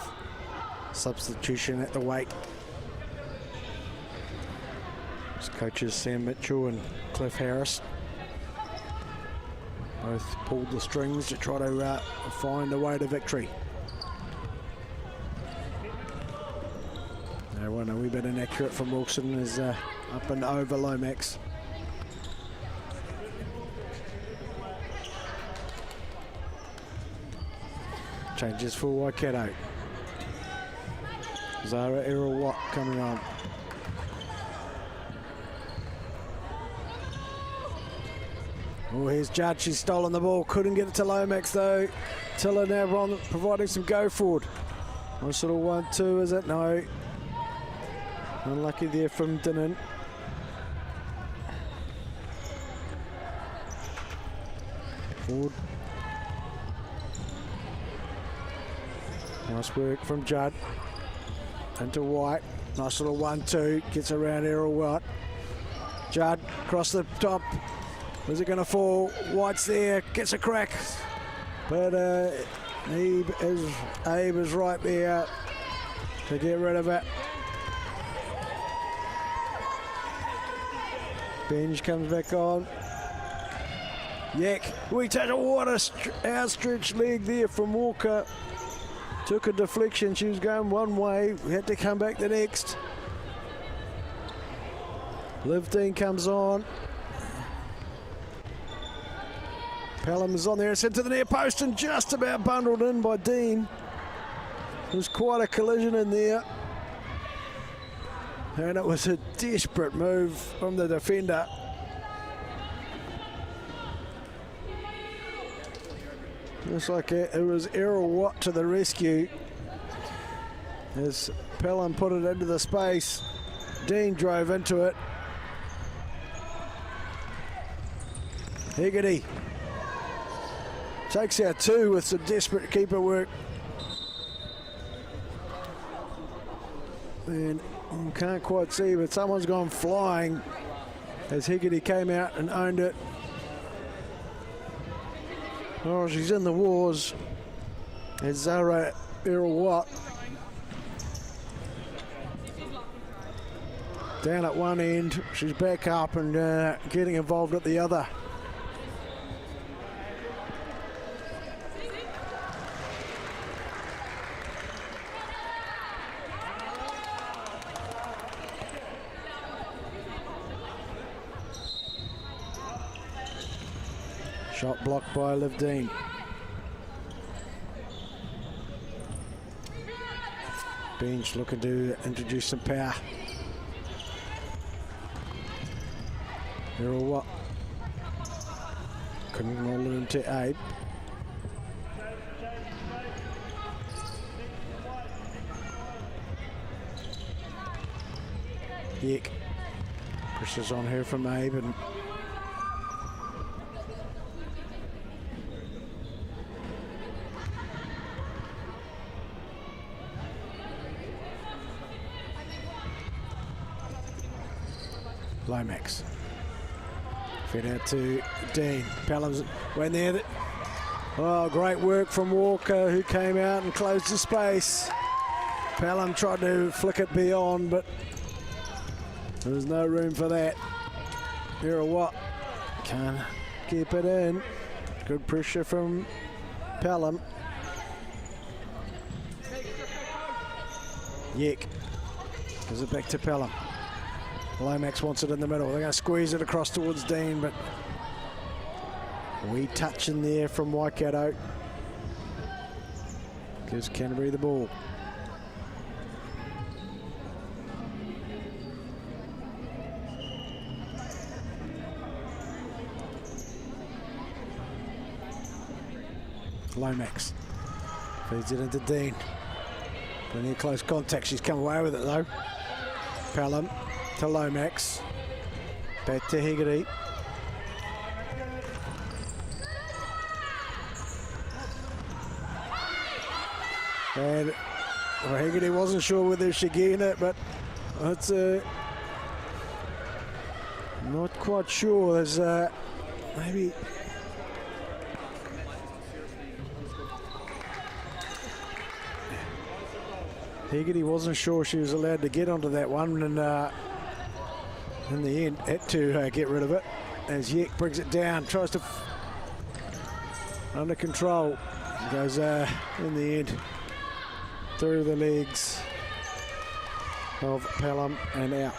Speaker 2: substitution at the weight. It's coaches Sam Mitchell and Cliff Harris. Both pulled the strings to try to find a way to victory. One a wee bit inaccurate from Wilson is up and over Lomax. Changes for Waikato. Zara Errol-Watt coming on. Oh, here's Judd. She's stolen the ball. Couldn't get it to Lomax though. Tiller now providing some go forward. Nice sort of 1-2, is it? No. Unlucky there from Dinnan. Forward. Nice work from Judd. Into White. Nice little 1-2. Gets around Errol-Watt. Judd across the top. Is it going to fall? White's there. Gets a crack. But Abe is right there to get rid of it. Benj comes back on. Yak, we take a outstretched leg there from Walker. Took a deflection, she was going one way, we had to come back the next. Liv Dean comes on. Pelham is on there, it's into the near post and just about bundled in by Dean. There's quite a collision in there. And it was a desperate move from the defender. Looks like it was Errol Watt to the rescue. As Pelham put it into the space, Dean drove into it. Higgity takes out two with some desperate keeper work. And you can't quite see, but someone's gone flying as Higgity came out and owned it. Oh, she's in the wars. It's Zara Errol Watt. Down at one end, she's back up and getting involved at the other. Shot blocked by Liv Dean. Bench looking to introduce some power. Errol Watt couldn't roll it into Abe. Yek. Pressure's on her from Abe and Lomax. Fed out to Dean. Pelham's went there. Oh, great work from Walker, who came out and closed the space. Pelham tried to flick it beyond, but there was no room for that. Errol Watt can't keep it in. Good pressure from Pelham. Yek gives it back to Pelham. Lomax wants it in the middle. They're going to squeeze it across towards Dean, but wee touch in there from Waikato. Gives Canterbury the ball. Lomax feeds it into Dean. Plenty of close contact. She's come away with it though. Pelham to Lomax. Back to Higgity. And Higgity wasn't sure whether she'd get it, but it's not quite sure. There's maybe Higgity wasn't sure she was allowed to get onto that one, and in the end had to get rid of it as Yek brings it down, tries to under control, goes in the end through the legs of Pelham and out.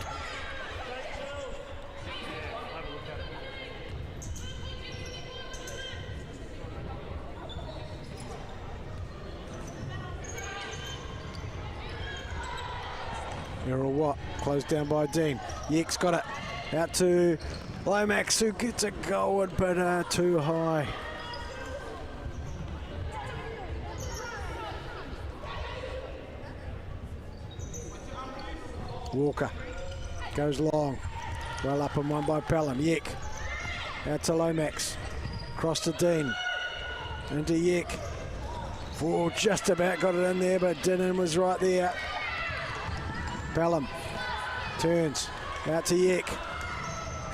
Speaker 2: Errol Watt closed down by Dean. Yek's got it out to Lomax, who gets it going, but too high. Walker goes long, well up and one by Pelham. Yek out to Lomax, cross to Dean, into Yek. Oh, just about got it in there, but Dinnan was right there. Pelham turns out to Yek,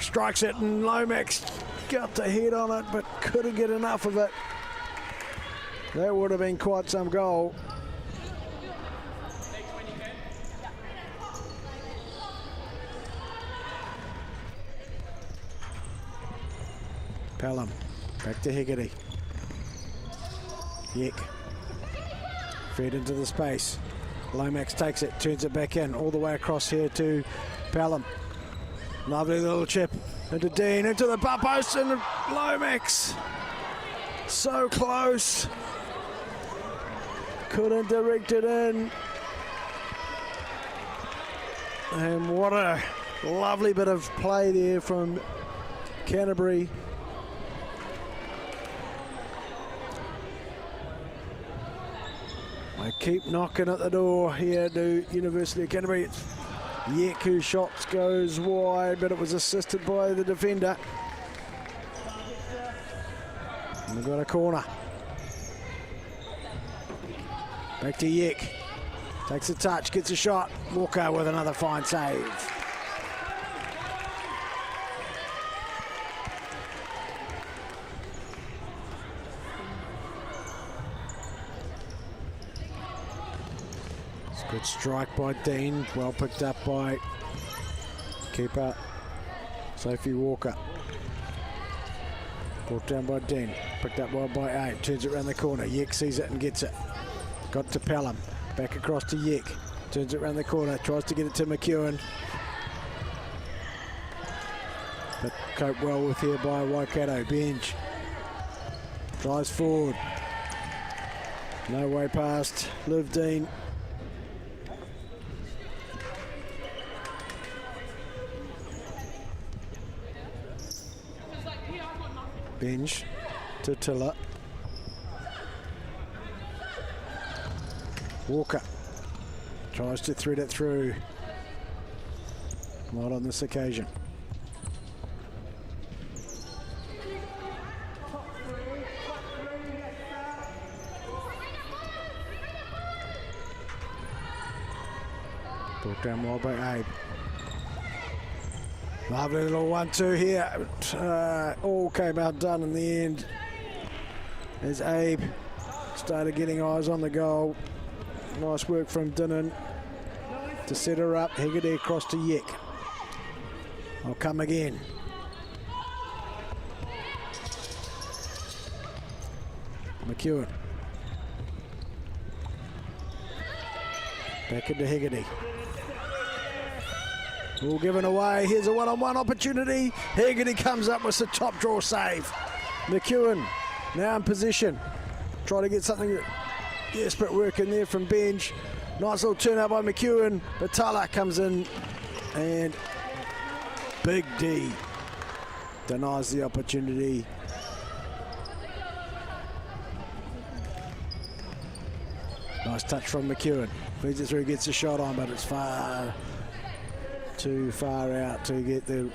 Speaker 2: strikes it, and Lomax got the head on it but couldn't get enough of it. That would have been quite some goal. Pelham back to Higgity. Yek fed into the space. Lomax takes it, turns it back in, all the way across here to Pelham. Lovely little chip into Dean, into the bar post, and Lomax. So close. Couldn't direct it in. And what a lovely bit of play there from Canterbury. I keep knocking at the door here to University of Canterbury. It's Yek whose shot goes wide, but it was assisted by the defender. And we've got a corner. Back to Yek. Takes a touch, gets a shot. Walker with another fine save. Good strike by Dean, well picked up by keeper Sophie Walker. Brought down by Dean, picked up by Abe, turns it around the corner. Yek sees it and gets it. Got to Pelham, back across to Yek, turns it around the corner, tries to get it to McEwen. But coped well with here by Waikato. Bench drives forward. No way past Liv Dean. Bench to Tiller. Walker tries to thread it through. Not on this occasion. Brought down well by Abe. Lovely little 1-2 here. All came out done in the end as Abe started getting eyes on the goal. Nice work from Dinnan to set her up. Hegarty across to Yek. I'll come again. McEwen. Back into Hegarty. All given away. Here's a one-on-one opportunity. Hegarty comes up with a top draw save. McEwen now in position. Try to get something desperate work in there from Benj. Nice little turn out by McEwen. Batala comes in and Big D denies the opportunity. Nice touch from McEwen. Feeds it through, gets a shot on, but it's far too far out to get the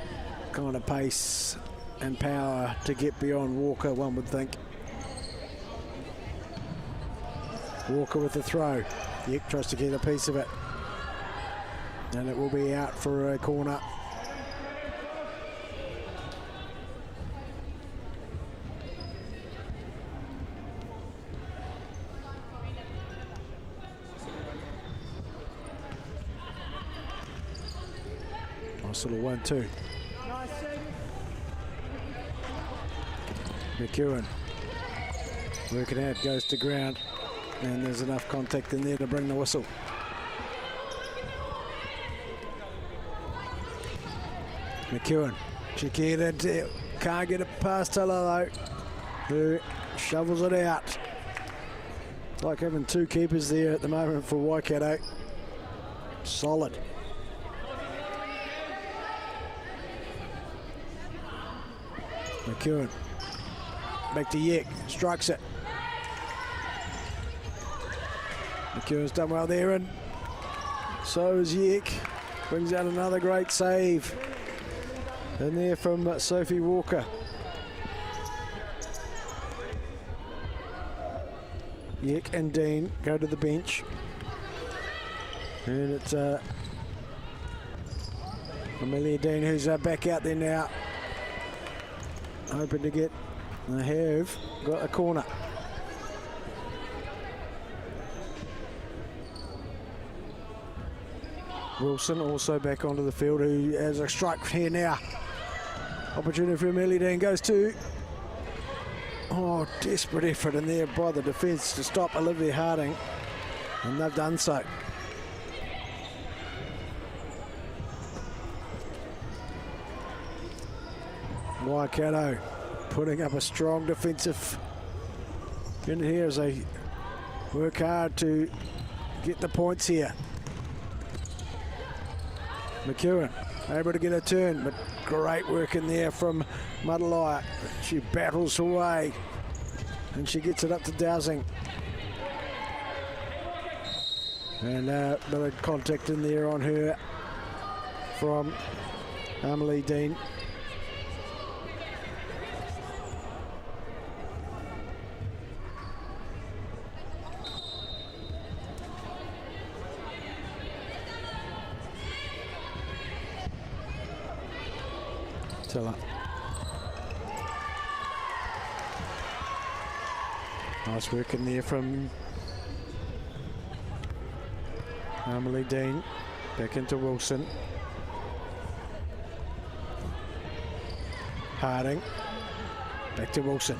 Speaker 2: kind of pace and power to get beyond Walker, one would think. Walker with the throw. Yek tries to get a piece of it. And it will be out for a corner. Nice little 1-2. McEwen working out, goes to ground, and there's enough contact in there to bring the whistle. McEwen, she can't get it past Tiller though, who shovels it out. It's like having two keepers there at the moment for Waikato. Solid. McEwen, back to Yek, strikes it. McEwen's done well there, and so is Yek. Brings out another great save in there from Sophie Walker. Yek and Dean go to the bench, and it's Amelia Dean who's back out there now, hoping to get the have got a corner. Wilson also back onto the field, who has a strike here now. Opportunity for Amelia Dean, goes to, oh, desperate effort in there by the defence to stop Olivia Harding, and they've done so. Waikato putting up a strong defensive in here as they work hard to get the points here. McEwen able to get a turn, but great work in there from Madalaya. She battles away and she gets it up to Dowsing. And a bit of contact in there on her from Emily Dean. Tiller. Nice work in there from Emily Dean. Back into Wilson. Harding. Back to Wilson.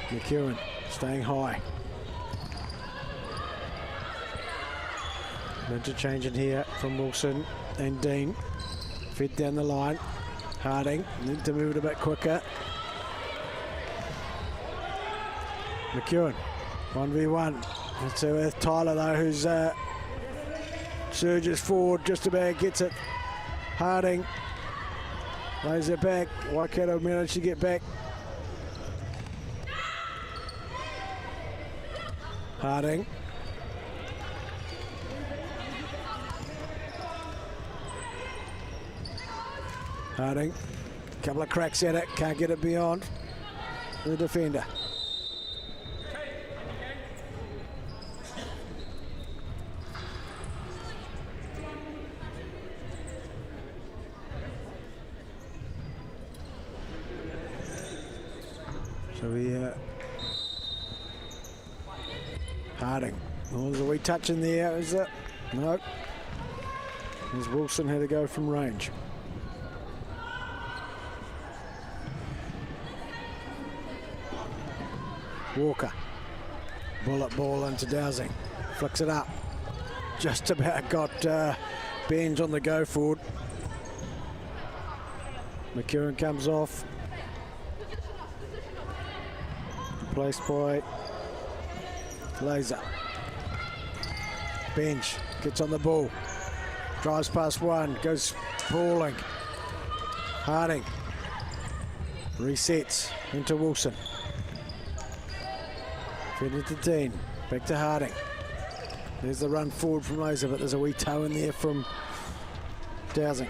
Speaker 2: McEwen staying high. Interchange in here from Wilson and Dean. Fed down the line. Harding need to move it a bit quicker. McEwen 1v1. It's with Tyler though, who's surges forward, just about gets it. Harding lays it back. Waikato managed to get back. Harding. Harding, couple of cracks at it, can't get it beyond the defender. So we Harding. Oh, there's a wee touch in there, is it? No. As Wilson had to go from range. Walker, bullet ball into Dowsing, flicks it up, just about got Benj on the go forward. McEwen comes off, placed by Laser. Benj gets on the ball, drives past one, goes brawling. Harding resets into Wilson. Fed into Dean, back to Harding. There's the run forward from Laser, but there's a wee toe in there from Dowsing.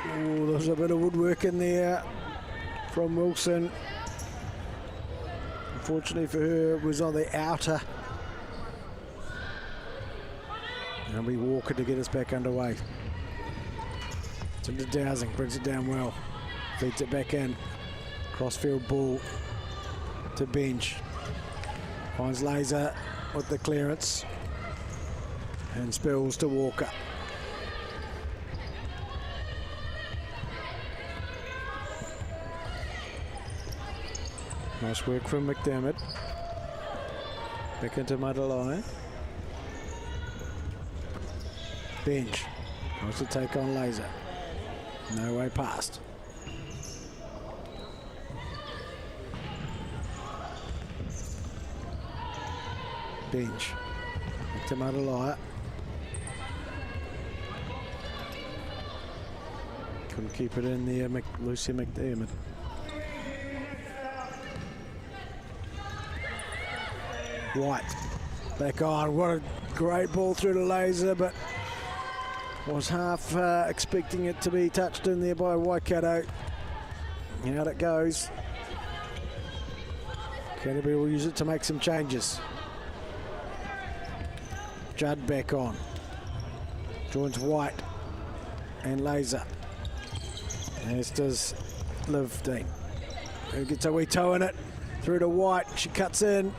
Speaker 2: Oh, there's a bit of woodwork in there from Wilson. Unfortunately for her, it was on the outer. And we Walker to get us back underway. It's into Dowsing, brings it down well. Feeds it back in. Crossfield ball to Benj. Finds Laser with the clearance. And spills to Walker. Nice work from McDermott. Back into Madalaya. Benj wants to take on Laser. No way past. Benj. Back to Madalaya. Couldn't keep it in there, Lucy McDermott. White back on. What a great ball through to Laser, but was half expecting it to be touched in there by Waikato. Out it goes. Canterbury will use it to make some changes. Judd back on. Joins White and Laser. As does Liv Dean. Who gets a wee toe in it. Through to White. She cuts in.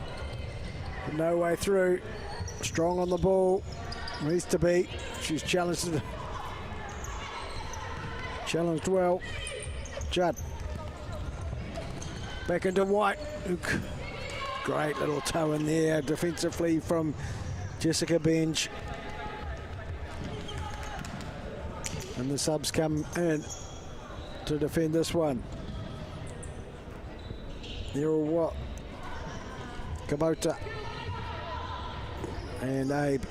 Speaker 2: No way through. Strong on the ball. Needs to be. She's challenged Challenged well. Judd. Back into White. Great little toe in there defensively from Jessica Benj. And the subs come in to defend this one. What? Kubota and Abe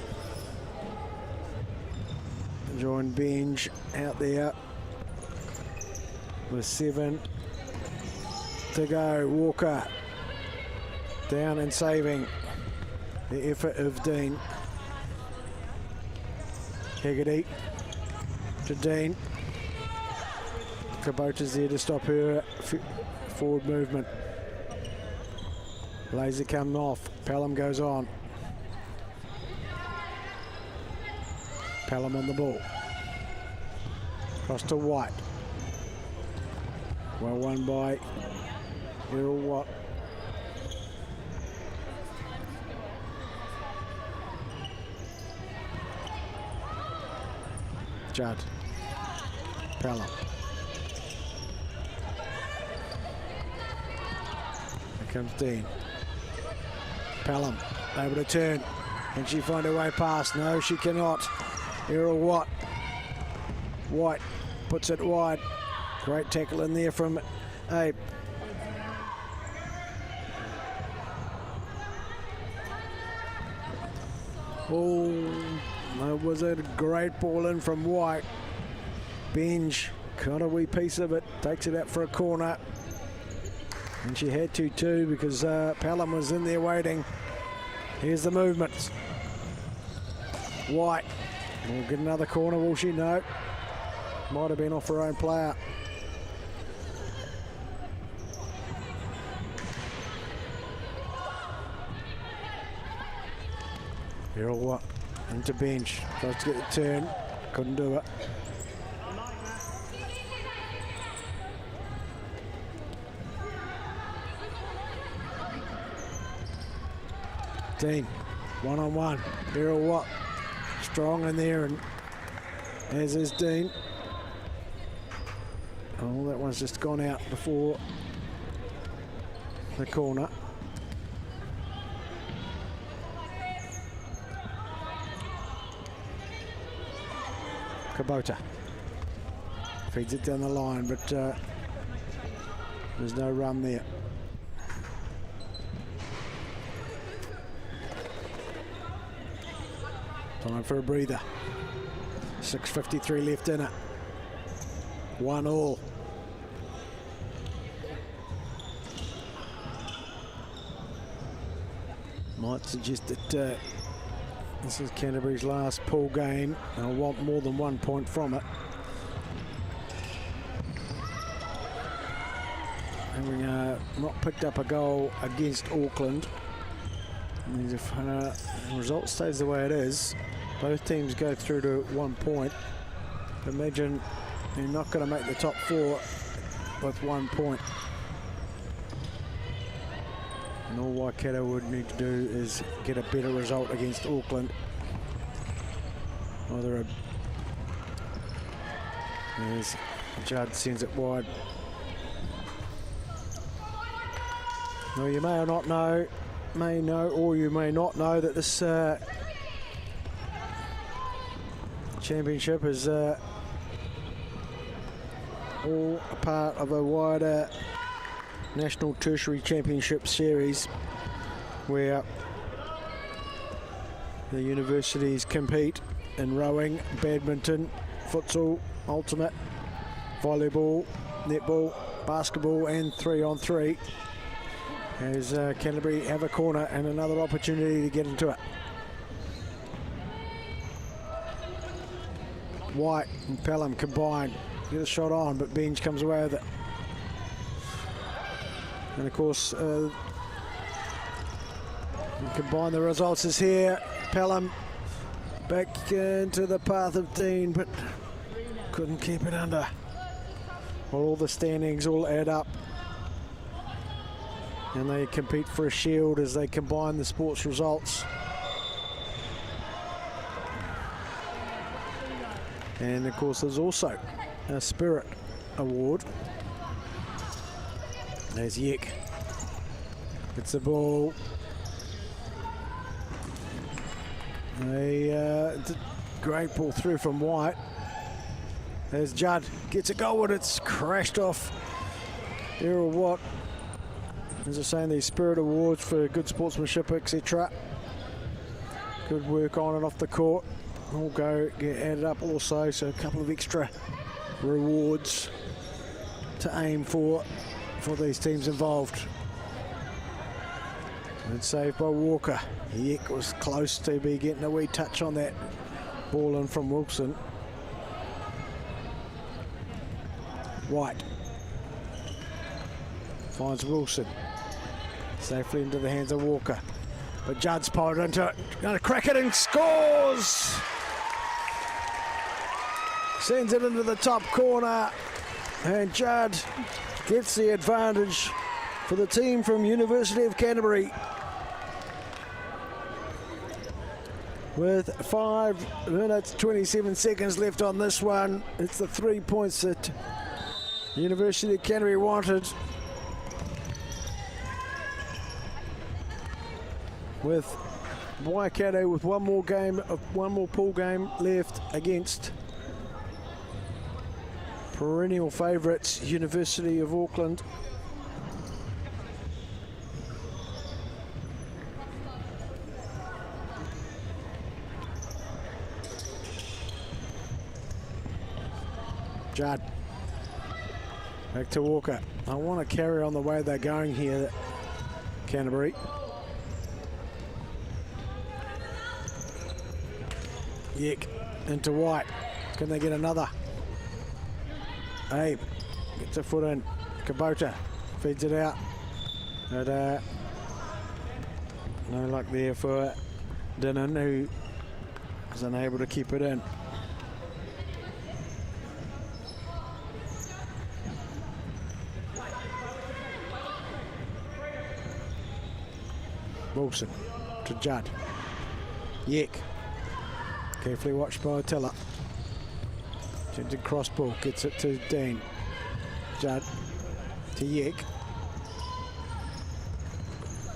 Speaker 2: join Benj out there with 7 to go. Walker down and saving the effort of Dean. Hegarty to Dean. Kubota's there to stop her forward movement. Laser coming off. Pelham goes on. Pelham on the ball. Cross to White. Well won by Errol Watt. Judd. Pelham. Here comes Dean. Pelham able to turn. Can she find her way past? No, she cannot. Errol Watt. White puts it wide. Great tackle in there from Abe. Oh, that was a great ball in from White. Benj got a wee piece of it, takes it out for a corner. And she had to too because Pelham was in there waiting. Here's the movements. White will get another corner, will she? No. Might have been off her own player. Errol Watt into Benj. Tries to get the turn. Couldn't do it. Dean, one-on-one. Errol Watt strong in there, and as is Dean. Oh, that one's just gone out before the corner. Kubota feeds it down the line, but there's no run there. Time for a breather. 6:53 left in it. 1-1. Might suggest that this is Canterbury's last pool game. They'll want more than 1 point from it. Having not picked up a goal against Auckland. And if the result stays the way it is, both teams go through to 1 point. Imagine you're not going to make the top 4 with 1 point. And all Waikato would need to do is get a better result against Auckland. Either as Judd sends it wide. Well, you may or not know, or you may not know that this championship is all a part of a wider National Tertiary Championship series where the universities compete in rowing, badminton, futsal, ultimate, volleyball, netball, basketball and 3-on-3. As Canterbury have a corner and another opportunity to get into it. White and Pelham combine, get a shot on, but Benj comes away with it. And of course, combine the results is here. Pelham back into the path of Dean, but couldn't keep it under. Well, all the standings all add up. And they compete for a shield as they combine the sports results. And of course there's also a Spirit Award. There's Yick. Gets the ball. A great ball through from White. There's Judd. Gets a goal and it's crashed off. Errol Watt. As I was saying, these Spirit Awards for good sportsmanship, etc. Good work on and off the court. All get added up also, so a couple of extra rewards to aim for these teams involved. And saved by Walker. Yick was close to be getting a wee touch on that ball in from Wilson. White finds Wilson. Safely into the hands of Walker. But Judd's powered into it. Going to crack it and scores! Sends it into the top corner. And Judd gets the advantage for the team from University of Canterbury. With 5 minutes, 27 seconds left on this one. It's the 3 points that University of Canterbury wanted. With Waikato with one more pool game left against perennial favourites University of Auckland. Judd. Back to Walker. I want to carry on the way they're going here, Canterbury. Yick into White. Can they get another? Abe gets a foot in. Kubota feeds it out. But no luck there for Dinnan, who was unable to keep it in. Wilson to Judd. Yick. Carefully watched by Attila. Attempted cross ball, gets it to Dean. Judd to Yick.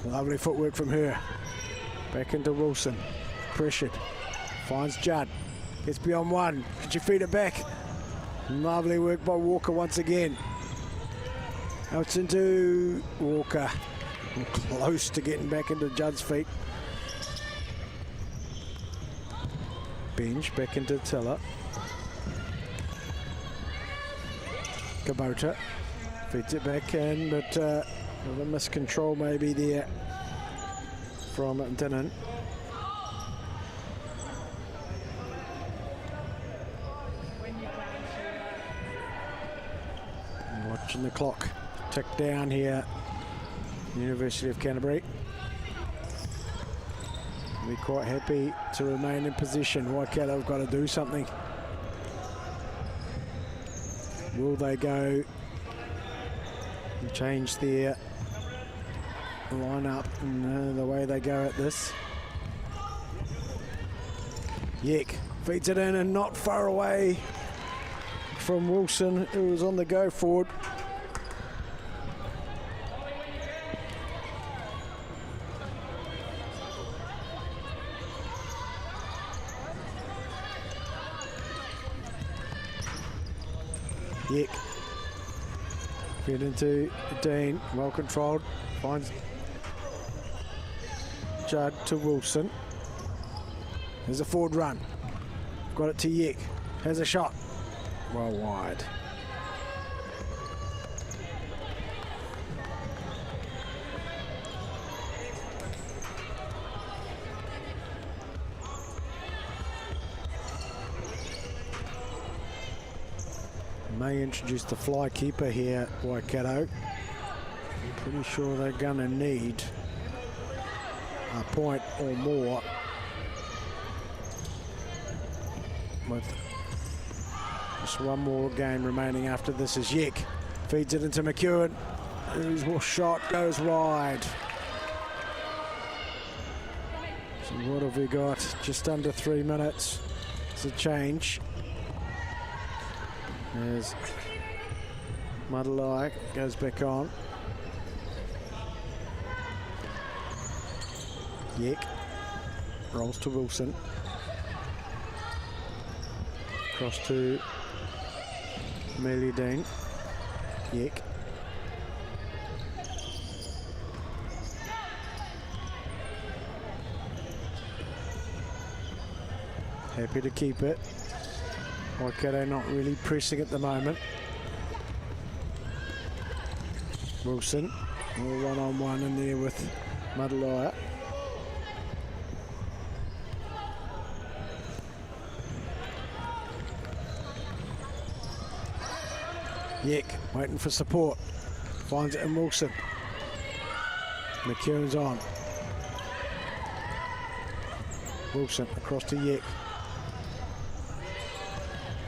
Speaker 2: Lovely footwork from her. Back into Wilson. Pressured. Finds Judd. Gets beyond one. Could you feed it back? Lovely work by Walker once again. Out into Walker. Close to getting back into Judd's feet. Bench back into Tiller. Kubota feeds it back in, but a miscontrol maybe there from Dinnan. Watching the clock tick down here. University of Canterbury. Be quite happy to remain in position. Waikato have got to do something. Will they go and change their line-up and the way they go at this? Yick feeds it in and not far away from Wilson, who was on the go forward. Yick. Get into Dean, well controlled, finds Judd to Wilson. There's a forward run. Got it to Yick. Has a shot. Well wide. May introduce the fly keeper here, Waikato. I'm pretty sure they're going to need a point or more with just one more game remaining after this. Is Yick. Feeds it into McEwen, whose shot goes wide. So what have we got? Just under 3 minutes. It's a change. As Madalai goes back on. Yek rolls to Wilson. Cross to Meliadine. Yek. Happy to keep it. Waikato not really pressing at the moment. Wilson, all one-on-one in there with Madalaya. Yek waiting for support. Finds it in Wilson. McEwen's on. Wilson across to Yek.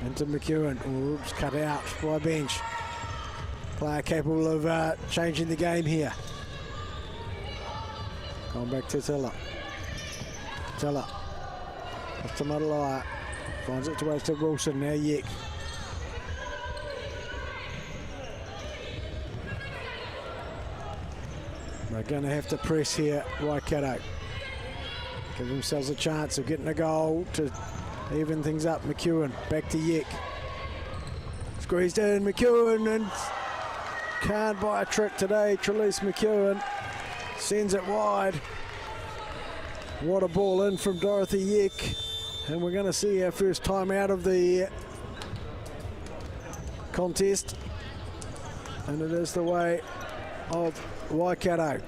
Speaker 2: Into McEwen. Oops, cut out by bench. Player capable of changing the game here. Going back to Tiller. Tiller. Off to Madalaya. Finds it towards to Wilson. Now Yek. They're going to have to press here, Waikato. Give themselves a chance of getting a goal to even things up. McEwen back to Yek. Squeezed in McEwen and can't buy a trick today. Trelise McEwen sends it wide. What a ball in from Dorothy Yek. And we're going to see our first time out of the contest. And it is the way of Waikato.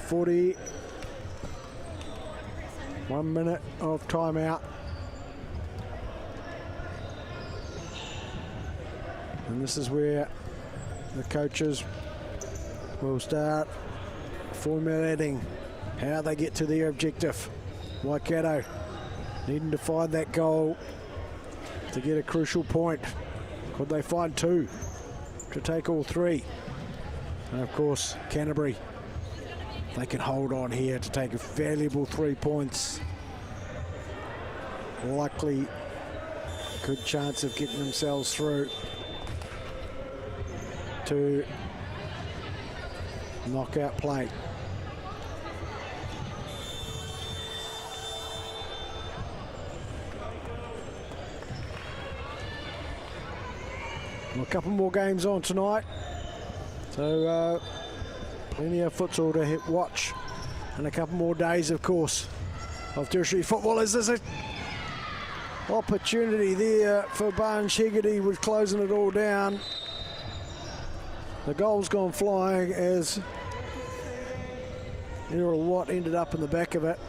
Speaker 2: 41 minute of timeout. And this is where the coaches will start formulating how they get to their objective. Waikato needing to find that goal to get a crucial point. Could they find two to take all three? And of course, Canterbury, they can hold on here to take a valuable 3 points. Likely good chance of getting themselves through to knockout play. Well, a couple more games on tonight, so plenty of futsal to watch, and a couple more days, of course, of tertiary football. As there's an opportunity there for Barnes Hegarty with closing it all down. The goal's gone flying as Errol Watt ended up in the back of it.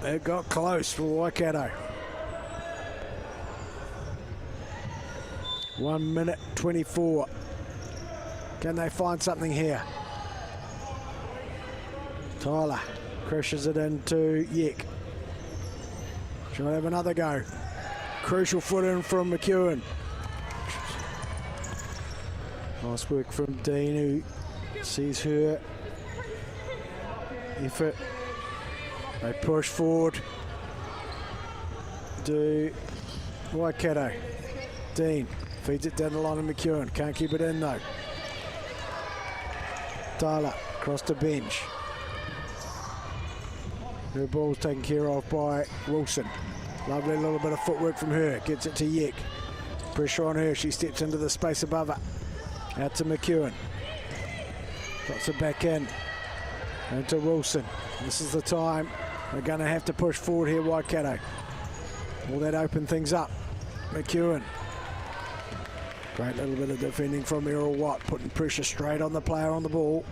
Speaker 2: It got close for Waikato. 1 minute 24. Can they find something here? Tyler crashes it into Yek. She'll have another go. Crucial foot in from McEwen. Nice work from Dean, who sees her effort. They push forward. Do Waikato. Dean feeds it down the line of McEwen. Can't keep it in though. Tyler across to bench. Her ball's taken care of by Wilson. Lovely little bit of footwork from her. Gets it to Yek. Pressure on her. She steps into the space above her. Out to McEwen. Drops it back in. And to Wilson. This is the time. They're going to have to push forward here, Waikato. Will that open things up? McEwen. Great little bit of defending from Errol Watt, putting pressure straight on the player on the ball.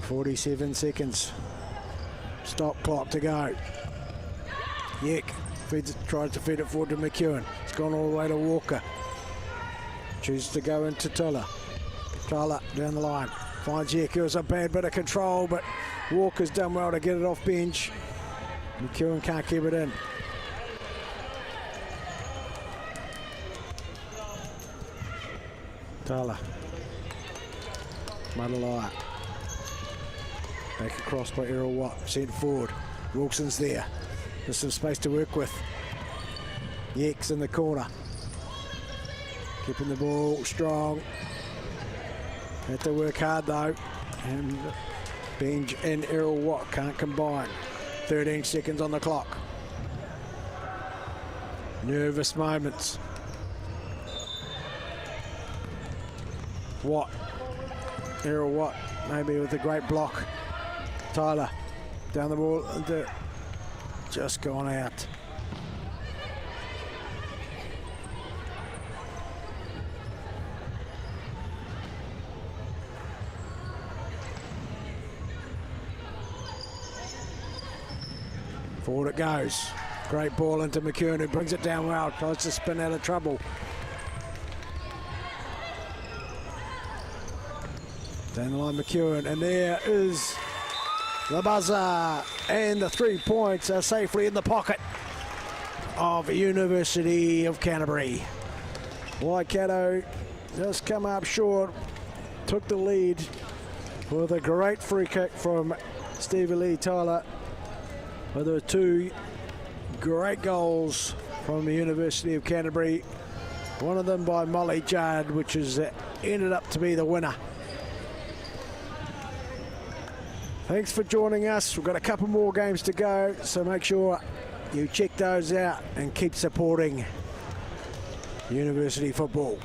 Speaker 2: .47 seconds. Stop clock to go. Yek tries to feed it forward to McEwen. It's gone all the way to Walker. Chooses to go into Tiller. Tyler down the line. Finds Yek. It was a bad bit of control, but Walker's done well to get it off bench. McEwen can't keep it in. Tyler. Madalaya. Take across by Errol Watt, sent forward. Wilson's there. There's some space to work with. Yex in the corner. Keeping the ball strong. Had to work hard though. And Benj and Errol Watt can't combine. 13 seconds on the clock. Nervous moments. Watt. Errol Watt, maybe with a great block. Tyler, down the ball, just gone out. Forward it goes. Great ball into McKeown, who brings it down well, tries to spin out of trouble. Down the line, McKeown, and there is the buzzer, and the 3 points are safely in the pocket of University of Canterbury. Waikato just come up short, took the lead with a great free kick from Stevie Lee Tyler. But there were 2 great goals from the University of Canterbury. One of them by Molly Judd, which has ended up to be the winner. Thanks for joining us. We've got a couple more games to go, so make sure you check those out and keep supporting university football.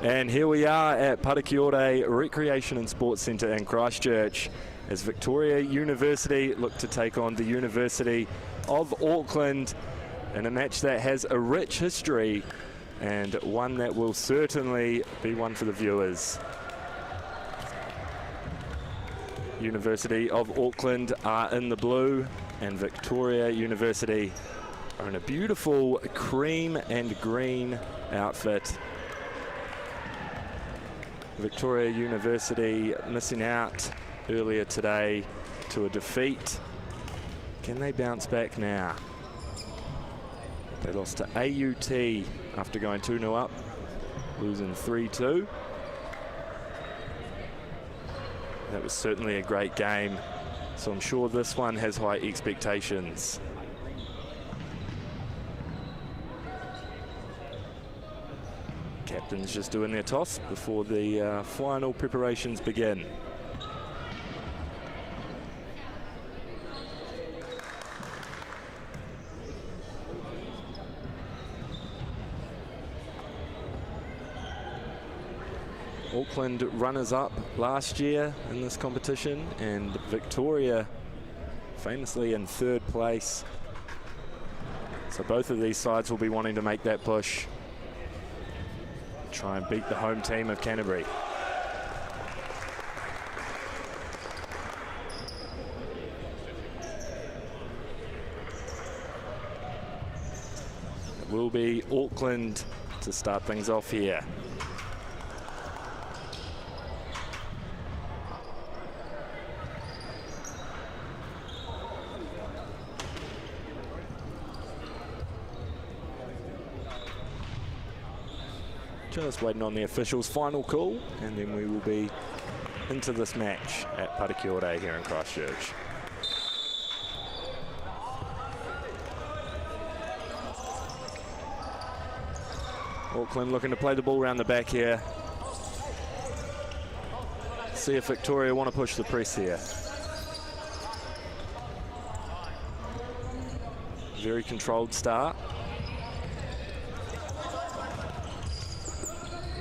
Speaker 7: And here we are at Parakiore Recreation and Sports Centre in Christchurch as Victoria University look to take on the University of Auckland in a match that has a rich history and one that will certainly be one for the viewers. University of Auckland are in the blue and Victoria University are in a beautiful cream and green outfit. Victoria University missing out earlier today to a defeat. Can they bounce back now? They lost to AUT after going 2-0 up, losing 3-2. That was certainly a great game, so I'm sure this one has high expectations. Captains just doing their toss before the final preparations begin. Auckland runners-up last year in this competition, and Victoria famously in third place. So both of these sides will be wanting to make that push, try and beat the home team of Canterbury. It will be Auckland to start things off here. Just waiting on the officials' final call, and then we will be into this match at Parakiore here in Christchurch. Auckland looking to play the ball around the back here. See if Victoria want to push the press here. Very controlled start.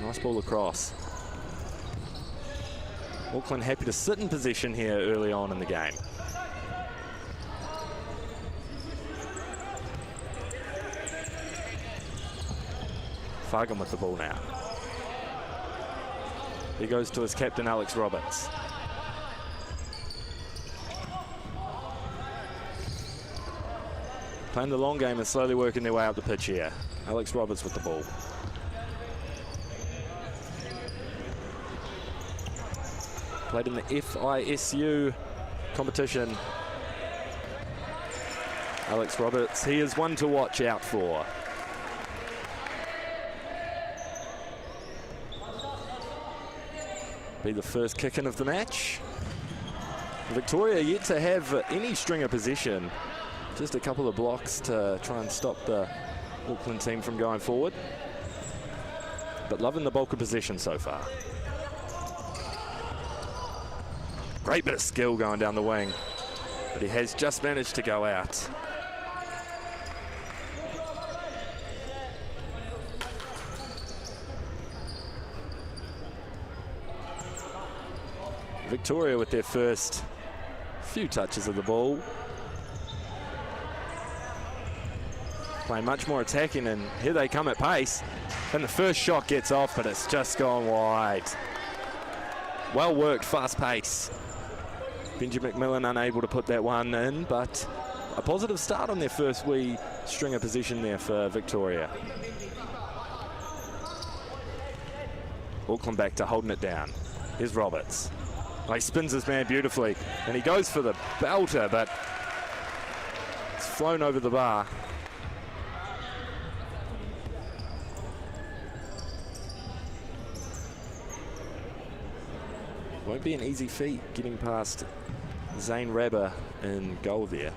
Speaker 7: Nice ball across. Auckland happy to sit in possession here early on in the game. Fargan with the ball now. He goes to his captain, Alex Roberts. Playing the long game and slowly working their way up the pitch here. Alex Roberts with the ball. Played in the FISU competition. Alex Roberts, he is one to watch out for. Be the first kick-in of the match. Victoria yet to have any string of possession. Just a couple of blocks to try and stop the Auckland team from going forward. But loving the bulk of possession so far. Great bit of skill going down the wing, but he has just managed to go out. Victoria with their first few touches of the ball. Playing much more attacking, and here they come at pace. And the first shot gets off, but it's just gone wide. Well worked, fast pace. Benji McMillan unable to put that one in, but a positive start on their first wee string of possession there for Victoria. Auckland back to holding it down. Here's Roberts. Oh, he spins his man beautifully, and he goes for the belter, but it's flown over the bar. Won't be an easy feat getting past Zane Rabber in goal there.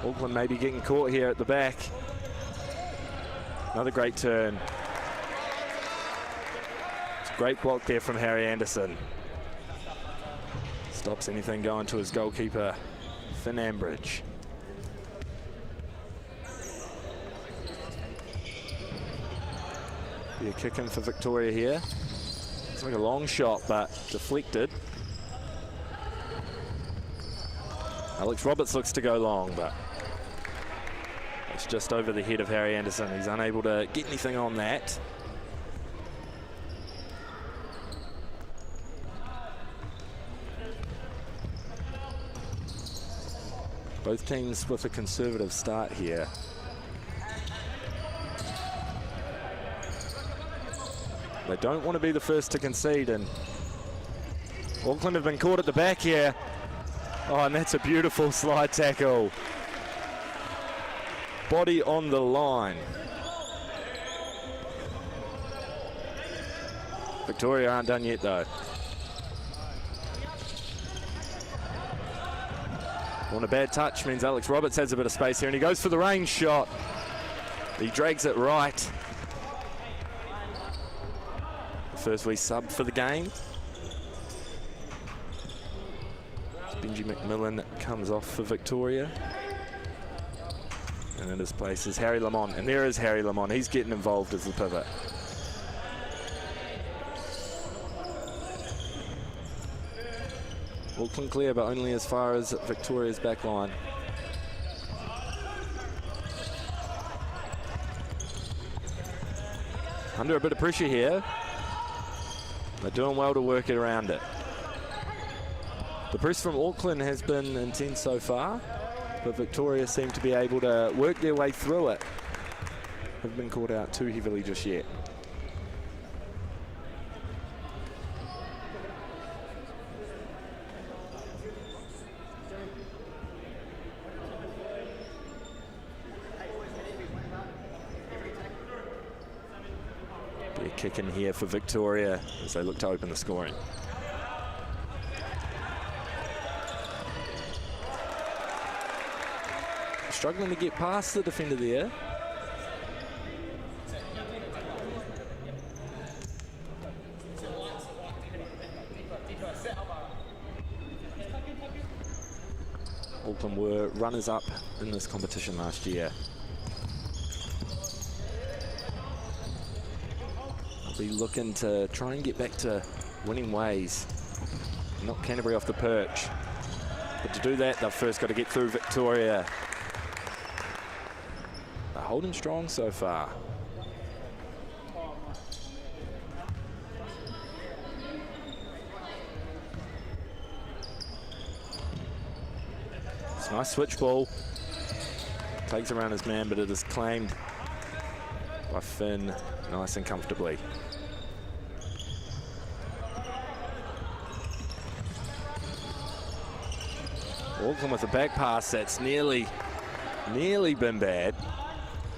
Speaker 7: Auckland maybe getting caught here at the back. Another great turn. It's a great block there from Harry Anderson. Stops anything going to his goalkeeper, Finn Ambridge. Be a kick in for Victoria here. It's like a long shot, but deflected. Alex Roberts looks to go long, but it's just over the head of Harry Anderson. He's unable to get anything on that. Both teams with a conservative start here. They don't want to be the first to concede, and Auckland have been caught at the back here. Oh, and that's a beautiful slide tackle. Body on the line. Victoria aren't done yet, though. On a bad touch means Alex Roberts has a bit of space here, and he goes for the range shot. He drags it right. First wee sub for the game. Benji McMillan comes off for Victoria. And in his place is Harry Lamont. And there is Harry Lamont. He's getting involved as the pivot. Auckland clear, but only as far as Victoria's back line. Under a bit of pressure here. They're doing well to work it around it. The press from Auckland has been intense so far, but Victoria seem to be able to work their way through it. Haven't been caught out too heavily just yet. Be a kick in here for Victoria as they look to open the scoring. Struggling to get past the defender there. Auckland were runners-up in this competition last year. They'll be looking to try and get back to winning ways. Knock Canterbury off the perch. But to do that, they've first got to get through Victoria. They're holding strong so far. It's a nice switch ball. Takes around his man, but it is claimed by Finn nice and comfortably. Auckland with a back pass that's nearly been bad.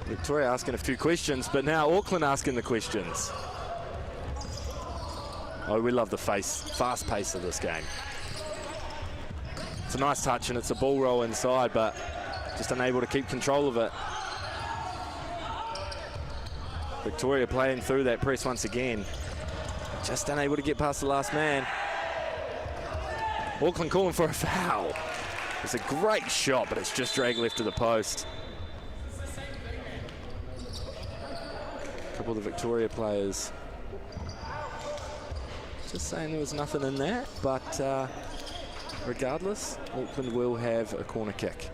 Speaker 7: Victoria asking a few questions, but now Auckland asking the questions. Oh, we love the fast pace of this game. It's a nice touch and it's a ball roll inside, but just unable to keep control of it. Victoria playing through that press once again. Just unable to get past the last man. Auckland calling for a foul. It's a great shot, but it's just dragged left to the post. A couple of the Victoria players just saying there was nothing in that, but regardless, Auckland will have a corner kick.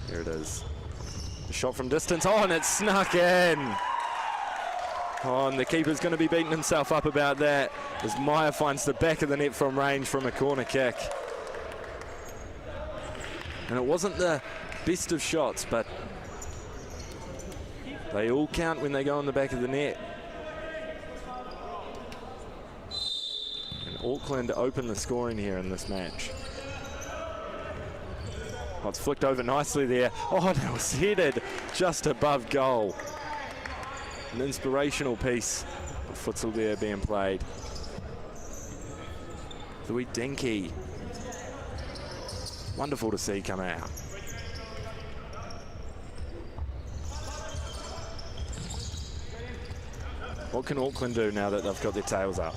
Speaker 7: There it is. A shot from distance. Oh, and it snuck in. Oh, and the keeper's going to be beating himself up about that as Meyer finds the back of the net from range from a corner kick. And it wasn't the best of shots, but they all count when they go on the back of the net. And Auckland open the scoring here in this match. Oh, it's flicked over nicely there. Oh, and it was headed just above goal. An inspirational piece of futsal there being played. The wee dinky. Wonderful to see come out. What can Auckland do now that they've got their tails up?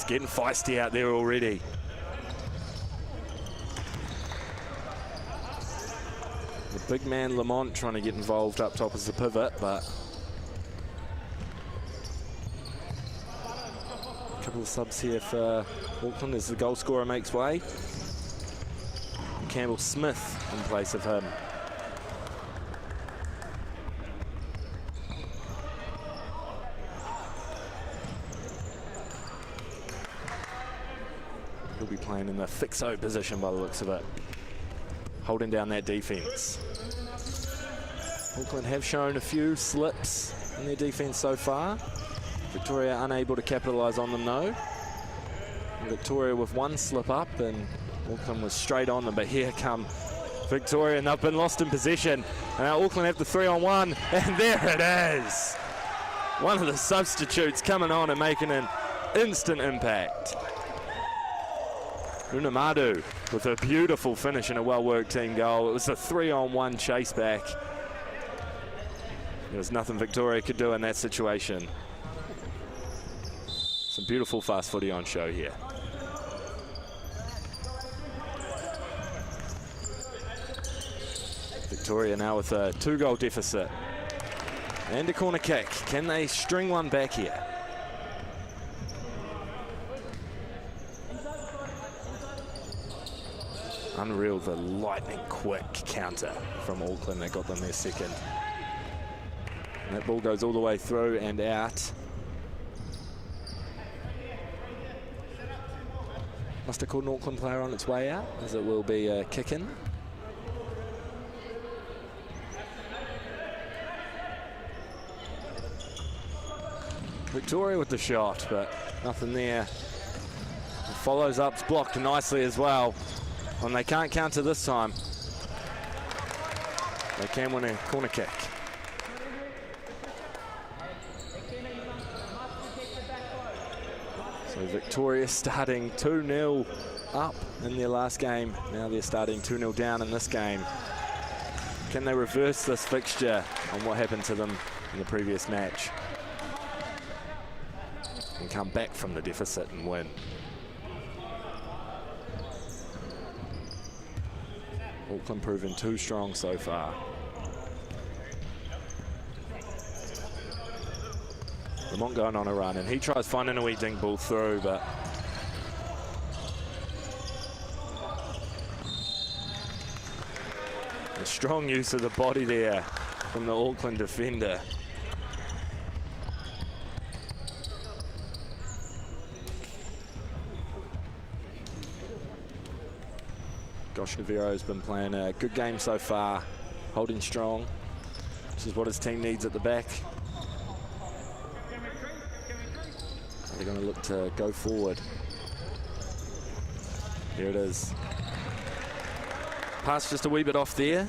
Speaker 7: getting feisty out there already. The big man Lamont trying to get involved up top as the pivot, but a couple of subs here for Auckland as the goal scorer makes way. Campbell Smith in place of him. He'll be playing in the fixo position by the looks of it, holding down that defence. Auckland have shown a few slips in their defence so far. Victoria unable to capitalise on them though. Victoria with one slip up and Auckland was straight on them, but here come Victoria and they've been lost in possession. And now Auckland have the 3-on-1 and there it is. One of the substitutes coming on and making an instant impact. Unamadu with a beautiful finish and a well-worked team goal. It was a 3-on-1 chase back. There was nothing Victoria could do in that situation. Some beautiful fast footy on show here. Victoria now with a 2-goal deficit. And a corner kick. Can they string one back here? Unreal, the lightning quick counter from Auckland that got them their second. And that ball goes all the way through and out. Must have caught an Auckland player on its way out, as it will be a kick in. Victoria with the shot, but nothing there. It follows up, it's blocked nicely as well. And they can't counter this time. They can win a corner kick. So Victoria starting 2-0 up in their last game. Now they're starting 2-0 down in this game. Can they reverse this fixture on what happened to them in the previous match? And come back from the deficit and win. Auckland proven too strong so far. Lamont going on a run, and he tries finding a wee dink ball through, but a strong use of the body there from the Auckland defender. Josh Naviro's been playing a good game so far, holding strong, which is what his team needs at the back. They're going to look to go forward. Here it is. Pass just a wee bit off there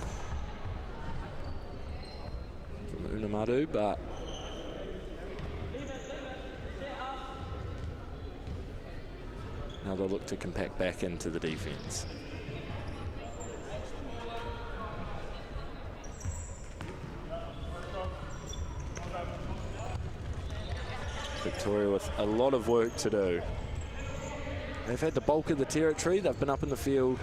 Speaker 7: from Unamadu, but now they'll look to compact back into the defence. Victoria with a lot of work to do. They've had the bulk of the territory. They've been up in the field,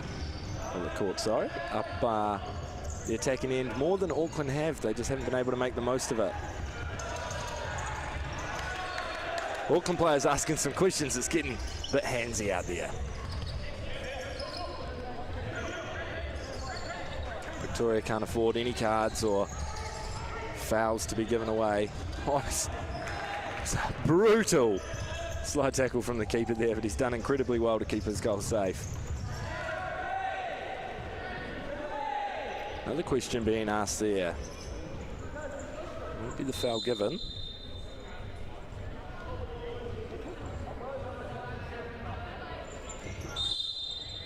Speaker 7: or the court, sorry, up the attacking end more than Auckland have. They just haven't been able to make the most of it. Auckland players asking some questions. It's getting a bit handsy out there. Victoria can't afford any cards or fouls to be given away. Oh, it's a brutal slide tackle from the keeper there, but he's done incredibly well to keep his goal safe. Another question being asked there. Won't be the foul given.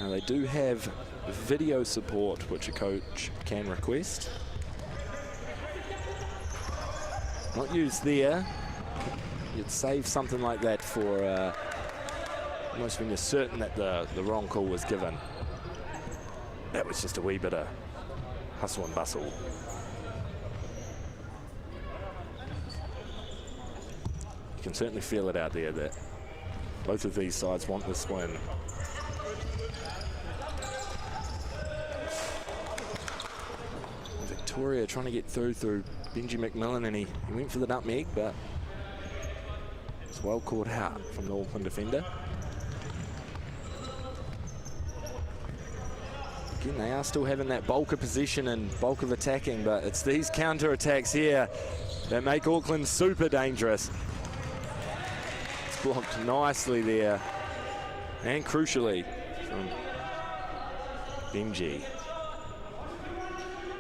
Speaker 7: Now they do have video support, which a coach can request. Not used there. You'd save something like that for almost when you're certain that the wrong call was given. That was just a wee bit of hustle and bustle. You can certainly feel it out there that Both of these sides want this win. Victoria trying to get through Benji McMillan, and he went for the nutmeg, but it's well caught out from the Auckland defender. Again, they are still having that bulk of possession and bulk of attacking, but it's these counter-attacks here that make Auckland super dangerous. It's blocked nicely there, and crucially from Benji.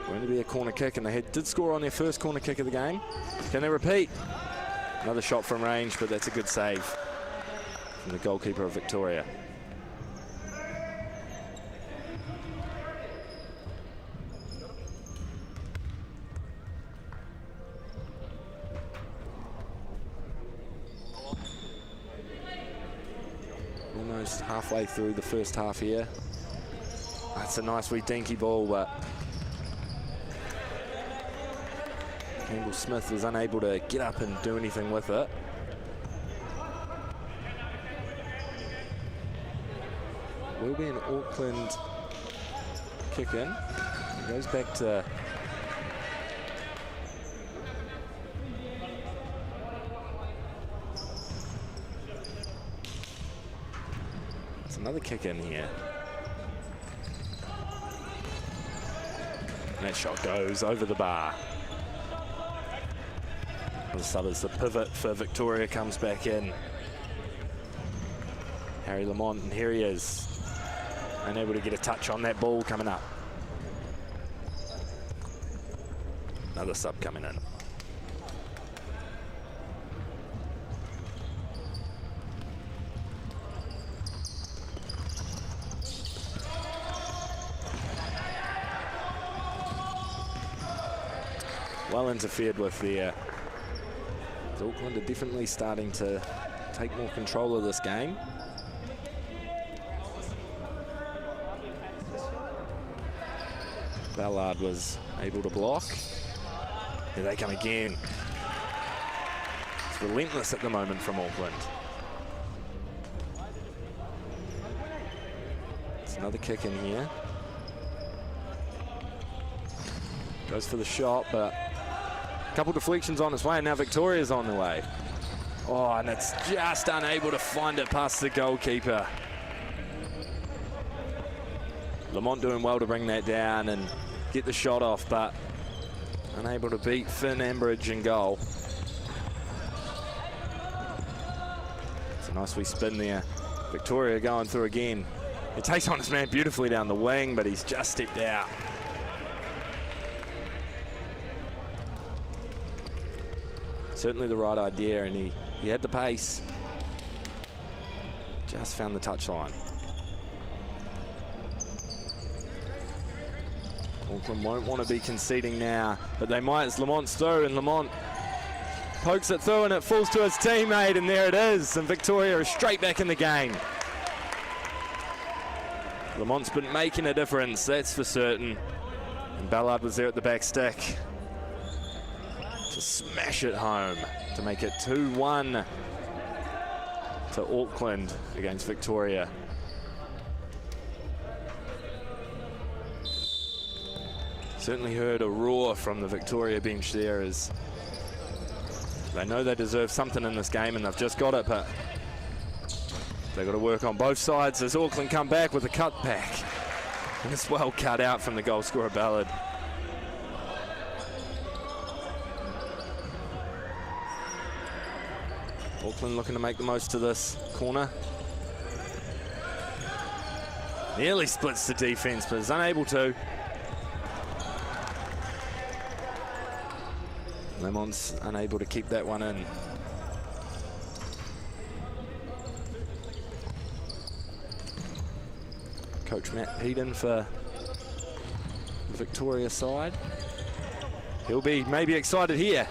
Speaker 7: Going to be a corner kick, and they did score on their first corner kick of the game. Can they repeat? Another shot from range, but that's a good save from the goalkeeper of Victoria. Almost halfway through the first half here. That's a nice wee dinky ball, but Campbell Smith was unable to get up and do anything with it. Will be an Auckland kick in. It goes back to another kick in here. And that shot goes over the bar. The sub as the pivot for Victoria comes back in. Harry Lamont, and here he is. Unable to get a touch on that ball coming up. Another sub coming in. Well interfered with there. Auckland are definitely starting to take more control of this game. Ballard was able to block. Here they come again. It's relentless at the moment from Auckland. It's another kick in here. Goes for the shot, but a couple deflections on its way, and now Victoria's on the way. Oh, and it's just unable to find it past the goalkeeper. Lamont doing well to bring that down and get the shot off, but unable to beat Finn Ambridge in goal. It's a nice wee spin there. Victoria going through again. It takes on his man beautifully down the wing, but he's just stepped out. Certainly the right idea, and he had the pace. Just found the touchline. Auckland won't want to be conceding now, but they might as Lamont's through, and Lamont pokes it through and it falls to his teammate, and there it is, and Victoria is straight back in the game. Lamont's been making a difference, that's for certain. And Ballard was there at the back stick to smash it home to make it 2-1 to Auckland against Victoria. Certainly heard a roar from the Victoria bench there as they know they deserve something in this game, and they've just got it, but they've got to work on both sides as Auckland come back with a cutback. And it's well cut out from the goal scorer Ballard. Auckland looking to make the most of this corner. Nearly splits the defense, but is unable to. Lemont's unable to keep that one in. Coach Matt Peden for the Victoria side. He'll be maybe excited here.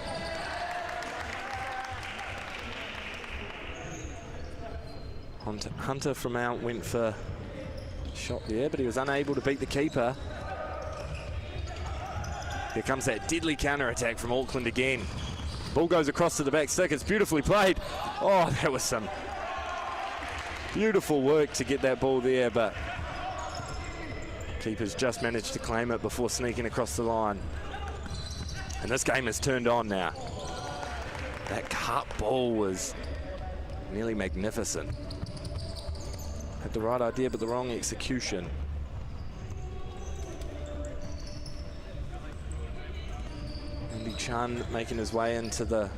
Speaker 7: Hunter from out went for a shot there, but he was unable to beat the keeper. Here comes that deadly counter-attack from Auckland again. Ball goes across to the back stick. It's beautifully played. Oh, that was some Beautiful work to get that ball there, but keepers just managed to claim it before sneaking across the line. And this game is turned on now. That cut ball was nearly magnificent. Had the right idea, but the wrong execution. Andy Chan making his way into the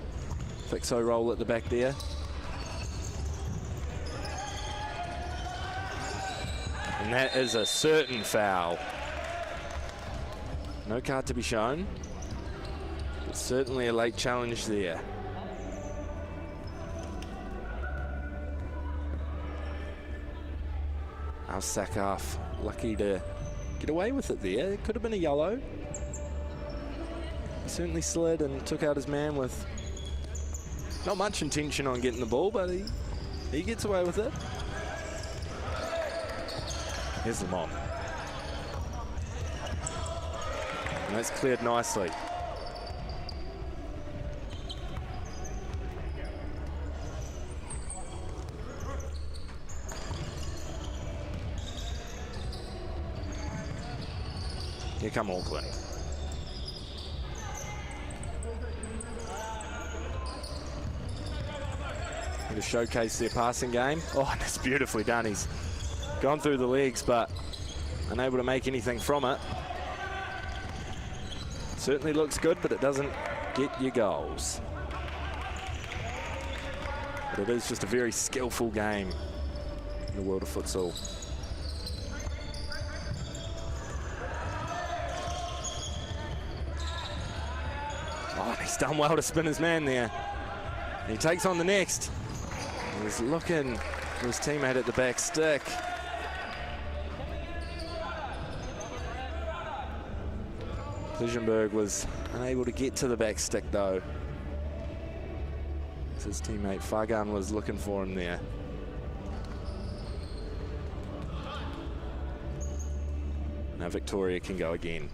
Speaker 7: fixo role at the back there. And that is a certain foul. No card to be shown, but certainly a late challenge there. Al Sakaf lucky to get away with it there. It could have been a yellow. He certainly slid and took out his man with not much intention on getting the ball, but he gets away with it. Here's Lamont. And that's cleared nicely. Here come Auckland. To showcase their passing game. Oh, that's beautifully done. He's gone through the legs, but unable to make anything from it. Certainly looks good, but it doesn't get you goals. But it is just a very skillful game in the world of futsal. Oh, he's done well to spin his man there. He takes on the next. He's looking for his teammate at the back stick. Klisenberg was unable to get to the back stick though. His teammate Fagan was looking for him there. Now Victoria can go again.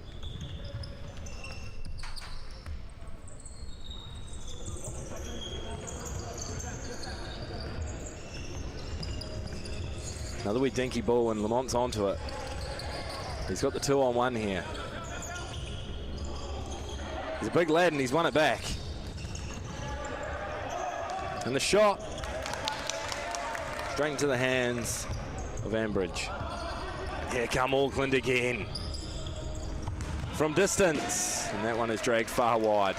Speaker 7: Another wee dinky ball and Lamont's onto it. He's got the 2-on-1 here. He's a big lad and he's won it back. And the shot straight into the hands of Ambridge. And here come Auckland again. From distance. And that one is dragged far wide.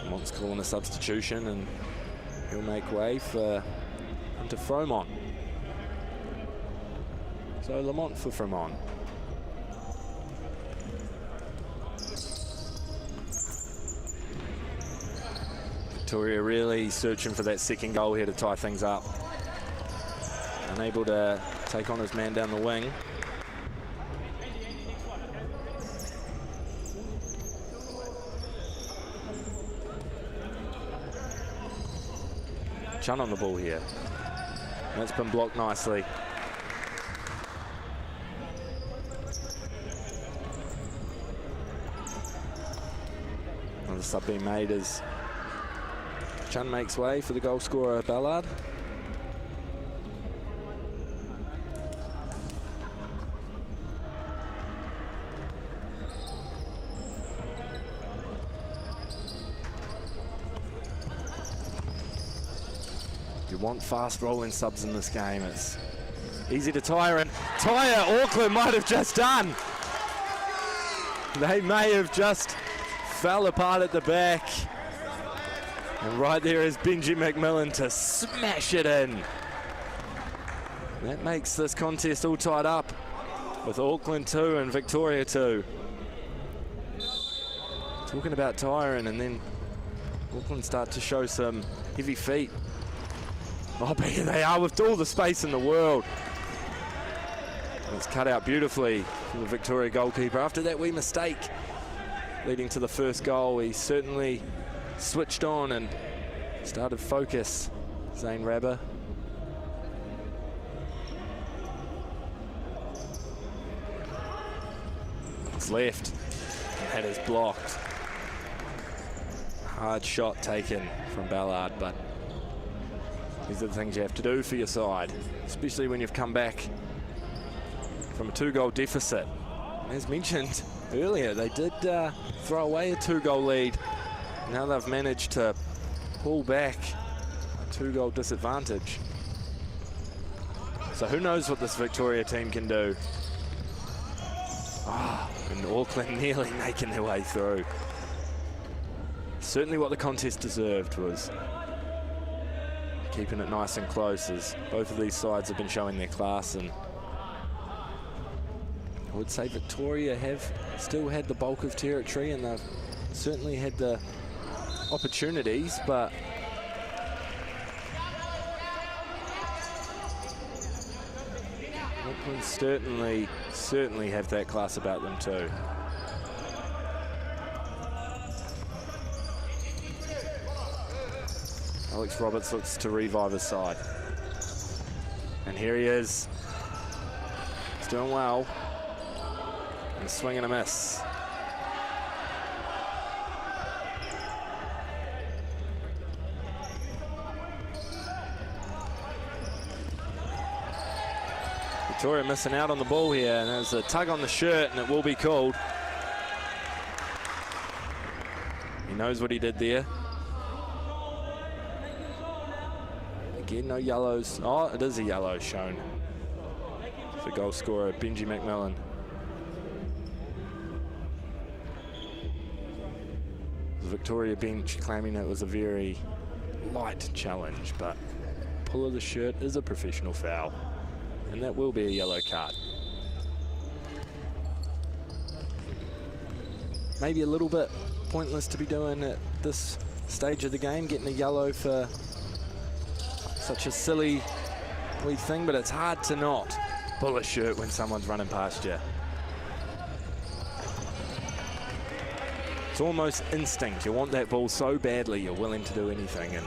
Speaker 7: Lamont's calling a substitution and he'll make way for Hunter Fromont. So Lamont for Fremont. Victoria really searching for that second goal here to tie things up. Unable to take on his man down the wing. Chun on the ball here. That's been blocked nicely. Another sub being made as Chun makes way for the goal scorer Ballard. You want fast rolling subs in this game. It's easy to tire, and Auckland might have just done. They may have just fell apart at the back. And right there is Benji McMillan to smash it in. That makes this contest all tied up with Auckland 2 and Victoria 2. Talking about tiring, and then Auckland start to show some heavy feet. Oh, but here they are with all the space in the world. And it's cut out beautifully from the Victoria goalkeeper. After that wee mistake leading to the first goal, he certainly switched on and started focus. Zane Rabber. It's left. That is blocked. hard shot taken from Ballard, but these are the things you have to do for your side, especially when you've come back from a 2-goal deficit. As mentioned earlier, they did throw away a 2-goal lead. Now they've managed to pull back a 2-goal disadvantage. So who knows what this Victoria team can do. And Auckland nearly making their way through. Certainly what the contest deserved was keeping it nice and close, as both of these sides have been showing their class, and I would say Victoria have still had the bulk of territory and they've certainly had the opportunities, but Auckland certainly have that class about them too. Alex Roberts looks to revive his side. And here he is. He's doing well. And a swing and a miss. Victoria missing out on the ball here, and there's a tug on the shirt, and it will be called. He knows what he did there. Again, no yellows. Oh, it is a yellow shown for goal scorer Benji McMillan. The Victoria bench claiming it was a very light challenge, but pull of the shirt is a professional foul, and that will be a yellow card. Maybe a little bit pointless to be doing at this stage of the game, getting a yellow for such a silly wee thing, but it's hard to not pull a shirt when someone's running past you. It's almost instinct. You want that ball so badly, you're willing to do anything, and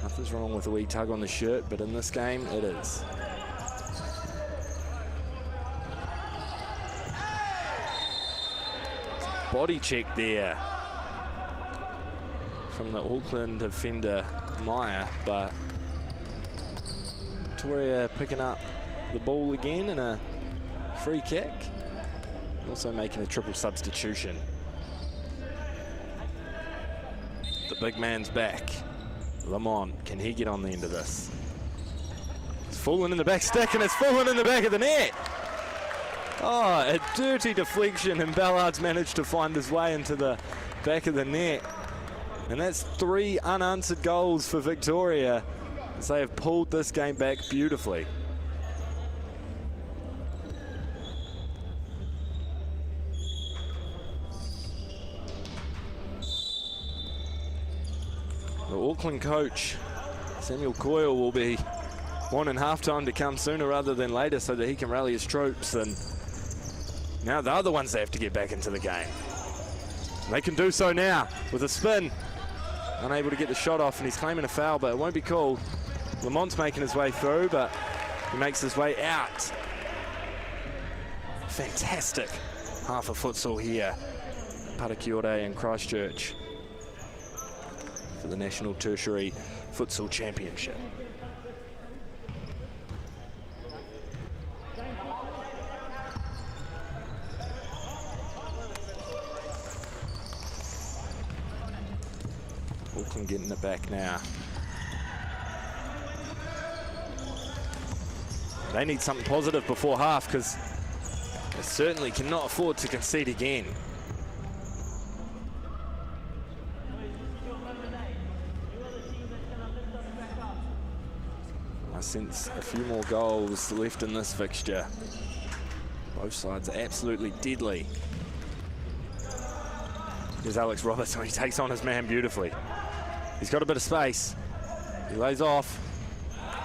Speaker 7: nothing's wrong with a wee tug on the shirt, but in this game, it is. Body check there from the Auckland defender Meyer, but Victoria picking up the ball again in a free kick, also making a triple substitution. The big man's back. Lamont, can he get on the end of this? It's fallen in the back stick, and it's fallen in the back of the net. Oh, a dirty deflection, and Ballard's managed to find his way into the back of the net. And that's 3 unanswered goals for Victoria, as they have pulled this game back beautifully. The Auckland coach, Samuel Coyle, will be wanting halftime to come sooner rather than later so that he can rally his troops, and now they're the ones that have to get back into the game. They can do so now with a spin. Unable to get the shot off, and he's claiming a foul, but it won't be called. Lamont's making his way through, but he makes his way out. Fantastic half of futsal here. Parakiore and Christchurch for the National Tertiary Futsal Championship. Auckland getting it back now. They need something positive before half, because they certainly cannot afford to concede again. I sense a few more goals left in this fixture. Both sides are absolutely deadly. Here's Alex Roberts, and he takes on his man beautifully. He's got a bit of space. He lays off.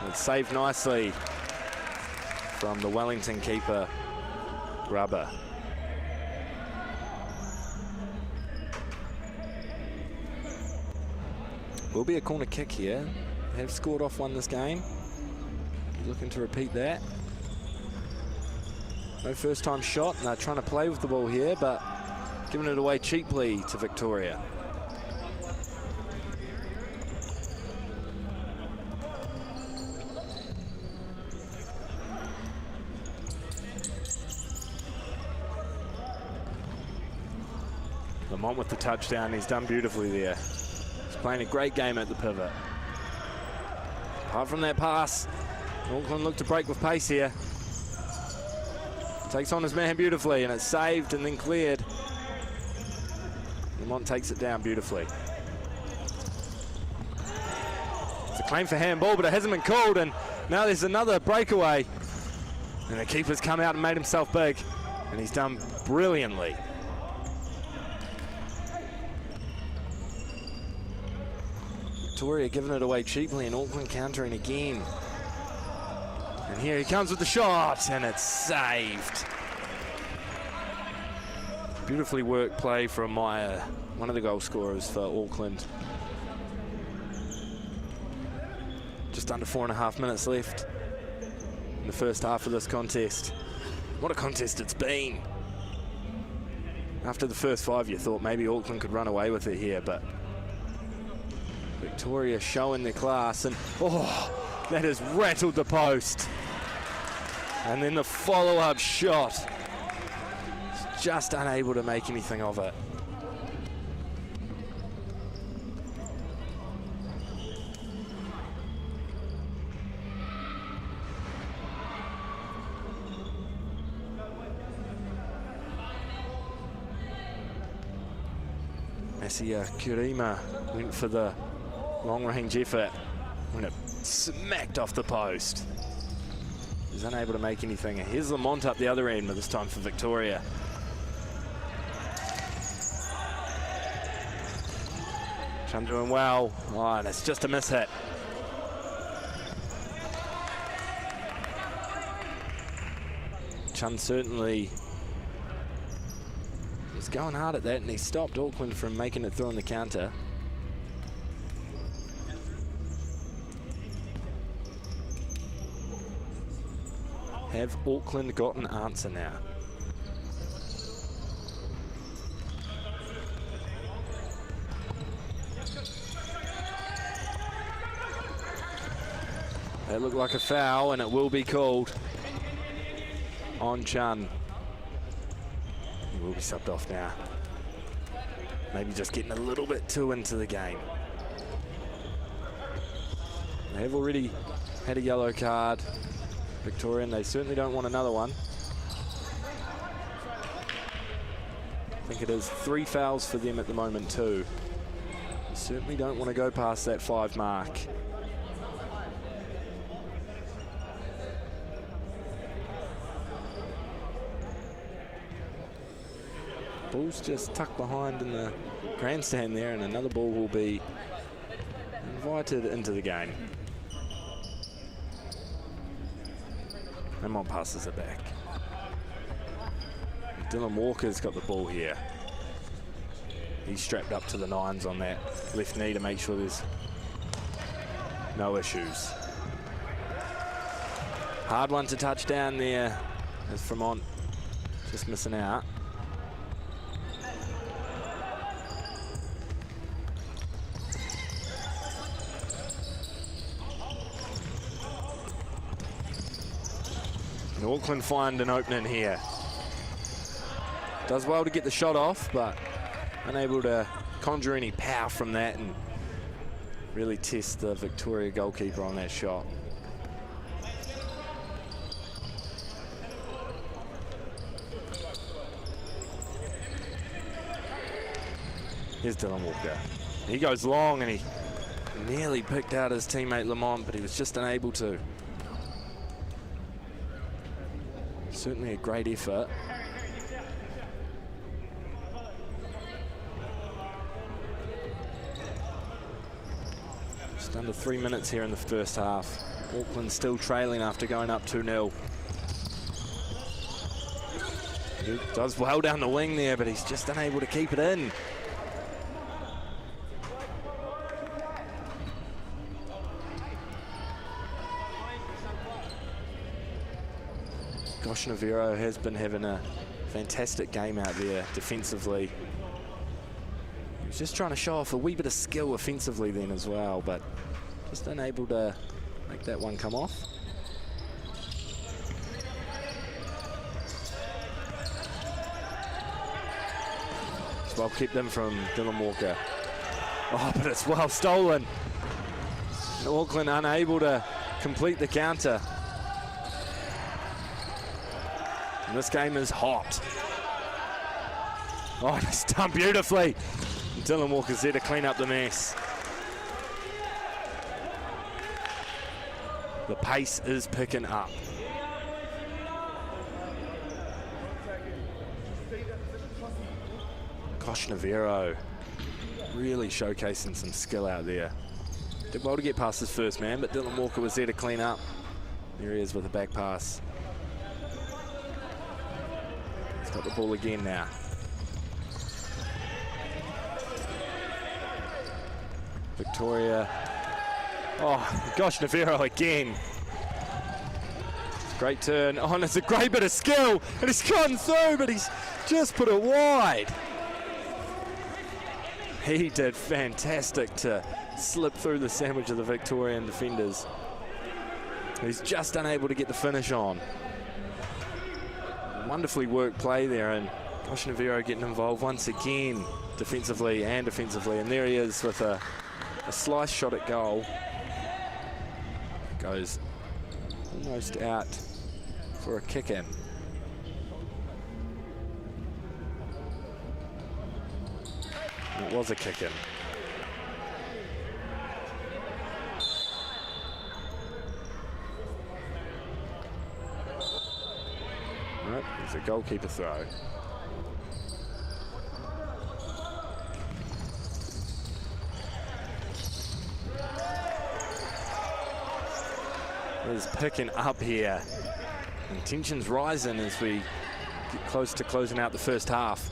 Speaker 7: It's saved nicely from the Wellington keeper, Grubber. Will be a corner kick here. They have scored off one this game. Looking to repeat that. No first time shot, and they're trying to play with the ball here, but giving it away cheaply to Victoria. Lamont with the touchdown. He's done beautifully there. He's playing a great game at the pivot. Apart from that pass, Auckland look to break with pace here. Takes on his man beautifully, and it's saved and then cleared. Lamont takes it down beautifully. It's a claim for handball, but it hasn't been called, and now there's another breakaway. And the keeper's come out and made himself big, and he's done brilliantly. Victoria giving it away cheaply, and Auckland countering again. And here he comes with the shot, and it's saved. Beautifully worked play from Meyer, one of the goal scorers for Auckland. Just under 4.5 minutes left in the first half of this contest. What a contest it's been. After the first 5, you thought maybe Auckland could run away with it here, but Victoria showing their class, and oh, that has rattled the post. And then the follow-up shot. Just unable to make anything of it. Messia Kurima went for the long-range effort when it smacked off the post. He's unable to make anything. Here's Lamont up the other end, but this time for Victoria. Chun doing well. Oh, and it's just a miss hit. Chun certainly was going hard at that, and he stopped Auckland from making it through on the counter. Have Auckland got an answer now? That looked like a foul, and it will be called on Chun. He will be subbed off now. Maybe just getting a little bit too into the game. They have already had a yellow card. Victorian, they certainly don't want another one. I think it is 3 fouls for them at the moment too. They certainly don't want to go past that 5 mark. Ball's just tucked behind in the grandstand there, and another ball will be invited into the game. Lamont passes it back. Dylan Walker's got the ball here. He's strapped up to the 9s on that left knee to make sure there's no issues. Hard one to touch down there as Fremont just missing out. Auckland find an opening here. Does well to get the shot off, but unable to conjure any power from that and really test the Victoria goalkeeper on that shot. Here's Dylan Walker. He goes long, and he nearly picked out his teammate Lamont, but he was just unable to. Certainly a great effort. Just under 3 minutes here in the first half. Auckland still trailing after going up 2-0. He does well down the wing there, but he's just unable to keep it in. Gosh Navarro has been having a fantastic game out there defensively. He was just trying to show off a wee bit of skill offensively then as well, but just unable to make that one come off. He's It's well kept in from Dylan Walker. Oh, but it's well stolen. Auckland unable to complete the counter. And this game is hot. Oh, it's done beautifully. Dylan Walker's there to clean up the mess. The pace is picking up. Gosh, Navarro really showcasing some skill out there. Did well to get past his first man, but Dylan Walker was there to clean up. There he is with a back pass. He's got the ball again now. Victoria. Oh, gosh, Navarro again. Great turn. Oh, and it's a great bit of skill. And he's gone through, but he's just put it wide. He did fantastic to slip through the sandwich of the Victorian defenders. He's just unable to get the finish on. Wonderfully worked play there, and gosh, Navarro getting involved once again, defensively and offensively. And there he is with a slice shot at goal. Goes almost out for a kick in. It was a kick in. Right, it's a goalkeeper throw. It is picking up here. And tension's rising as we get close to closing out the first half.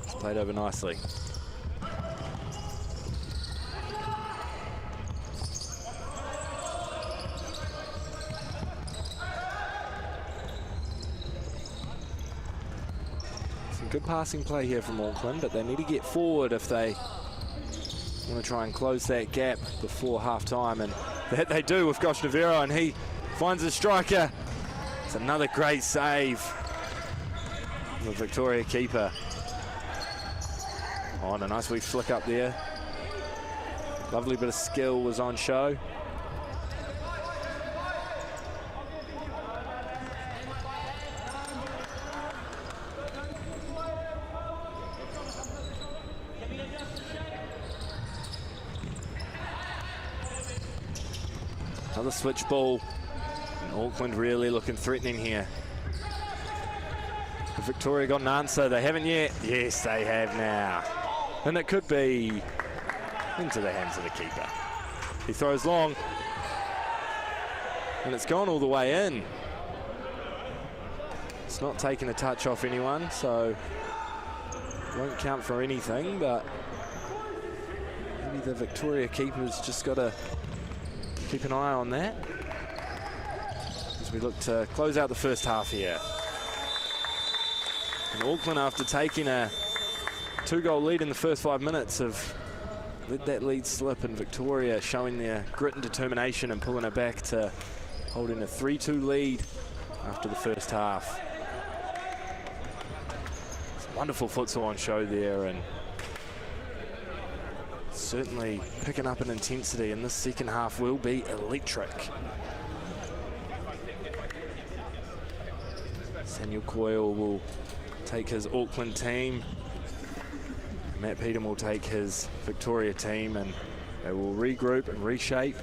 Speaker 7: It's played over nicely. Some good passing play here from Auckland, but they need to get forward if they want to try and close that gap before half-time, and that they do with Gosh Navarro, and he finds a striker. It's another great save. The Victoria keeper. Oh, and a nice wee flick up there. Lovely bit of skill was on show. Another switch ball. And Auckland really looking threatening here. Have Victoria got an answer? They haven't yet. Yes, they have now. And it could be into the hands of the keeper. He throws long. And it's gone all the way in. It's not taking a touch off anyone, so won't count for anything, but maybe the Victoria keeper's just got to keep an eye on that as we look to close out the first half here. And Auckland, after taking a 2-goal lead in the first 5 minutes, have let that lead slip, and Victoria showing their grit and determination and pulling it back to holding a 3-2 lead after the first half. Some wonderful futsal on show there, and certainly picking up in intensity, and this second half will be electric. Samuel Coyle will take his Auckland team. Matt Peterham will take his Victoria team, and they will regroup and reshape,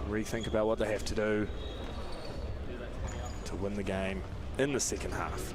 Speaker 7: rethink about what they have to do to win the game in the second half.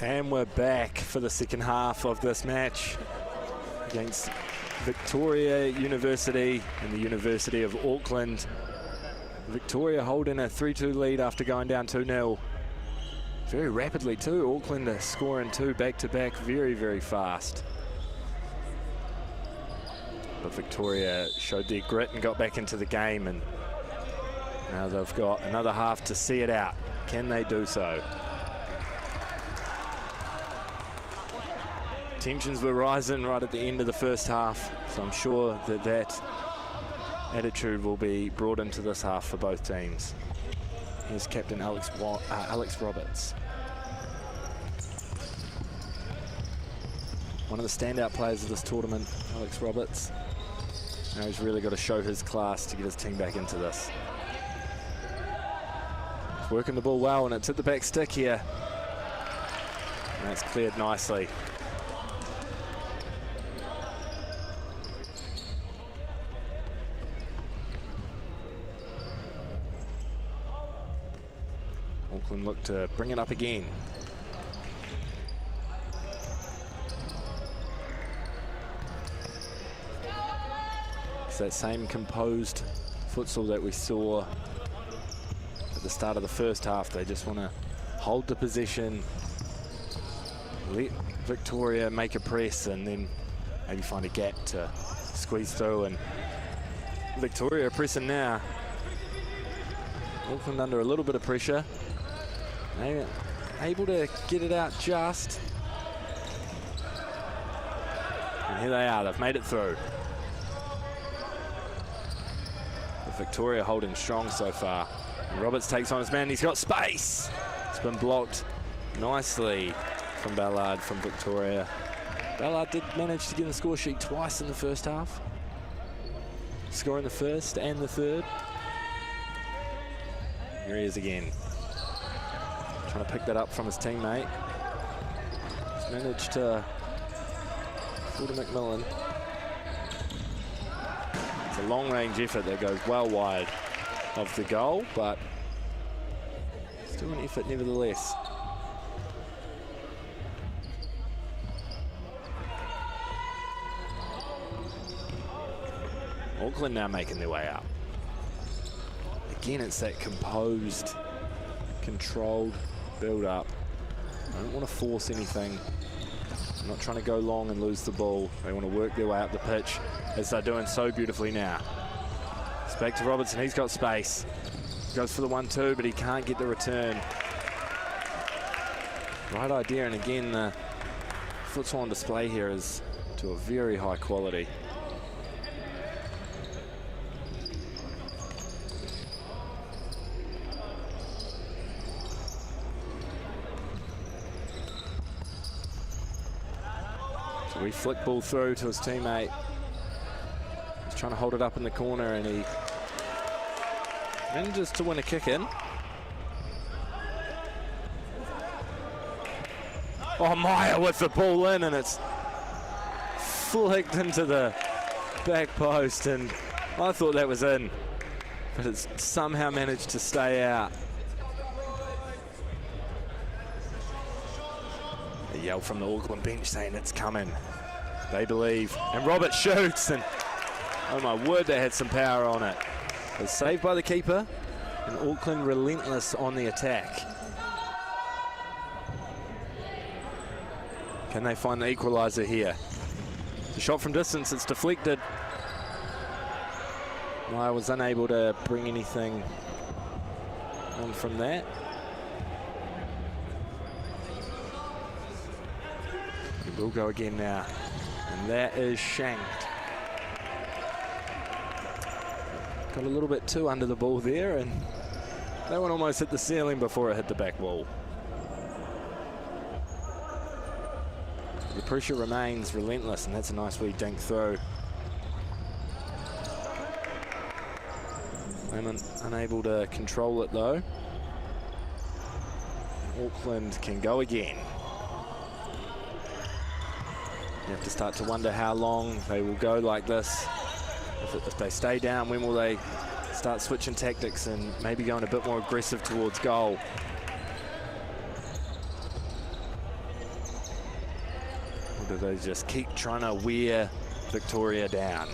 Speaker 7: And we're back for the second half of this match against Victoria University and the University of Auckland. Victoria holding a 3-2 lead after going down 2-0. Very rapidly too. Auckland are scoring 2 back-to-back very, very fast. But Victoria showed their grit and got back into the game, and now they've got another half to see it out. Can they do so? Tensions were rising right at the end of the first half, so I'm sure that that attitude will be brought into this half for both teams. Here's captain Alex Roberts. One of the standout players of this tournament, Alex Roberts. Now he's really got to show his class to get his team back into this. He's working the ball well, and it's at the back stick here. And that's cleared nicely. Auckland look to bring it up again. It's that same composed futsal that we saw at the start of the first half. They just want to hold the possession, let Victoria make a press, and then maybe find a gap to squeeze through. And Victoria pressing now. Auckland under a little bit of pressure. Able to get it out just. And here they are, they've made it through. But Victoria holding strong so far. And Roberts takes on his man, he's got space. It's been blocked nicely from Ballard from Victoria. Ballard did manage to get in the score sheet twice in the first half. Scoring the first and the third. Here he is again. Trying to pick that up from his teammate. He's managed to fool to McMillan. It's a long-range effort that goes well wide of the goal, but still an effort nevertheless. Auckland now making their way up. Again, it's that composed, controlled build up. I don't want to force anything. I'm not trying to go long and lose the ball. They want to work their way up the pitch, as they're doing so beautifully now. It's back to Robertson, he's got space. Goes for the 1-2, but he can't get the return. Right idea, and again, the futsal on display here is to a very high quality. We flick ball through to his teammate. He's trying to hold it up in the corner, and he manages to win a kick in. Oh, Meyer with the ball in, and it's flicked into the back post, and I thought that was in, but it's somehow managed to stay out. A yell from the Auckland bench saying it's coming. They believe, and Robert shoots, and oh my word, they had some power on it. It's saved by the keeper, and Auckland relentless on the attack. Can they find the equaliser here? The shot from distance, it's deflected. I was unable to bring anything on from that. It will go again now. And that is shanked. Got a little bit too under the ball there, and that one almost hit the ceiling before it hit the back wall. The pressure remains relentless, and that's a nice wee dink through. Lehman unable to control it though. Auckland can go again. You have to start to wonder how long they will go like this. If they stay down, when will they start switching tactics and maybe going a bit more aggressive towards goal? They just keep trying to wear Victoria down.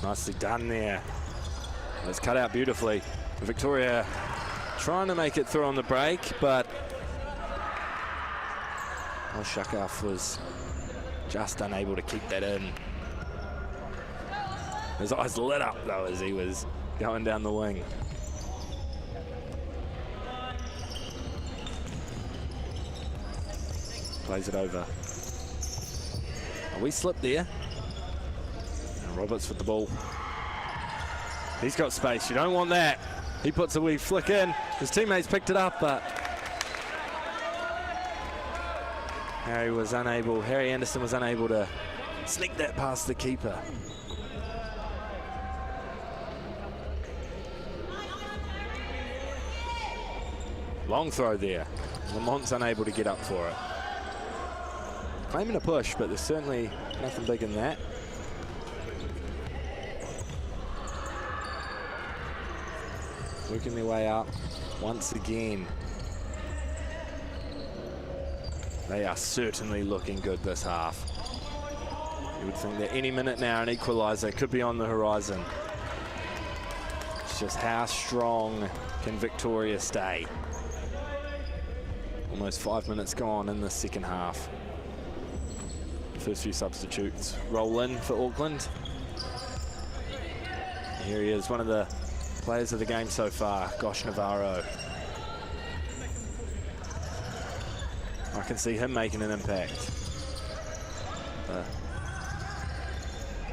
Speaker 7: Nicely done there. It's cut out beautifully. Victoria trying to make it through on the break, but Shakaf was just unable to keep that in. His eyes lit up though as he was going down the wing. Plays it over. Oh, we slipped there. And Roberts with the ball. He's got space, you don't want that. He puts a wee flick in. His teammates picked it up, but Harry Anderson was unable to sneak that past the keeper. Long throw there. Lamont's unable to get up for it. Claiming a push, but there's certainly nothing big in that. Working their way up once again. They are certainly looking good this half. You would think that any minute now an equaliser could be on the horizon. It's just how strong can Victoria stay? Almost 5 minutes gone in the second half. First few substitutes roll in for Auckland. Here he is, one of the players of the game so far, Gosh Navarro. I can see him making an impact.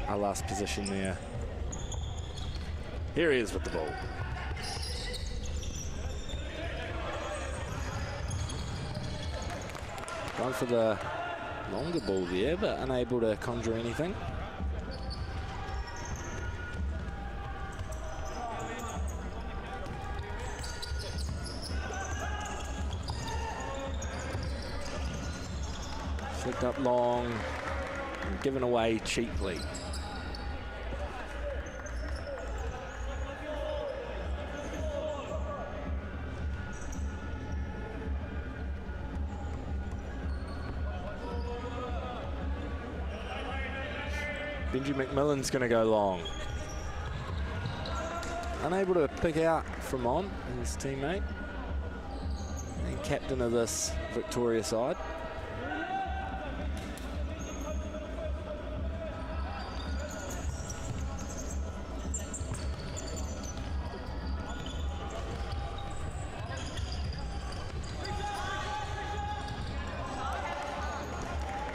Speaker 7: Our last position there. Here he is with the ball. Going for the longer ball there, but unable to conjure anything. Flicked up long and given away cheaply. Benji McMillan's going to go long. Unable to pick out from on his teammate and captain of this Victoria side.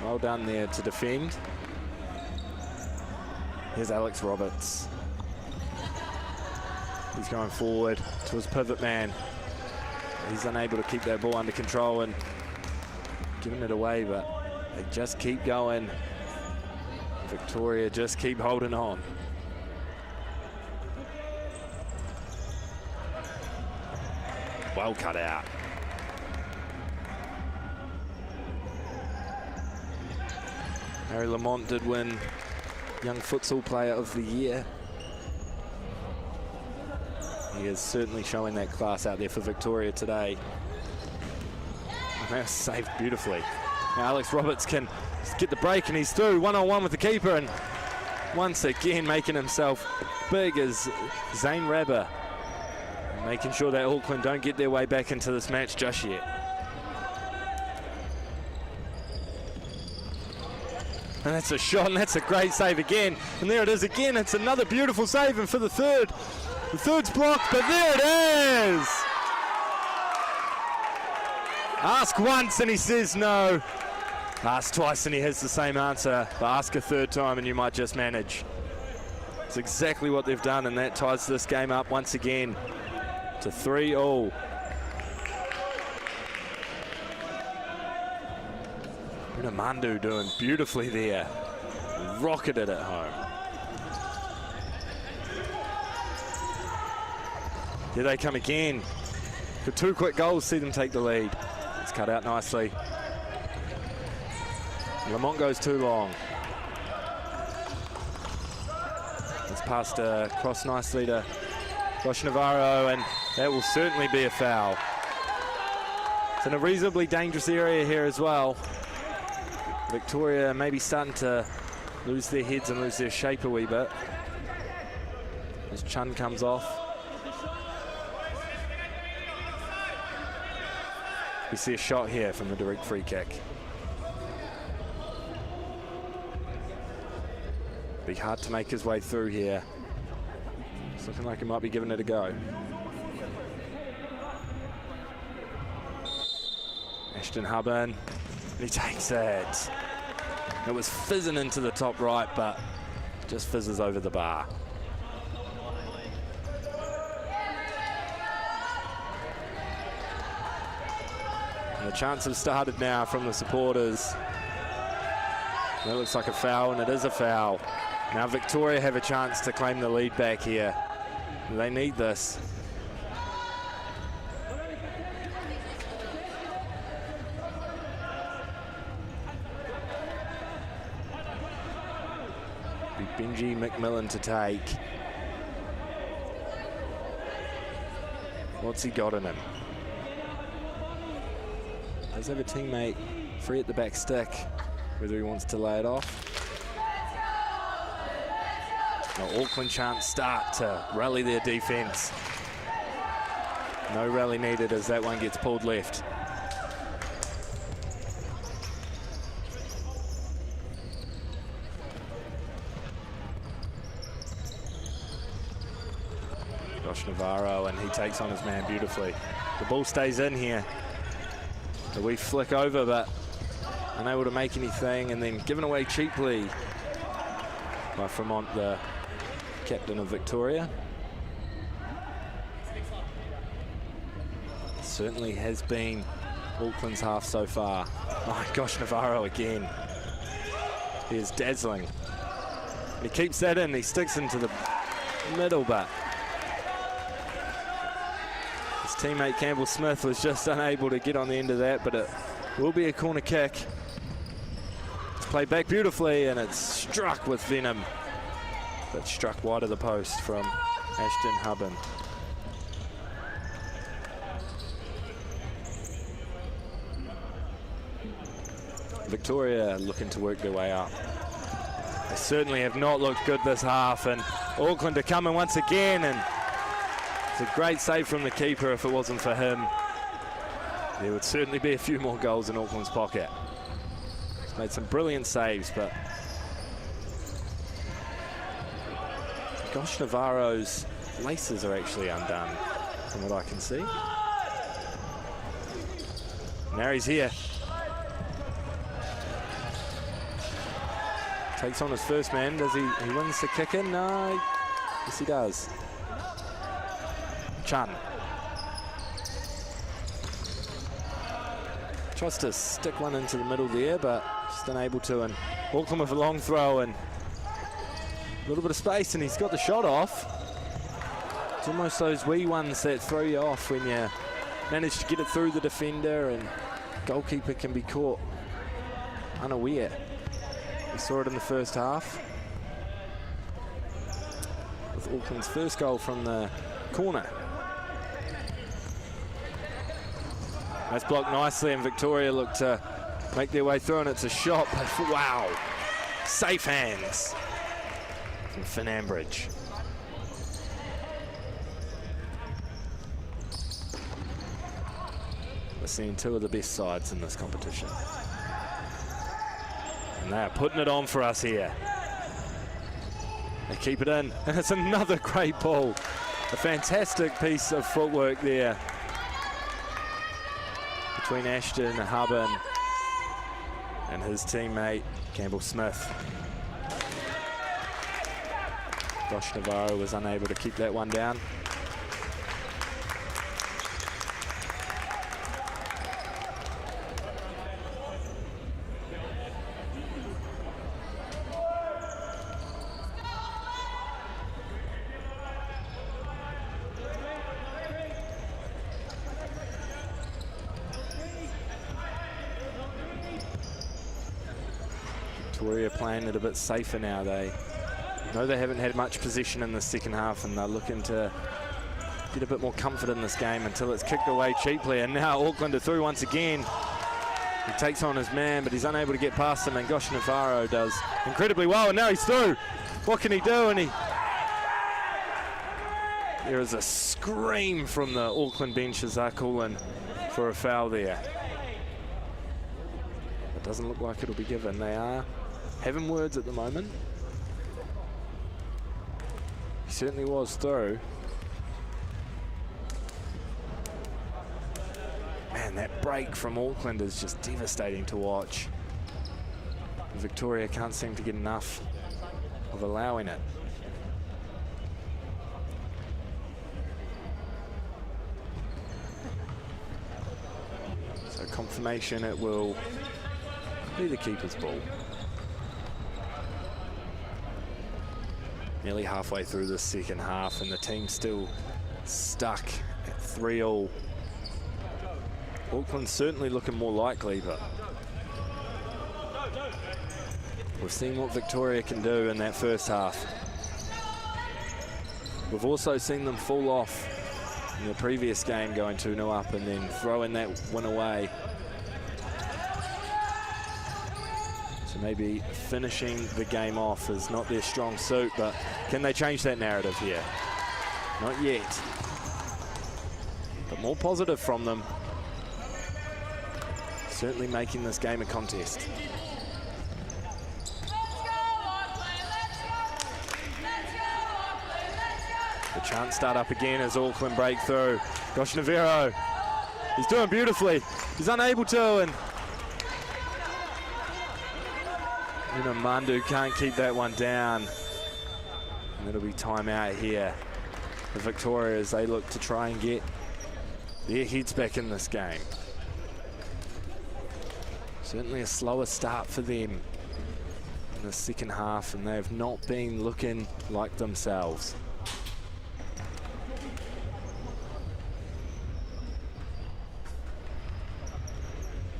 Speaker 7: Well done there to defend. Here's Alex Roberts. He's going forward to his pivot man. He's unable to keep that ball under control and giving it away, but they just keep going. Victoria just keep holding on. Well cut out. Harry Lamont did win Young Futsal Player of the Year. He is certainly showing that class out there for Victoria today. And that was saved beautifully. Now Alex Roberts can get the break and he's through one-on-one with the keeper, and once again making himself big as Zane Rabber, making sure that Auckland don't get their way back into this match just yet. And that's a shot, and that's a great save again. And there it is again. It's another beautiful save, and for the third. The third's blocked, but there it is. Ask once and he says no. Ask twice and he has the same answer. But ask a third time and you might just manage. It's exactly what they've done, and that ties this game up once again to 3-all. Mandu doing beautifully there. Rocketed it home. Here they come again. For 2 quick goals, see them take the lead. It's cut out nicely. Lamont goes too long. past cross nicely to Josh Navarro, and that will certainly be a foul. It's in a reasonably dangerous area here as well. Victoria maybe starting to lose their heads and lose their shape a wee bit as Chun comes off. We see a shot here from the direct free kick. Be hard to make his way through here. It's looking like he might be giving it a go. Ashton Hubban, and he takes it. It was fizzing into the top right, but just fizzes over the bar. And the chants have started now from the supporters. That looks like a foul, and it is a foul. Now Victoria have a chance to claim the lead back here. They need this. Be Benji McMillan to take. What's he got in him? Does have a teammate free at the back stick, whether he wants to lay it off. Now Auckland chants start to rally their defence. No rally needed as that one gets pulled left. Josh Navarro, and he takes on his man beautifully. The ball stays in here. A wee flick over, but unable to make anything, and then given away cheaply by Fremont, the captain of Victoria. Certainly has been Auckland's half so far. Oh my gosh, Navarro again. He is dazzling. He keeps that in, he sticks into the middle, but his teammate Campbell Smith was just unable to get on the end of that, but it will be a corner kick. It's played back beautifully, and it's struck with venom. But struck wide of the post from Ashton Hubban. Victoria looking to work their way up. They certainly have not looked good this half, and Auckland are coming once again, and it's a great save from the keeper. If it wasn't for him, there would certainly be a few more goals in Auckland's pocket. He's made some brilliant saves, but gosh, Navarro's laces are actually undone, from what I can see. Now he's here. Takes on his first man. Does he wins the kick in? No. Yes, he does. Chun. Tries to stick one into the middle there, but just unable to. And Auckland with a long throw, and a little bit of space, and he's got the shot off. It's almost those wee ones that throw you off when you manage to get it through the defender, and goalkeeper can be caught unaware. We saw it in the first half with Auckland's first goal from the corner. That's blocked nicely, and Victoria look to make their way through, and it's a shot, but wow, safe hands from Finn Ambridge. We're seeing two of the best sides in this competition. And they are putting it on for us here. They keep it in, and it's another great ball. A fantastic piece of footwork there between Ashton Hubban and his teammate Campbell Smith. Josh Navarro was unable to keep that one down. Victoria playing it a bit safer now. They know they haven't had much possession in the second half, and they're looking to get a bit more comfort in this game until it's kicked away cheaply. And now Auckland are through once again. He takes on his man, but he's unable to get past him, and Gosh Navarro does incredibly well, and now he's through. What can he do? And there is a scream from the Auckland bench as they're calling for a foul there. It doesn't look like it'll be given. They are having words at the moment. He certainly was through. Man, that break from Auckland is just devastating to watch. Victoria can't seem to get enough of allowing it. So confirmation, it will be the keeper's ball. Nearly halfway through the second half, and the team's still stuck at 3-3. Auckland's certainly looking more likely, but we've seen what Victoria can do in that first half. We've also seen them fall off in the previous game, going 2-0 up and then throwing that win away. So maybe finishing the game off is not their strong suit, but can they change that narrative here? Not yet. But more positive from them. Certainly making this game a contest. The chants start up again as Auckland break through. Gosh Navarro, he's doing beautifully. He's unable to, and Mandu can't keep that one down. And it'll be timeout here for Victoria as they look to try and get their heads back in this game. Certainly a slower start for them in the second half, and they have not been looking like themselves.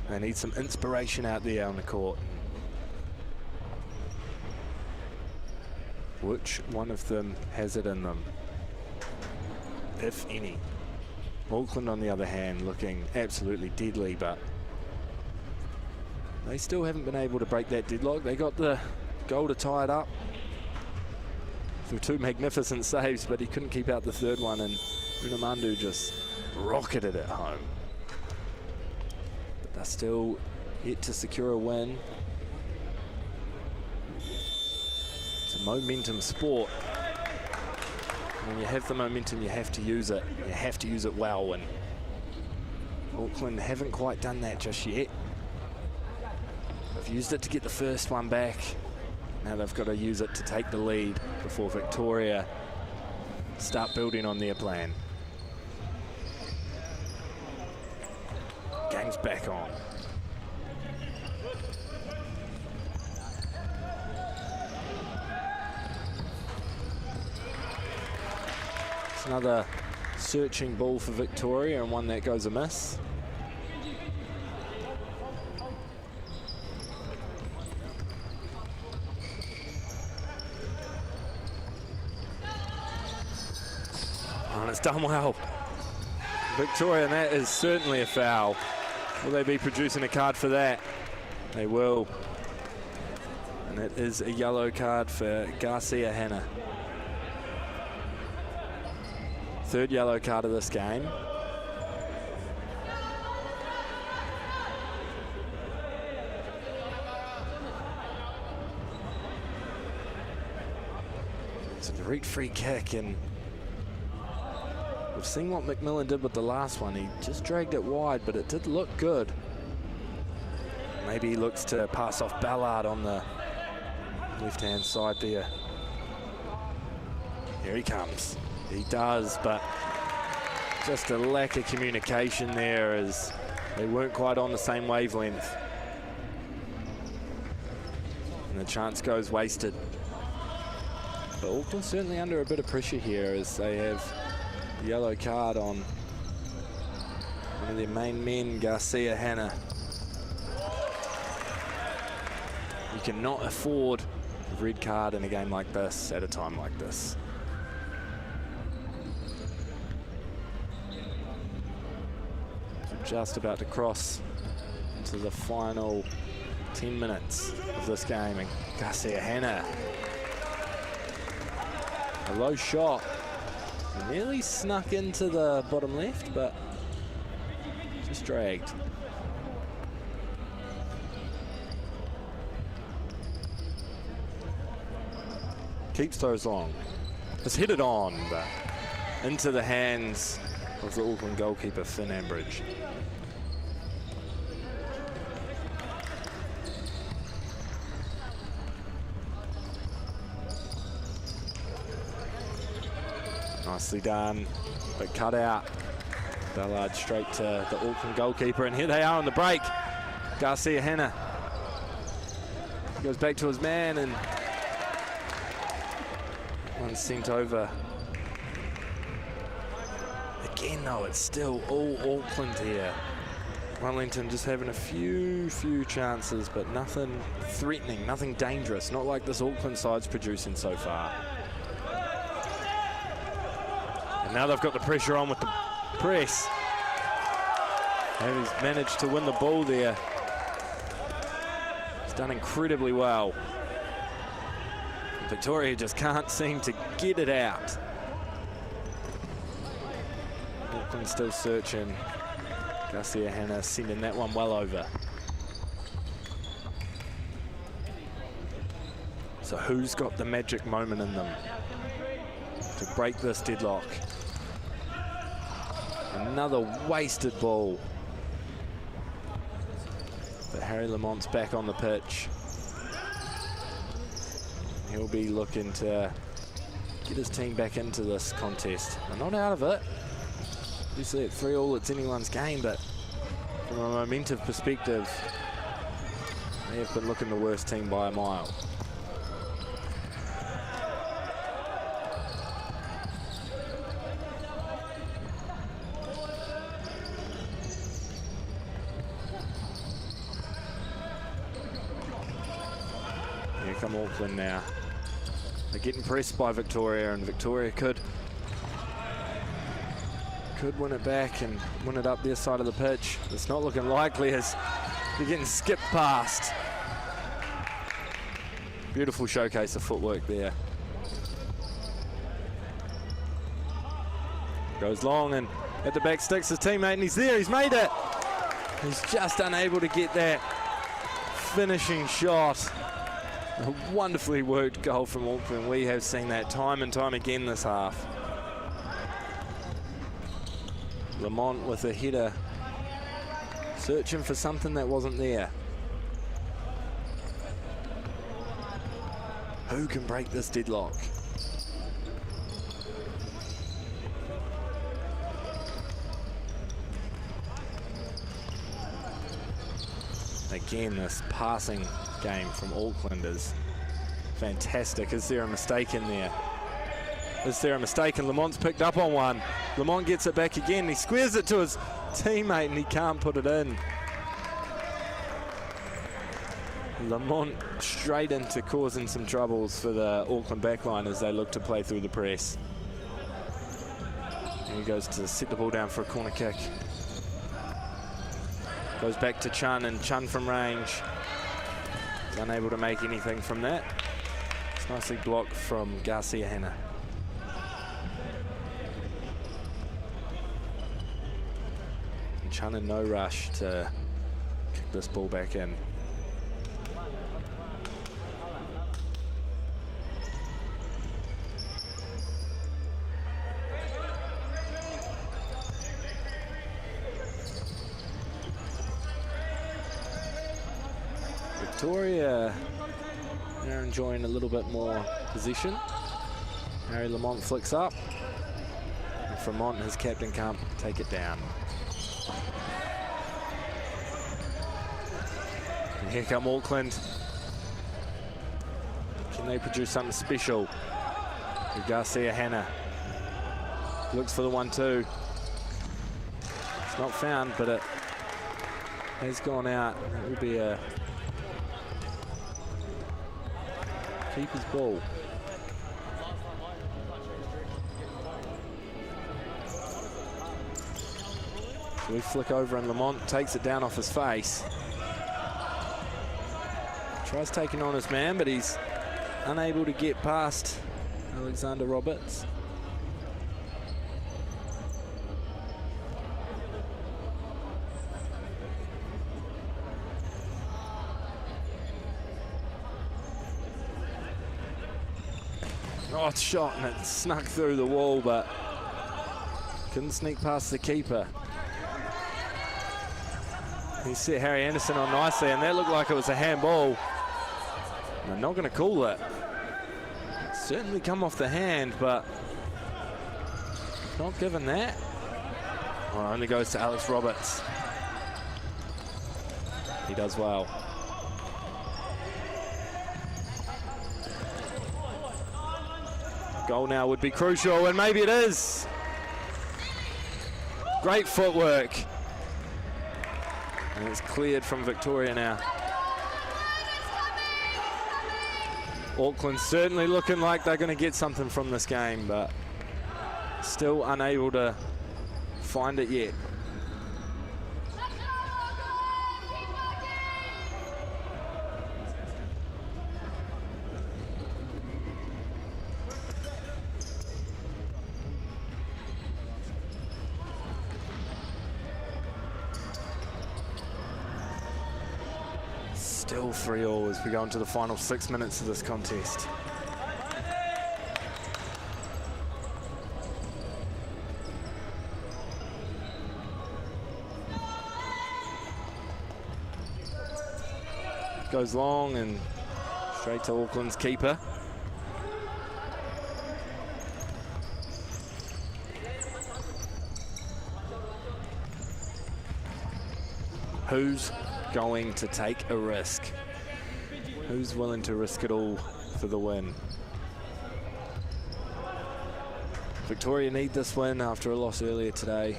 Speaker 7: They need some inspiration out there on the court. Which one of them has it in them, if any? Auckland, on the other hand, looking absolutely deadly, but they still haven't been able to break that deadlock. They got the goal to tie it up through two magnificent saves, but he couldn't keep out the third one, and Mandu just rocketed it home. But they're still yet to secure a win. It's a momentum sport. When you have the momentum, you have to use it. You have to use it well, and Auckland haven't quite done that just yet. They've used it to get the first one back. Now they've got to use it to take the lead before Victoria start building on their plan. Game's back on. It's another searching ball for Victoria, and one that goes amiss. And it's done well. Victoria, and that is certainly a foul. Will they be producing a card for that? They will. And it is a yellow card for Garcia Hanna. Third yellow card of this game. It's a direct free kick, and we've seen what McMillan did with the last one. He just dragged it wide, but it did look good. Maybe he looks to pass off Ballard on the left-hand side there. Here he comes. He does, but just a lack of communication there as they weren't quite on the same wavelength. And the chance goes wasted. But Auckland certainly under a bit of pressure here as they have the yellow card on one of their main men, Garcia Hanna. You cannot afford red card in a game like this at a time like this. Just about to cross into the final 10 minutes of this game, and Garcia Hanna, a low shot, nearly snuck into the bottom left, but just dragged. Keeps those long. Has hit it on, but into the hands of the Auckland goalkeeper, Finn Ambridge. Nicely done, but cut out. Ballard straight to the Auckland goalkeeper, and here they are on the break. Garcia Hanna goes back to his man, and one sent over. Again though, it's still all Auckland here. Wellington just having a few chances, but nothing threatening, nothing dangerous, not like this Auckland side's producing so far. And now they've got the pressure on with the press. And he's managed to win the ball there. He's done incredibly well. Victoria just can't seem to get it out. Auckland still searching. Garcia Hanna sending that one well over. So who's got the magic moment in them to break this deadlock? Another wasted ball. But Harry Lamont's back on the pitch. He'll be looking to get his team back into this contest. They're not out of it. Obviously at 3-3 it's anyone's game, but from a momentum perspective, they have been looking the worst team by a mile. Here come Auckland now. They're getting pressed by Victoria, and Victoria could win it back and win it up their side of the pitch. It's not looking likely as they're getting skipped past. Beautiful showcase of footwork there. Goes long and at the back sticks his teammate, and he's there, he's made it. He's just unable to get that finishing shot. A wonderfully worked goal from Auckland. We have seen that time and time again this half. Lamont with a header, searching for something that wasn't there. Who can break this deadlock? Again, this passing game from Auckland is fantastic. Is there a mistake in there? Is there a mistake? And Lamont's picked up on one. Lamont gets it back again. He squares it to his teammate and he can't put it in. Lamont straight into causing some troubles for the Auckland backline as they look to play through the press. And he goes to set the ball down for a corner kick. Goes back to Chun, and Chun from range. He's unable to make anything from that. It's nicely blocked from Garcia Hanna. And Chun in no rush to kick this ball back in. Victoria, they're enjoying a little bit more possession. Harry Lamont flicks up. And Fremont, his captain, can't take it down. And here come Auckland. Can they produce something special? With Garcia Hanna. Looks for the 1-2. It's not found, but it has gone out. It will be a keeper's ball. So we flick over and Lamont takes it down off his face. Tries taking on his man, but he's unable to get past Alexander Roberts. Oh, it's shot and it snuck through the wall, but couldn't sneak past the keeper. He set Harry Anderson on nicely, and that looked like it was a handball. They're not going to call it. Certainly come off the hand, but not given that. Oh, only goes to Alex Roberts. He does well. Goal now would be crucial, and maybe it is. Great footwork. And it's cleared from Victoria now. Auckland certainly looking like they're going to get something from this game, but still unable to find it yet. Still 3-3 as we go into the final 6 minutes of this contest. Goes long and straight to Auckland's keeper. Who's going to take a risk? Who's willing to risk it all for the win? Victoria need this win after a loss earlier today.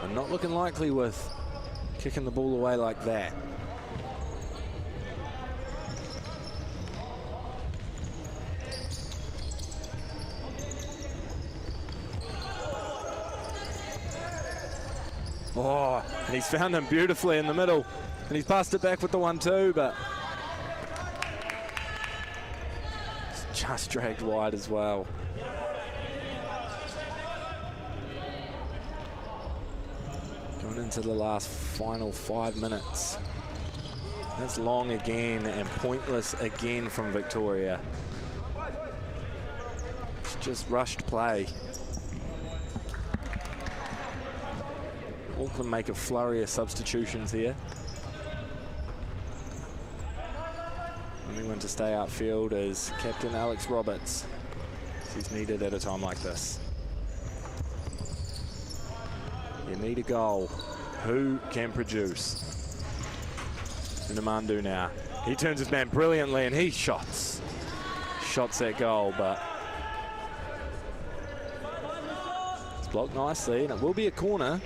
Speaker 7: And not looking likely with kicking the ball away like that. Oh, and he's found him beautifully in the middle. And he's passed it back with the 1-2, but it's just dragged wide as well. Going into the last final 5 minutes. That's long again and pointless again from Victoria. It's just rushed play. Auckland make a flurry of substitutions here. Only one to stay outfield is captain Alex Roberts. He's needed at a time like this. You need a goal. Who can produce? Namandu now. He turns his man brilliantly and he shots that goal, but it's blocked nicely and it will be a corner.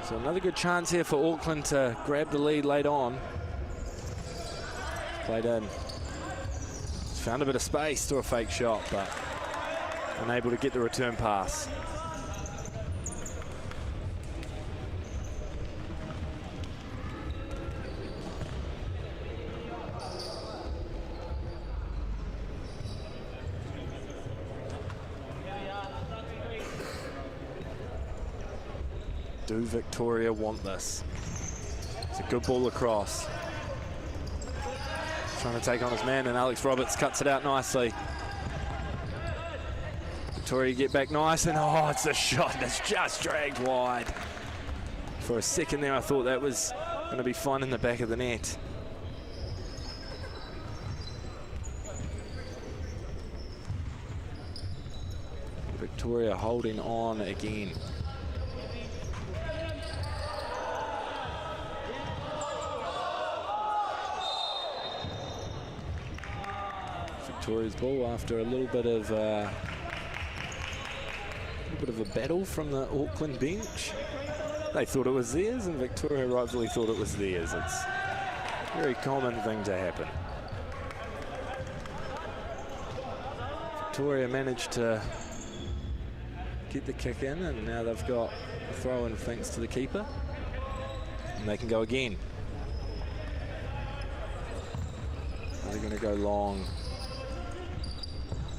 Speaker 7: So another good chance here for Auckland to grab the lead late on. Played in. Found a bit of space through a fake shot, but unable to get the return pass. Do Victoria want this? It's a good ball across. Trying to take on his man, and Alex Roberts cuts it out nicely. Victoria get back nice, and oh, it's a shot that's just dragged wide. For a second there, I thought that was going to be fine in the back of the net. Victoria holding on again. Victoria's ball after a little bit of a battle from the Auckland bench. they thought it was theirs, and Victoria rightfully thought it was theirs. It's a very common thing to happen. Victoria managed to get the kick in, and now they've got a throw in thanks to the keeper, and they can go again. Are they going to go long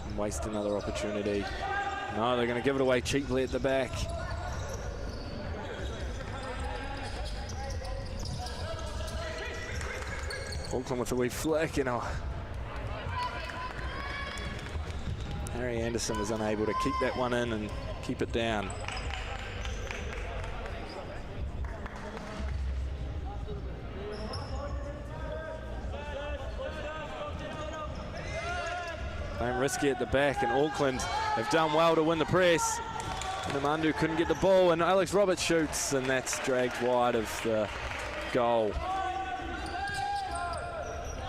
Speaker 7: and waste another opportunity? No, they're going to give it away cheaply at the back. Auckland with a wee flick, you know. Harry Anderson was unable to keep that one in and keep it down. Playing risky at the back, and Auckland have done well to win the press. And Amandu couldn't get the ball, and Alex Roberts shoots, and that's dragged wide of the goal.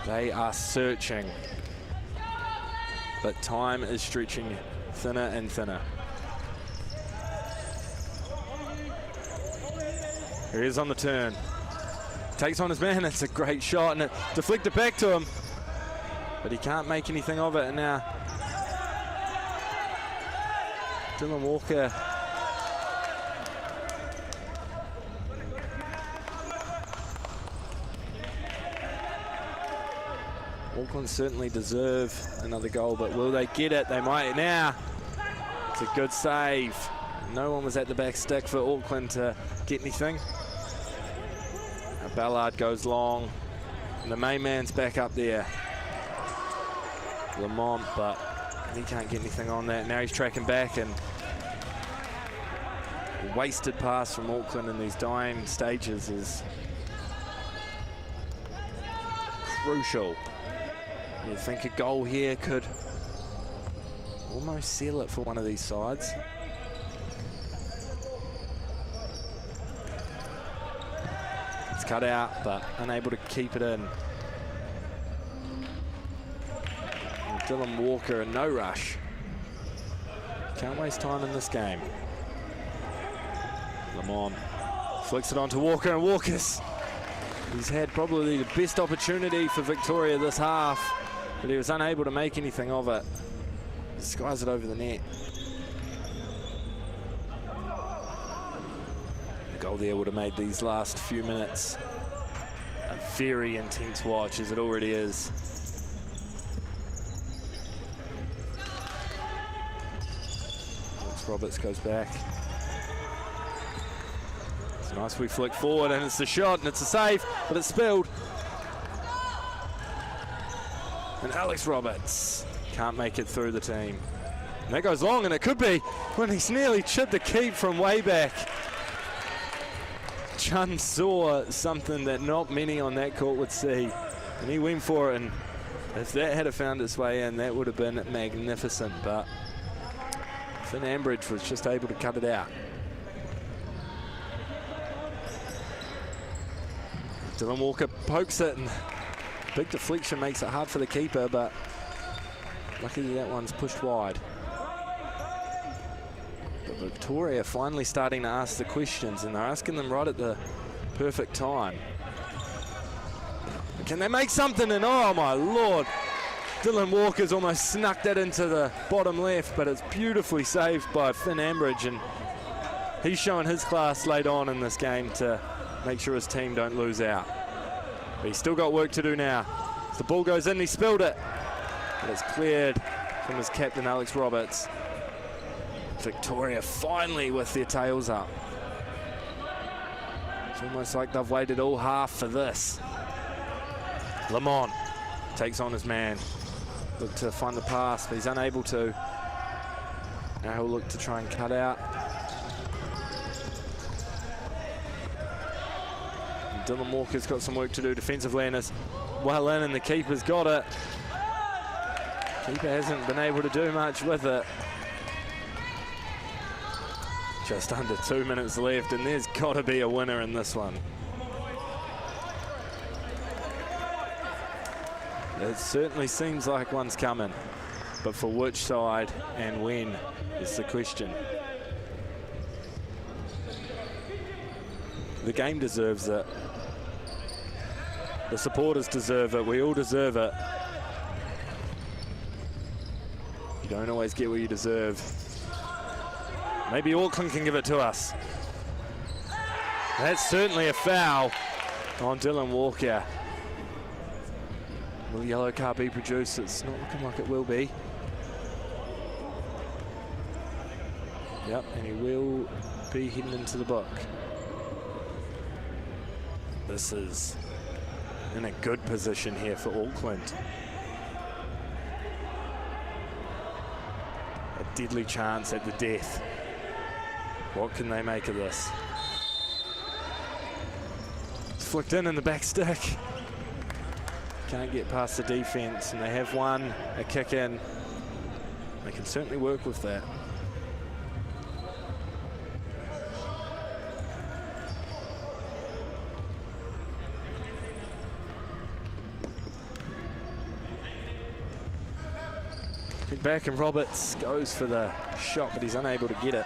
Speaker 7: They are searching, but time is stretching thinner and thinner. Here he is on the turn. Takes on his man, it's a great shot, and it deflected back to him. But he can't make anything of it, and now Dylan Walker Auckland certainly deserve another goal, but will they get it? They might now. It's a good save. No one was at the back stick for Auckland to get anything. Now Ballard goes long, and the main man's back up there. Lamont, but he can't get anything on that. Now he's tracking back, and a wasted pass from Auckland in these dying stages is crucial. You think a goal here could almost seal it for one of these sides. It's cut out, but unable to keep it in. And Dylan Walker in no rush. Can't waste time in this game. Lamont flicks it onto Walker, and Walker's he's had probably the best opportunity for Victoria this half, but he was unable to make anything of it. He skies it over the net. The goal there would have made these last few minutes a very intense watch, as it already is. Alex Roberts goes back. It's a nice wee flick forward, and it's the shot, and it's a save, but it's spilled. And Alex Roberts can't make it through the team. And that goes long, and it could be when he's nearly chipped the keep from way back. Chun saw something that not many on that court would see, and he went for it, and if that had found its way in, that would have been magnificent, but Finn Ambridge was just able to cut it out. Dylan Walker pokes it, and big deflection makes it hard for the keeper, but luckily that one's pushed wide. But Victoria finally starting to ask the questions, and they're asking them right at the perfect time. Can they make something? And oh my Lord, Dylan Walker's almost snuck that into the bottom left, but it's beautifully saved by Finn Ambridge, and he's showing his class late on in this game to make sure his team don't lose out. But he's still got work to do now. As the ball goes in, he spilled it, but it's cleared from his captain, Alex Roberts. Victoria finally with their tails up. It's almost like they've waited all half for this. Lamont takes on his man. Look to find the pass, but he's unable to. Now he'll look to try and cut out. Dylan Walker's got some work to do defensively, and it's well in, and the keeper's got it. Keeper hasn't been able to do much with it. Just under 2 minutes left, and there's got to be a winner in this one. It certainly seems like one's coming, but for which side and when is the question. The game deserves it. The supporters deserve it. We all deserve it. You don't always get what you deserve. Maybe Auckland can give it to us. That's certainly a foul on Dylan Walker. Will yellow card be produced? It's not looking like it will be. Yep, and he will be heading into the book. This is in a good position here for Auckland. A deadly chance at the death. What can they make of this? It's flicked in the back stick. Can't get past the defense, and they have won a kick in. They can certainly work with that. Kick back, and Roberts goes for the shot, but he's unable to get it.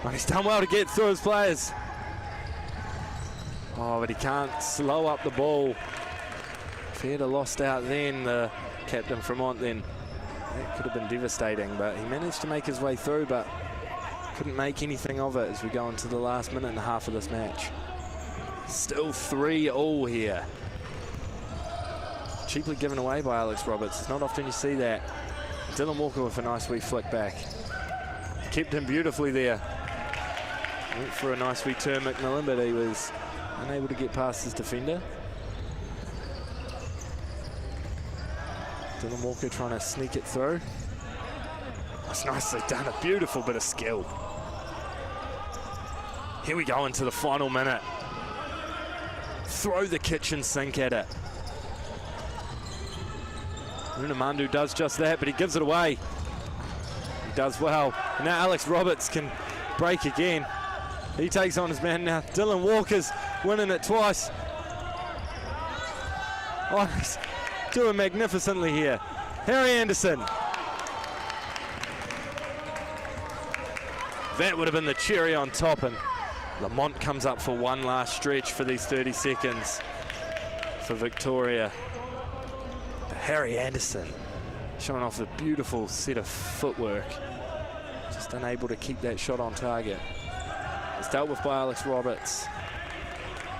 Speaker 7: Well, he's done well to get through his players. Oh, but he can't slow up the ball. If he had lost out then, the captain Fremont, then that could have been devastating, but he managed to make his way through, but couldn't make anything of it as we go into the last minute and a half of this match. Still 3-all here. Cheaply given away by Alex Roberts. It's not often you see that. Dylan Walker with a nice wee flick back. Kept him beautifully there. Went for a nice wee turn, McMillan, but he was unable to get past his defender. Dylan Walker trying to sneak it through. That's nicely done, a beautiful bit of skill. Here we go into the final minute. Throw the kitchen sink at it. Unamandu does just that, but he gives it away. He does well. And now Alex Roberts can break again. He takes on his man now. Dylan Walker's winning it twice. Oh, he's doing magnificently here. Harry Anderson. That would have been the cherry on top, and Lamont comes up for one last stretch for these 30 seconds for Victoria. But Harry Anderson showing off a beautiful set of footwork. Just unable to keep that shot on target. It's dealt with by Alex Roberts.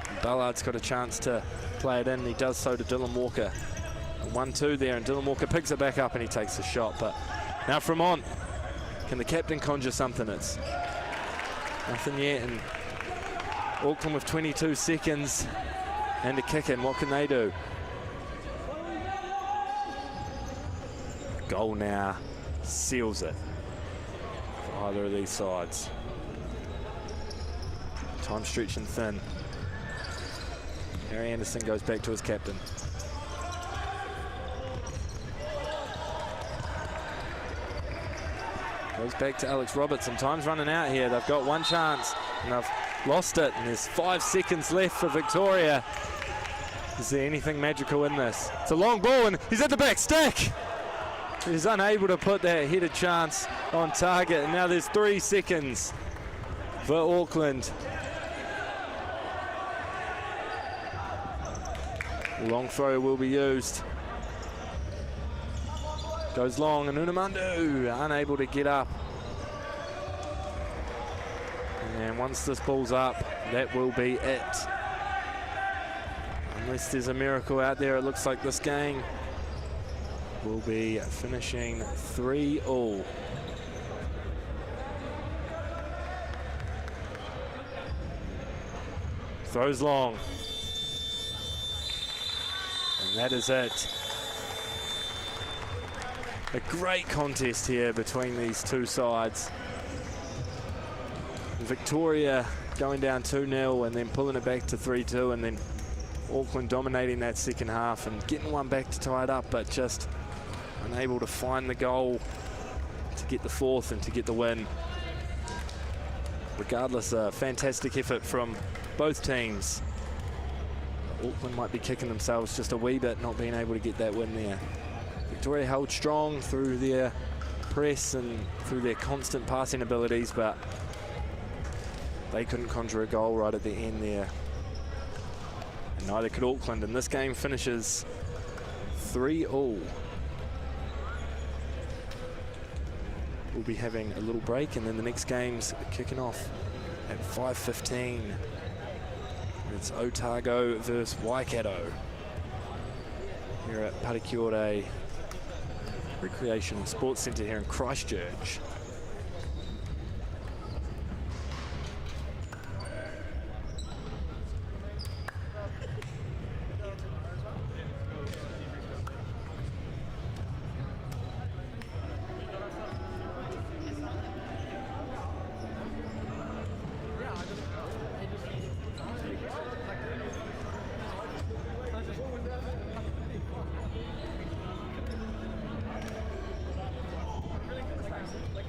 Speaker 7: And Ballard's got a chance to play it in. He does so to Dylan Walker. 1-2 there, and Dylan Walker picks it back up and he takes the shot. But now Fremont, can the captain conjure something? It's nothing yet, and Auckland with 22 seconds and a kick in. What can they do? Goal now seals it for either of these sides. Time stretching thin. Harry Anderson goes back to his captain. Goes back to Alex Roberts. Some time's running out here. They've got one chance and they've lost it, and there's 5 seconds left for Victoria. Is there anything magical in this? It's a long ball and he's at the back stick. He's unable to put that headed chance on target, and now there's 3 seconds for Auckland. Long throw will be used. Goes long, and Unamandu unable to get up. And once this ball's up, that will be it. Unless there's a miracle out there, it looks like this game will be finishing 3-all. Throws long. And that is it. A great contest here between these two sides. Victoria going down 2-0 and then pulling it back to 3-2, and then Auckland dominating that second half and getting one back to tie it up, but just unable to find the goal to get the fourth and to get the win. Regardless, a fantastic effort from both teams. Auckland might be kicking themselves just a wee bit, not being able to get that win there. Victoria held strong through their press and through their constant passing abilities, but they couldn't conjure a goal right at the end there. And neither could Auckland, and this game finishes 3-3. We'll be having a little break, and then the next game's kicking off at 5:15. It's Otago versus Waikato here at Parakiore Recreation and Sports Centre here in Christchurch.
Speaker 5: Like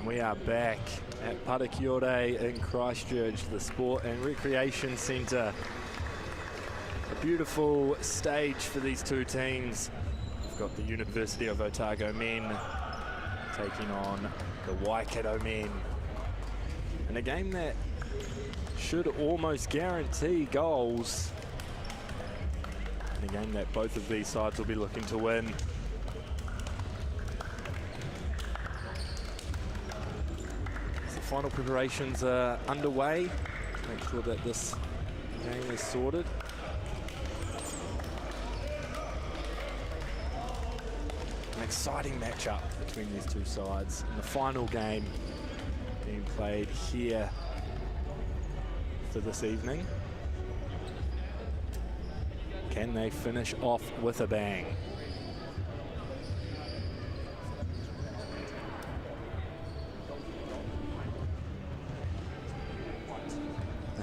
Speaker 7: And we are back at Patakiore in Christchurch, the Sport and Recreation Centre. A beautiful stage for these two teams. We've got the University of Otago men taking on the Waikato men. In a game that should almost guarantee goals. In a game that both of these sides will be looking to win. Final preparations are underway to make sure that this game is sorted. An exciting matchup between these two sides. And the final game being played here for this evening. Can they finish off with a bang?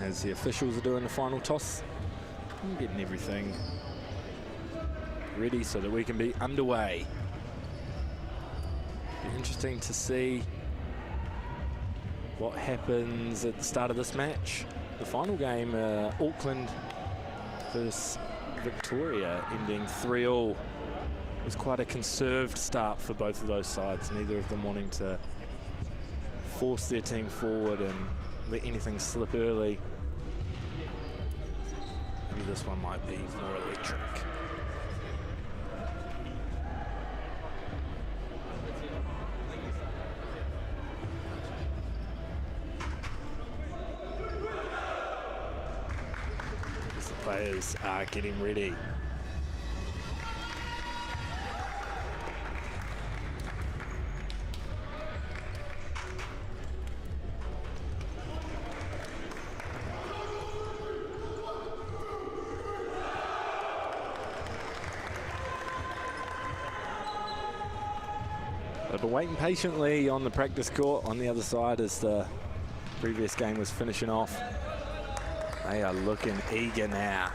Speaker 7: As the officials are doing the final toss, and getting everything ready so that we can be underway. Be interesting to see what happens at the start of this match. The final game, Auckland versus Victoria, ending 3-3. It was quite a conserved start for both of those sides, neither of them wanting to force their team forward and let anything slip early. Maybe this one might be more electric. As the players are getting ready. But waiting patiently on the practice court on the other side as the previous game was finishing off. They are looking eager now.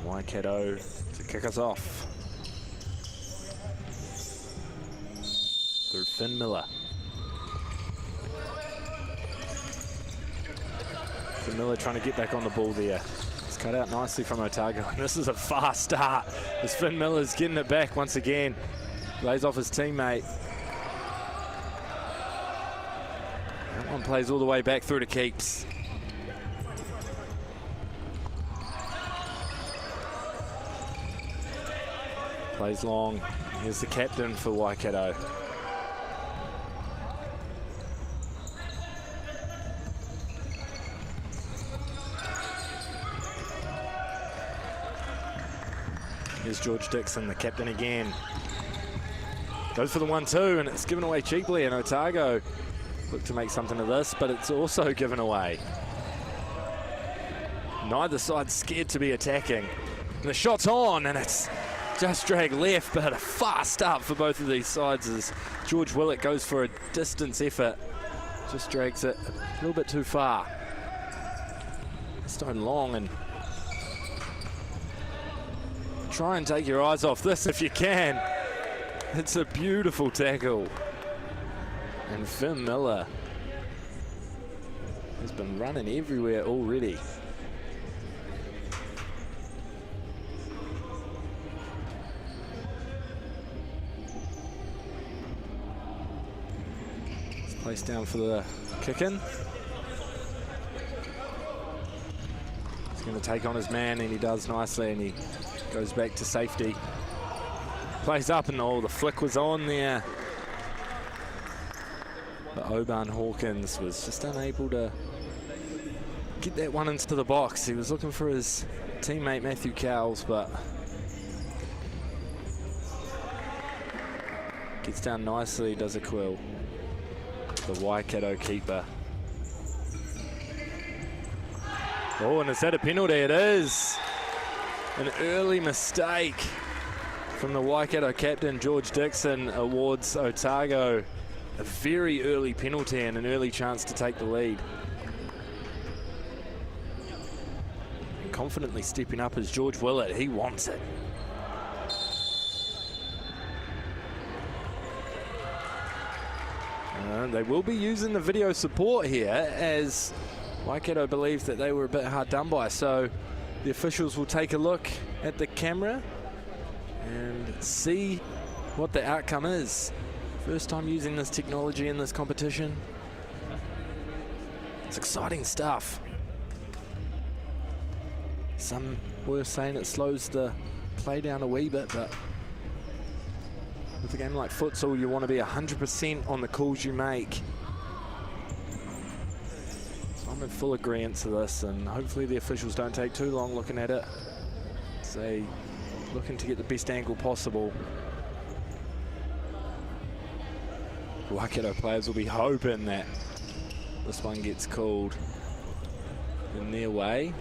Speaker 7: Waikato to kick us off. Through Finn Miller. Miller trying to get back on the ball there. It's cut out nicely from Otago. This is a fast start as Finn Miller's getting it back once again. Lays off his teammate. That one plays all the way back through to keeps. Plays long. Here's the captain for Waikato. Here's George Dixon, the captain again. Goes for the 1-2, and it's given away cheaply, and Otago look to make something of this, but it's also given away. Neither side's scared to be attacking. And the shot's on, and it's just dragged left, but a fast start for both of these sides as George Willett goes for a distance effort. Just drags it a little bit too far. Stone long, and try and take your eyes off this if you can. It's a beautiful tackle. And Finn Miller has been running everywhere already. It's placed down for the kick in. He's going to take on his man, and he does nicely, and he goes back to safety. Plays up, and the flick was on there. But Oban Hawkins was just unable to get that one into the box. He was looking for his teammate Matthew Cowles, but gets down nicely, does a quill. The Waikato keeper. Oh, and is that a penalty? It is. An early mistake from the Waikato captain, George Dixon, awards Otago a very early penalty and an early chance to take the lead. confidently stepping up is George Willett. He wants it. They will be using the video support here, as Waikato believe that they were a bit hard done by. So the officials will take a look at the camera and see what the outcome is. First time using this technology in this competition. It's exciting stuff. Some were saying it slows the play down a wee bit, but with a game like futsal, you want to be 100% on the calls you make. So I'm in full agreement to this, and hopefully the officials don't take too long looking at it. Say, looking to get the best angle possible. Waikato players will be hoping that this one gets called in their way.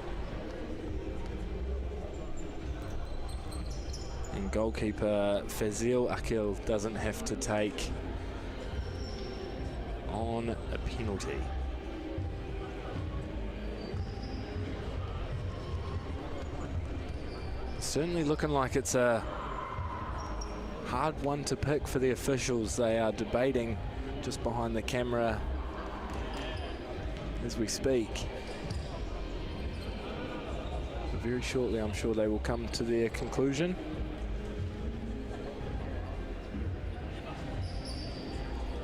Speaker 7: And goalkeeper Fazil Akil doesn't have to take on a penalty. Certainly looking like it's a hard one to pick for the officials. They are debating just behind the camera as we speak. But very shortly, I'm sure they will come to their conclusion.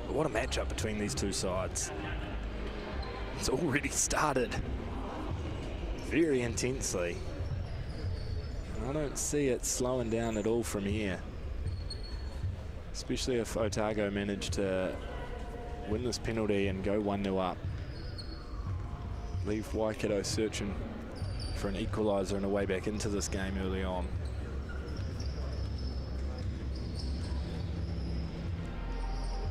Speaker 7: But what a matchup between these two sides. It's already started very intensely. And I don't see it slowing down at all from here. Especially if Otago manage to win this penalty and go 1-0 up. Leave Waikato searching for an equaliser and a way back into this game early on.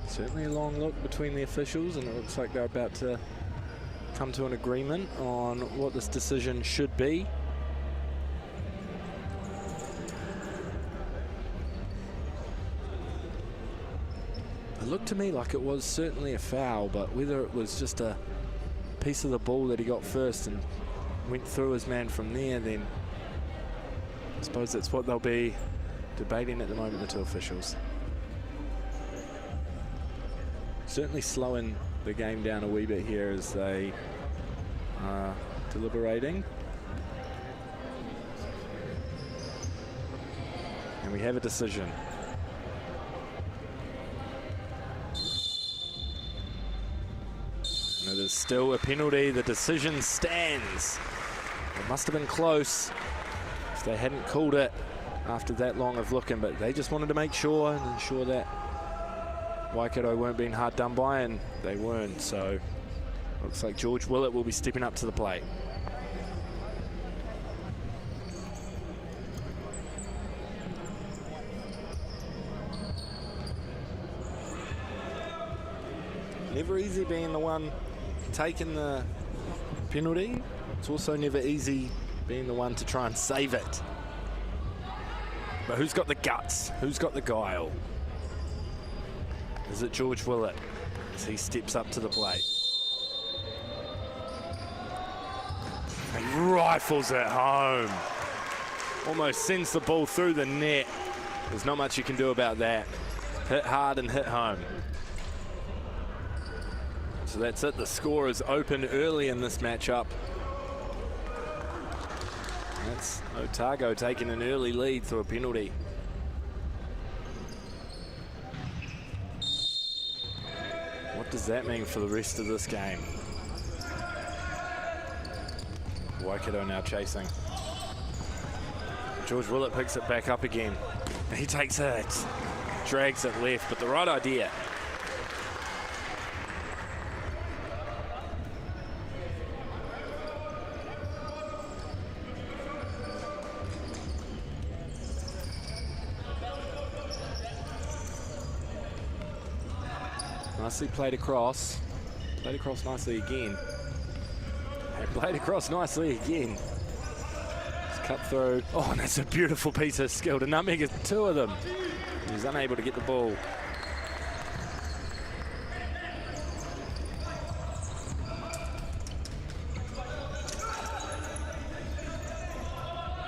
Speaker 7: Certainly a long look between the officials, and it looks like they're about to come to an agreement on what this decision should be. It looked to me like it was certainly a foul, but whether it was just a piece of the ball that he got first and went through his man from there, then I suppose that's what they'll be debating at the moment, the two officials. Certainly slowing the game down a wee bit here as they are deliberating. And we have a decision. And it is still a penalty. The decision stands. It must have been close if they hadn't called it after that long of looking, but they just wanted to make sure and ensure that Waikato weren't being hard done by, and they weren't. So looks like George Willett will be stepping up to the plate. Never easy being the one taking the penalty. It's also never easy being the one to try and save it. But who's got the guts? Who's got the guile? Is it George Willett as he steps up to the plate? He rifles it home. Almost sends the ball through the net. There's not much you can do about that. Hit hard and hit home. So that's it. The score is open early in this matchup. That's Otago taking an early lead through a penalty. What does that mean for the rest of this game? Waikato now chasing. George Willett picks it back up again. He takes it, drags it left, but the right idea. Nicely played across nicely again. And played across nicely again. It's cut through. Oh, and that's a beautiful piece of skill to nutmeg two of them. He's unable to get the ball.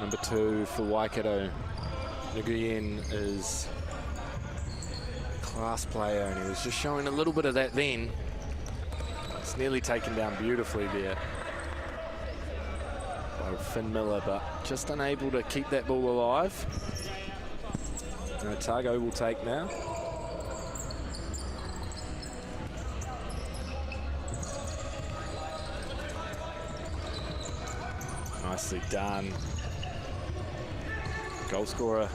Speaker 7: Number 2 for Waikato, Nguyen, is a class player, and he was just showing a little bit of that then. It's nearly taken down beautifully there by Finn Miller, but just unable to keep that ball alive. And Otago will take now. Nicely done. Goal scorer.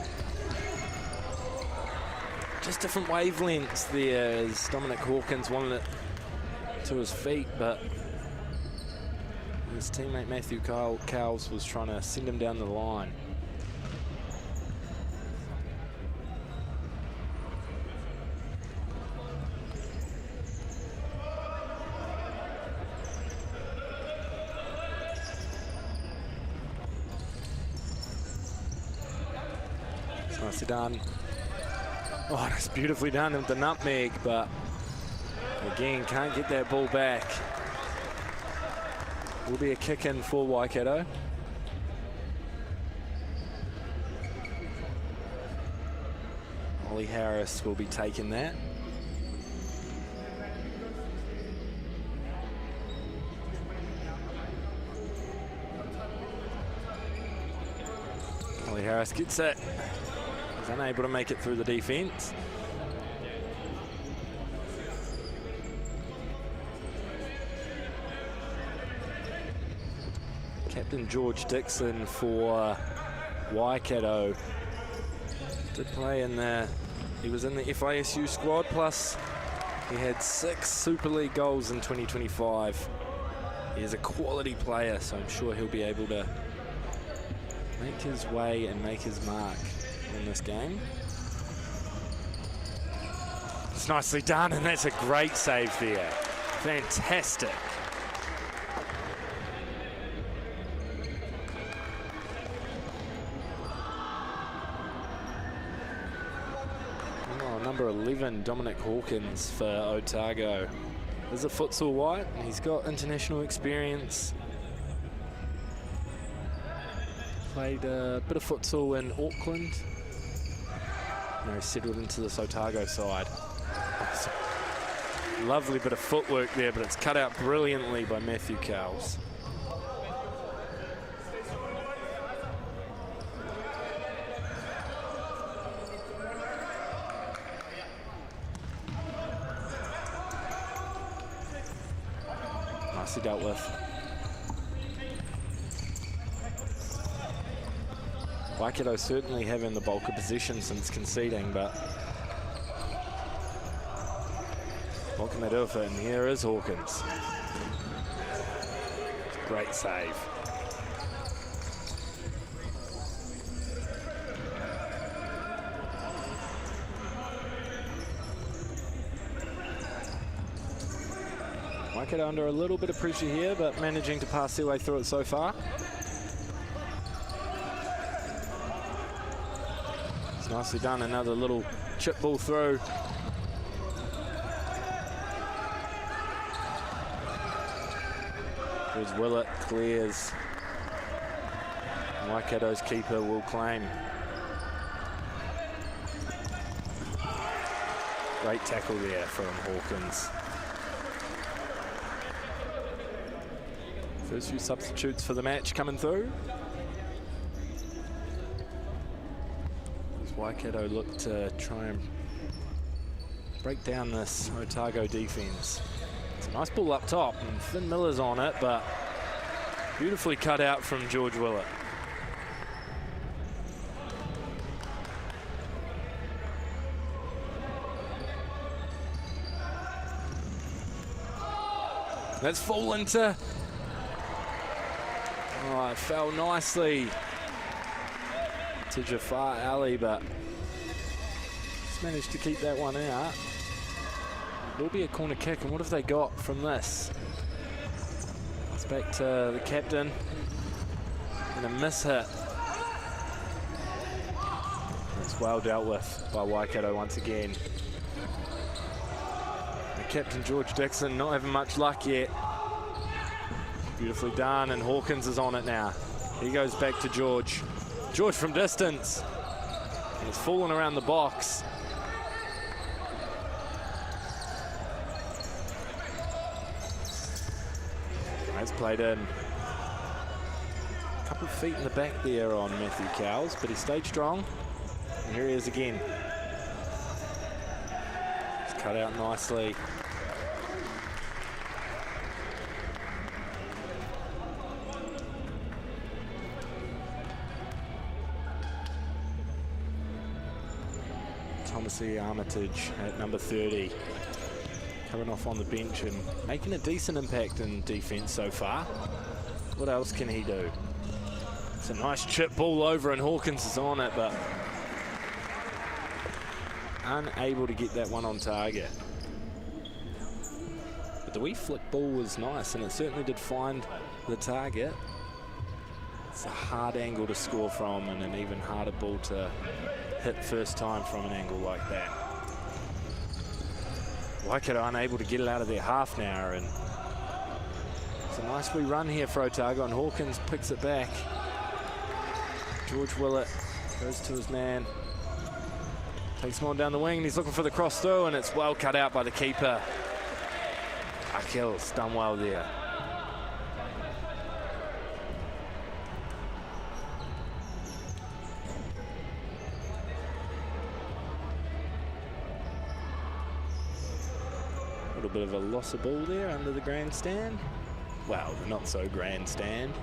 Speaker 7: Just different wavelengths there as Dominic Hawkins wanted it to his feet, but his teammate Matthew Cowles was trying to send him down the line. Nicely done. Oh, that's beautifully done with the nutmeg, but again, can't get that ball back. Will be a kick in for Waikato. Ollie Harris will be taking that. Ollie Harris gets it. He's unable to make it through the defense. Captain George Dixon for Waikato did play in the, he was in the FISU squad, plus he had 6 Super League goals in 2025. He is a quality player, so I'm sure he'll be able to make his way and make his mark in this game. It's nicely done, and that's a great save there. Fantastic. Number 11, Dominic Hawkins for Otago. Is a futsal white, and he's got international experience. Played a bit of futsal in Auckland. Now he's settled into this Otago side. Lovely bit of footwork there, but it's cut out brilliantly by Matthew Cowles. Nicely dealt with. Waikato certainly having the bulk of possession since conceding, but what can they do with it? And here is Hawkins. Great save. Waikato under a little bit of pressure here, but managing to pass their way through it so far. It's nicely done, another little chip ball through. Here's Willett, clears. Waikato's keeper will claim. Great tackle there from Hawkins. First few substitutes for the match coming through. As Waikato look to try and break down this Otago defense. It's a nice ball up top, and Finn Miller's on it, but beautifully cut out from George Willett. Let's fall into. Oh, it fell nicely to Jafar Ali, but just managed to keep that one out. It will be a corner kick, and what have they got from this? It's back to the captain, and a miss hit. It's well dealt with by Waikato once again. The captain, George Dixon, not having much luck yet. Beautifully done, and Hawkins is on it now. He goes back to George. George from distance. And it's fallen around the box. That's played in. A couple of feet in the back there on Matthew Cowles, but he stayed strong. And here he is again. It's cut out nicely. Thomasy Armitage at number 30. Coming off on the bench and making a decent impact in defence so far. What else can he do? It's a nice chip ball over and Hawkins is on it, but unable to get that one on target. But the wee flick ball was nice and it certainly did find the target. It's a hard angle to score from and an even harder ball to hit first time from an angle like that. Waikato unable to get it out of their half now, and it's a nice wee run here for Otago, and Hawkins picks it back. George Willett goes to his man, takes him on down the wing, and he's looking for the cross through, and it's well cut out by the keeper. Akil's done well there. A little bit of a loss of ball there under the grandstand. Well, the not so grandstand.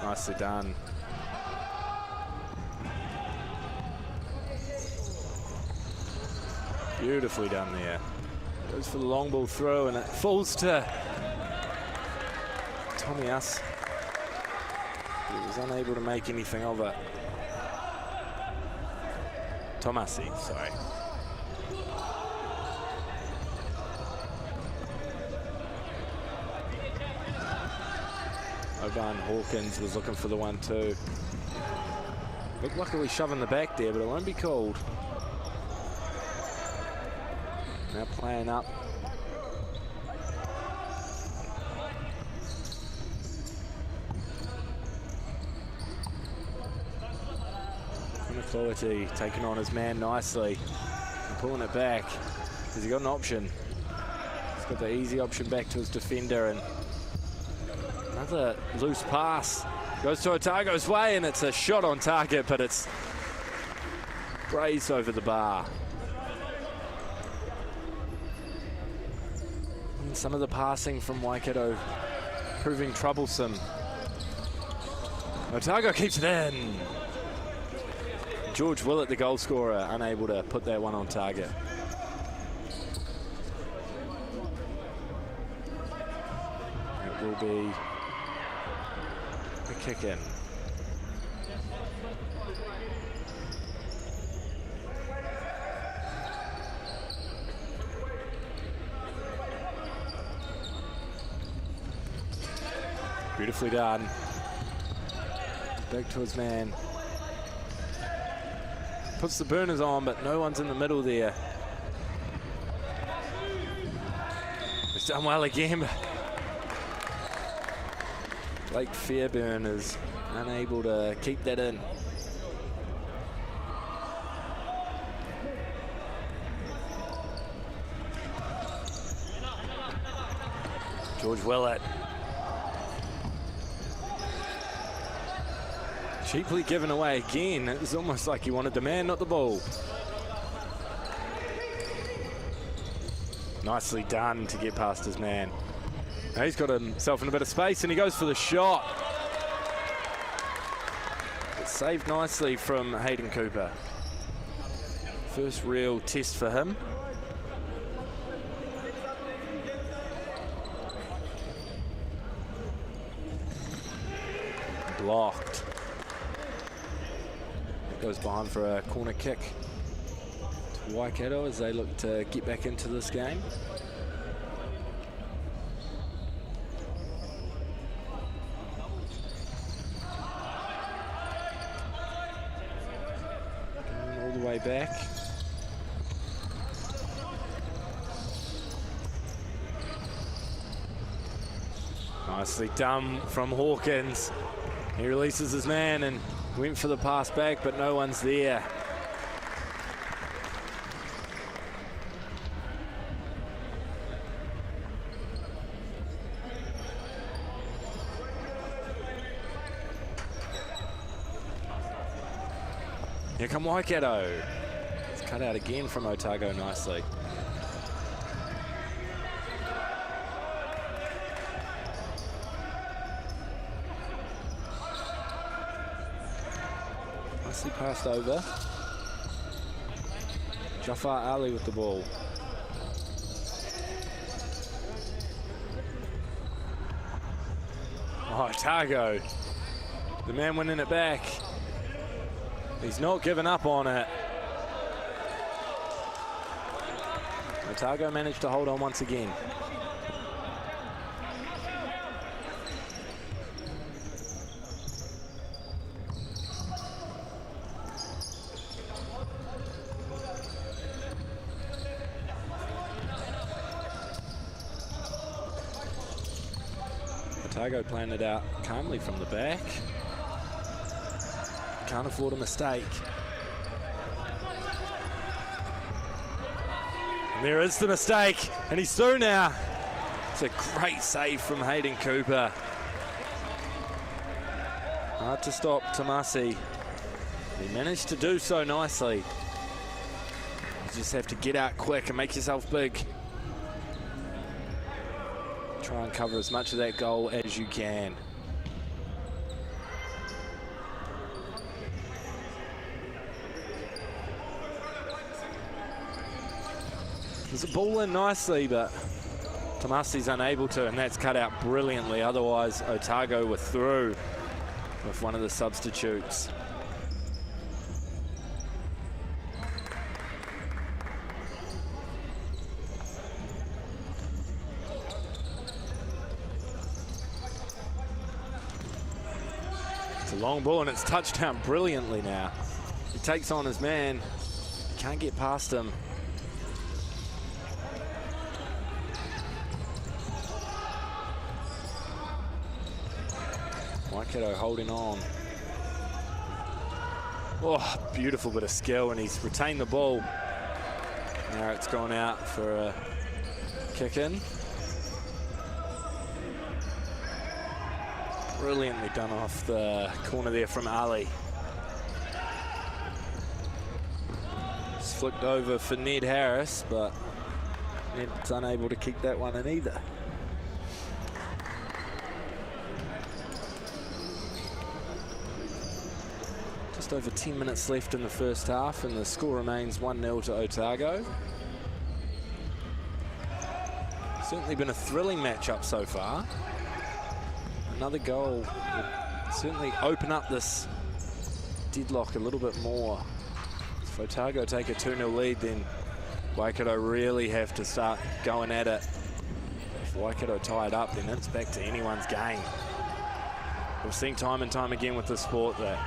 Speaker 7: Nicely done. Beautifully done there. Goes for the long ball throw and it falls to Tommy Us. He was unable to make anything of it. Tomasi, sorry. Oban Hawkins was looking for the 1-2. Looked luckily shoving the back there, but it won't be called. Now playing up. Inequality taking on his man nicely and pulling it back. Has he got an option? He's got the easy option back to his defender, and another loose pass goes to Otago's way, and it's a shot on target, but it's grazed over the bar. Some of the passing from Waikato proving troublesome. Otago keeps it in. George Willett, the goal scorer, unable to put that one on target. It will be a kick in. Beautifully done. Back to his man. Puts the burners on, but no one's in the middle there. It's done well again. Blake Fairburn is unable to keep that in. George Willett. Cheaply given away again. It was almost like he wanted the man, not the ball. Nicely done to get past his man. Now he's got himself in a bit of space and he goes for the shot. It's saved nicely from Hayden Cooper. First real test for him. Blocked. Goes behind for a corner kick. Waikato as they look to get back into this game. Going all the way back. Nicely done from Hawkins. He releases his man and went for the pass back, but no one's there. Here come Waikato. It's cut out again from Otago nicely. Nicely passed over. Jafar Ali with the ball. Oh, Otago. The man winning it back. He's not given up on it. Otago managed to hold on once again. Otago playing it out calmly from the back. Can't afford a mistake. And there is the mistake, and he's through now. It's a great save from Hayden Cooper. Hard to stop Tomasi. He managed to do so nicely. You just have to get out quick and make yourself big. Try and cover as much of that goal as you can. There's a ball in nicely, but Tomasi's unable to, and that's cut out brilliantly. Otherwise, Otago were through with one of the substitutes. It's a long ball, and it's touched down brilliantly now. He takes on his man. Can't get past him. Waikato holding on. Oh, beautiful bit of skill, and he's retained the ball. Now it's gone out for a kick in. Brilliantly done off the corner there from Ali. It's flicked over for Ned Harris, but Ned's unable to keep that one in either. Just over 10 minutes left in the first half, and the score remains 1-0 to Otago. Certainly been a thrilling matchup so far. Another goal would certainly open up this deadlock a little bit more. If Otago take a 2-0 lead, then Waikato really have to start going at it. If Waikato tie it up, then it's back to anyone's game. We've seen time and time again with the sport that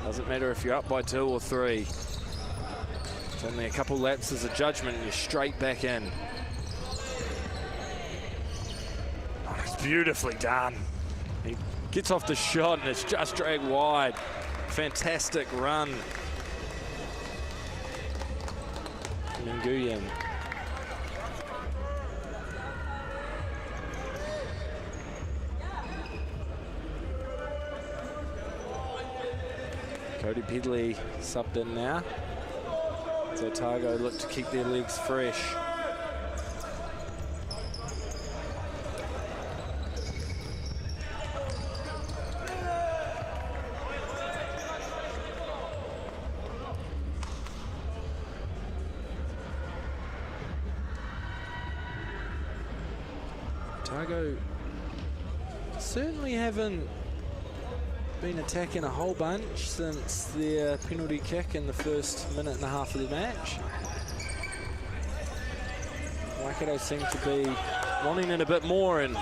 Speaker 7: doesn't matter if you're up by 2 or 3. It's only a couple lapses of judgment and you're straight back in. Oh, it's beautifully done. He gets off the shot and it's just dragged wide. Fantastic run. Nguyen. Cody Pedley subbed in now. So Otago look to keep their legs fresh. Otago certainly haven't been attacking a whole bunch since their penalty kick in the first minute and a half of the match. Waikato seem to be wanting it a bit more, and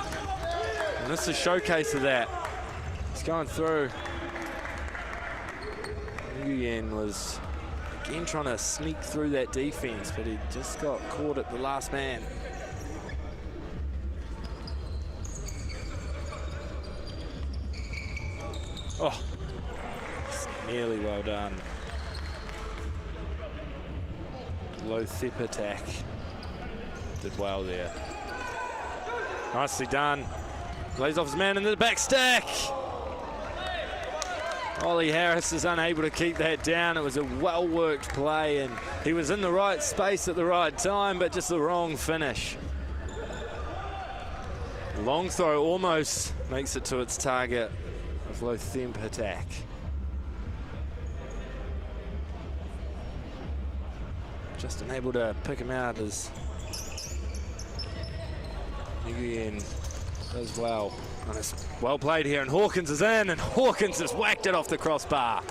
Speaker 7: this is a showcase of that. He's going through. Nguyen was again trying to sneak through that defense, but he just got caught at the last man. Oh, nearly well done. Low thip attack. Did well there. Nicely done. Lays off his man into the back stack. Ollie Harris is unable to keep that down. It was a well-worked play, and he was in the right space at the right time, but just the wrong finish. Long throw almost makes it to its target of low thimp attack. Just unable to pick him out as Nguyen does well. And it's well played here, and Hawkins is in, and Hawkins has whacked it off the crossbar.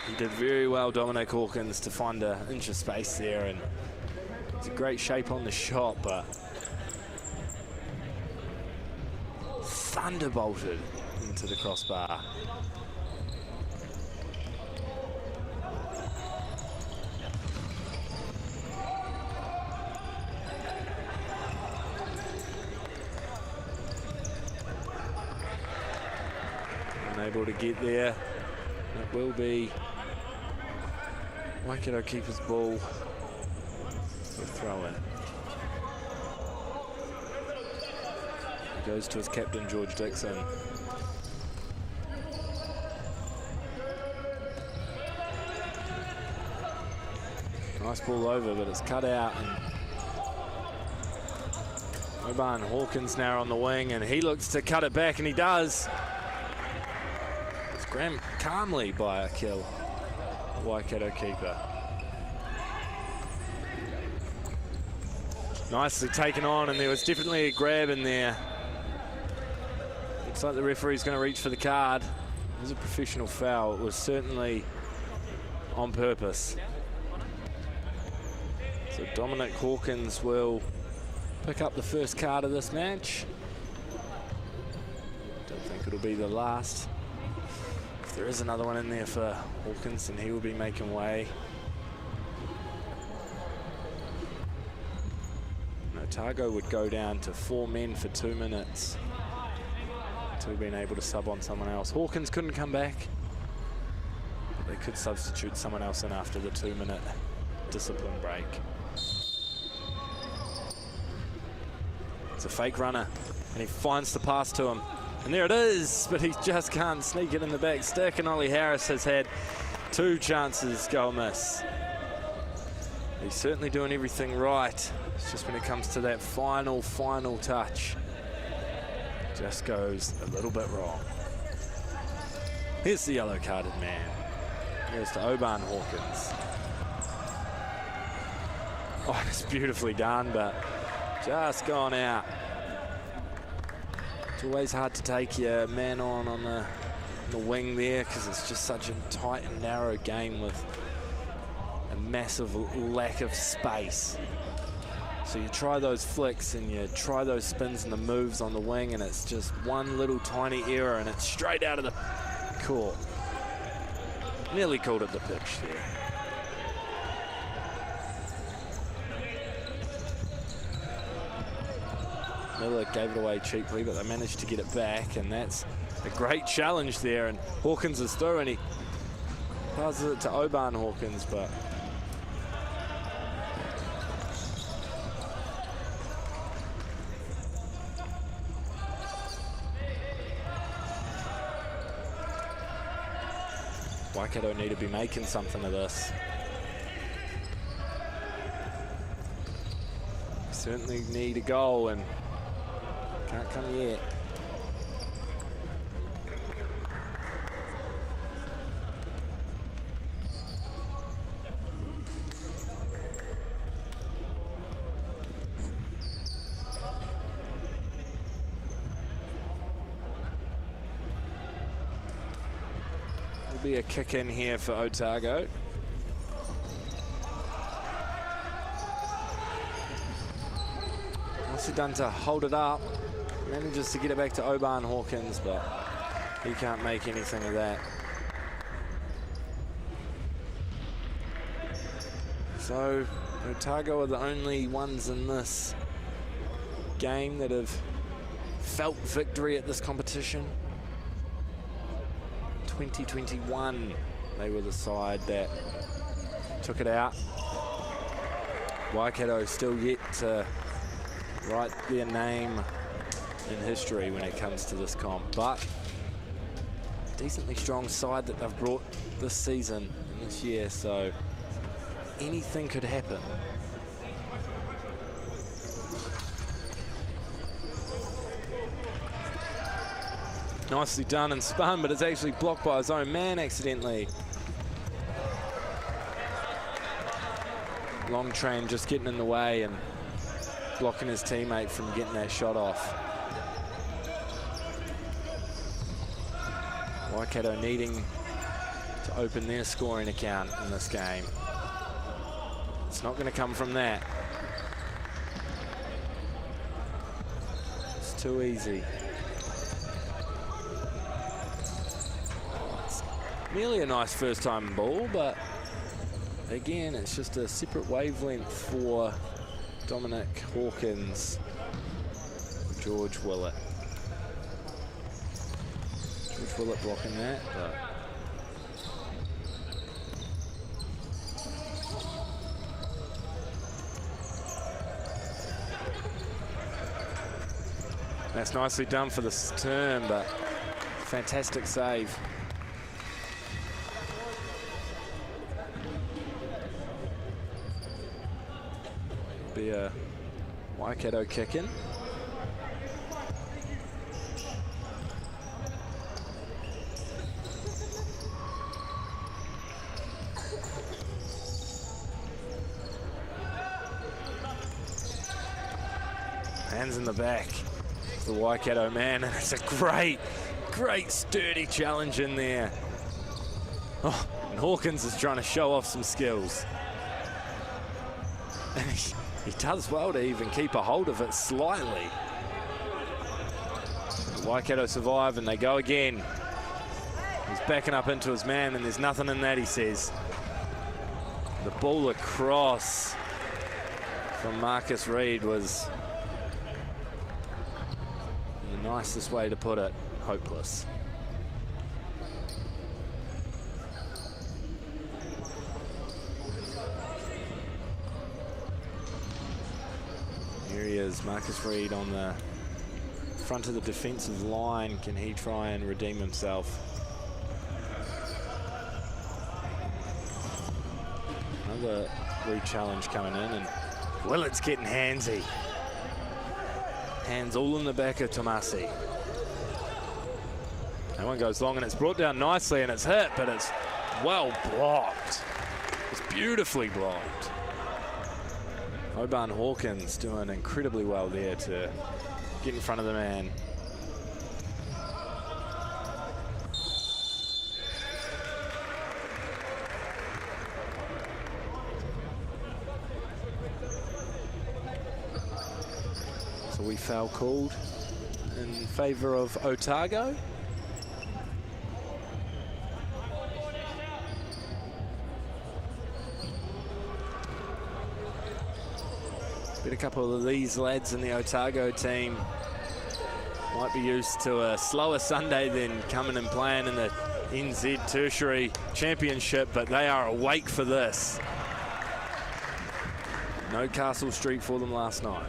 Speaker 7: He did very well, Dominic Hawkins, to find an inch of space there, and it's a great shape on the shot, but thunderbolted into the crossbar. Unable to get there. It will be Waikato keeper's ball. We'll throw in. Goes to his captain, George Dixon. Nice ball over, but it's cut out. And Oban Hawkins now on the wing, and he looks to cut it back, and he does. It's grabbed calmly by a kill, Waikato keeper. Nicely taken on, and there was definitely a grab in there. Looks like the referee's going to reach for the card. It was a professional foul. It was certainly on purpose. So Dominic Hawkins will pick up the first card of this match. Don't think it'll be the last. If there is another one in there for Hawkins, then he will be making way. Otago would go down to 4 men for 2 minutes until being able to sub on someone else. Hawkins couldn't come back, but they could substitute someone else in after the 2-minute discipline break. It's a fake runner, and he finds the pass to him. And there it is, but he just can't sneak it in the back stick, and Ollie Harris has had 2 chances go miss. He's certainly doing everything right. It's just when it comes to that final touch, just goes a little bit wrong. Here's the yellow carded man. Here's to Oban Hawkins. Oh, it's beautifully done, but just gone out. It's always hard to take your man on the wing there, because it's just such a tight and narrow game with a massive lack of space. So you try those flicks and you try those spins and the moves on the wing, and it's just one little tiny error and it's straight out of the court. Nearly called it the pitch there. Miller gave it away cheaply, but they managed to get it back, and that's a great challenge there. And Hawkins is through, and he passes it to Oban Hawkins, but Waikato need to be making something of this. Certainly need a goal, and can't come yet. be a kick in here for Otago. Nicely done to hold it up. Manages to get it back to Oban Hawkins, but he can't make anything of that. So Otago are the only ones in this game that have felt victory at this competition. 2021, they were the side that took it out. Waikato still yet to write their name in history when it comes to this comp, but decently strong side that they've brought this season and this year, so anything could happen. Nicely done and spun, but it's actually blocked by his own man accidentally. Long train just getting in the way and blocking his teammate from getting that shot off. Waikato needing to open their scoring account in this game. It's not going to come from that. It's too easy. It's merely a nice first time ball, but again, it's just a separate wavelength for Dominic Hawkins, George Willett. George Willett blocking that, but that's nicely done for this turn, but fantastic save. Be a Waikato kick in. Hands in the back. The Waikato man, and it's a great sturdy challenge in there. Oh, and Hawkins is trying to show off some skills. And he does well to even keep a hold of it slightly. The Waikato survive and they go again. He's backing up into his man and there's nothing in that, he says. The ball across from Marcus Reed was the nicest way to put it, hopeless. Here he is, Marcus Reed on the front of the defensive line. Can he try and redeem himself? Another re-challenge coming in, and Willett's getting handsy. Hands all in the back of Tomasi. That one goes long and it's brought down nicely and it's hit, but it's well blocked. It's beautifully blocked. Oban Hawkins doing incredibly well there to get in front of the man. So we foul called in favour of Otago. But a couple of these lads in the Otago team might be used to a slower Sunday than coming and playing in the NZ Tertiary Championship, but they are awake for this. No Castle Street for them last night.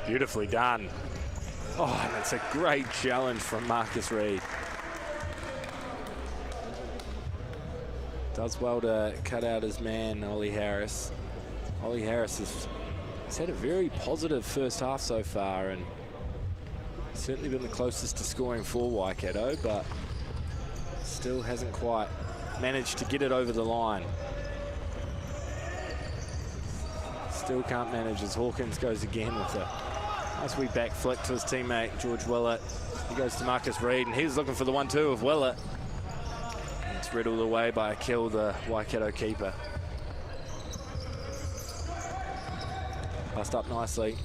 Speaker 7: Beautifully done. Oh, and it's a great challenge from Marcus Reed. Does well to cut out his man, Ollie Harris. Ollie Harris is He's had a very positive first half so far, and certainly been the closest to scoring for Waikato, but still hasn't quite managed to get it over the line. Still can't manage as Hawkins goes again with a nice wee back flick to his teammate, George Willett. He goes to Marcus Reed, and he's looking for the 1-2 of Willett. It's riddled away by a kill, the Waikato keeper. Passed up nicely.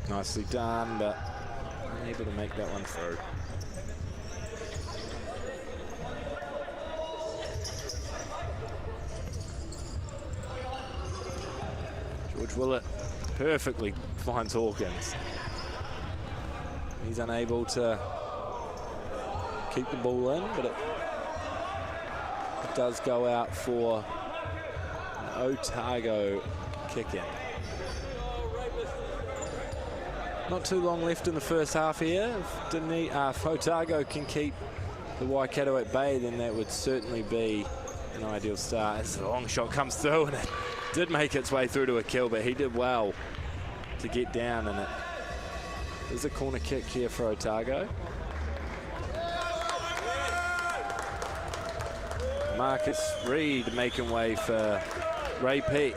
Speaker 7: Nicely done, but unable to make that one through. George Willett perfectly finds Hawkins. He's unable to keep the ball in, but it does go out for an Otago kick-in. Not too long left in the first half here. If Otago can keep the Waikato at bay, then that would certainly be an ideal start. As the long shot comes through, and it did make its way through to a kill, but he did well to get down, and it is a corner kick here for Otago. Marcus Reed making way for Ray Peak.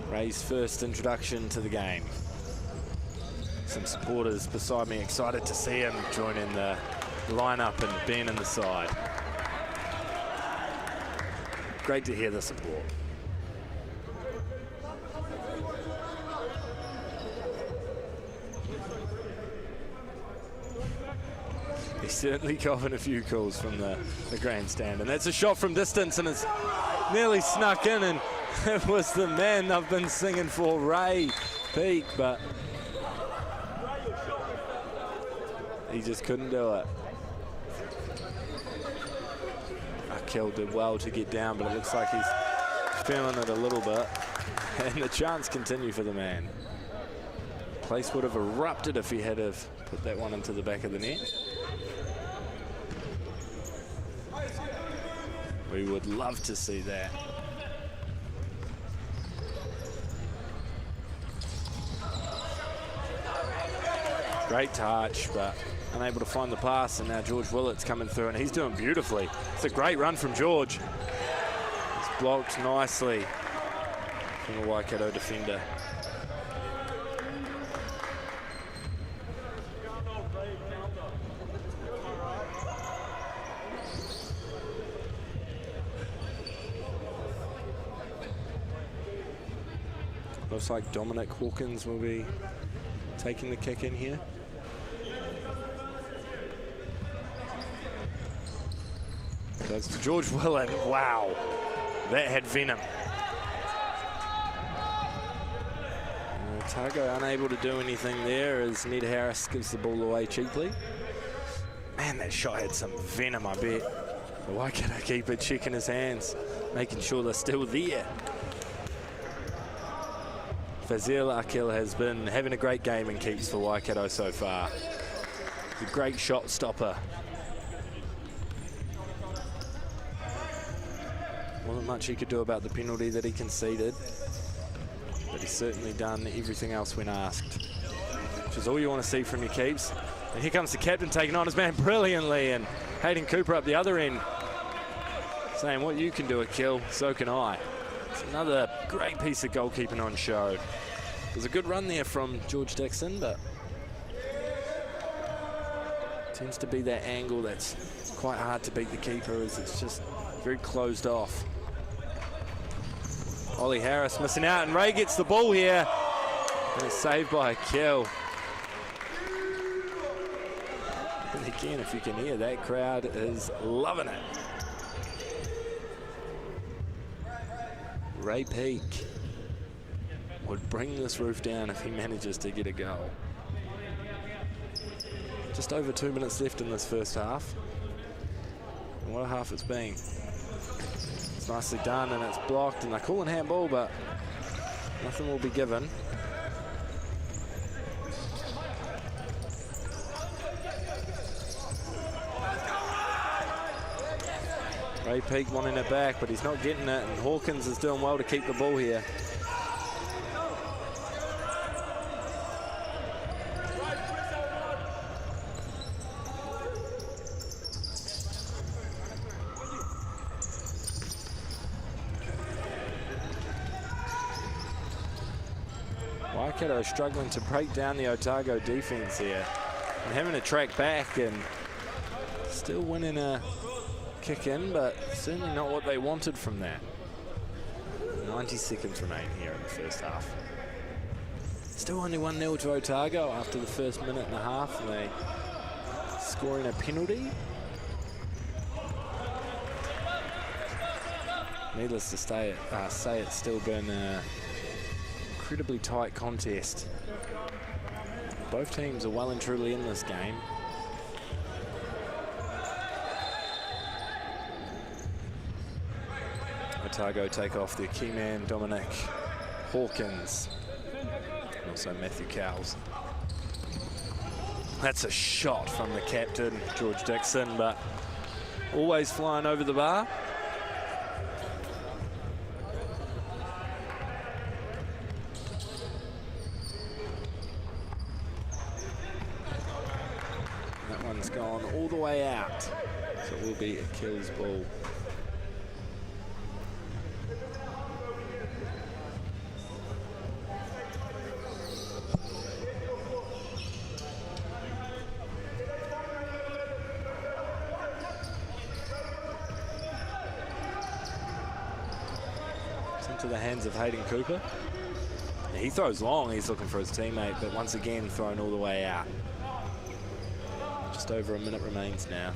Speaker 7: Ray's first introduction to the game. Some supporters beside me excited to see him joining the lineup and being in the side. Great to hear the support. He's certainly copping a few calls from the grandstand, and that's a shot from distance, and it's nearly snuck in, and it was the man I've been singing for, Ray Peak, but he just couldn't do it. Akil did well to get down, but it looks like he's feeling it a little bit, and the chance continue for the man. Place would have erupted if he had have put that one into the back of the net. We would love to see that. Great touch, but unable to find the pass, and now George Willett's coming through, and he's doing beautifully. It's a great run from George. It's blocked nicely from the Waikato defender. Looks like Dominic Hawkins will be taking the kick in here. Goes to George Willett. Wow, that had venom. Otago unable to do anything there as Ned Harris gives the ball away cheaply. Man, that shot had some venom, I bet. The Waikato keeper checking his hands, making sure they're still there. Fazil Akil has been having a great game in keeps for Waikato so far. He's a great shot stopper. Wasn't much he could do about the penalty that he conceded, but he's certainly done everything else when asked, which is all you want to see from your keeps. And here comes the captain taking on his man brilliantly, and Hayden Cooper up the other end saying, what you can do, Akil, so can I. It's another great piece of goalkeeping on show. There's a good run there from George Dixon, but tends to be that angle that's quite hard to beat the keeper, as it's just very closed off. Ollie Harris missing out, and Ray gets the ball here, and it's saved by Akil. And again, if you can hear, that crowd is loving it. Ray Peak would bring this roof down if he manages to get a goal. Just over 2 minutes left in this first half. And what a half it's been. It's nicely done, and it's blocked, and they're calling handball, but nothing will be given. Ray Peak wanting it back, but he's not getting it, and Hawkins is doing well to keep the ball here. Waikato struggling to break down the Otago defense here and having to track back, and still winning a kick in, but certainly not what they wanted from that. 90 seconds remain here in the first half. Still only 1-0 to Otago after the first minute and a half, and they scoring a penalty. Needless to say, it's still been an incredibly tight contest. Both teams are well and truly in this game. Otago take off their key man, Dominic Hawkins, and also Matthew Cowles. That's a shot from the captain, George Dixon, but always flying over the bar. That one's gone all the way out, so it will be a kills ball. To the hands of Hayden Cooper. He throws long, he's looking for his teammate, but once again thrown all the way out. Just over a minute remains now.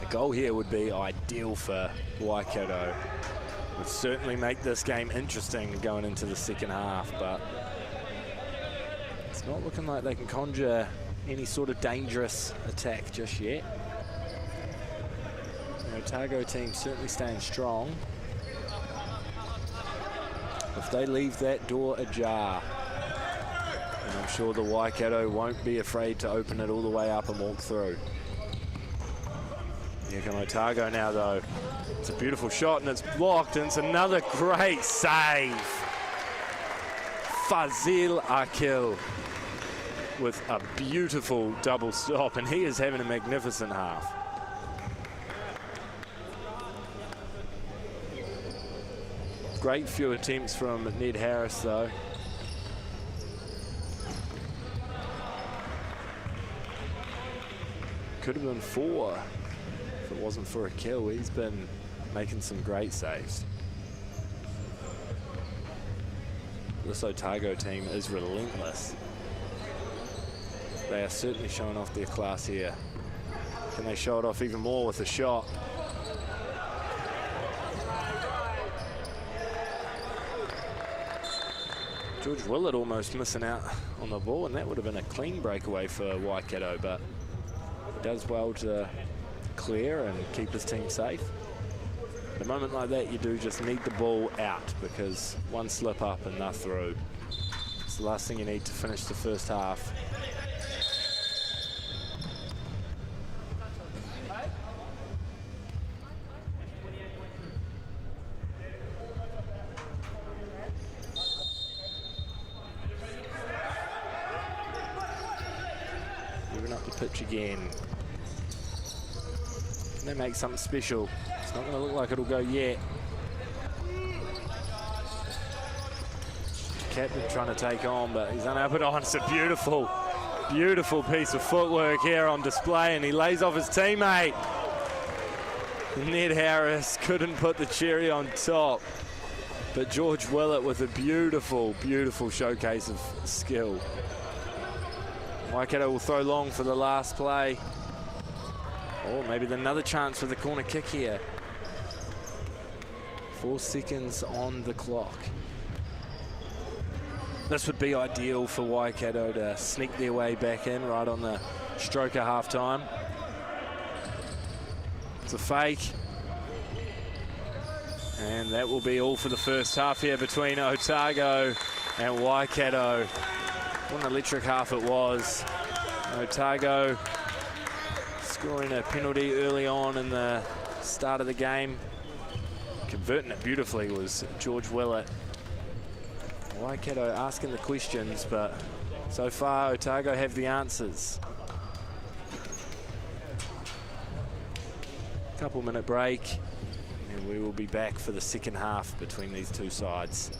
Speaker 7: A goal here would be ideal for Waikato. Would certainly make this game interesting going into the second half, but it's not looking like they can conjure any sort of dangerous attack just yet. The Otago team certainly staying strong. If they leave that door ajar, and I'm sure the Waikato won't be afraid to open it all the way up and walk through. Here come Otago now, though. It's a beautiful shot, and it's blocked, and it's another great save. Fazil Akil with a beautiful double stop, and he is having a magnificent half. Great few attempts from Ned Harris, though. Could have been 4 if it wasn't for a kill. He's been making some great saves. This Otago team is relentless. They are certainly showing off their class here. Can they show it off even more with a shot? George Willett almost missing out on the ball, and that would have been a clean breakaway for Waikato, but he does well to clear and keep his team safe. At a moment like that, you do just need the ball out, because one slip up and they're through. It's the last thing you need to finish the first half. Pitch again. Can they make something special? It's not going to look like it'll go yet. Captain trying to take on, but he's unable to. It's a beautiful, beautiful piece of footwork here on display, and he lays off his teammate. Ned Harris couldn't put the cherry on top, but George Willett with a beautiful, beautiful showcase of skill. Waikato will throw long for the last play. Or maybe another chance for the corner kick here. 4 seconds on the clock. This would be ideal for Waikato to sneak their way back in right on the stroke of half-time. It's a fake. And that will be all for the first half here between Otago and Waikato. What an electric half it was. Otago scoring a penalty early on in the start of the game. Converting it beautifully was George Willett. Waikato asking the questions, but so far Otago have the answers. Couple-minute break, and we will be back for the second half between these two sides.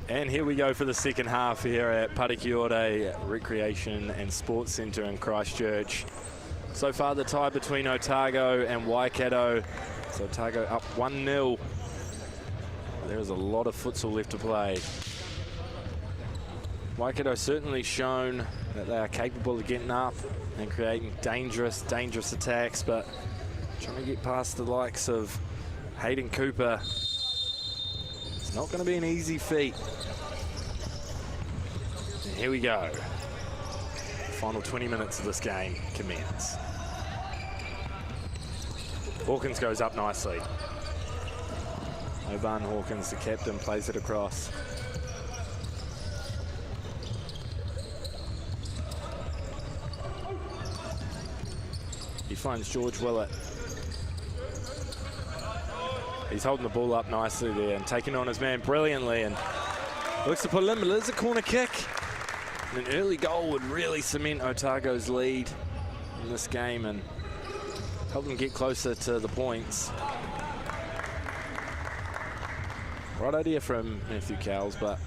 Speaker 7: And here we go for the second half here at Parikiore Recreation and Sports Centre in Christchurch. So far the tie between Otago and Waikato. So Otago up 1-0. There's a lot of futsal left to play. Waikato certainly shown that they are capable of getting up and creating dangerous attacks, but trying to get past the likes of Hayden Cooper, it's not going to be an easy feat. And here we go. Final 20 minutes of this game commence. Hawkins goes up nicely. Oban Hawkins, the captain, plays it across. He finds George Willett. He's holding the ball up nicely there and taking on his man brilliantly, and looks to put it in, but there's a corner kick. And an early goal would really cement Otago's lead in this game and help them get closer to the points. Right idea from Matthew Cowles, but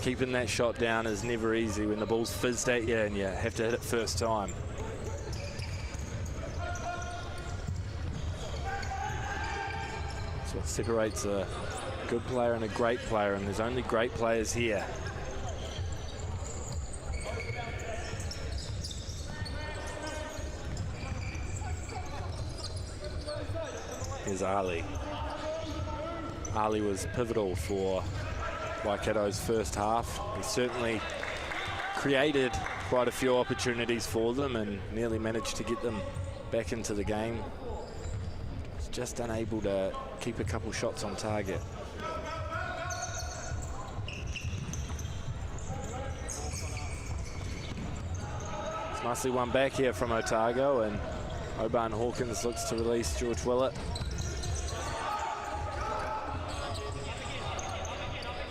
Speaker 7: keeping that shot down is never easy when the ball's fizzed at you and you have to hit it first time. That's what separates a good player and a great player, and there's only great players here. Here's Ali. Ali was pivotal for Waikato's first half. He certainly created quite a few opportunities for them and nearly managed to get them back into the game. He's just unable to keep a couple shots on target. It's nicely won back here from Otago, and Oban Hawkins looks to release George Willett.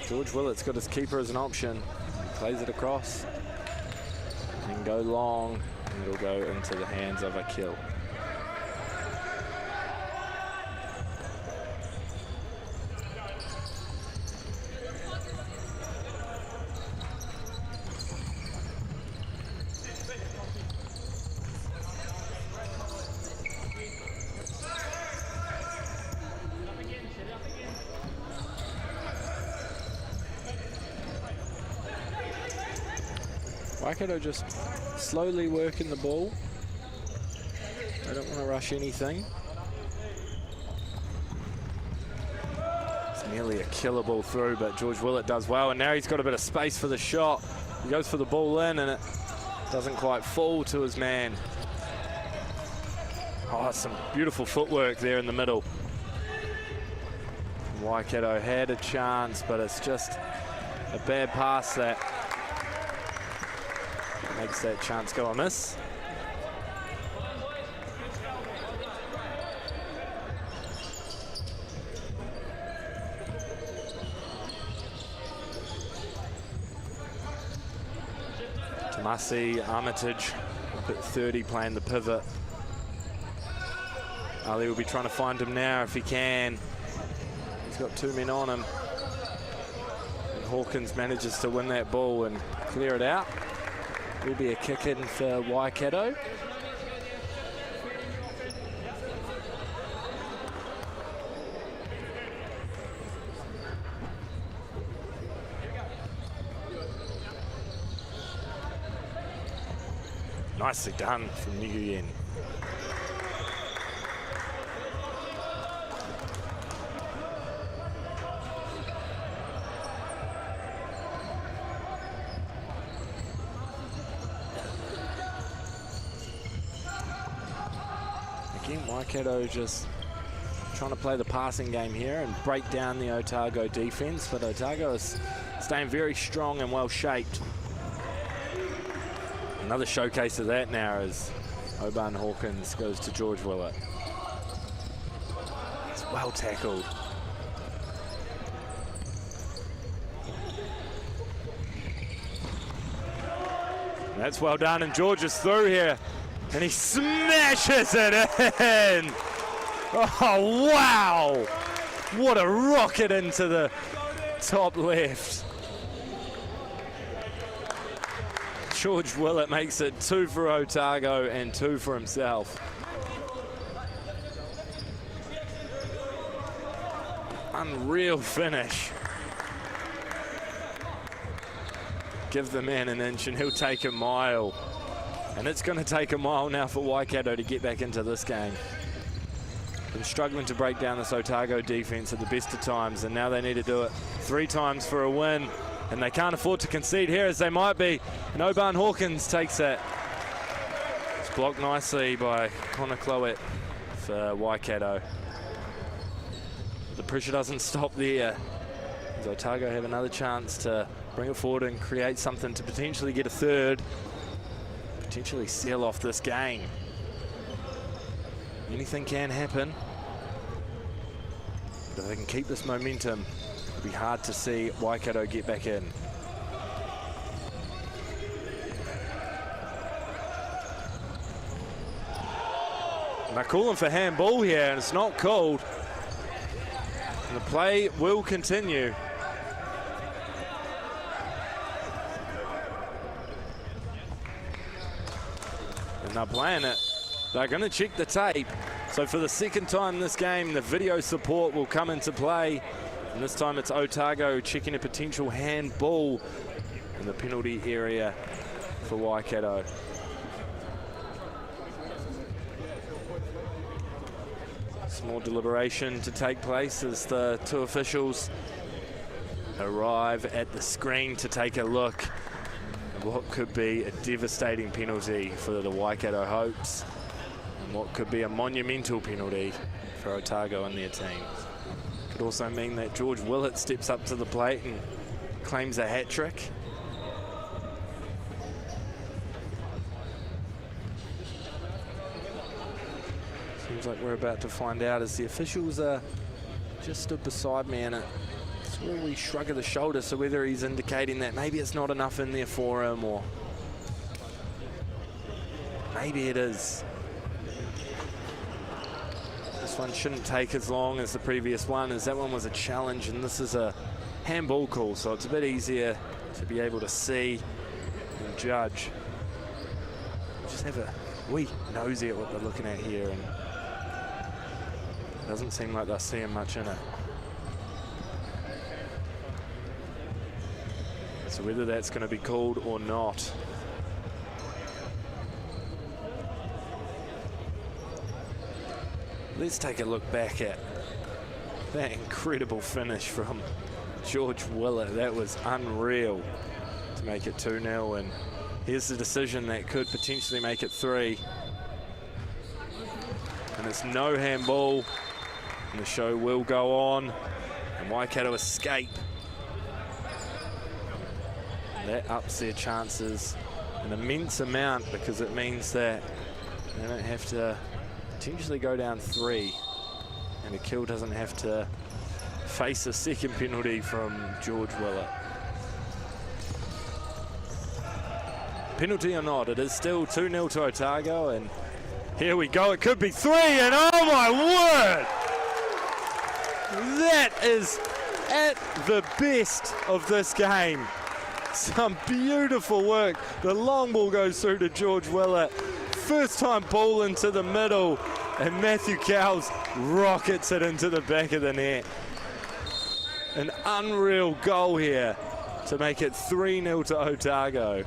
Speaker 7: George Willett's got his keeper as an option. He plays it across. It can go long, and it'll go into the hands of a kill. Waikato just slowly working the ball. They don't want to rush anything. It's nearly a killer ball through, but George Willett does well, and now he's got a bit of space for the shot. He goes for the ball in, and it doesn't quite fall to his man. Oh, some beautiful footwork there in the middle. Waikato had a chance, but it's just a bad pass that makes that chance go amiss. Tomasi Armitage up at 30 playing the pivot. Ali will be trying to find him now if he can. He's got two men on him. And Hawkins manages to win that ball and clear it out. Will be a kick in for Waikato. Nicely done from Nguyen. Waikato just trying to play the passing game here and break down the Otago defense, but Otago is staying very strong and well shaped. Another showcase of that now as Oban Hawkins goes to George Willett. It's well tackled. That's well done, and George is through here. And he smashes it in. Oh, wow. What a rocket into the top left. George Willett makes it 2 for Otago and 2 for himself. Unreal finish. Give the man an inch and he'll take a mile. And it's going to take a mile now for Waikato to get back into this game. Been struggling to break down this Otago defense at the best of times, and now they need to do it 3 times for a win. And they can't afford to concede here as they might be. And Oban Hawkins takes it. It's blocked nicely by Connor Clowett for Waikato. The pressure doesn't stop there. As Otago have another chance to bring it forward and create something to potentially get a third. Potentially seal off this game. Anything can happen. But if they can keep this momentum, it'll be hard to see Waikato get back in. And they're calling for handball here, and it's not called. And the play will continue. And they're playing it. They're going to check the tape. So for the second time this game, the video support will come into play. And this time it's Otago checking a potential handball in the penalty area for Waikato. Some more deliberation to take place as the 2 officials arrive at the screen to take a look at what could be a devastating penalty for the Waikato Hopes. What could be a monumental penalty for Otago and their team. Could also mean that George Willett steps up to the plate and claims a hat trick. Seems like we're about to find out as the officials are just stood beside me, and it's a really shrug of the shoulder, so whether he's indicating that maybe it's not enough in there for him, or maybe it is. This one shouldn't take as long as the previous one, as that one was a challenge and this is a handball call, so it's a bit easier to be able to see and judge. Just have a wee nosy at what they're looking at here, and it doesn't seem like they're seeing much in it. So whether that's going to be called or not, let's take a look back at that incredible finish from George Willett. That was unreal to make it 2-0, and here's the decision that could potentially make it 3. And it's no handball, and the show will go on, and Waikato escape. And that ups their chances an immense amount, because it means that they don't have to potentially go down 3, and Akil doesn't have to face a second penalty from George Willett. Penalty or not, it is still 2-0 to Otago, and here we go, it could be 3, and oh my word! That is at the best of this game. Some beautiful work. The long ball goes through to George Willett. First time ball into the middle, and Matthew Cowles rockets it into the back of the net. An unreal goal here to make it 3-0 to Otago.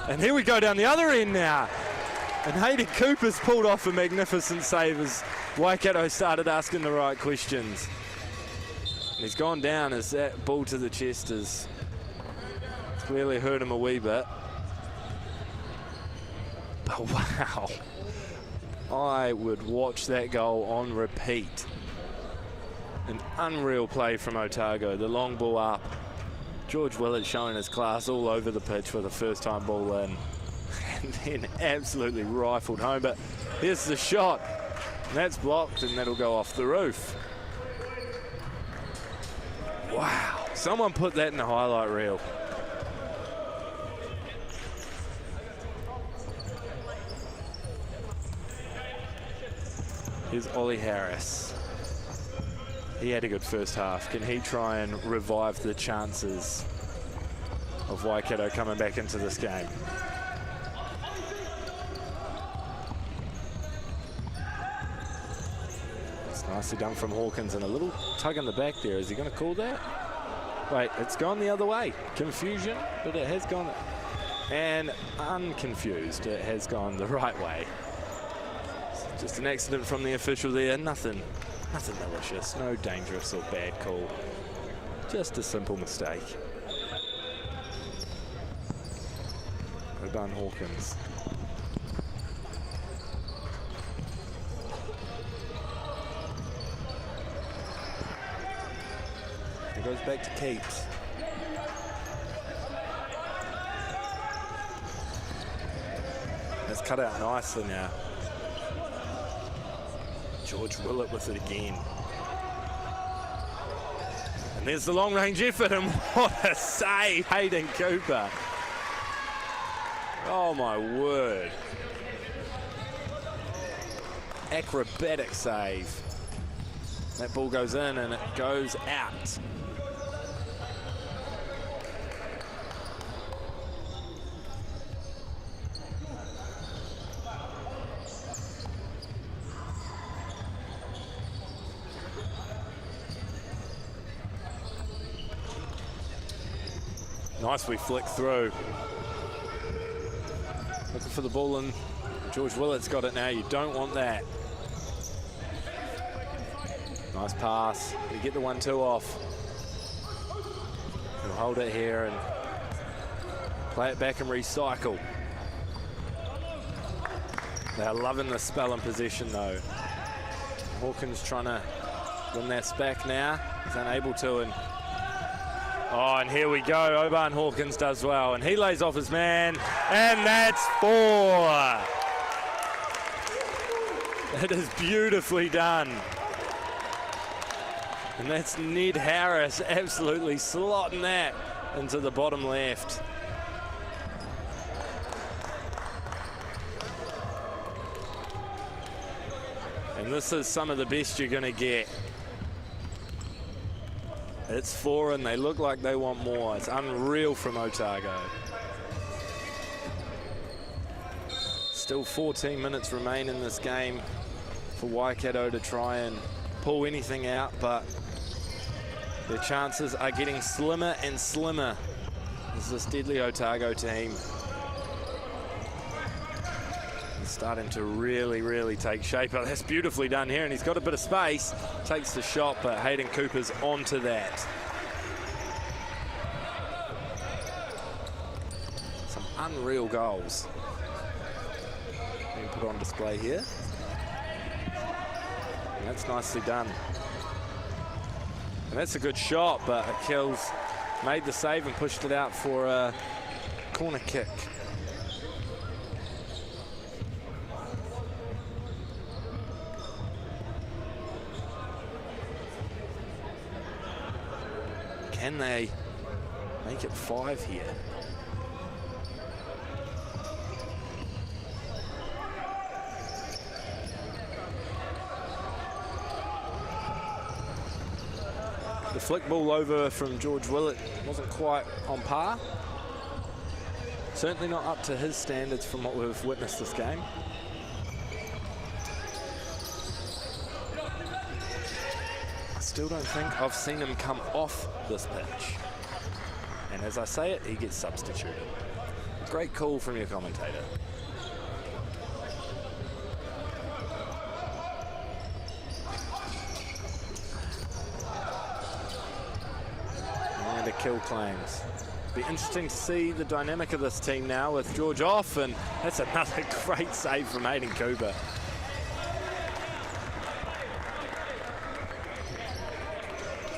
Speaker 7: And here we go down the other end now. And Hayden Cooper's pulled off a magnificent save as Waikato started asking the right questions. And he's gone down as that ball to the chest has clearly hurt him a wee bit. But wow, I would watch that goal on repeat. An unreal play from Otago, the long ball up. George Willett showing his class all over the pitch for the first time ball in. And then absolutely rifled home, but here's the shot. And that's blocked, and that'll go off the roof. Wow, someone put that in the highlight reel. Here's Ollie Harris. he had a good first half. Can he try and revive the chances of Waikato coming back into this game? It's nicely done from Hawkins, and a little tug in the back there. Is he going to call that? Wait, it's gone the other way. Confusion, but it has gone, and unconfused, it has gone the right way. Just an accident from the official there. Nothing malicious, no dangerous or bad call. Just a simple mistake. Oban Hawkins. It goes back to Keeps. It's cut out nicely now. George Willett with it again. And there's the long-range effort, and what a save, Hayden Cooper. Oh my word. Acrobatic save. That ball goes in and it goes out. Nicely flicked through. Looking for the ball, and George Willett's got it now. You don't want that. Nice pass. You get the 1-2 off. He'll hold it here and play it back and recycle. They're loving the spell and possession though. Hawkins trying to win this back now. He's unable to, and oh, and here we go. Oban Hawkins does well, and he lays off his man, and that's 4. That is beautifully done. And that's Ned Harris absolutely slotting that into the bottom left. And this is some of the best you're going to get. It's 4 and they look like they want more. It's unreal from Otago. Still 14 minutes remain in this game for Waikato to try and pull anything out, but their chances are getting slimmer and slimmer as this deadly Otago team is starting to really take shape. Oh, that's beautifully done here, and he's got a bit of space. Takes the shot, but Hayden Cooper's onto that. Some unreal goals being put on display here. And that's nicely done. And that's a good shot, but Achilles made the save and pushed it out for a corner kick. Can they make it 5 here? The flick ball over from George Willett wasn't quite on par. Certainly not up to his standards from what we've witnessed this game. I still don't think I've seen him come off this pitch. And as I say it, he gets substituted. Great call from your commentator. And a kill claims. Be interesting to see the dynamic of this team now with George off, and that's another great save from Hayden Cooper.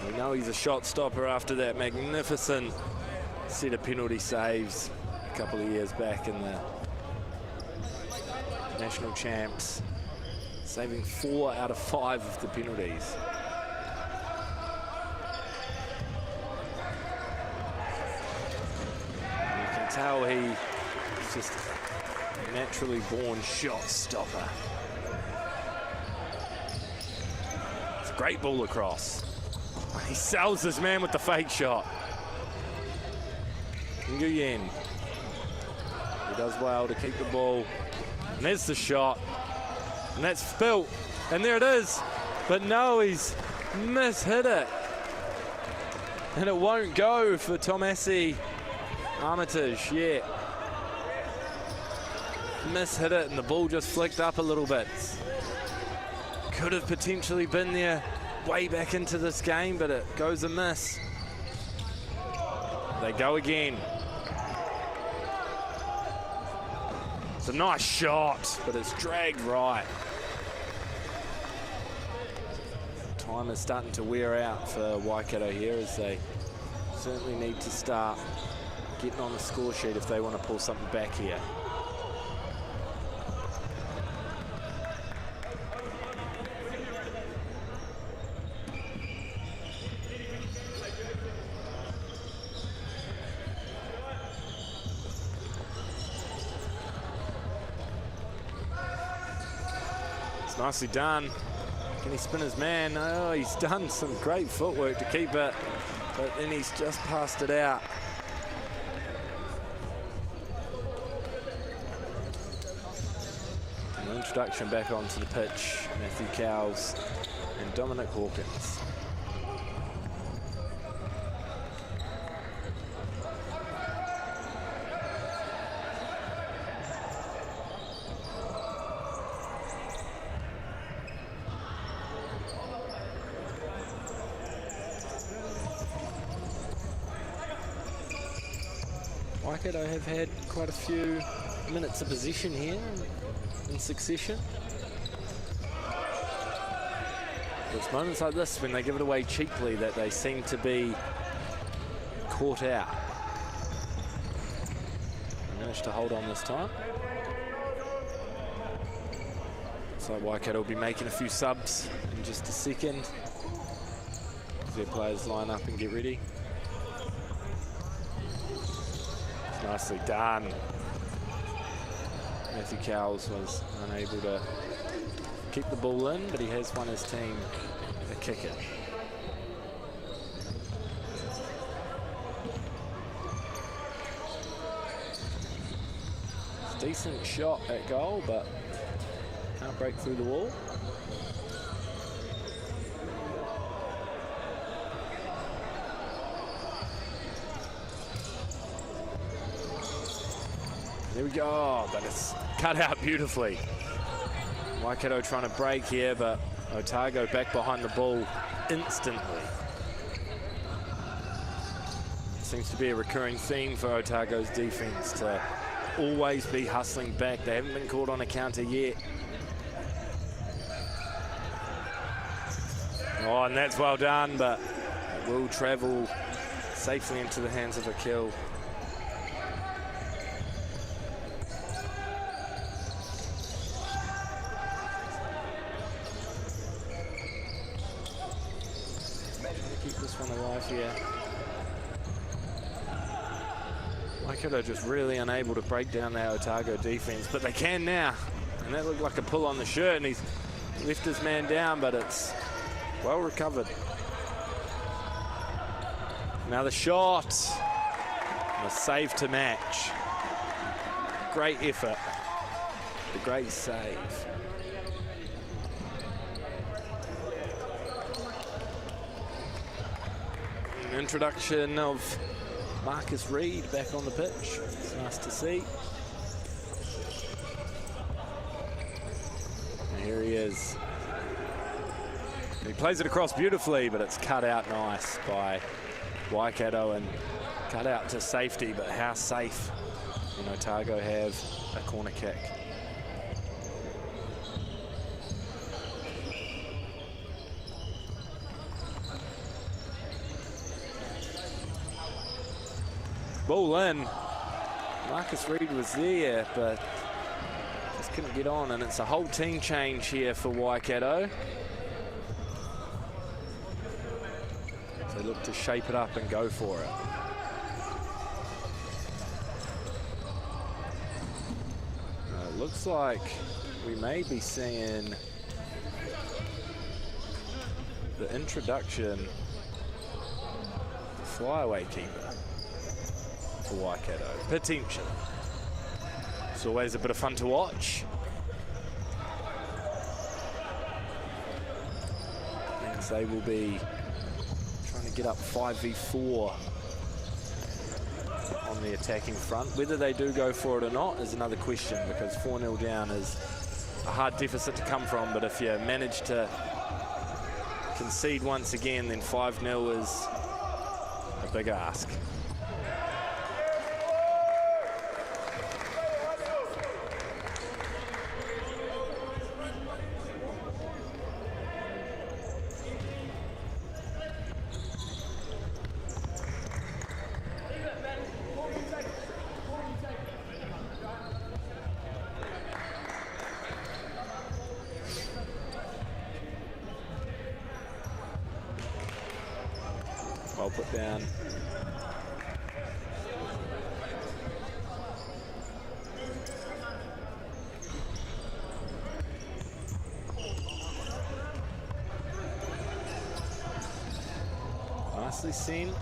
Speaker 7: We know he's a shot stopper after that magnificent set of penalty saves a couple of years back in the national champs, saving 4 out of 5 of the penalties. Tell he's just a naturally born shot stopper. It's a great ball across. He sells this man with the fake shot. Nguyen. He does well to keep the ball. And there's the shot. And that's Spilt. And there it is. But no, he's mishit it. And it won't go for Tomasi Armitage yet. Mishit it and the ball just flicked up a little bit. Could have potentially been there way back into this game, but it goes amiss. They go again. It's a nice shot, but it's dragged right. Time is starting to wear out for Waikato here, as they certainly need to start getting on the score sheet if they want to pull something back here. It's nicely done. Can he spin his man? Oh, he's done some great footwork to keep it, but then he's just passed it out. An introduction back onto the pitch, Matthew Cowles and Dominic Hawkins. Waikato have had quite a few minutes of possession here in succession. It's moments like this when they give it away cheaply that they seem to be caught out. They managed to hold on this time. So Waikato will be making a few subs in just a second as their players line up and get ready. Nicely done. Matthew Cowles was unable to keep the ball in, but he has won his team a kick-in. Decent shot at goal, but can't break through the wall. There we go, but it's cut out beautifully. Waikato trying to break here, but Otago back behind the ball instantly. Seems to be a recurring theme for Otago's defense to always be hustling back. They haven't been caught on a counter yet. Oh, and that's well done, but it will travel safely into the hands of a kill. Here. Waikato just really unable to break down that Otago defense, but they can now. And that looked like a pull on the shirt, and he's left his man down, but it's well recovered. Now the shot. And a save to match. Great effort. A great save. Introduction of Marcus Reed back on the pitch. It's nice to see. And here he is. He plays it across beautifully, but it's cut out nice by Waikato and cut out to safety. But how safe when Otago have a corner kick? Ball in. Marcus Reed was there, but just couldn't get on, and it's a whole team change here for Waikato. So they look to shape it up and go for it. It looks like we may be seeing the introduction flyaway keeper for Waikato, potentially. It's always a bit of fun to watch. As they will be trying to get up 5v4 on the attacking front. Whether they do go for it or not is another question, because 4-0 down is a hard deficit to come from, but if you manage to concede once again, then 5-0 is a big ask. Well put down. Nicely seen.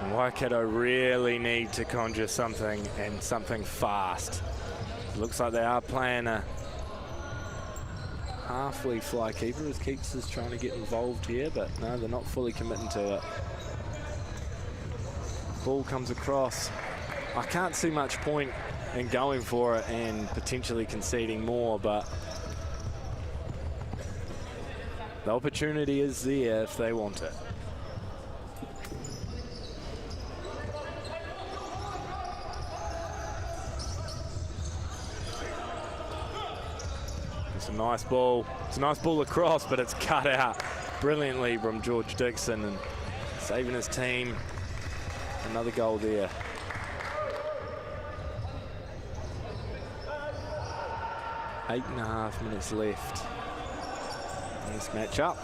Speaker 7: And Waikato really need to conjure something, and something fast. Looks like they are playing a halfway fly keeper, as Keats is trying to get involved here, but no, they're not fully committing to it. Ball comes across. I can't see much point in going for it and potentially conceding more, but the opportunity is there if they want it. It's a nice ball. It's a nice ball across, but it's cut out brilliantly from George Dixon and saving his team. Another goal there. Eight and a half minutes left in this matchup,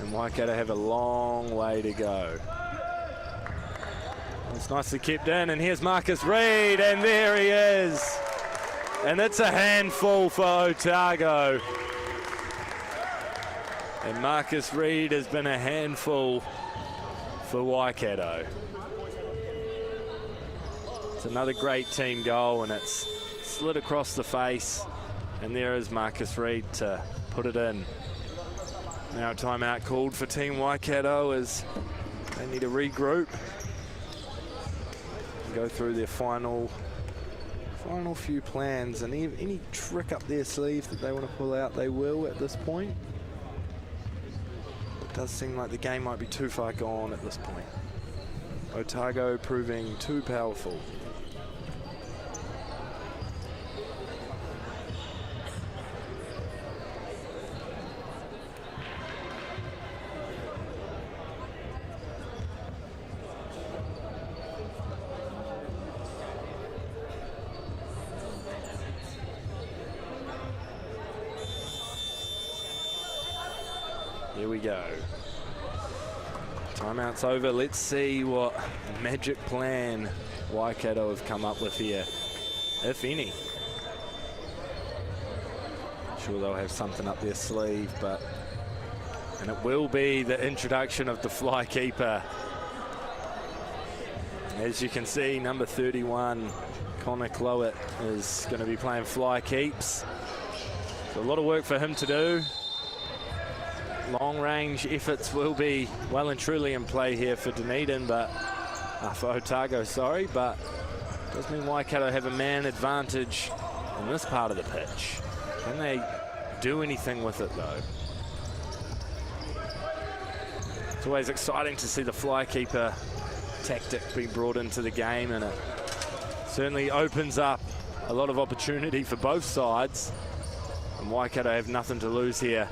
Speaker 7: and Waikato have a long way to go. It's nicely kept in, and here's Marcus Reed, and there he is. And it's a handful for Otago. And Marcus Reed has been a handful for Waikato. It's another great team goal, and it's slid across the face. And there is Marcus Reed to put it in. Now timeout called for Team Waikato as they need to regroup and go through their final few plans, and any trick up their sleeve that they want to pull out, they will at this point. It does seem like the game might be too far gone at this point. Otago proving too powerful. Here we go. Timeout's over. Let's see what magic plan Waikato have come up with here, if any. Sure they'll have something up their sleeve, and it will be the introduction of the fly keeper. As you can see, number 31, Connor Clowett, is going to be playing fly keeps. So a lot of work for him to do. Long range efforts will be well and truly in play here for Dunedin, but for Otago, sorry, but it does mean Waikato have a man advantage in this part of the pitch. Can they do anything with it though? It's always exciting to see the fly keeper tactic being brought into the game, and it certainly opens up a lot of opportunity for both sides, and Waikato have nothing to lose here.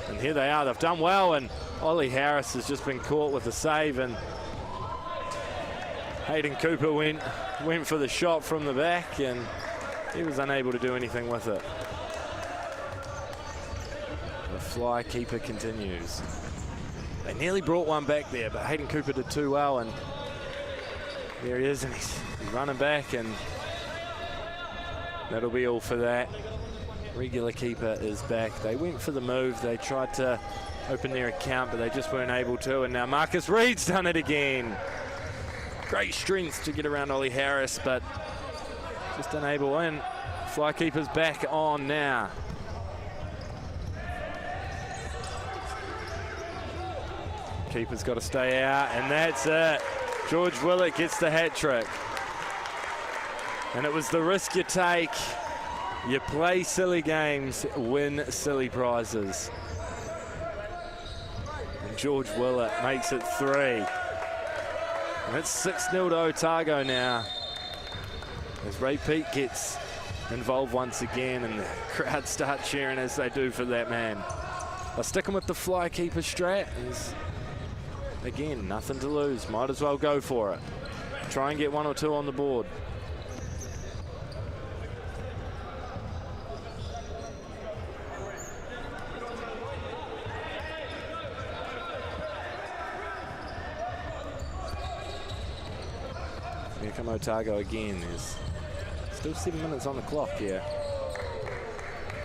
Speaker 7: And here they are, they've done well, and Ollie Harris has just been caught with a save, and Hayden Cooper went for the shot from the back, and he was unable to do anything with it. The fly keeper continues. They nearly brought one back there, but Hayden Cooper did too well, and there he is, and he's running back, and That'll be all for that. Regular keeper is back. They went for the move. They tried to open their account, but they just weren't able to. And now Marcus Reed's done it again. Great strength to get around Ollie Harris, but just unable. And fly keeper's back on now. Keeper's got to stay out, and that's it. George Willett gets the hat trick. And it was the risk you take. You play silly games, win silly prizes. And George Willett makes it 3. And it's 6-0 to Otago now. As Ray Peake gets involved once again, and the crowd start cheering as they do for that man. They're sticking with the fly keeper strat. Again, nothing to lose. Might as well go for it. Try and get 1 or 2 on the board. Here come Otago again. There's still 7 minutes on the clock here.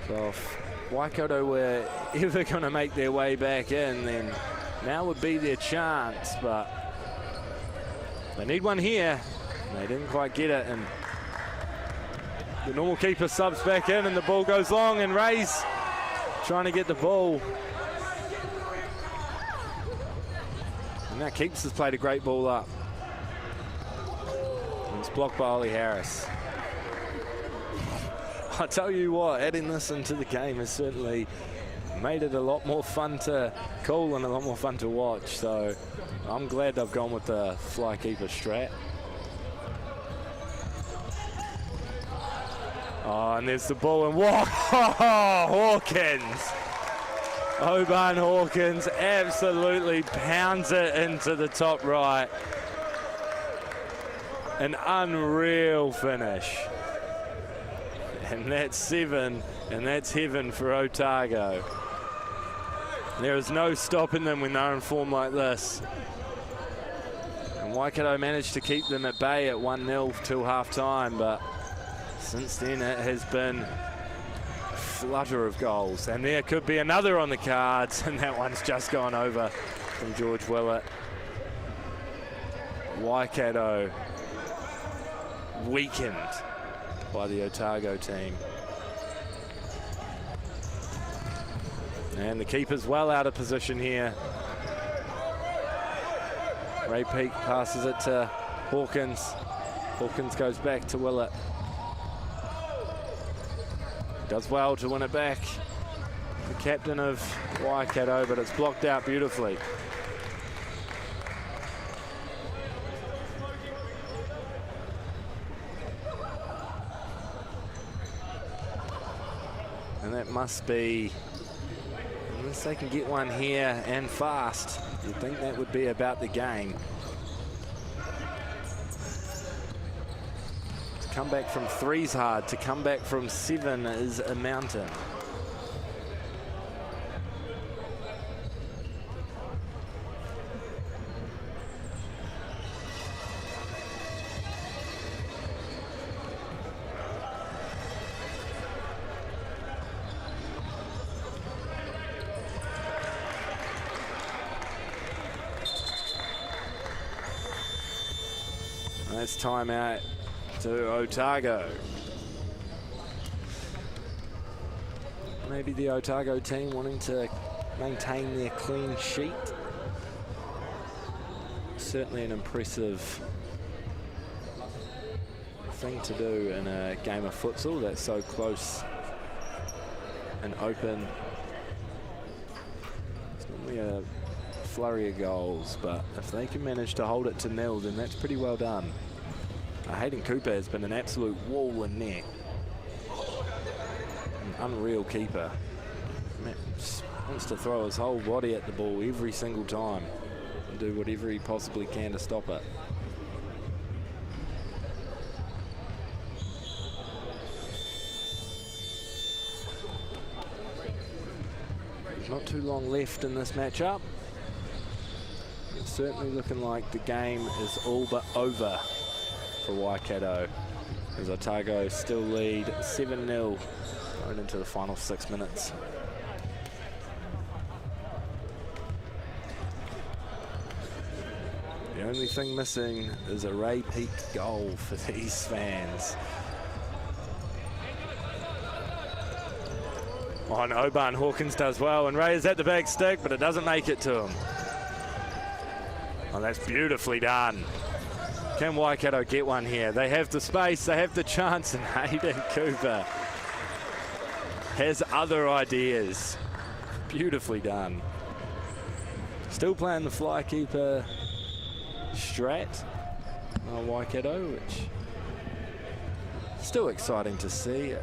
Speaker 7: So if Waikato were ever going to make their way back in, then now would be their chance, but they need one here. They didn't quite get it, and the normal keeper subs back in, and the ball goes long, and Ray's trying to get the ball. And now Keeps has played a great ball up. And it's blocked by Ollie Harris. I tell you what, adding this into the game has certainly made it a lot more fun to call and a lot more fun to watch. So I'm glad they've gone with the fly keeper strat. Oh, and there's the ball, and whoa, Hawkins. Oban Hawkins absolutely pounds it into the top right. An unreal finish. And that's 7, and that's heaven for Otago. There is no stopping them when they're in form like this. And Waikato managed to keep them at bay at 1-0 till half-time, but since then it has been a flutter of goals. And there could be another on the cards, and that one's just gone over from George Willett. Waikato weakened by the Otago team. And the keeper's well out of position here. Ray Peake passes it to Hawkins. Hawkins goes back to Willett. Does well to win it back. The captain of Waikato, but it's blocked out beautifully. And that must be, unless they can get one here and fast, you'd think that would be about the game. To come back from 3's hard, to come back from 7 is a mountain. Nice timeout to Otago. Maybe the Otago team wanting to maintain their clean sheet. Certainly an impressive thing to do in a game of futsal that's so close and open. It's normally a flurry of goals, but if they can manage to hold it to 0, then that's pretty well done. Hayden Cooper has been an absolute wall and net. An unreal keeper. Just wants to throw his whole body at the ball every single time and do whatever he possibly can to stop it. Not too long left in this matchup. It's certainly looking like the game is all but over for Waikato. as Otago still lead 7-0 going into the final 6 minutes. The only thing missing is a Ray Peak goal for these fans. Oh, and Oban Hawkins does well, and Ray is at the back stick, but it doesn't make it to him. Oh, that's beautifully done. Can Waikato get one here? They have the space, they have the chance, and Hayden Cooper has other ideas. Beautifully done. Still playing the fly keeper strat, Waikato, which is still exciting to see.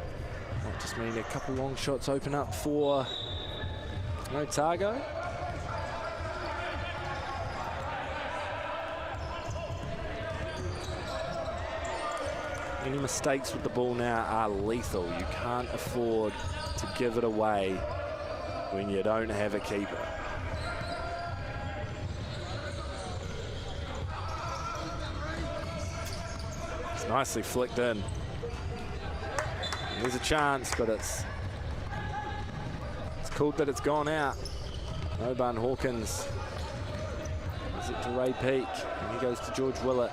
Speaker 7: Might just mean a couple long shots open up for Otago. Any mistakes with the ball now are lethal. You can't afford to give it away when you don't have a keeper. It's nicely flicked in. There's a chance, but it's cool that it's gone out. Oban Hawkins gives it to Ray Peak, and he goes to George Willett.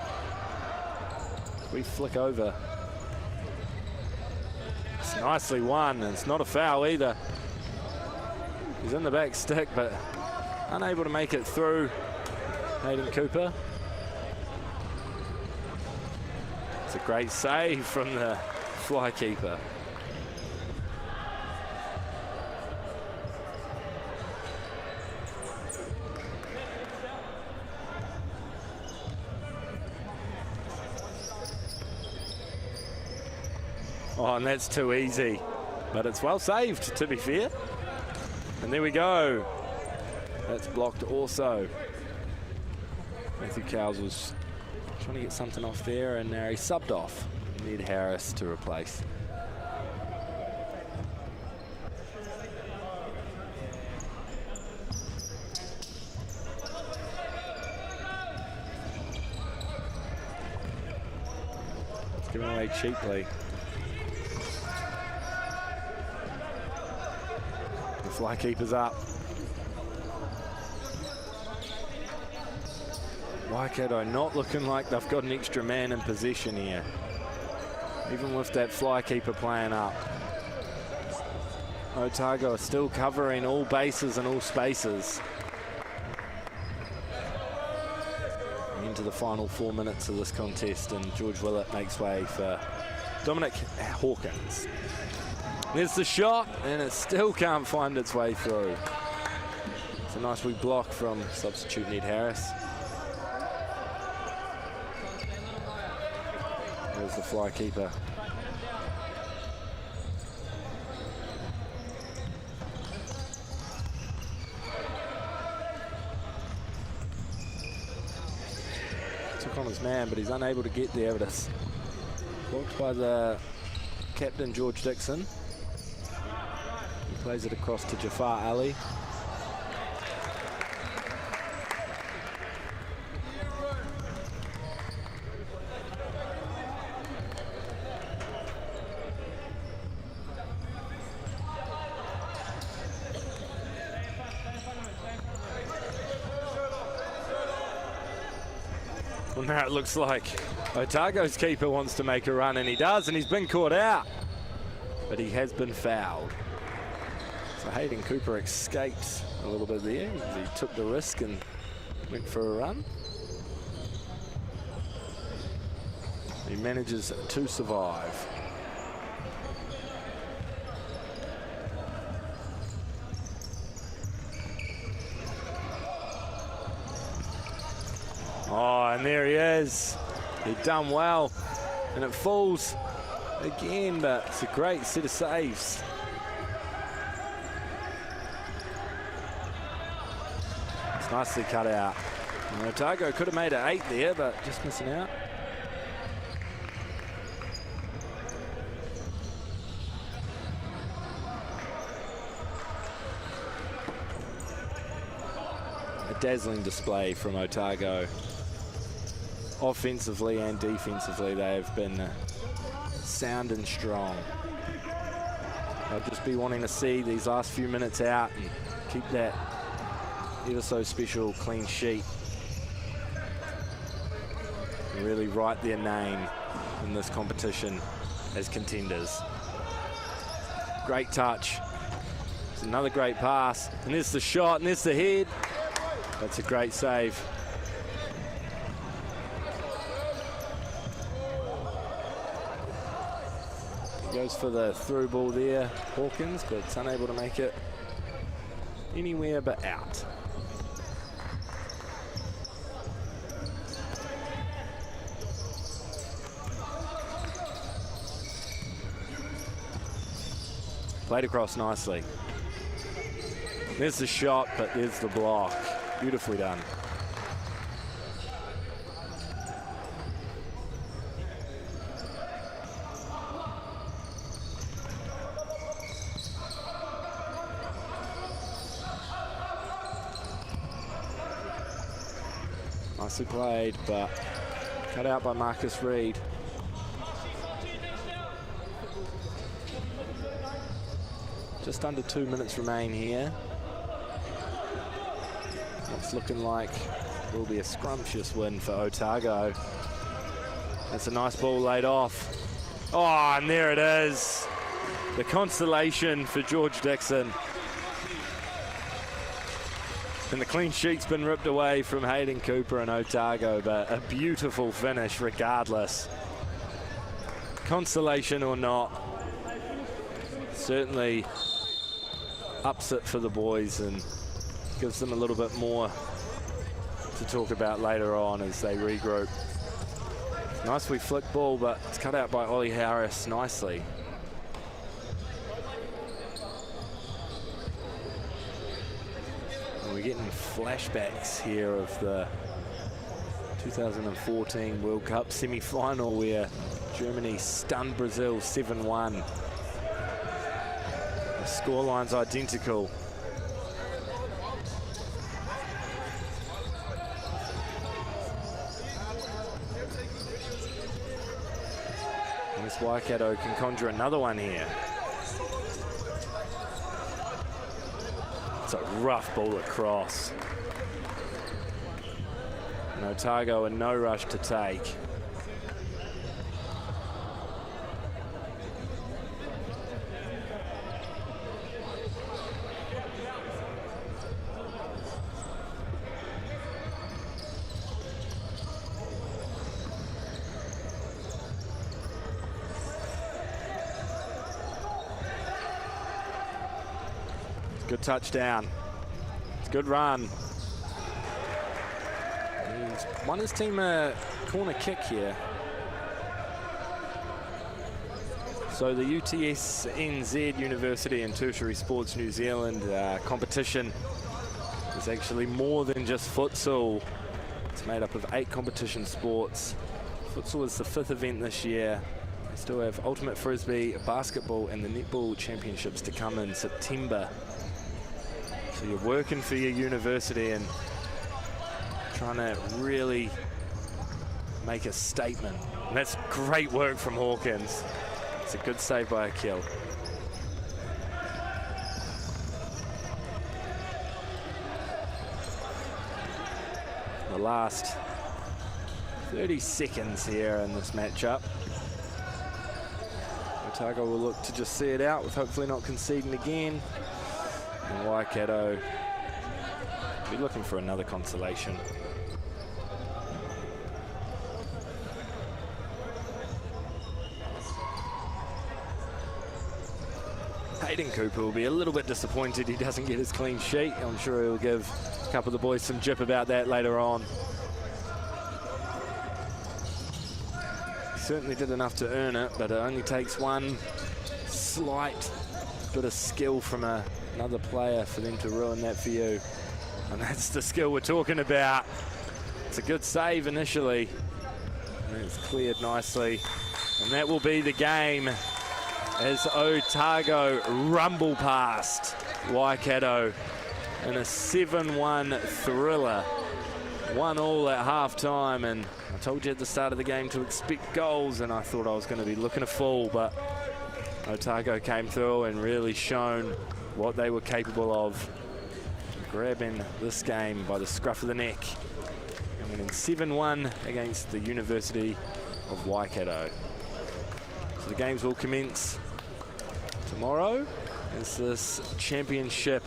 Speaker 7: We flick over. It's nicely won, and it's not a foul either. He's in the back stick, but unable to make it through. Hayden Cooper. It's a great save from the fly keeper. Oh, and that's too easy, but it's well saved, to be fair. And there we go. That's blocked also. Matthew Cowles was trying to get something off there, and now he subbed off. Ned Harris to replace. It's given away cheaply. The fly keeper's up. Waikato not looking like they've got an extra man in possession here, even with that fly keeper playing up. Otago are still covering all bases and all spaces. Into the final 4 minutes of this contest, and George Willett makes way for Dominic Hawkins. There's the shot, and it still can't find its way through. It's a nice wee block from substitute Ned Harris. There's the fly keeper. Took on his man, but he's unable to get there. But it's blocked by the captain, George Dixon. He plays it across to Jafar Ali. Well, now it looks like Otago's keeper wants to make a run, and he does, and he's been caught out. But he has been fouled. So Hayden Cooper escaped a little bit there. He took the risk and went for a run. He manages to survive. Oh, and there he is. He'd done well, and it falls again, but it's a great set of saves. It's nicely cut out. And Otago could have made it 8 there, but just missing out. A dazzling display from Otago. Offensively and defensively, they have been sound and strong. I'll just be wanting to see these last few minutes out and keep that ever so special clean sheet. And really write their name in this competition as contenders. Great touch. It's another great pass. And there's the shot, and there's the head. That's a great save. Goes for the through ball there, Hawkins, but it's unable to make it anywhere but out. Played across nicely. There's the shot, but there's the block. Beautifully done. Nicely played, but cut out by Marcus Reed. Just under 2 minutes remain here. It's looking like it will be a scrumptious win for Otago. That's a nice ball laid off. Oh, and there it is. The consolation for George Dixon. And the clean sheet's been ripped away from Hayden Cooper and Otago, but a beautiful finish regardless. Consolation or not, certainly ups it for the boys and gives them a little bit more to talk about later on as they regroup. Nicely flicked ball, but it's cut out by Ollie Harris nicely. We're getting flashbacks here of the 2014 World Cup semi-final where Germany stunned Brazil 7-1. The scoreline's identical. And this Waikato can conjure another one here. It's a rough ball across. And Otago in no rush to take. Good touchdown. It's a good run. He's won his team a corner kick here. So the UTSNZ University and Tertiary Sports New Zealand competition is actually more than just futsal. It's made up of 8 competition sports. Futsal is the 5th event this year. They still have ultimate frisbee, basketball and the netball championships to come in September. So you're working for your university and trying to really make a statement. And that's great work from Hawkins. It's a good save by Akil. The last 30 seconds here in this matchup. Otago will look to just see it out with hopefully not conceding again. And Waikato be looking for another consolation. Hayden Cooper will be a little bit disappointed he doesn't get his clean sheet. I'm sure he'll give a couple of the boys some jip about that later on. He certainly did enough to earn it, but it only takes one slight bit of skill from another player for them to ruin that for you. And that's the skill we're talking about. It's a good save initially. And it's cleared nicely. And that will be the game as Otago rumble past Waikato in a 7-1 thriller 1-1 at half-time, and I told you at the start of the game to expect goals, and I thought I was going to be looking a fool, but Otago came through and really shown what they were capable of, grabbing this game by the scruff of the neck and winning 7-1 against the University of Waikato. So the games will commence tomorrow as this championship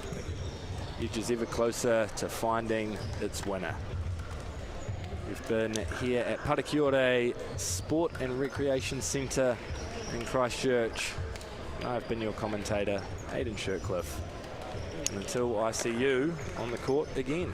Speaker 7: edges ever closer to finding its winner. We've been here at Parakiore Sport and Recreation Centre in Christchurch. I've been your commentator, Aidan Shirtcliffe. And until I see you on the court again.